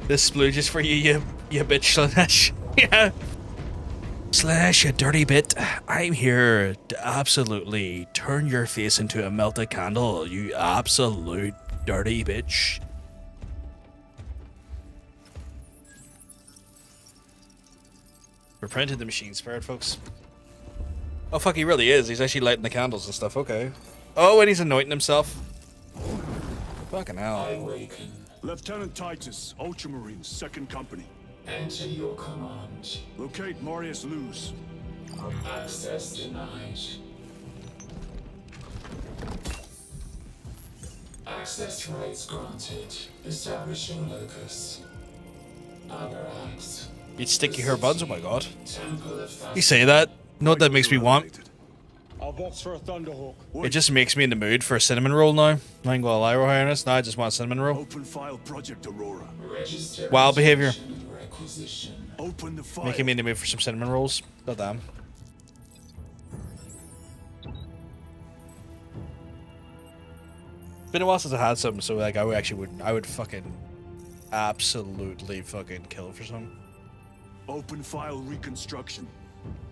This splooge is for you bitch, Slanesh. Yeah. Slash, you dirty bit. I'm here to absolutely turn your face into a melted candle, you absolute dirty bitch. We're printing the machine spared, folks. Oh fuck, he really is. He's actually lighting the candles and stuff, okay. Oh, and he's anointing himself. Fucking hell. Lieutenant Titus, Ultramarines, 2nd Company. Enter your command. Locate Marius Luz. Access denied. Access rights granted. Establishing locus. Avarax. You'd sticky her buds, oh my god. You say that? You know what that makes me want? I'll box for a Thunderhawk. It just makes me in the mood for a cinnamon roll now. I ain't gonna lie, Roy Harris. Now I just want a cinnamon roll. Open file Project Aurora. Wild behavior. Open the file. Making me in the mood for some cinnamon rolls. God damn. Been a while since I had some, so like I would fucking absolutely fucking kill for some. Open file reconstruction.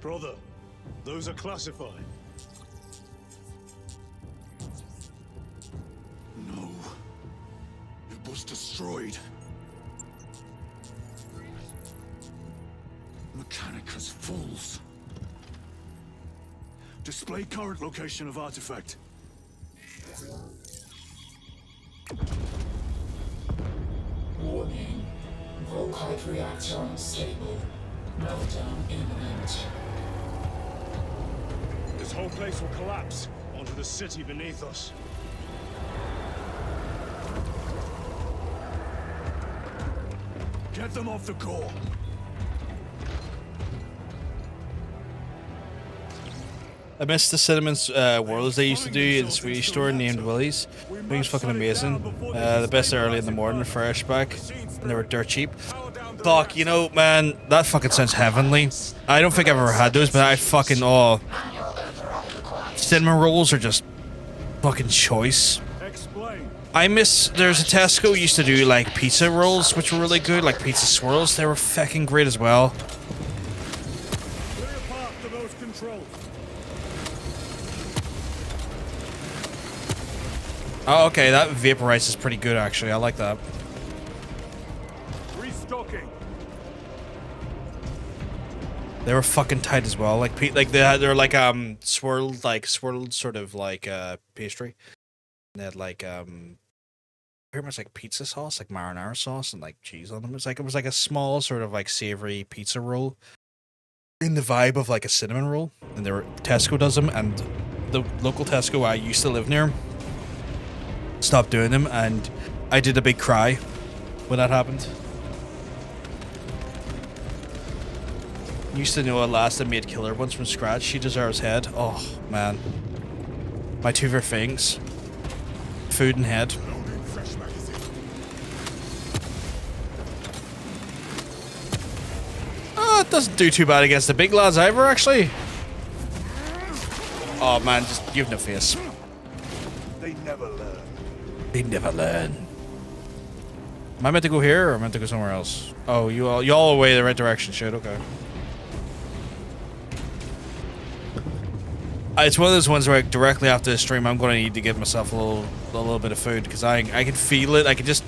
Brother, those are classified. No. It was destroyed. Mechanicus fools. Display current location of artifact. Warning. Volkite reactor unstable. Meltdown imminent. This whole place will collapse onto the city beneath us. Get them off the core. I miss the cinnamon whirls they used to do in the Swedish store named Willie's. I think it was fucking amazing. The best early in the morning, fresh back, and they were dirt cheap. Fuck, you know, man, that fucking sounds heavenly. I don't think I've ever had those, but I fucking, oh. Cinnamon rolls are just fucking choice. I miss, there's a Tesco used to do like pizza rolls, which were really good, like pizza swirls. They were fucking great as well. Oh, okay, that vaporize is pretty good actually. I like that. Restocking. They were fucking tight as well. Like they're like swirled sort of like pastry. And they had like pretty much like pizza sauce, like marinara sauce and like cheese on them. It was like a small sort of like savory pizza roll in the vibe of like a cinnamon roll. And Tesco does them, and the local Tesco I used to live near stopped doing them, and I did a big cry when that happened. Used to know a lass that made killer ones from scratch. She deserves head. Oh man, my two favorite things: food and head. Oh, it doesn't do too bad against the big lads either, actually. Oh man, just give no face. They never learn. They never learn. Am I meant to go here or am I meant to go somewhere else? Oh, y'all away the right direction. Shit, okay. It's one of those ones where directly after the stream, I'm going to need to give myself a little bit of food because I can feel it. I can just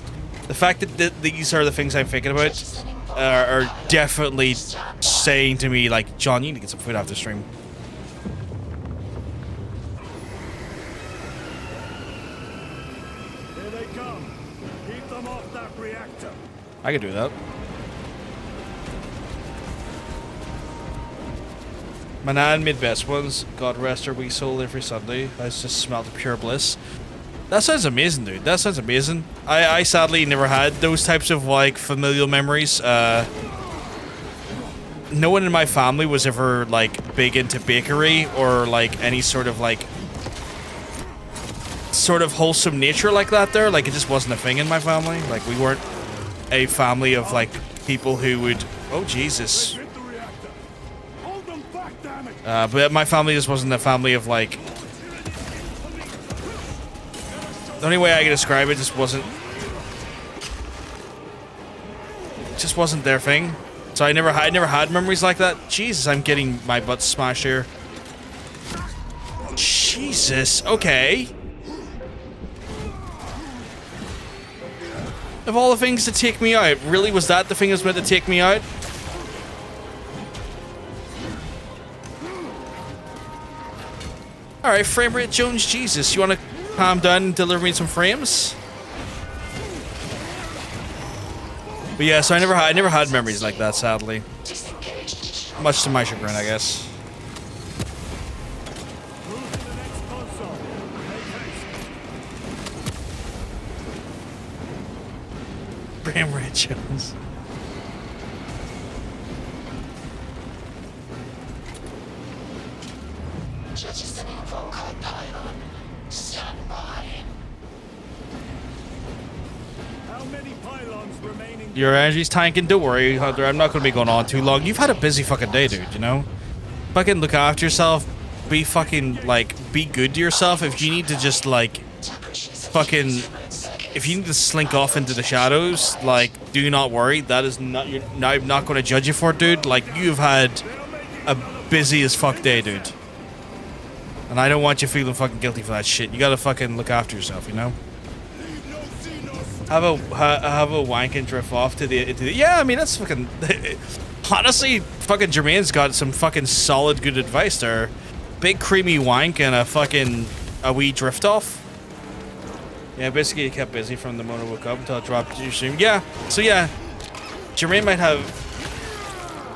the fact that these are the things I'm thinking about are definitely saying to me like, John, you need to get some food after the stream. Here they come. Keep them off that reactor. I can do that. My nan made best ones. God rest her wee soul every Sunday. I just smelled of pure bliss. That sounds amazing, dude. That sounds amazing. I sadly never had those types of like familial memories. No one in my family was ever like big into bakery or like any sort of wholesome nature like that there. Like it just wasn't a thing in my family. Like we weren't a family of like people who would, oh Jesus. But my family just wasn't a family of like, the only way I can describe it just wasn't their thing. So I never had memories like that. Jesus, I'm getting my butt smashed here. Jesus, okay. Of all the things to take me out, really was that the thing that was meant to take me out? Alright, frame rate Jones, Jesus, you wanna calm down and deliver me some frames? But yeah, so I never had memories like that, sadly. Much to my chagrin, I guess. Frame rate Jones. Stand by. How many pylons remaining? Your energy's tanking, don't worry, Hunter. I'm not gonna be going on too long. You've had a busy fucking day, dude, you know? Fucking look after yourself. Be fucking, like, be good to yourself. If you need to just, like, fucking... If you need to slink off into the shadows, like, do not worry. That is not... I'm not gonna judge you for it, dude. Like, you've had a busy as fuck day, dude. And I don't want you feeling fucking guilty for that shit. You gotta fucking look after yourself, you know? Have a wank and drift off to the yeah, I mean that's fucking honestly, fucking Jermaine's got some fucking solid good advice there. Big creamy wank and a wee drift off. Yeah, basically you kept busy from the moment I woke up until it dropped your stream. Yeah, so yeah, Jermaine might have.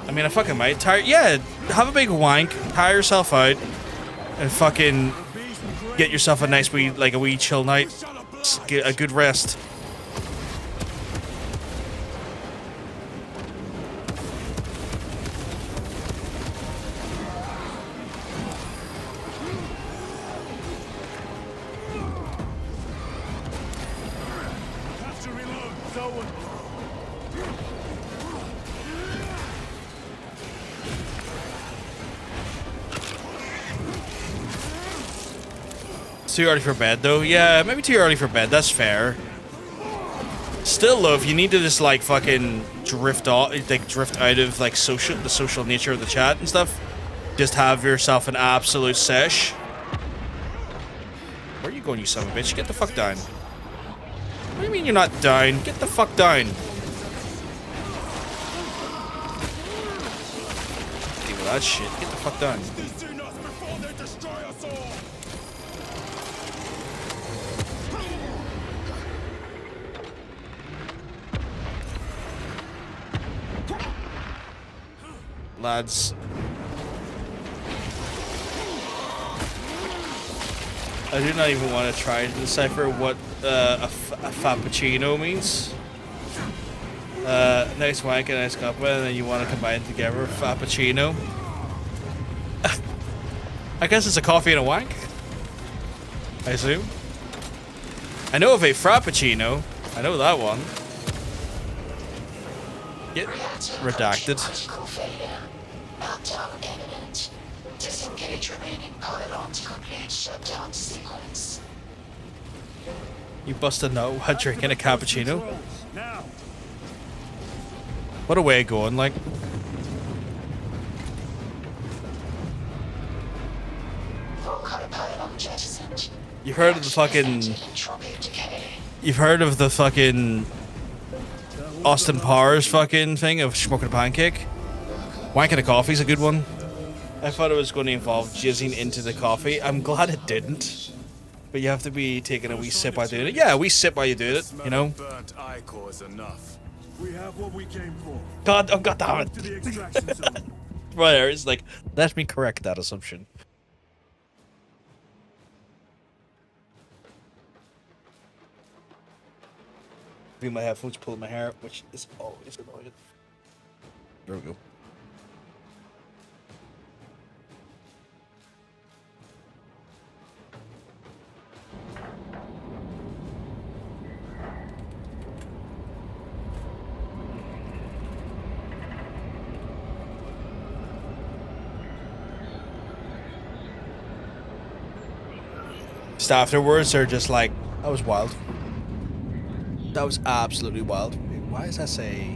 I mean, I fucking might have a big wank, tire yourself out, and fucking get yourself a nice wee chill night, get a good rest. Too early for bed though. Yeah, maybe too early for bed. That's fair. Still, though, if you need to just like fucking drift out of like the social nature of the chat and stuff, just have yourself an absolute sesh. Where are you Go on, you son of a bitch. Get the fuck down. What do you mean you're not down? Get the fuck down. Deal with that shit. Get the fuck down. Lads. I do not even want to try to decipher what a frappuccino means. Nice wank and nice cuppa, and then you want to combine it together. Frappuccino. I guess it's a coffee and a wank. I assume. I know of a frappuccino. I know that one. Get redacted. Meltdown imminent. Disengage remaining pylon to complete shutdown sequence. You busted nut while drinking a cappuccino. What a way of going, like. You've heard of the fucking. You've heard of the fucking Austin Powers fucking thing of smoking a pancake? Wanking a coffee's a good one. I thought it was going to involve jizzing into the coffee. I'm glad it didn't. But you have to be taking a wee sip while doing it. Yeah, a wee sip while you do it, you know? We have what we came for. God, oh god damn it. Right there, it's like, let me correct that assumption. Moving my headphones, pulling my hair, which is always annoying. There we go. Just afterwards, they're just like, that was wild. That was absolutely wild. Why does that say?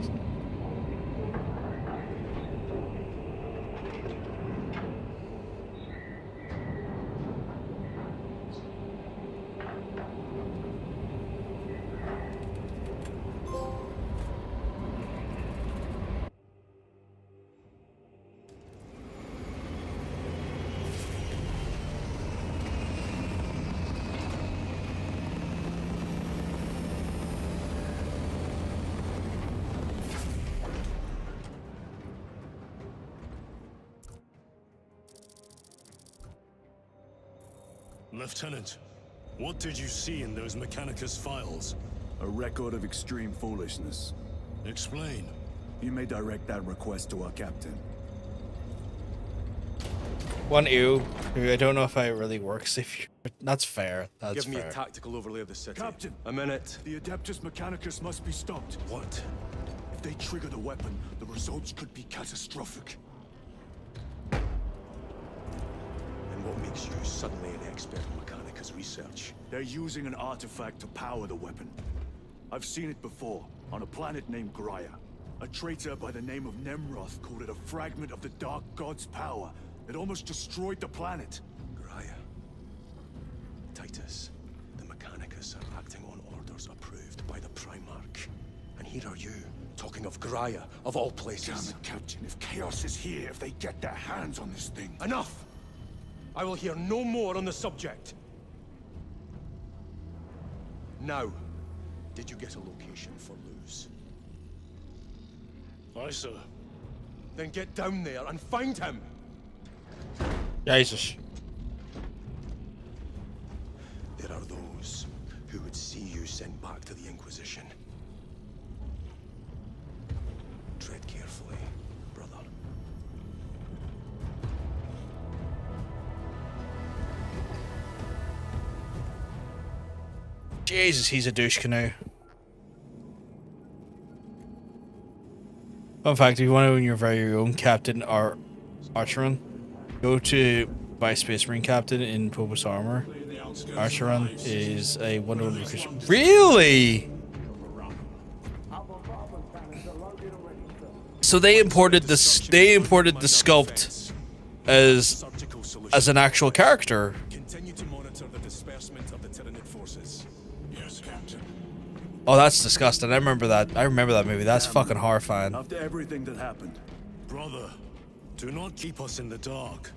Lieutenant, what did you see in those Mechanicus files? A record of extreme foolishness. Explain. You may direct that request to our captain. One ew. I don't know if it really works. If you, that's fair. That's Give me fair. a tactical overlay of the city. Captain! A minute. The Adeptus Mechanicus must be stopped. What? If they trigger the weapon, the results could be catastrophic. And what makes you suddenly an expert in Mechanicus research? They're using an artifact to power the weapon. I've seen it before, on a planet named Graia. A traitor by the name of Nemroth called it a fragment of the Dark God's power that almost destroyed the planet. Graia. Titus, the Mechanicus are acting on orders approved by the Primarch. And here are you, talking of Graia, of all places. Damn it, Captain. If Chaos is here, if they get their hands on this thing... Enough! I will hear no more on the subject. Now, did you get a location for Luz? Aye, sir. Then get down there and find him! Jesus. There are those who would see you sent back to the Inquisition. Tread carefully, brother. Jesus, he's a douche canoe. Fun fact, if you want to own your very own Captain Archeron, go to buy Space Marine Captain in Phobos Armor. Archeron is a wonderful creature. Really? So they imported this. They imported the sculpt as an actual character. Continue to monitor the disbursement of the Oh, that's disgusting. I remember that. I remember that movie. That's fucking horrifying. After everything that happened, Brother, do not keep us in the dark.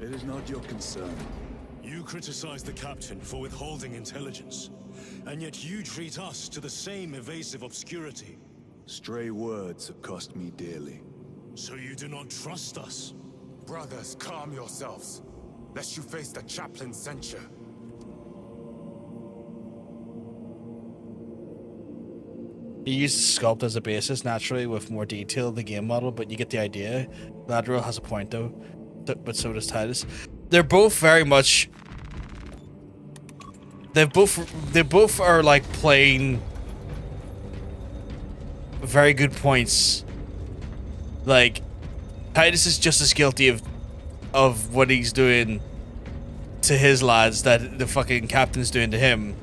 it is not your concern. You criticize the captain for withholding intelligence, and yet you treat us to the same evasive obscurity. Stray words have cost me dearly. So you do not trust us? Brothers, calm yourselves, lest you face the chaplain's censure. You use sculpt as a basis naturally with more detail in the game model, but you get the idea. Ladriel has a point though, but so does Titus. They're both very much. They both are like playing very good points. Like Titus is just as guilty of what he's doing to his lads that the fucking captain's doing to him.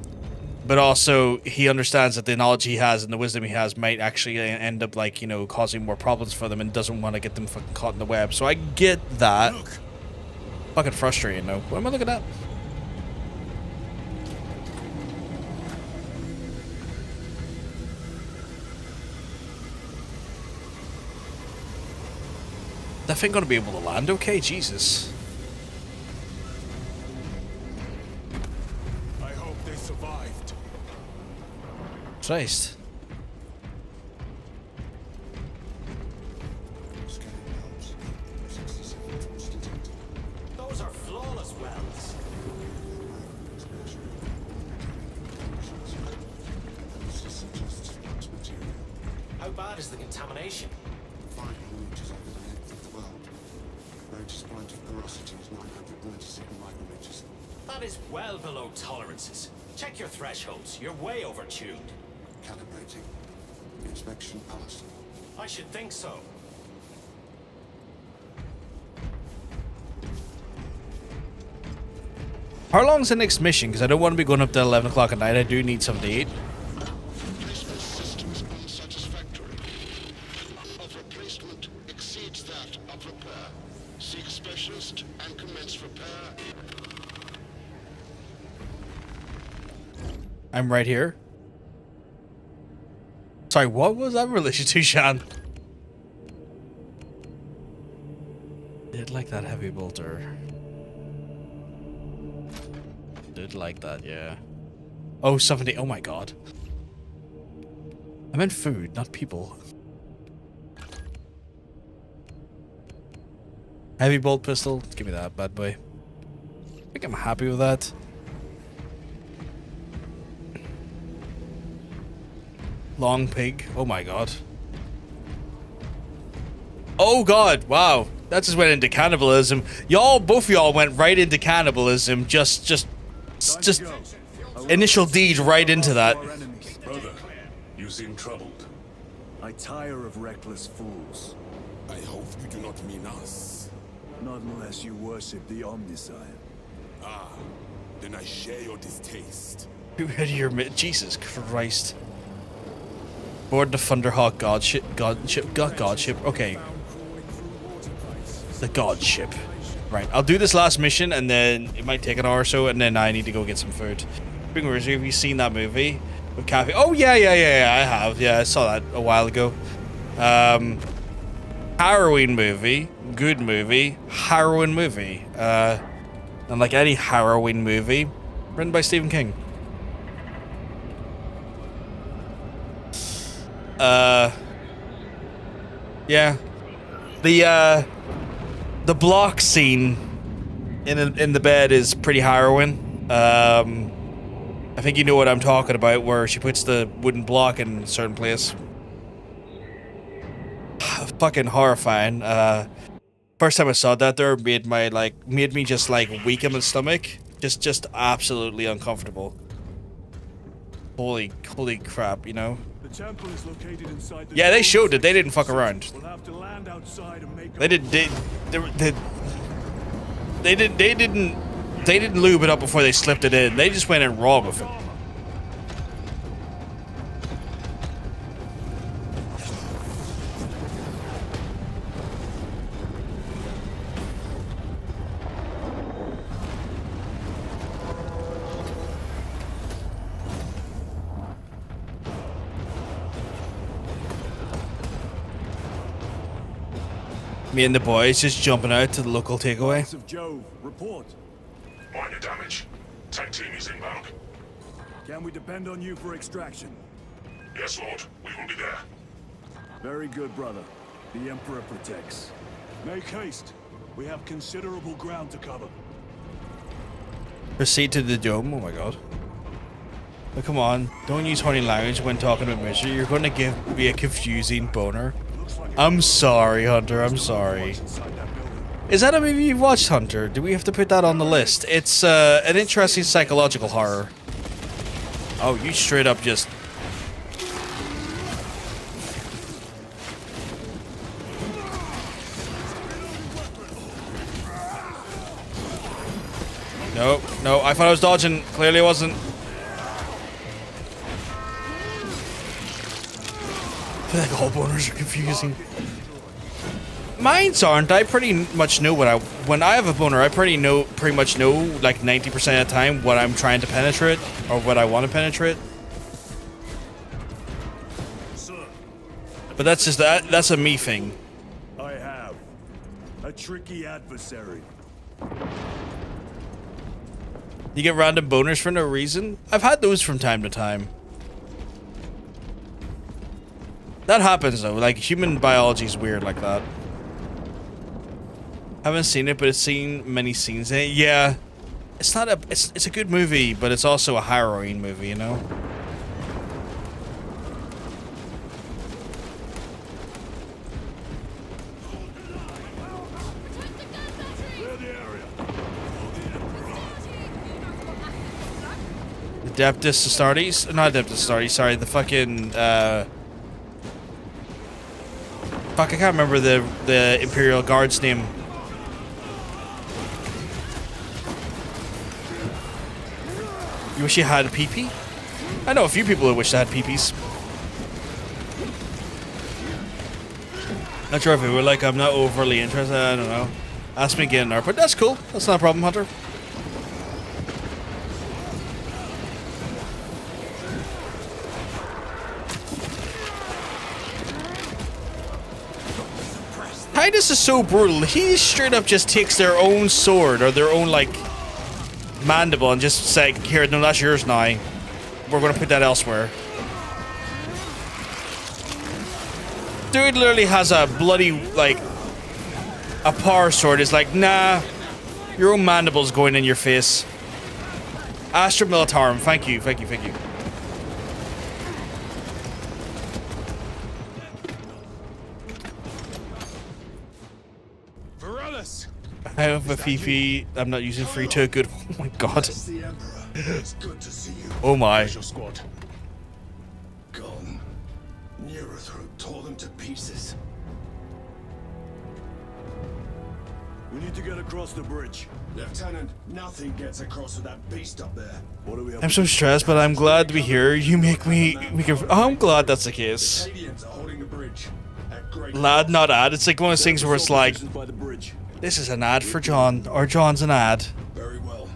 But also, he understands that the knowledge he has and the wisdom he has might actually end up, like, you know, causing more problems for them and doesn't want to get them fucking caught in the web. So I get that. Look. Fucking frustrating, though. What am I looking at? That thing gonna be able to land okay? Jesus. I hope they survived. Christ. Those are flawless welds. How bad is the contamination? 5 millimeters over the length of the well. Notice point of porosity is 997 micrometers. That is well below tolerances. Check your thresholds. You're way overtuned. Calibrating. Inspection passed. I should think so. How long's the next mission? Because I don't want to be going up to 11 o'clock at night. I do need something to eat. Replacement systems unsatisfactory. Of replacement exceeds that of repair. Seek specialist and commence repair. I'm right here. Sorry, what was that in relation to, Shan? Did like that heavy bolter. Did like that, yeah. Oh, 70. Oh my god. I meant food, not people. Heavy bolt pistol. Give me that, bad boy. I think I'm happy with that. Long pig. Oh my god. Oh god, wow. That just went into cannibalism. Y'all, both of y'all went right into cannibalism. Just initial deed right into that. Brother, you seem troubled. I tire of reckless fools. I hope you do not mean us. Not unless you worship the Omniscient. Ah, then I share your distaste. Jesus Christ. Board the Thunderhawk god ship. Okay. The god ship. Right, I'll do this last mission and then it might take an hour or so and then I need to go get some food. Bring have you seen that movie with Kathy? Oh yeah, I have. Yeah, I saw that a while ago. Harrowing movie, good movie, harrowing movie. And like any harrowing movie, written by Stephen King. Yeah. The block scene in the bed is pretty harrowing. I think you know what I'm talking about, where she puts the wooden block in a certain place. Fucking horrifying. First time I saw that there made me just like weak in my stomach. Just absolutely uncomfortable. Holy crap, you know? The temple is located inside the Yeah, they showed it. They didn't fuck around. We'll have to land outside and make They didn't lube it up before they slipped it in. They just went in raw with it. Me and the boys just jumping out to the local takeaway. Knights of Jove, report. Minor damage. Tag team is inbound. Can we depend on you for extraction? Yes, Lord. We will be there. Very good, brother. The Emperor protects. Make haste. We have considerable ground to cover. Proceed to the dome. Oh my god. But come on, don't use horny language when talking about Mitchell. You're going to give me a confusing boner. I'm sorry, Hunter. I'm sorry. Is that a movie you've watched, Hunter? Do we have to put that on the list? It's an interesting psychological horror. Oh, you straight up just... No, no, I thought I was dodging. Clearly I wasn't. I feel like all boners are confusing. Mines aren't. I pretty much know when I have a boner, I pretty much know like 90% of the time what I'm trying to penetrate or what I want to penetrate. But that's just that's a me thing. I have a tricky adversary. You get random boners for no reason? I've had those from time to time. That happens though, like human biology is weird like that. Haven't seen it, but it's seen many scenes in it. Yeah. It's not it's a good movie, but it's also a harrowing movie, you know? Adeptus Astartes? Not Adeptus Astartes, sorry, the fucking, fuck, I can't remember the Imperial Guard's name. You wish you had a pee-pee? I know a few people who wish they had pee-pees. Not sure if it were like, I'm not overly interested, I don't know. Ask me again, but that's cool. That's not a problem, Hunter. Titus is so brutal. He straight up just takes their own sword or their own, like, mandible and just say, here, no, that's yours now. We're going to put that elsewhere. Dude literally has a bloody, like, a power sword. It's like, nah, your own mandible's going in your face. Astra Militarum. Thank you, thank you, thank you. I have a Fifi. I'm not using free to a good. Oh my god. Oh my. Gone. Neurothroat tore them to pieces. We need to get across the bridge. Lieutenant, nothing gets across with that beast up there. What do we have? I'm so stressed, but I'm glad to be here. You make me. Oh, I'm glad that's the case. Lad, not ad. It's like one of those things where it's like, this is an ad for John, or John's an ad. Very well.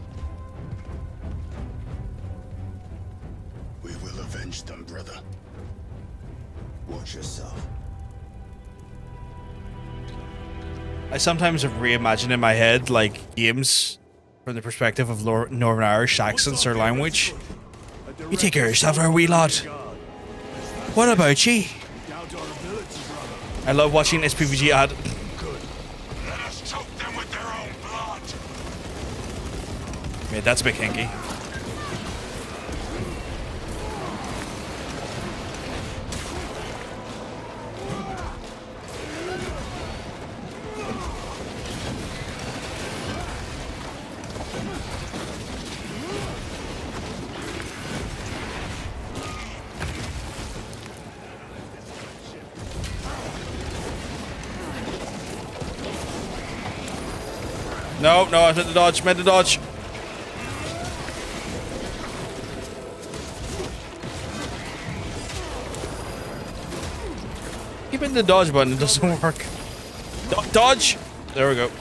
We will avenge them, brother. Watch yourself. I sometimes reimagine in my head, like, games from the perspective of Northern Irish accents or language. You take care of yourself, our wee lad. What about you? I love watching SPVG ad. Yeah, that's a bit kinky. No, I meant to dodge, Keep hitting the dodge button, it doesn't work. Dodge! There we go.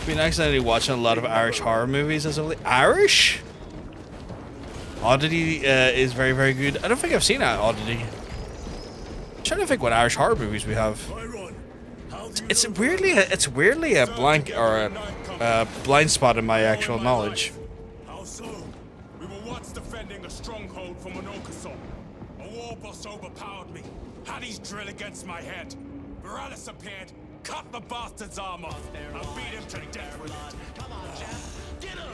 Been accidentally watching a lot of Irish horror movies as of late. Irish? Oddity is very, very good. I don't think I've seen Oddity. I'm trying to think what Irish horror movies we have. It's weirdly a blank or a blind spot in my actual knowledge. How so? We were once defending a stronghold from an Orcason. A war boss overpowered me. Had his drill against my head. Viralis appeared, cut the bastard's armor, and beat him to death with it. Come on, Jeff. Get him!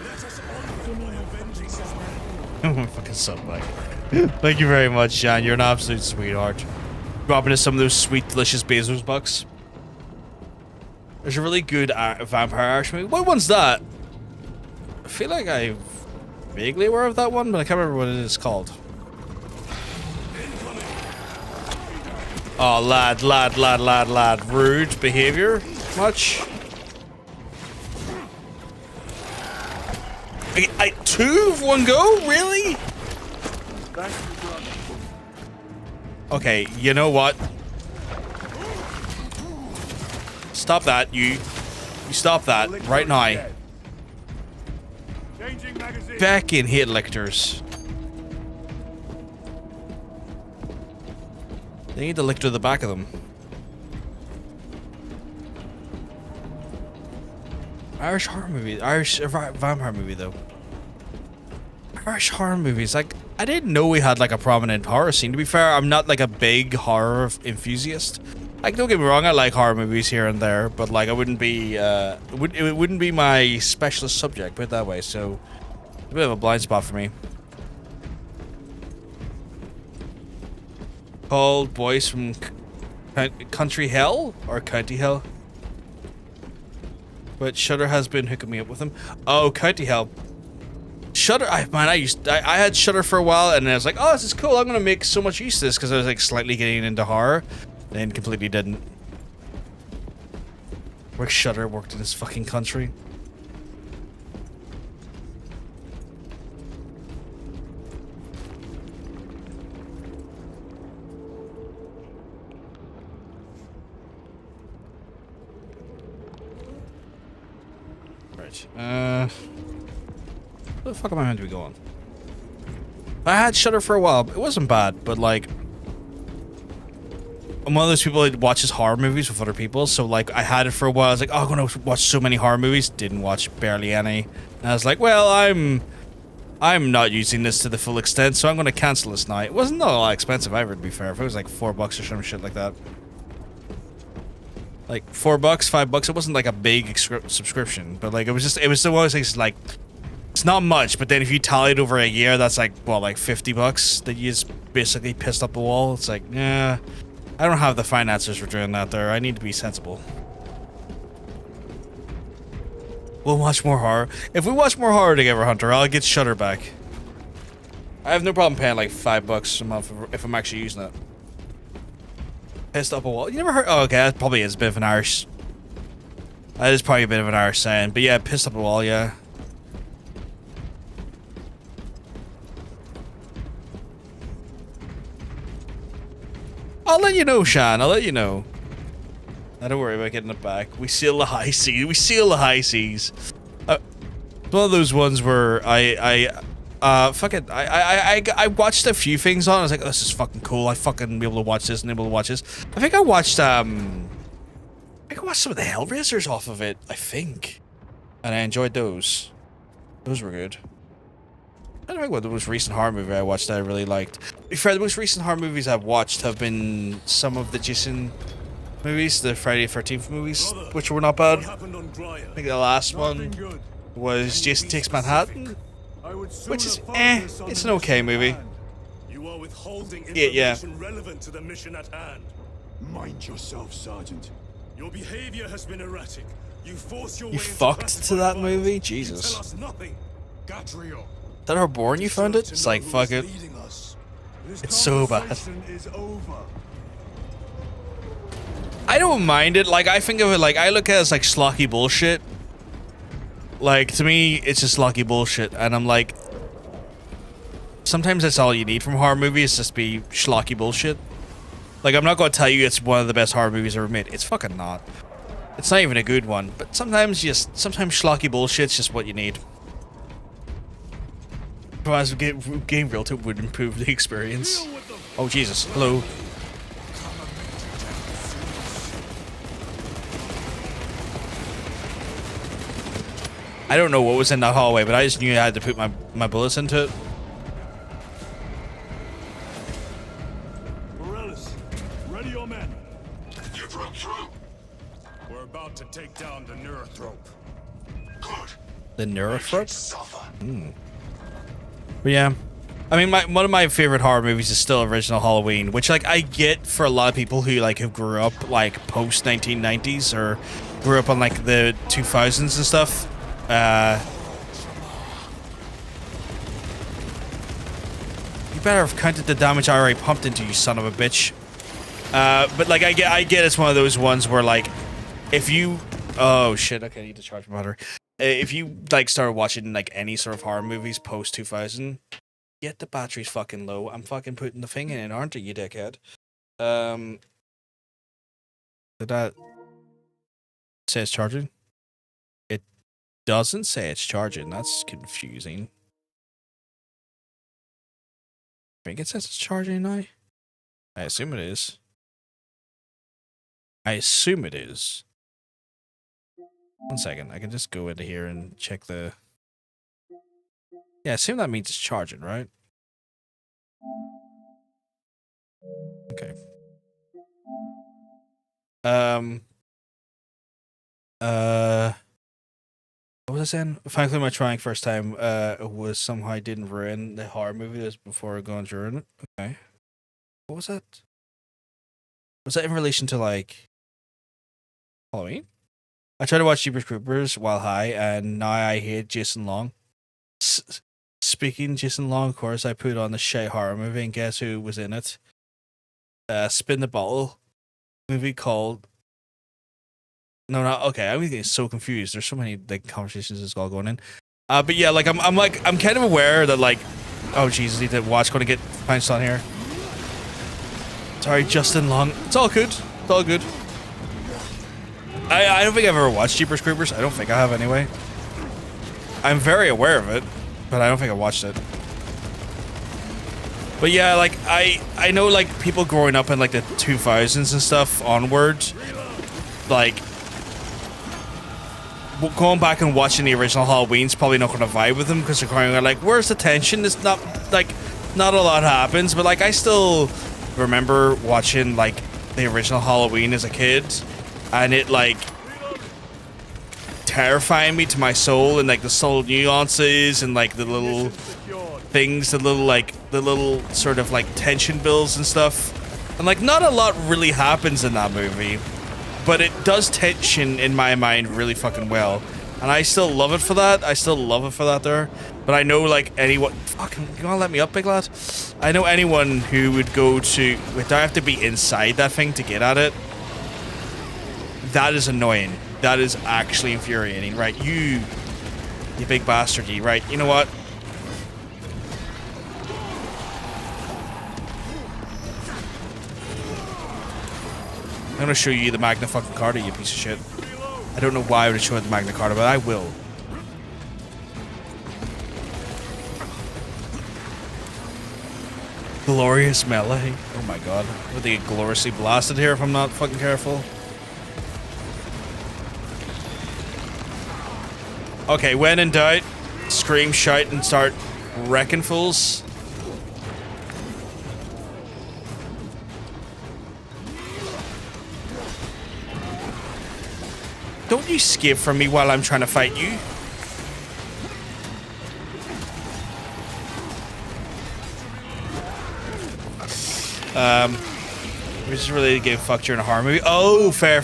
Let us honor by avenging his men. Oh my fucking son, Mike. Thank you very much, John. You're an absolute sweetheart. Dropping us some of those sweet, delicious Bezos bucks. There's a really good vampire Irish movie. What one's that? I feel like I'm vaguely aware of that one, but I can't remember what it is called. Oh, lad. Rude behavior? Much? I 2 of one go? Really? Okay, you know what? Stop that, you stop that right now. Back in hit lictors. They need to lictor the back of them. Irish horror movie, Irish vampire movie though. Irish horror movies, like I didn't know we had like a prominent horror scene. To be fair, I'm not like a big horror enthusiast. Like, don't get me wrong, I like horror movies here and there, but like I wouldn't be, it wouldn't be my specialist subject, put it that way. So, a bit of a blind spot for me. Called Boys from Country Hell or County Hell. But Shudder has been hooking me up with them. Oh, County Hell. Shudder, I had Shudder for a while, and I was like, oh, this is cool. I'm gonna make so much use of this because I was like slightly getting into horror, then completely didn't. Where Shudder worked in this fucking country. Right. Where the fuck am I meant to be going? I had Shudder for a while. It wasn't bad, but like, I'm one of those people that watches horror movies with other people. So like, I had it for a while. I was like, oh, I'm gonna watch so many horror movies. Didn't watch barely any. And I was like, well, I'm not using this to the full extent, so I'm gonna cancel this now. It wasn't all expensive either, to be fair. If it was like $4 or some shit like that. Like $4, $5. It wasn't like a big subscription, but like it was one of those things like. It's not much, but then if you tally it over a year, that's like, what, like $50 that you just basically pissed up the wall? It's like, yeah, I don't have the finances for doing that there. I need to be sensible. We'll watch more horror. If we watch more horror together, Hunter, I'll get Shudder back. I have no problem paying like $5 a month if I'm actually using it. Pissed up a wall. You never heard? Oh, okay, that probably is a bit of an Irish. That is probably a bit of an Irish saying. But yeah, pissed up a wall, yeah. I'll let you know, Sean. I'll let you know. Don't worry about getting it back. We seal the high seas. We seal the high seas. One of those ones where I watched a few things on. I was like, oh, this is fucking cool. I fucking be able to watch this and able to watch this. I think I watched some of the Hellraisers off of it. I think, and I enjoyed those. Those were good. I don't know what the most recent horror movie I watched that I really liked. To be fair, the most recent horror movies I've watched have been some of the Jason movies, the Friday the 13th movies, which were not bad. I think the last one was Jason Takes Manhattan, which is it's an okay movie. You are withholding Yeah. information relevant to the mission at hand. Mind yourself, Sergeant. Your behavior has been erratic. You force your You way into fucked to that classified movie? files. Jesus. You tell us nothing. Gadriel. Is that how boring you found it? It's like, fuck it. It's so bad. Is over. I don't mind it. Like, I think of it like, I look at it as like schlocky bullshit. Like, to me, it's just schlocky bullshit. And I'm like, sometimes that's all you need from horror movies, just be schlocky bullshit. Like, I'm not going to tell you it's one of the best horror movies ever made. It's fucking not. It's not even a good one, but sometimes schlocky bullshit's just what you need. Otherwise, game real time would improve the experience. Oh Jesus! Hello. I don't know what was in that hallway, but I just knew I had to put my bullets into it. Morellis, ready your men. You broke through. We're about to take down the Neurothrope. Good. The Neurothrope? But yeah. I mean, one of my favorite horror movies is still original Halloween, which, like, I get for a lot of people who, like, have grew up, like, post-1990s or grew up on, like, the 2000s and stuff. You better have counted the damage I already pumped into you, son of a bitch. But, like, I get it's one of those ones where, like, if you... Oh, shit, okay, I need to charge my battery. If you, like, started watching, like, any sort of horror movies post-2000... Get the battery's fucking low. I'm fucking putting the thing in it, aren't you, you dickhead? Did that say it's charging? It doesn't say it's charging. That's confusing. I think it says it's charging now. I assume it is. I assume it is. 1 second. I can just go into here and check the... Yeah, I assume that means it's charging, right? Okay. What was I saying? Frankly, my trying first time was somehow I didn't ruin the horror movie that was before going during it. Okay. What was that? Was that in relation to, like, Halloween? I tried to watch Jeepers Creepers while high, and now I hate Jason Long. Speaking Jason Long, of course, I put on the Shay horror movie, and guess who was in it? Spin the Bottle movie called... No, okay, I'm getting so confused. There's so many, like, conversations that's all going in. But yeah, like, I'm kind of aware that, like... Oh, Jesus, I need to watch. Gonna get pounced on here. Sorry, Justin Long. It's all good. It's all good. I don't think I've ever watched Jeepers Creepers. I don't think I have, anyway. I'm very aware of it, but I don't think I watched it. But yeah, like, I know, like, people growing up in, like, the 2000s and stuff onward, like, going back and watching the original Halloween's probably not going to vibe with them, because they're going, like, where's the tension? It's not, like, not a lot happens, but, like, I still remember watching, like, the original Halloween as a kid, and it, like, terrifying me to my soul, and, like, the subtle nuances, and, like, the little things, the little sort of, like, tension builds and stuff. And, like, not a lot really happens in that movie, but it does tension in my mind really fucking well. And I still love it for that. I still love it for that there. But I know, like, anyone... Fucking, you wanna let me up, big lad? I know anyone who would go to... Would I have to be inside that thing to get at it? That is annoying. That is actually infuriating. Right, you big bastard, you. Right, you know what? I'm gonna show you the Magna fucking Carta, you piece of shit. I don't know why I would show you the Magna Carta, but I will. Glorious melee. Oh my god. Would they get gloriously blasted here if I'm not fucking careful? Okay, when in doubt, scream, shout, and start wrecking fools. Don't you escape from me while I'm trying to fight you. We just really get fucked during a horror movie. Oh, fair.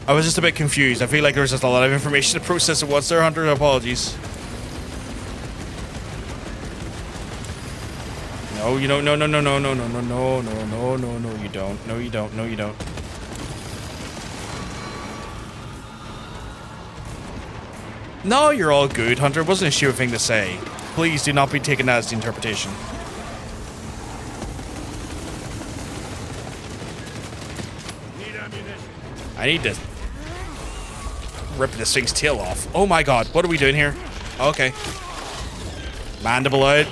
I was just a bit confused. I feel like there was just a lot of information to process at once there, Hunter. Apologies. No, you don't. No, you don't. No, you don't. No, you're all good, Hunter. It wasn't a sheer thing to say. Please do not be taken as the interpretation. I need to rip this thing's tail off. Oh my god, what are we doing here? Okay. Mandible out.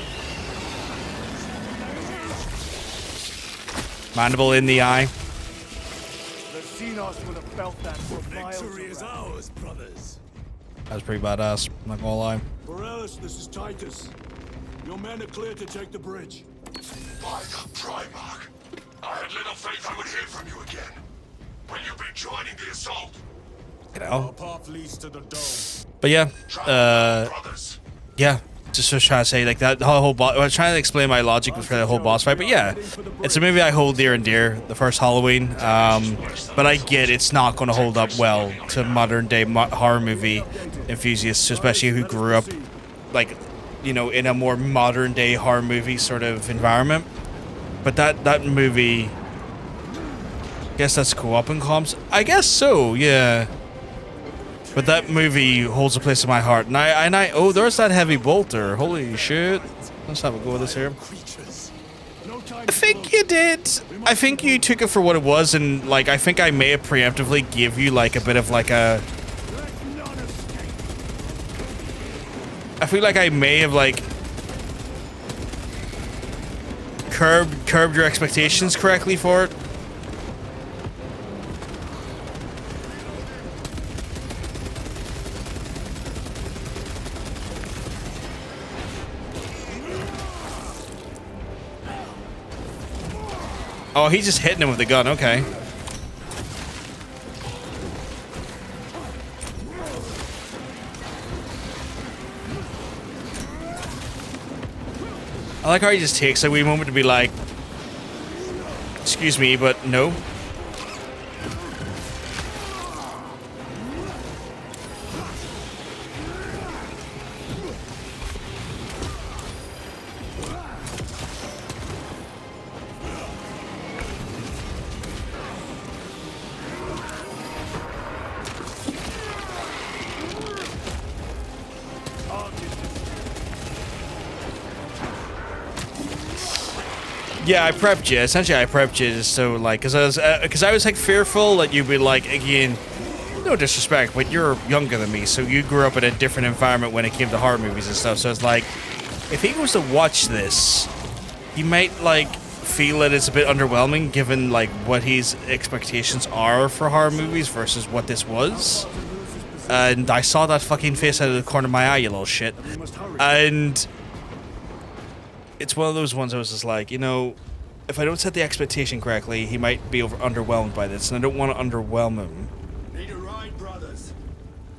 Mandible in the eye. The Xenos would have felt that for miles. Victory is ours, brothers. That was pretty badass, I'm not gonna lie. Borealis, this is Titus. Your men are clear to take the bridge. By the Primarch, I had little faith I would hear from you again. Will you be joining the assault? You Our know. path leads to the dome. But yeah, yeah, just was trying to say like that whole boss. I was trying to explain my logic for the whole boss fight, but yeah, it's a movie I hold dear and dear. The first Halloween, but I get it's not going to hold up well to modern day horror movie enthusiasts, especially who grew up like, you know, in a more modern day horror movie sort of environment. But that movie, I guess that's co-op in comms. I guess so, yeah. But that movie holds a place in my heart, and I oh, there's that heavy bolter. Holy shit! Let's have a go with this here. I think you did. I think you took it for what it was, and like I think I may have preemptively give you like a bit of like a. I feel like I may have like curbed your expectations correctly for it. Oh, he's just hitting him with the gun, okay. I like how he just takes a wee moment to be like, excuse me, but no. Yeah, I prepped you. Essentially, I prepped you so like, cause I was like fearful that you'd be like, again, no disrespect, but you're younger than me, so you grew up in a different environment when it came to horror movies and stuff. So it's like, if he was to watch this, he might like feel that it's a bit underwhelming, given like what his expectations are for horror movies versus what this was. And I saw that fucking face out of the corner of my eye, you little shit. And it's one of those ones I was just like, you know, if I don't set the expectation correctly, he might be underwhelmed by this, and I don't want to underwhelm him. Need a ride, brothers.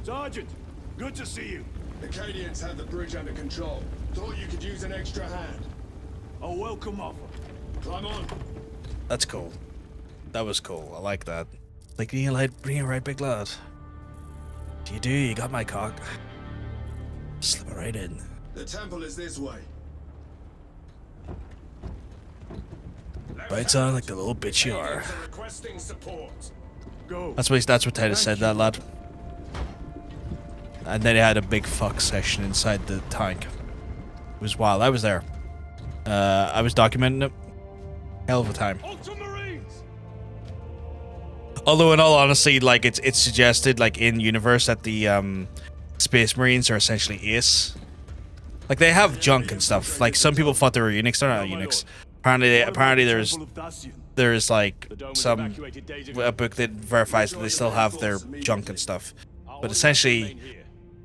Sergeant, good to see you. The Acadians have the bridge under control. Thought you could use an extra hand. A welcome offer. Climb on. That's cool. That was cool. I like that. Like, bring it right, big lad. You do, you got my cock. Slip it right in. The temple is this way. Bites on like the little bitch you are. Requesting support. Go. That's what Titus said, that lad. And then he had a big fuck session inside the tank. It was wild. I was there. I was documenting it. Hell of a time. Although, in all honesty, like it's suggested, like in universe, that the Space Marines are essentially ace. Like they have junk and stuff. Like some people thought they were Unix. They're not Unix. Apparently, there's like a book that verifies that they still have their junk and stuff. But essentially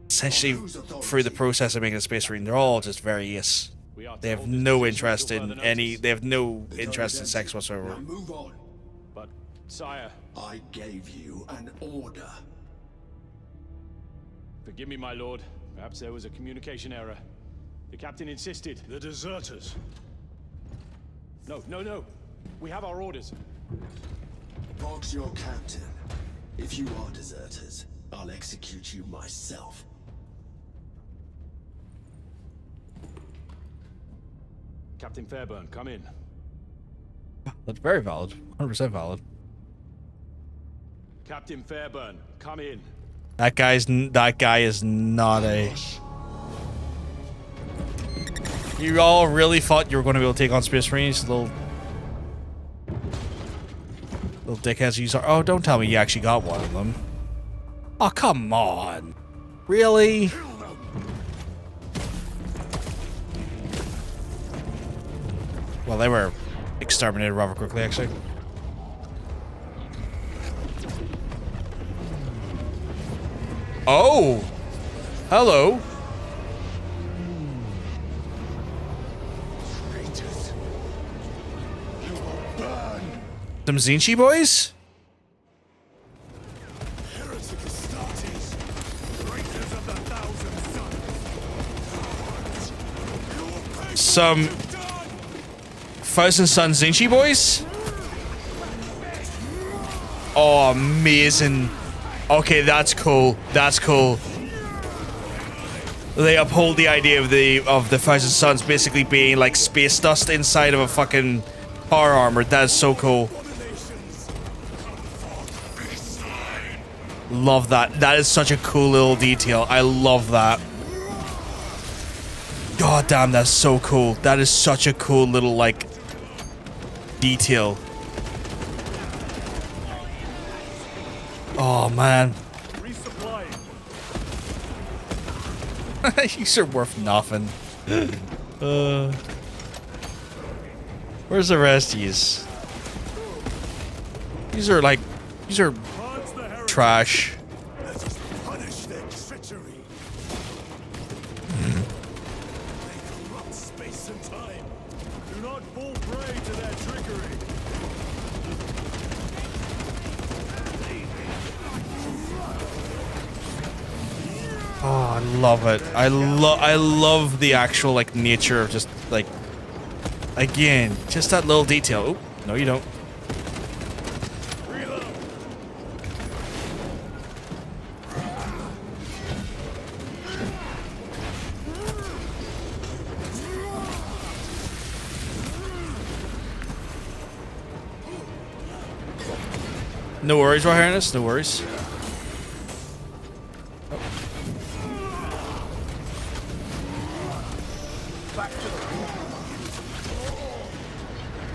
through the process of making a Space Marine, they're all just very ace. They have no interest in any. They have no interest in sex whatsoever. Move on. But, sire, I gave you an order. forgive me, my lord. Perhaps there was a communication error. The captain insisted. The deserters. No. We have our orders. Box your captain. If you are deserters, I'll execute you myself. Captain Fairburn, come in. That's very valid. 100% valid. Captain Fairburn, come in. That guy is not a. You all really thought you were going to be able to take on Space Marines, little Little dickheads use our... Oh, don't tell me you actually got one of them. Oh, come on. Really? Well, they were exterminated rather quickly, actually. Oh! Hello! Some Zinchi boys? Some Thousand Sun Zinchi boys? Oh, amazing. Okay, that's cool. That's cool. They uphold the idea of the Thousand Suns basically being like space dust inside of a fucking power armor. That's so cool. Love that. That is such a cool little detail. I love that. God damn, that's so cool. That is such a cool little, like, detail. Oh, man. These are worth nothing. Where's the rest of these? These are, like, these are trash. Oh, I love it. I love the actual like nature of just like again, just that little detail. Oh, no you don't. No worries, Raw Harness, no worries.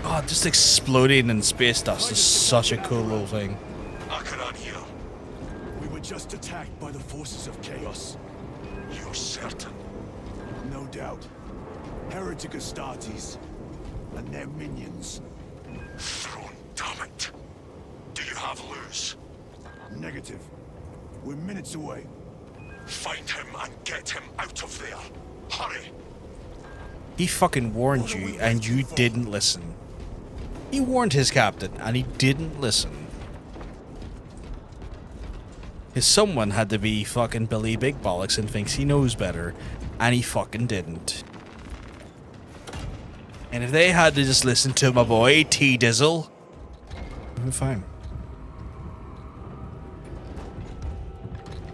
Oh, just exploding in space dust is such a cool little thing. We were just attacked by the forces of chaos. You're certain? No doubt. Heretic Astartes and their minions. Throne, damn it. Do you have Luz? Negative. We're minutes away. Find him and get him out of there. Hurry. He fucking warned you and you didn't listen. He warned his captain and he didn't listen. His someone had to be fucking Billy Big Bollocks and thinks he knows better, and he fucking didn't. And if they had to just listen to my boy T Dizzle, we're fine.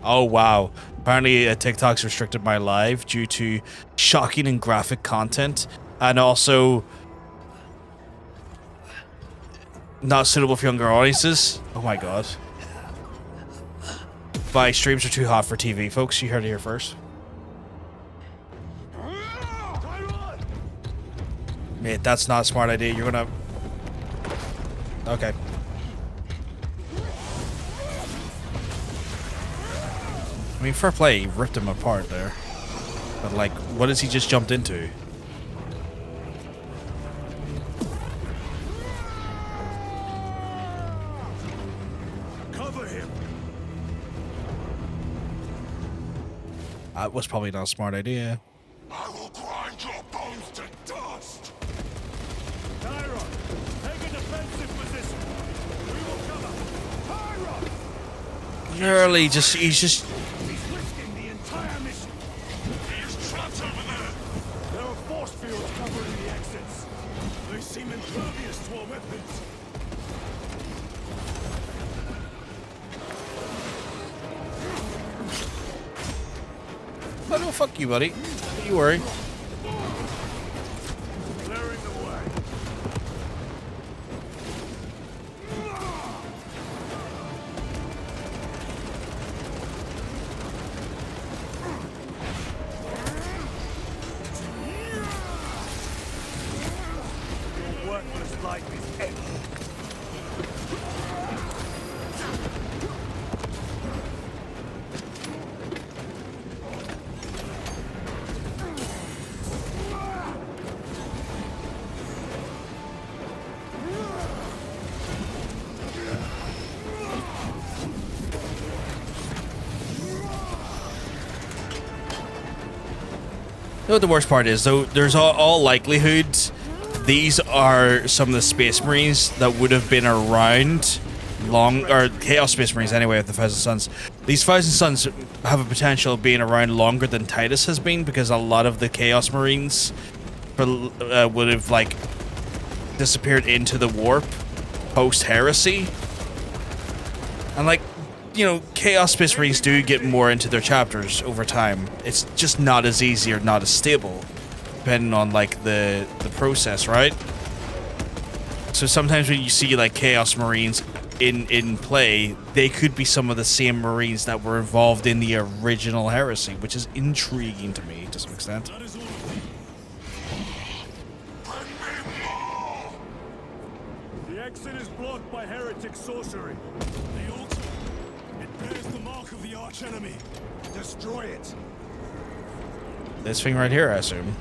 Oh wow. Apparently TikTok's restricted my live due to shocking and graphic content, and also not suitable for younger audiences. Oh my god. My streams are too hot for TV, folks. You heard it here first. Mate, that's not a smart idea. You're gonna... Okay. I mean, fair play. He ripped him apart there. But, like, what has he just jumped into? Cover him. That was probably not a smart idea. I will grind your bones to dust. Tyron, take a defensive position. We will cover. Tyron! Literally, he's just... He's risking the entire mission. He is trapped over there. There are force fields covering the exits. They seem impervious to our weapons. Oh, no, fuck you, buddy. Don't you worry. Clearing the way. Worthless life is empty. know what the worst part is, though? There's all likelihood these are some of the Space Marines that would have been around or Chaos Space Marines anyway of the Thousand Suns. These Thousand Suns have a potential of being around longer than Titus has been, because a lot of the Chaos Marines would have, like, disappeared into the warp post-heresy. And, like, you know, Chaos Space Marines do get more into their chapters over time. It's just not as easy or not as stable, depending on, like, the process, right? So sometimes when you see, like, Chaos Marines in play, they could be some of the same Marines that were involved in the original heresy, which is intriguing to me to some extent. The exit is blocked by heretic sorcery. The altar, it bears the mark of the archenemy. Destroy it. This thing right here, I assume.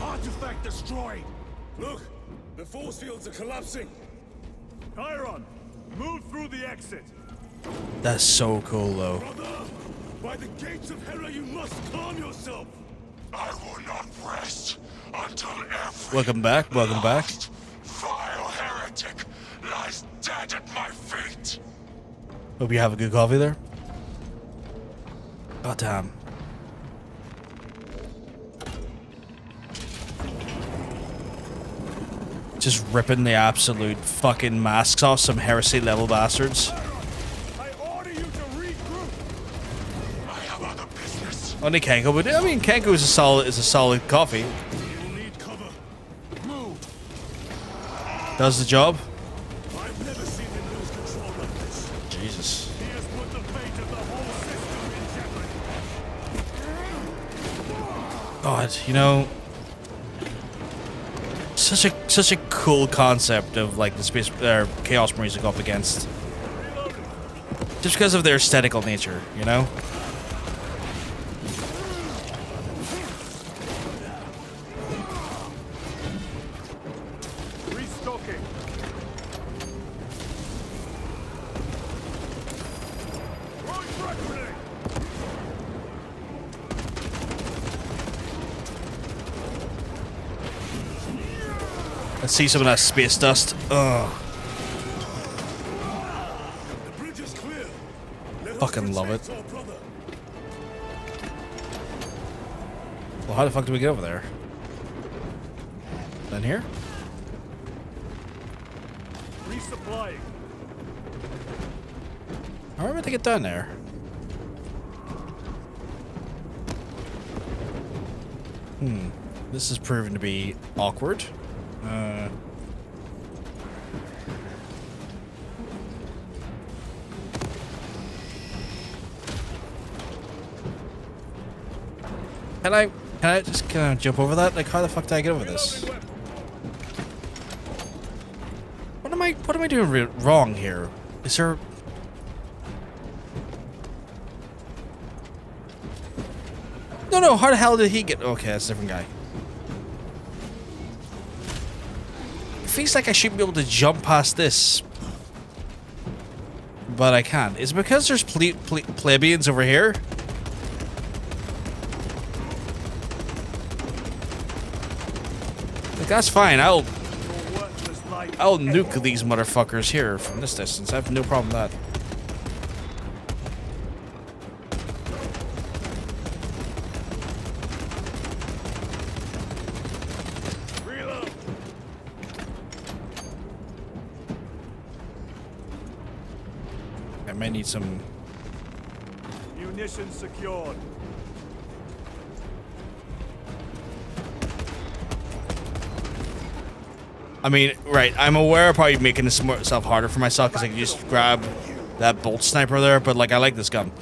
Artifact destroyed. Look, the force fields are collapsing. Chiron, move through the exit. That's so cool, though. Brother, by the gates of Hera, you must calm yourself. I will not rest until every Welcome back, welcome back. vile heretic lies dead at my feet. Hope you have a good coffee there. God damn. Just ripping the absolute fucking masks off some heresy level bastards. I order you to regroup. I have other business. Only Kenko, but I mean Kenko is a solid coffee. You'll need cover. Move. Does the job. I've never seen him lose control like this. Jesus. He has put the fate of the whole system in jeopardy. God, you know, such a cool concept of like the space Chaos Marines to go up against, just because of their aesthetical nature, you know. Restocking. Let's see some of that space dust. Ugh. The bridge is clear. Fucking love it. Well, how the fuck do we get over there? Then here? Resupplying. How am I to get down there? This is proven to be awkward. Can I just kind of jump over that? Like, how the fuck did I get over this? What am I doing wrong here? Is there... No, how the hell did he get... Okay, that's a different guy. It feels like I should be able to jump past this. But I can't. Is it because there's plebeians over here? Like, that's fine. I'll nuke these motherfuckers here from this distance. I have no problem with that. I might need some... Munitions secured. I mean, right, I'm aware of probably making this myself harder for myself because I can just grab that bolt sniper there, but like, I like this gun.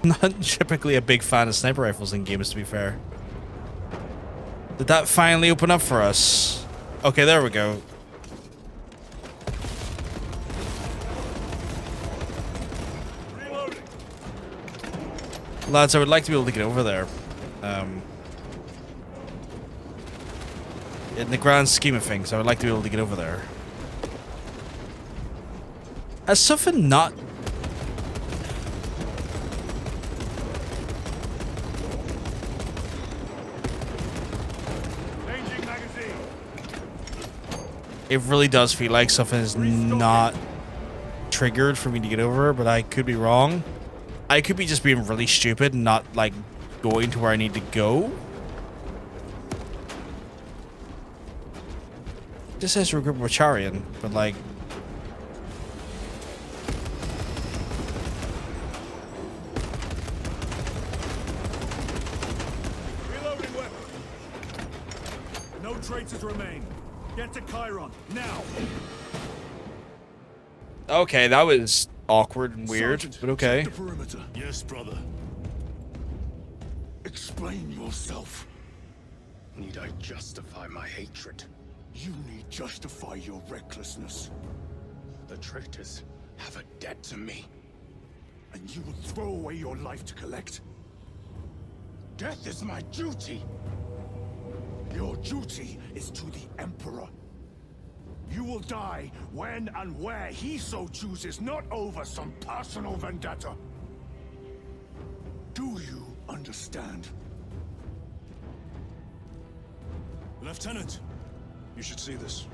Not typically a big fan of sniper rifles in games, to be fair. Did that finally open up for us? Okay, there we go. Lads, I would like to be able to get over there. In the grand scheme of things, I would like to be able to get over there. Has something not It really does feel like something is not triggered for me to get over, but I could be wrong. I could be just being really stupid and not, like, going to where I need to go. This says regroup with Charian, but, like... Reloading weapon. No traitors remain. Get to Chiron, now! Okay, that was awkward and weird, Sergeant, but okay. check the perimeter. Yes, brother. Explain yourself. Need I justify my hatred? You need justify your recklessness. The traitors have a debt to me. And you would throw away your life to collect? Death is my duty. Your duty is to the Emperor. You will die when and where he so chooses, not over some personal vendetta. Do you understand? Lieutenant, you should see this.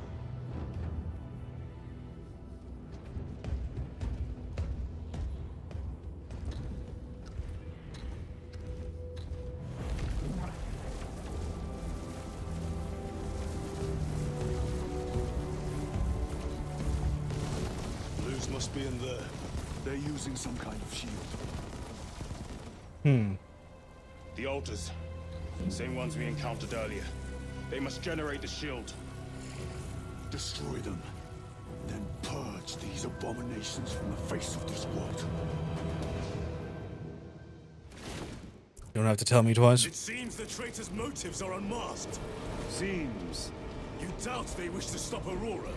Blues must be in there. They're using some kind of shield. The altars. Same ones we encountered earlier. They must generate the shield. Destroy them. Then purge these abominations from the face of this world. You don't have to tell me twice. It seems the traitors' motives are unmasked. Seems. You doubt they wish to stop Aurora?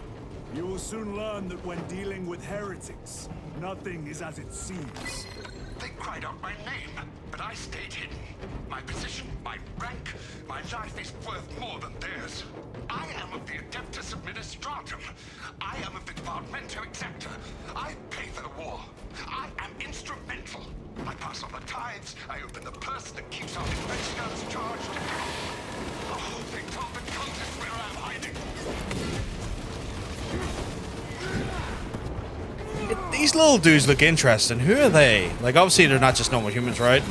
You will soon learn that when dealing with heretics, nothing is as it seems. They cried out my name, but I stayed hidden. My position, my rank, my life is worth more than theirs. I am of the Adeptus Administratum. I am of the Departamento Exacta. I pay for the war. I am instrumental. I pass on the tithes. I open the purse that keeps our defense guns charged. Oh, they told the cultists where I'm hiding. These little dudes look interesting. Who are they? Like, obviously they're not just normal humans, right?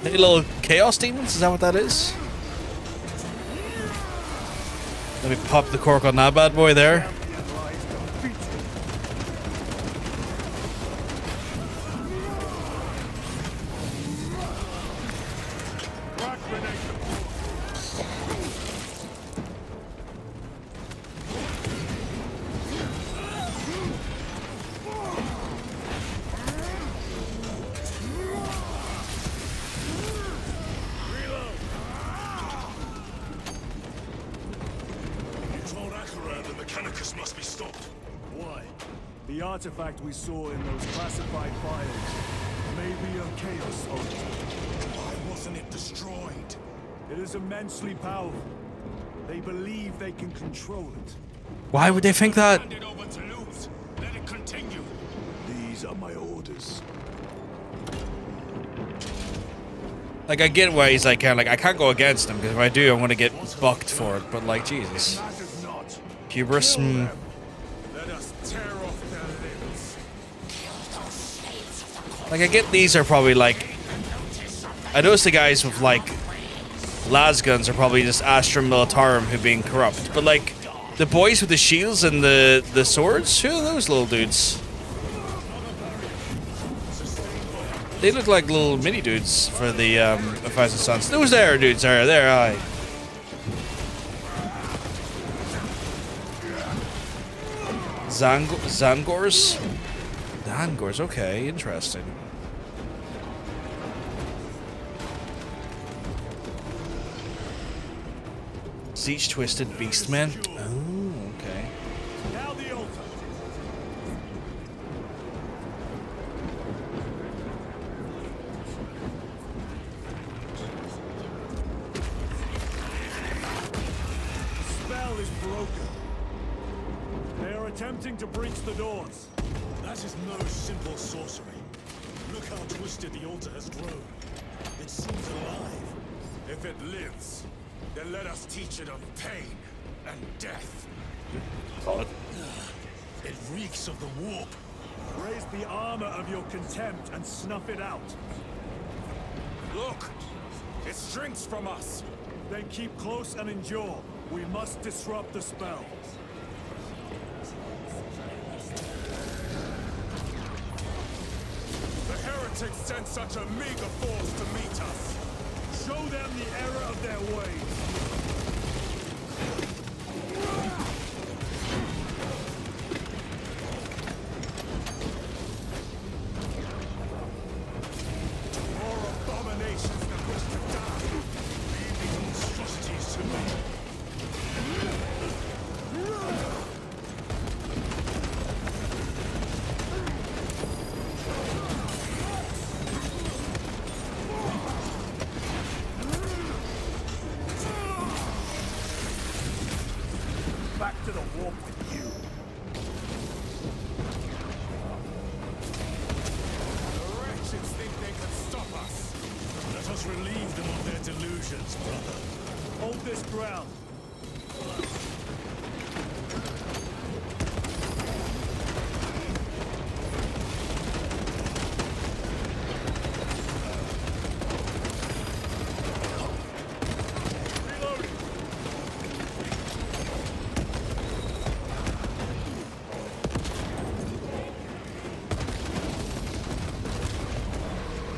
They little chaos demons? Is that what that is? Let me pop the cork on that bad boy there. The artifact we saw in those classified files may be a chaos altar. Why wasn't it destroyed? It is immensely powerful. They believe they can control it. Why would they think that? Hand it over to Luz. Let it continue. These are my orders. Like, I get why he's like, kind of like, I can't go against him, because if I do, I'm going to get bucked for it. But, like, Jesus. Hubris. Let us tear off their limbs. Like, I get these are probably, like... I notice the guys with, like, las guns are probably just Astra Militarum who being corrupt. But, like, the boys with the shields and the swords? Who are those little dudes? They look like little mini dudes for the A Thousand Suns. Those there dudes are there, aye. Zangors? Zangors, okay, interesting. Siege Twisted Beastmen? Oh, okay. Now the altar. Spell is broken. They are attempting to breach the doors. That is no simple sorcery. Look how twisted the altar has grown. It seems alive. If it lives, then let us teach it of pain and death. It reeks of the warp. Raise the armor of your contempt and snuff it out. Look! It shrinks from us! Then keep close and endure. We must disrupt the spell. The heretics sent such a meager force to meet us! Show them the error of their ways. More abominations that wish to die. Leave these monstrosities to me. Back to the warp with you. The wretches think they can stop us! Let us relieve them of their delusions, brother. Hold this ground. Reloading.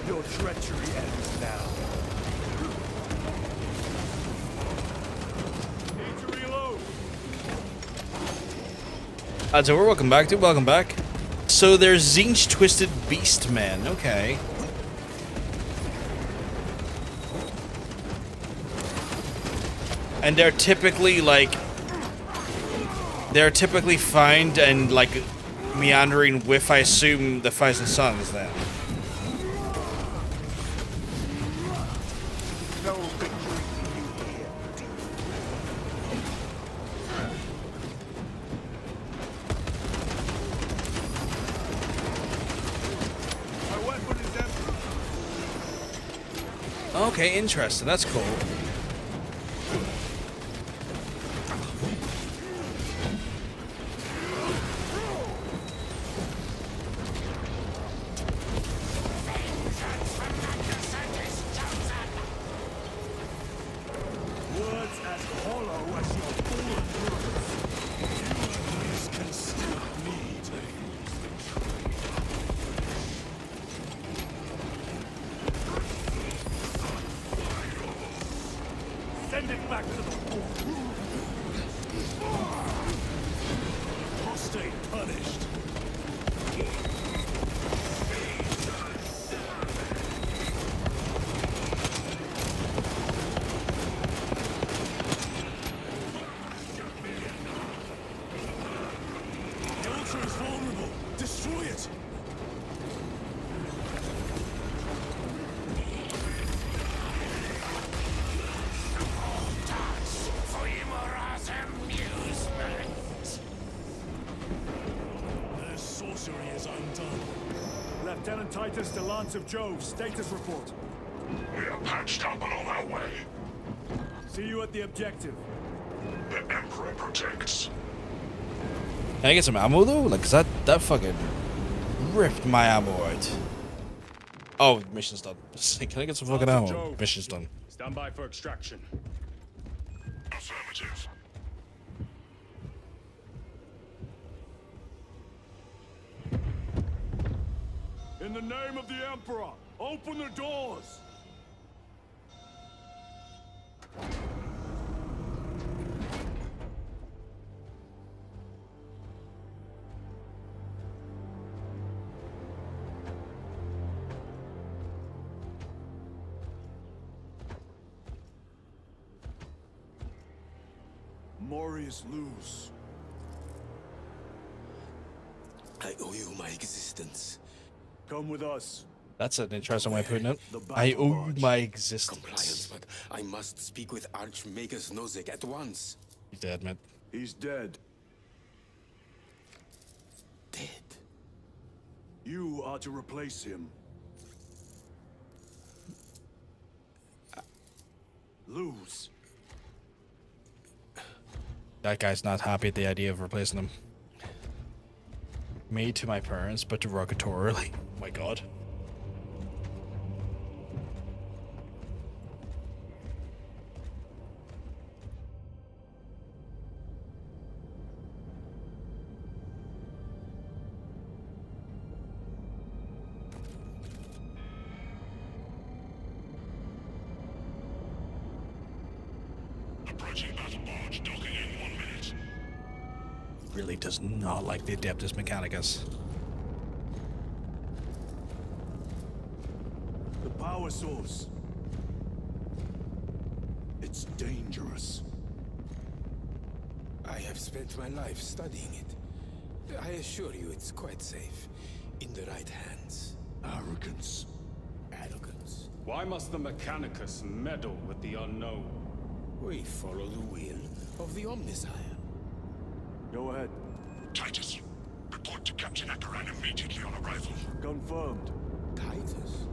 Your treachery ends now. Need to reload. So welcome back, dude. Welcome back. So there's Zinch Twisted Beast Man. Okay. And they're typically like, found and like meandering with, I assume, the Thousand Suns then. No victory for you here. My weapon is empty. Okay, interesting. That's cool. Words as hollow as your fallen brothers. This can still bleed. Send it back to the warp. Apostate punished. The altar is vulnerable. Destroy it. For Imora's amusement. Their sorcery is undone. Lieutenant Titus to Lance of Jove, status report. We are patched up and on our way. See you at the objective. The Emperor protects. Can I get some ammo though? Like, 'cause that fucking ripped my ammo out. Oh, mission's done. Can I get some fucking Lance of ammo? Jove. Mission's done. Stand by for extraction. Affirmative. In the name of the Emperor, open the doors! Morius lose. I owe you my existence. Come with us. That's an interesting way of putting it. I owe you my existence. Compliance, but I must speak with Archmagus Nozick at once. He's dead, man. He's dead. Dead. You are to replace him. Lose. That guy's not happy at the idea of replacing them. Made to my parents, but derogatorily. Oh my god. Approaching battle barge, docking in 1 minute. Really does not like the Adeptus Mechanicus. The power source. It's dangerous. I have spent my life studying it. I assure you it's quite safe. In the right hands. Arrogance. Arrogance. Why must the Mechanicus meddle with the unknown? We follow the will of the Omnisire. Go ahead. Titus, report to Captain Akaran immediately on arrival. Confirmed. Titus?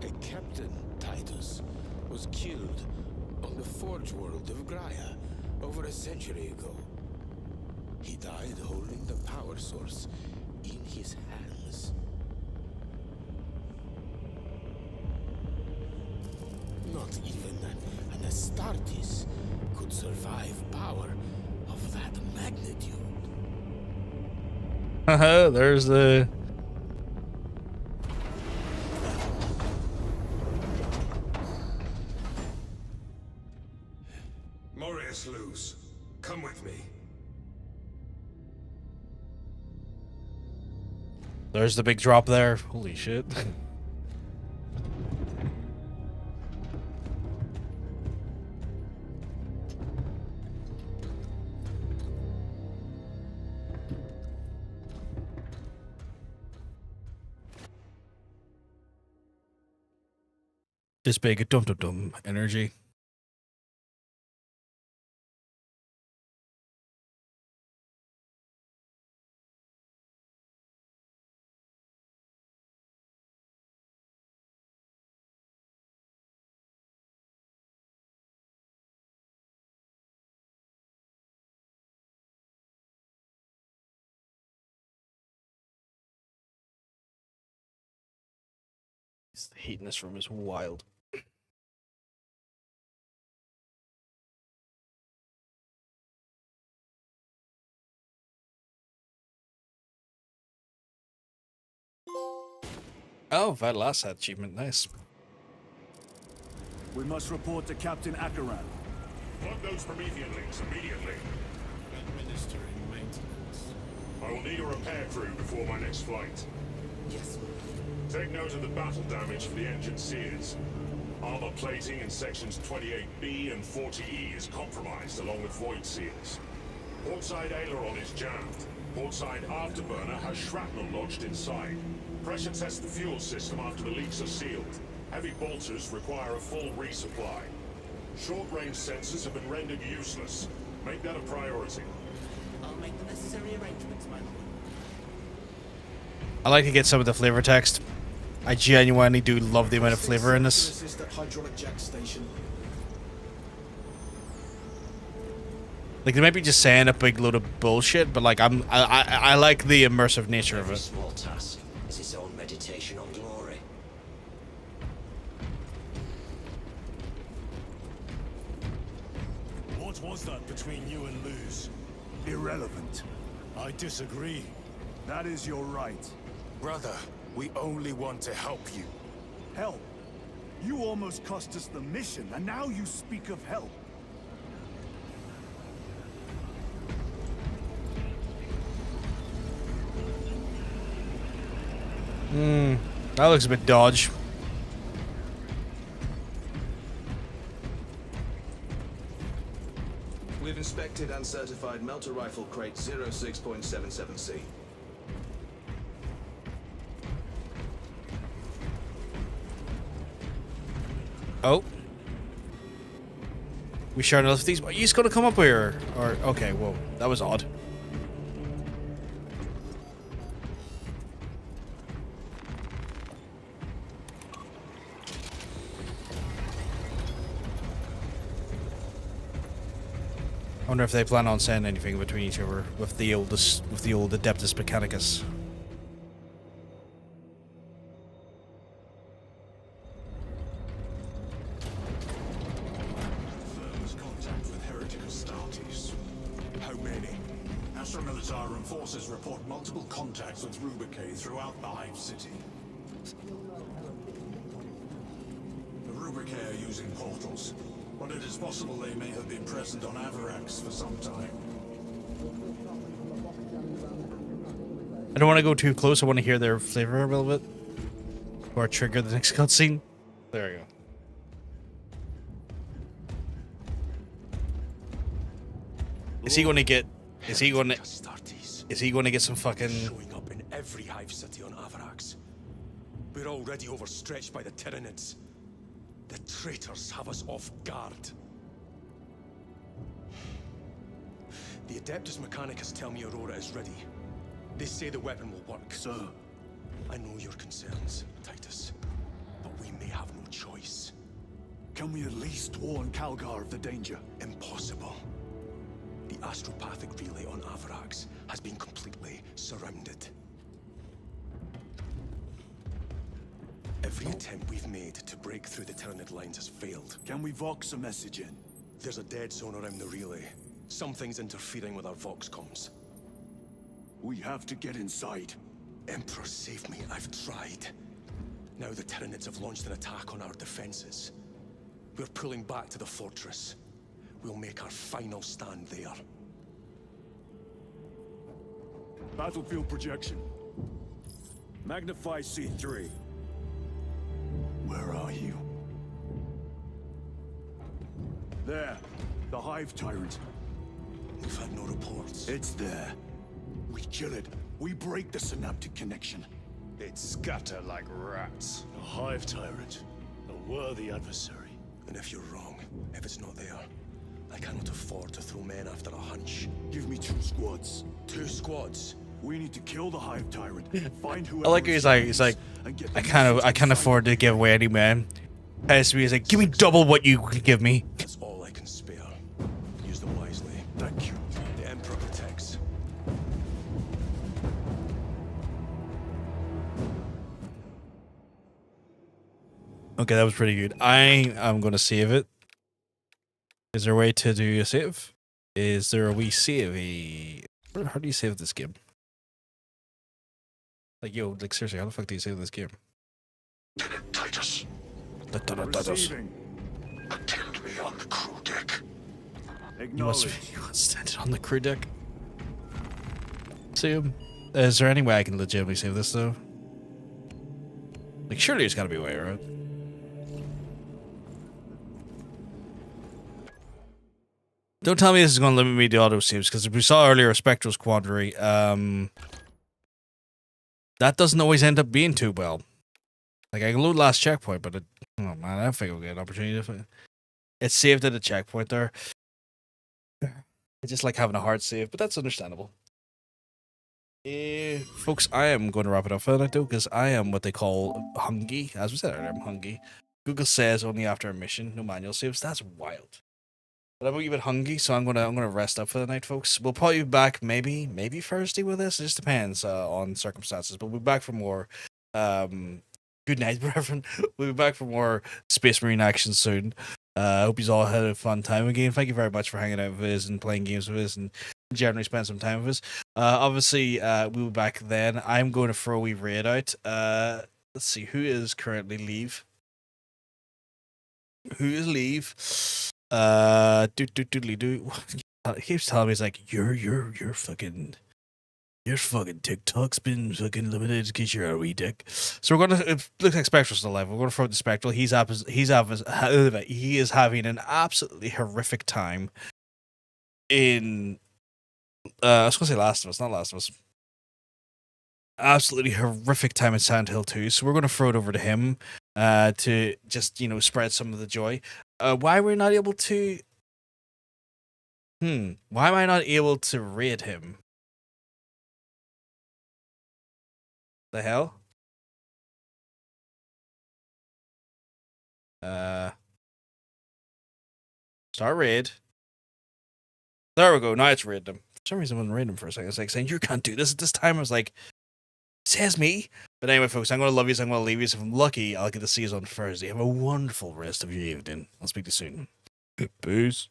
A Captain Titus was killed on the Forge world of Graia over a century ago. He died holding the power source in his hands. Not even an Astartes could survive power of that magnitude. Haha, there's the... Morius Luz, come with me. There's the big drop there. Holy shit. This big dum dum dum energy. The heat in this room is wild. Oh, Vital Asset achievement, nice. We must report to Captain Akaran. Plug those Promethean links immediately. Administering maintenance. I will need a repair crew before my next flight. Yes. Take note of the battle damage for the engine sears. Armor plating in sections 28B and 40E is compromised, along with void seals. Portside aileron is jammed. Portside afterburner has shrapnel lodged inside. Pressure test the fuel system after the leaks are sealed. Heavy bolters require a full resupply. Short-range sensors have been rendered useless. Make that a priority. I'll make the necessary arrangements, my lord. I like to get some of the flavor text. I genuinely do love the amount of flavor in this. Assist at hydraulic jack station. Like they might be just saying a big load of bullshit, but like I like the immersive nature of Every it. small task is its own meditation on glory. What was that between you and Luz? Irrelevant. I disagree. That is your right. Brother, we only want to help you. Help? You almost cost us the mission, and now you speak of help. That looks a bit dodge. We've inspected and certified melter rifle crate 06.77C. Oh. We share enough of these. Are you just gonna come up here? Or okay, whoa. That was odd. I wonder if they plan on saying anything between each other with the old Adeptus Mechanicus. Firm's contact with heretic Astartes. How many? Astra Militarum forces report multiple contacts with Rubicae throughout the Hive City. The Rubicae are using portals, but it is possible they may have been present on Avarax for some time. I don't want to go too close. I want to hear their flavor a little bit. Or trigger the next cutscene. There we go. Is he going to get... Is he going to... Is he going to get some fucking... Showing up in every Hive City on Avarax. We're already overstretched by the Tyranids. The traitors have us off guard. The Adeptus Mechanicus tell me Aurora is ready. They say the weapon will work. Sir, I know your concerns, Titus, but we may have no choice. can we at least warn Calgar of the danger? Impossible. The astropathic relay on Avarax has been completely surrounded. Every attempt we've made to break through the Tyranid lines has failed. Can we Vox a message in? There's a dead zone around the relay. Something's interfering with our Vox comms. We have to get inside. Emperor, save me. I've tried. Now the Tyranids have launched an attack on our defenses. We're pulling back to the fortress. We'll make our final stand there. Battlefield projection. Magnify C3. Where are you? There. The Hive Tyrant. We've had no reports. It's there. We kill it. We break the synaptic connection. It scatter like rats. A Hive Tyrant. A worthy adversary. And if you're wrong, if it's not there, I cannot afford to throw men after a hunch. Give me 2 squads. 2 squads? We need to kill the Hive Tyrant. Find I whoever like he's like, I can't afford to give away any man. PSV is like, give me double what you can give me. That's all I can spare. Use them wisely. Thank you. The Emperor protects. Okay, that was pretty good. I am gonna save it. Is there a way to do a save? Is there a wee save? How do you save this game? Like, yo, like seriously, how the fuck do you save this game? Titus. Receiving. Attend me on the crew deck. You must stand it on the crew deck. Save. Is there any way I can legitimately save this though? Like, surely there's gotta be a way, right? Don't tell me this is going to limit me to auto saves, because we saw earlier a Spectral's Quandary. That doesn't always end up being too well. Like, I can load last checkpoint, but it, oh man, I think I'll get an opportunity to. It's saved at a checkpoint there. I just like having a hard save, but that's understandable. Folks, I am going to wrap it up for the night though, because I am what they call hungry. As we said earlier, I'm hungry. Google says only after a mission, no manual saves. That's wild. But I'm a wee bit hungry, so I'm gonna rest up for the night, folks. We'll probably be back maybe Thursday with this. It just depends on circumstances. But we'll be back for more. Good night, Reverend. We'll be back for more Space Marine action soon. I hope you all had a fun time again. Thank you very much for hanging out with us and playing games with us and generally spend some time with us. Obviously, we'll be back then. I'm going to throw a wee raid out. Let's see who is currently leave. Who is leave? He keeps telling me, he's like, your fucking TikTok's been fucking limited because you're a wee dick. So we're gonna, it looks like Spectral's still alive. We're gonna throw out the Spectral. He is having an absolutely horrific time in I was gonna say Last of Us, not Last of Us. Absolutely horrific time in Silent Hill 2. So we're gonna throw it over to him to just, spread some of the joy. Why we're not able to why am I not able to raid him? The hell? Start raid. There we go. Now it's random. For some reason, I wasn't random for a second. It's like saying, you can't do this at this time. I was like, says me. But anyway, folks, I'm going to love you. So I'm going to leave you. So if I'm lucky, I'll get to see you on Thursday. Have a wonderful rest of your evening. I'll speak to you soon. Peace.